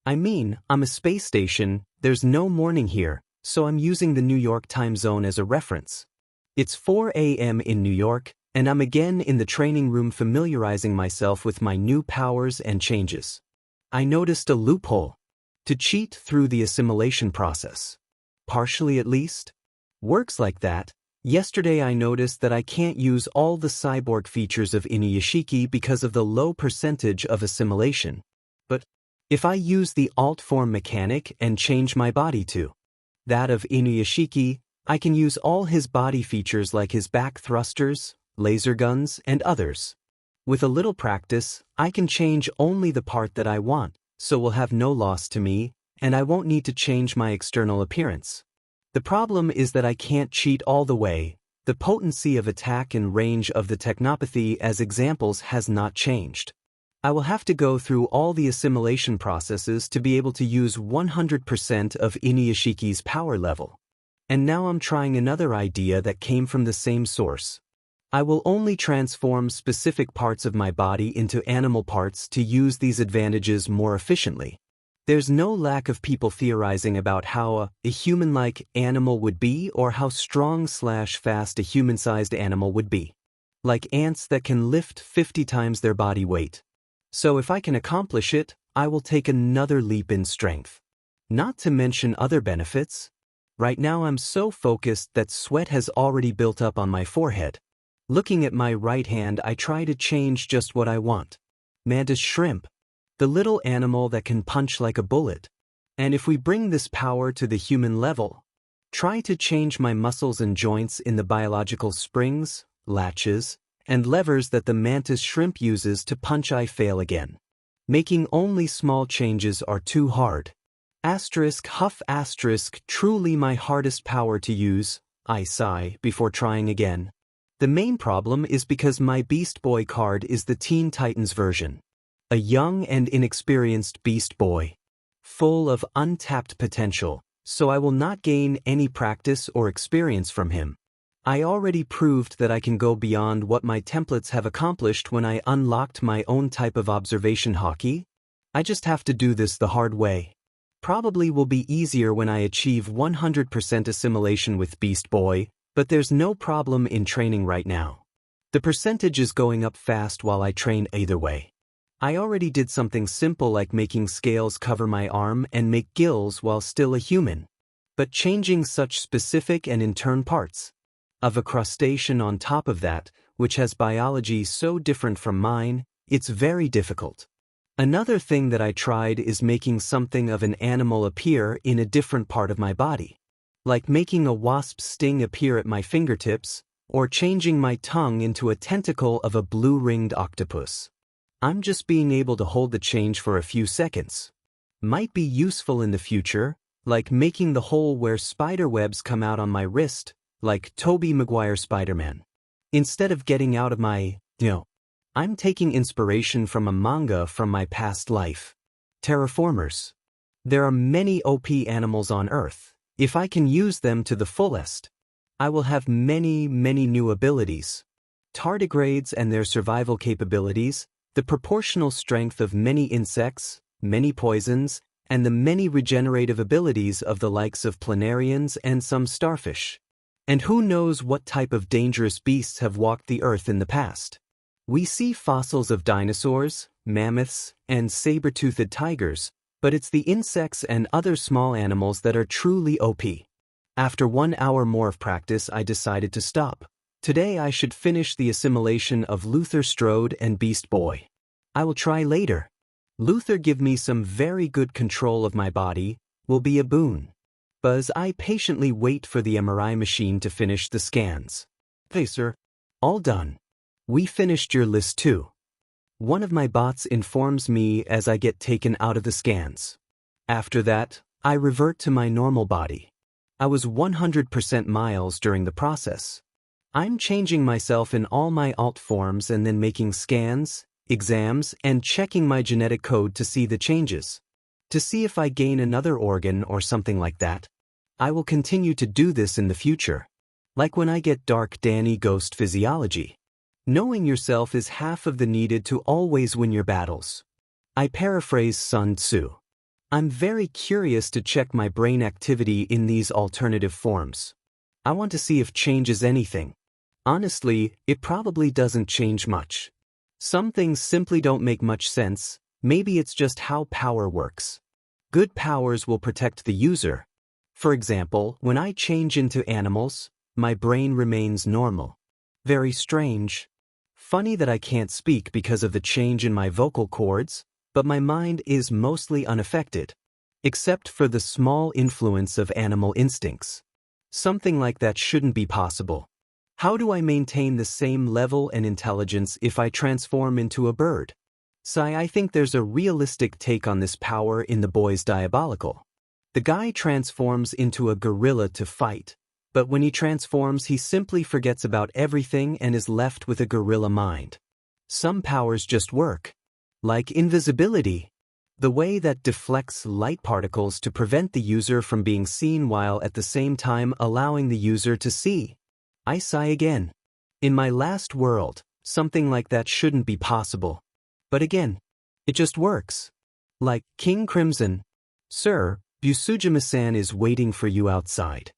I mean, I'm a space station, there's no morning here, so I'm using the New York time zone as a reference. It's 4 a.m. in New York, and I'm again in the training room familiarizing myself with my new powers and changes. I noticed a loophole. To cheat through the assimilation process. Partially at least. Works like that. Yesterday I noticed that I can't use all the cyborg features of Inuyashiki because of the low percentage of assimilation. But if I use the alt form mechanic and change my body to that of Inuyashiki, I can use all his body features like his back thrusters, laser guns, and others. With a little practice, I can change only the part that I want, so will have no loss to me, and I won't need to change my external appearance. The problem is that I can't cheat all the way. The potency of attack and range of the technopathy as examples has not changed. I will have to go through all the assimilation processes to be able to use 100% of Inuyashiki's power level. And now I'm trying another idea that came from the same source. I will only transform specific parts of my body into animal parts to use these advantages more efficiently. There's no lack of people theorizing about how a human-like animal would be or how strong/fast a human-sized animal would be. Like ants that can lift 50 times their body weight. So if I can accomplish it, I will take another leap in strength. Not to mention other benefits. Right now I'm so focused that sweat has already built up on my forehead. Looking at my right hand, I try to change just what I want. Mantis shrimp. The little animal that can punch like a bullet. And if we bring this power to the human level, try to change my muscles and joints in the biological springs, latches, and levers that the mantis shrimp uses to punch. I fail again. Making only small changes are too hard. Huff truly my hardest power to use, I sigh before trying again. The main problem is because my Beast Boy card is the Teen Titans version. A young and inexperienced Beast Boy. Full of untapped potential, so I will not gain any practice or experience from him. I already proved that I can go beyond what my templates have accomplished when I unlocked my own type of observation hockey. I just have to do this the hard way. Probably will be easier when I achieve 100% assimilation with Beast Boy, but there's no problem in training right now. The percentage is going up fast while I train either way. I already did something simple like making scales cover my arm and make gills while still a human. But changing such specific and in turn parts of a crustacean on top of that, which has biology so different from mine, it's very difficult. Another thing that I tried is making something of an animal appear in a different part of my body. Like making a wasp's sting appear at my fingertips, or changing my tongue into a tentacle of a blue-ringed octopus. I'm just being able to hold the change for a few seconds. Might be useful in the future, like making the hole where spider webs come out on my wrist, like Tobey Maguire Spider-Man. Instead of getting out of my, I'm taking inspiration from a manga from my past life. Terraformers. There are many OP animals on Earth. If I can use them to the fullest, I will have many new abilities. Tardigrades and their survival capabilities, the proportional strength of many insects, many poisons, and the many regenerative abilities of the likes of planarians and some starfish. And who knows what type of dangerous beasts have walked the earth in the past. We see fossils of dinosaurs, mammoths, and saber-toothed tigers, but it's the insects and other small animals that are truly OP. After 1 hour more of practice, I decided to stop. Today I should finish the assimilation of Luther Strode and Beast Boy. I will try later. Luther give me some very good control of my body, will be a boon. But I patiently wait for the MRI machine to finish the scans. Hey sir, all done. We finished your list too. One of my bots informs me as I get taken out of the scans. After that, I revert to my normal body. I was 100% Miles during the process. I'm changing myself in all my alt forms and then making scans, exams, and checking my genetic code to see the changes. To see if I gain another organ or something like that. I will continue to do this in the future. Like when I get Dark Danny Ghost Physiology. Knowing yourself is half of the needed to always win your battles. I paraphrase Sun Tzu. I'm very curious to check my brain activity in these alternative forms. I want to see if changes anything. Honestly, it probably doesn't change much. Some things simply don't make much sense, maybe it's just how power works. Good powers will protect the user. For example, when I change into animals, my brain remains normal. Very strange. Funny that I can't speak because of the change in my vocal cords, but my mind is mostly unaffected. Except for the small influence of animal instincts. Something like that shouldn't be possible. How do I maintain the same level and intelligence if I transform into a bird? I think there's a realistic take on this power in The Boys Diabolical. The guy transforms into a gorilla to fight, but when he transforms he simply forgets about everything and is left with a gorilla mind. Some powers just work. Like invisibility. The way that deflects light particles to prevent the user from being seen while at the same time allowing the user to see. I sigh again. In my last world, something like that shouldn't be possible. But again, it just works. Like King Crimson, Sir, Busujima-san is waiting for you outside.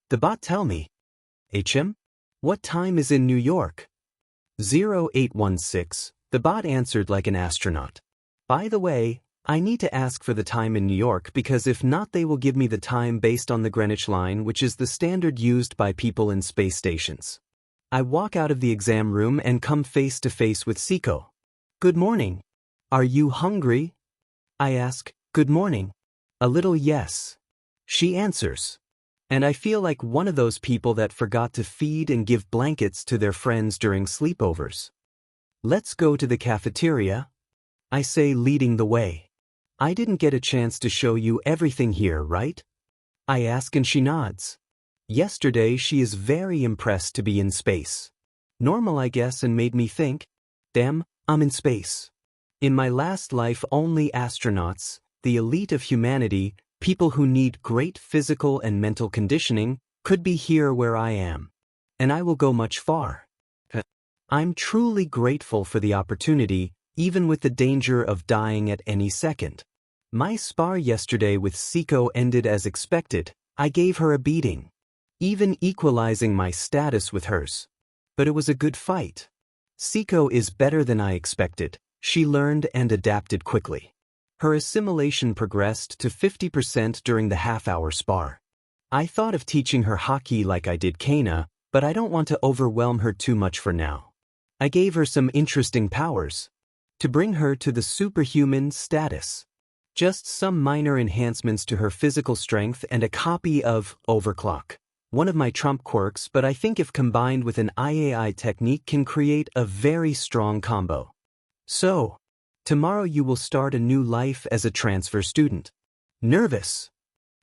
The bot tell me. HM? What time is in New York? 0816, the bot answered like an astronaut. By the way, I need to ask for the time in New York because if not they will give me the time based on the Greenwich line, which is the standard used by people in space stations. I walk out of the exam room and come face to face with Siko. Good morning. Are you hungry? I ask. Good morning. A little yes. She answers. And I feel like one of those people that forgot to feed and give blankets to their friends during sleepovers. Let's go to the cafeteria, I say, leading the way. I didn't get a chance to show you everything here, right? I ask and she nods. Yesterday she is very impressed to be in space. Normal, I guess, and made me think, damn, I'm in space. In my last life only astronauts, the elite of humanity, people who need great physical and mental conditioning, could be here where I am. And I will go much far. I'm truly grateful for the opportunity, even with the danger of dying at any second. My spar yesterday with Siko ended as expected. I gave her a beating, even equalizing my status with hers. But it was a good fight. Siko is better than I expected. She learned and adapted quickly. Her assimilation progressed to 50% during the half-hour spar. I thought of teaching her hockey like I did Kana, but I don't want to overwhelm her too much for now. I gave her some interesting powers to bring her to the superhuman status. Just some minor enhancements to her physical strength and a copy of Overclock, one of my trump quirks, but I think if combined with an IAI technique can create a very strong combo. So, tomorrow you will start a new life as a transfer student. Nervous?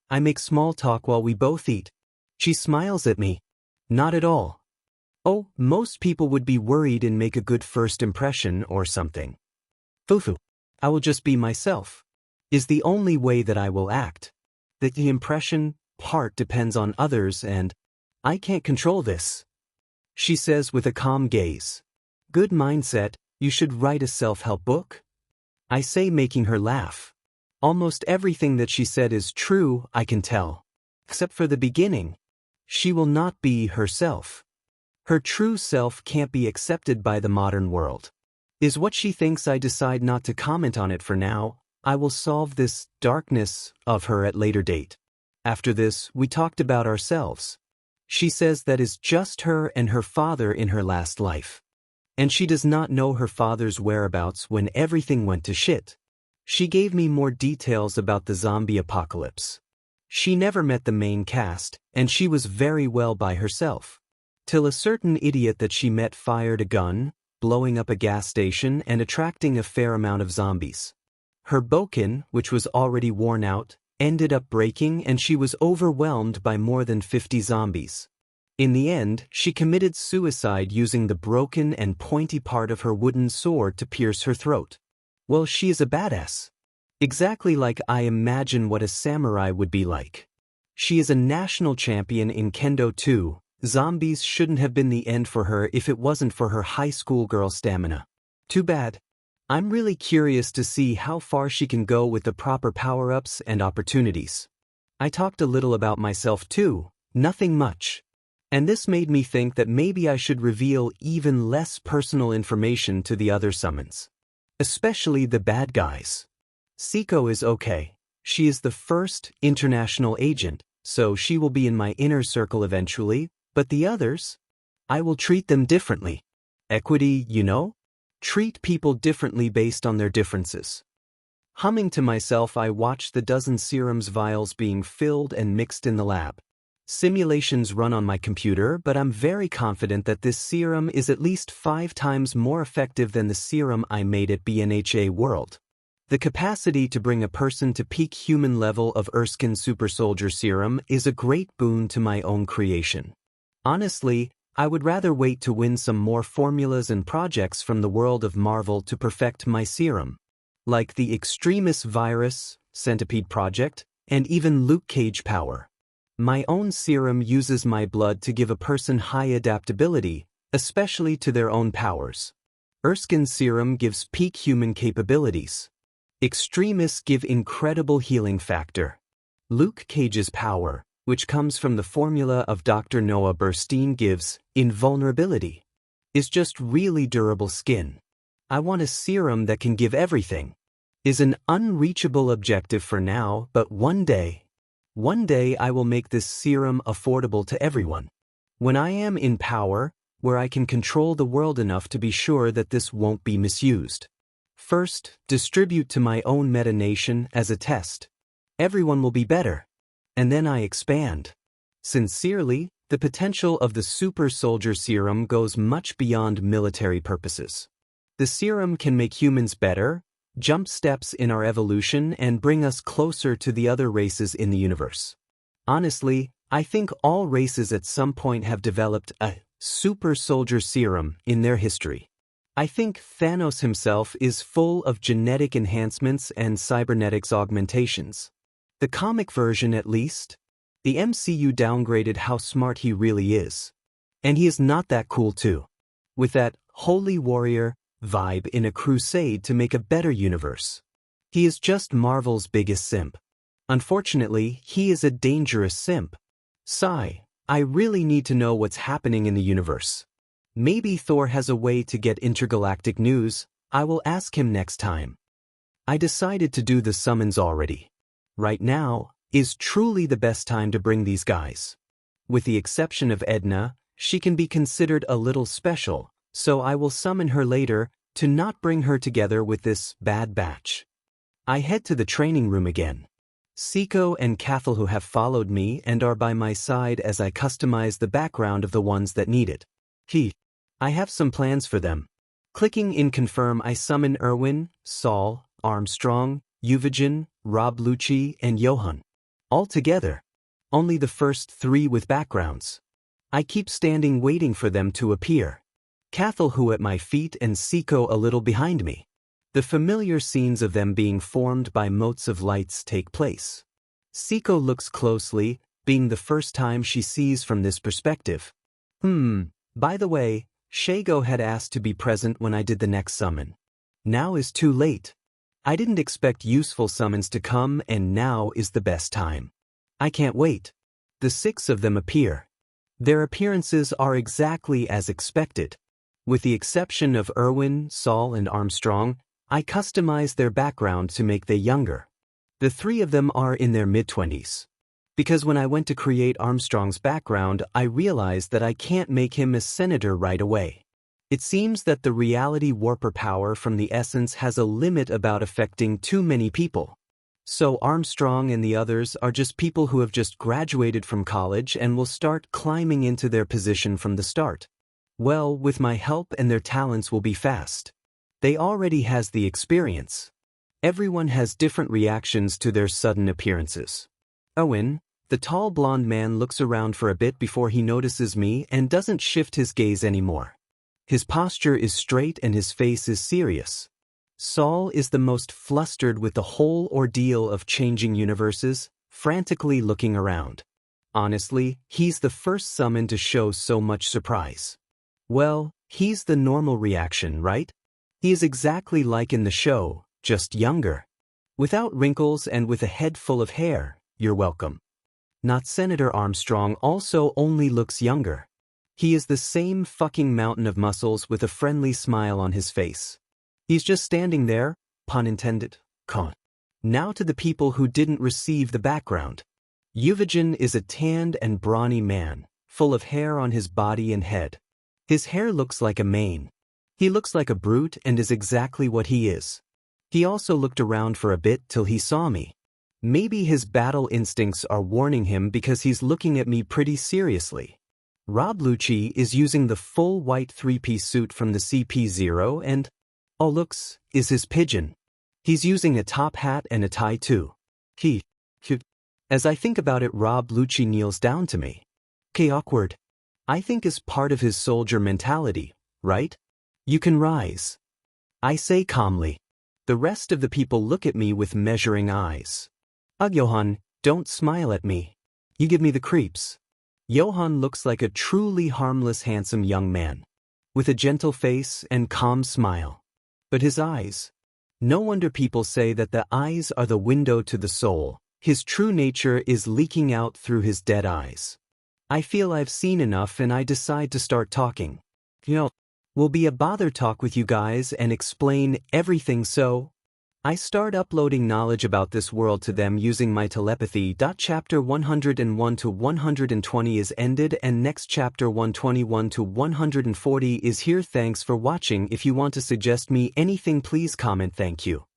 I make small talk while we both eat. She smiles at me. Not at all. Oh, most people would be worried and make a good first impression or something. Fufu. I will just be myself. Is the only way that I will act. That the impression part depends on others and I can't control this. She says with a calm gaze. Good mindset, you should write a self-help book. I say, making her laugh. Almost everything that she said is true, I can tell. Except for the beginning. She will not be herself. Her true self can't be accepted by the modern world. Is what she thinks. I decide not to comment on it for now. I will solve this darkness of her at later date. After this, we talked about ourselves. She says that is just her and her father in her last life. And she does not know her father's whereabouts when everything went to shit. She gave me more details about the zombie apocalypse. She never met the main cast, and she was very well by herself. Till a certain idiot that she met fired a gun, blowing up a gas station and attracting a fair amount of zombies. Her bokken, which was already worn out, ended up breaking and she was overwhelmed by more than 50 zombies. In the end, she committed suicide using the broken and pointy part of her wooden sword to pierce her throat. Well, she is a badass. Exactly like I imagine what a samurai would be like. She is a national champion in Kendo too. Zombies shouldn't have been the end for her if it wasn't for her high school girl stamina. Too bad. I'm really curious to see how far she can go with the proper power-ups and opportunities. I talked a little about myself too, nothing much. And this made me think that maybe I should reveal even less personal information to the other summons. Especially the bad guys. Siko is okay. She is the first international agent, so she will be in my inner circle eventually, but the others? I will treat them differently. Equity, you know? Treat people differently based on their differences. Humming to myself, I watch the dozen serums vials being filled and mixed in the lab. Simulations run on my computer, but I'm very confident that this serum is at least 5 times more effective than the serum I made at BNHA World. The capacity to bring a person to peak human level of Erskine Super Soldier Serum is a great boon to my own creation. Honestly, I would rather wait to win some more formulas and projects from the world of Marvel to perfect my serum. Like the Extremis Virus, Centipede Project, and even Luke Cage Power. My own serum uses my blood to give a person high adaptability, especially to their own powers. Erskine's serum gives peak human capabilities. Extremists give incredible healing factor. Luke Cage's power, which comes from the formula of Dr. Noah Burstein, gives invulnerability. Is just really durable skin. I want a serum that can give everything. Is an unreachable objective for now, but one day I will make this serum affordable to everyone. When I am in power, where I can control the world enough to be sure that this won't be misused. First, distribute to my own meta nation as a test. Everyone will be better. And then I expand. Sincerely, the potential of the super soldier serum goes much beyond military purposes. The serum can make humans better, jump steps in our evolution, and bring us closer to the other races in the universe. Honestly, I think all races at some point have developed a super soldier serum in their history. I think Thanos himself is full of genetic enhancements and cybernetics augmentations. The comic version, at least. The MCU downgraded how smart he really is. And he is not that cool too. With that holy warrior vibe in a crusade to make a better universe. He is just Marvel's biggest simp. Unfortunately, he is a dangerous simp. Sigh, I really need to know what's happening in the universe. Maybe Thor has a way to get intergalactic news. I will ask him next time. I decided to do the summons already. Right now is truly the best time to bring these guys. With the exception of Edna, she can be considered a little special, so I will summon her later to not bring her together with this bad batch. I head to the training room again. Seiko and Cathal, who have followed me and are by my side as I customize the background of the ones that need it. I have some plans for them. Clicking in confirm, I summon Erwin, Saul, Armstrong, Uvijin, Rob Lucci, and Johan. All together. Only the first 3 with backgrounds. I keep standing waiting for them to appear. Cathal, who at my feet, and Seiko a little behind me. The familiar scenes of them being formed by motes of lights take place. Seiko looks closely, being the first time she sees from this perspective. By the way, Shago had asked to be present when I did the next summon. Now is too late. I didn't expect useful summons to come, and now is the best time. I can't wait. The 6 of them appear. Their appearances are exactly as expected. With the exception of Erwin, Saul, and Armstrong, I customized their background to make them younger. The 3 of them are in their mid-20s. Because when I went to create Armstrong's background, I realized that I can't make him a senator right away. It seems that the reality warper power from the essence has a limit about affecting too many people. So Armstrong and the others are just people who have just graduated from college and will start climbing into their position from the start. Well, with my help, and their talents will be fast. They already has the experience. Everyone has different reactions to their sudden appearances. Owen, the tall blonde man, looks around for a bit before he notices me and doesn't shift his gaze anymore. His posture is straight and his face is serious. Saul is the most flustered with the whole ordeal of changing universes, frantically looking around. Honestly, he's the first summon to show so much surprise. Well, he's the normal reaction, right? He is exactly like in the show, just younger. Without wrinkles and with a head full of hair. You're welcome. Not Senator Armstrong also only looks younger. He is the same fucking mountain of muscles with a friendly smile on his face. He's just standing there, pun intended, con. Now to the people who didn't receive the background. Uvijin is a tanned and brawny man, full of hair on his body and head. His hair looks like a mane. He looks like a brute and is exactly what he is. He also looked around for a bit till he saw me. Maybe his battle instincts are warning him because he's looking at me pretty seriously. Rob Lucci is using the full white 3-piece suit from the CP0 and, oh looks, is his pigeon. He's using a top hat and a tie too. As I think about it, Rob Lucci kneels down to me. Okay, awkward. I think is part of his soldier mentality, right? You can rise. I say calmly. The rest of the people look at me with measuring eyes. Ugh, Johan, don't smile at me. You give me the creeps. Johan looks like a truly harmless, handsome young man, with a gentle face and calm smile. But his eyes, No wonder people say that the eyes are the window to the soul. His true nature is leaking out through his dead eyes. I feel I've seen enough and I decide to start talking. Will be a bother talk with you guys and explain everything, so I start uploading knowledge about this world to them using my telepathy. Chapter 101 to 120 is ended and next chapter 121 to 140 is here. Thanks for watching. If you want to suggest me anything, please comment. Thank you.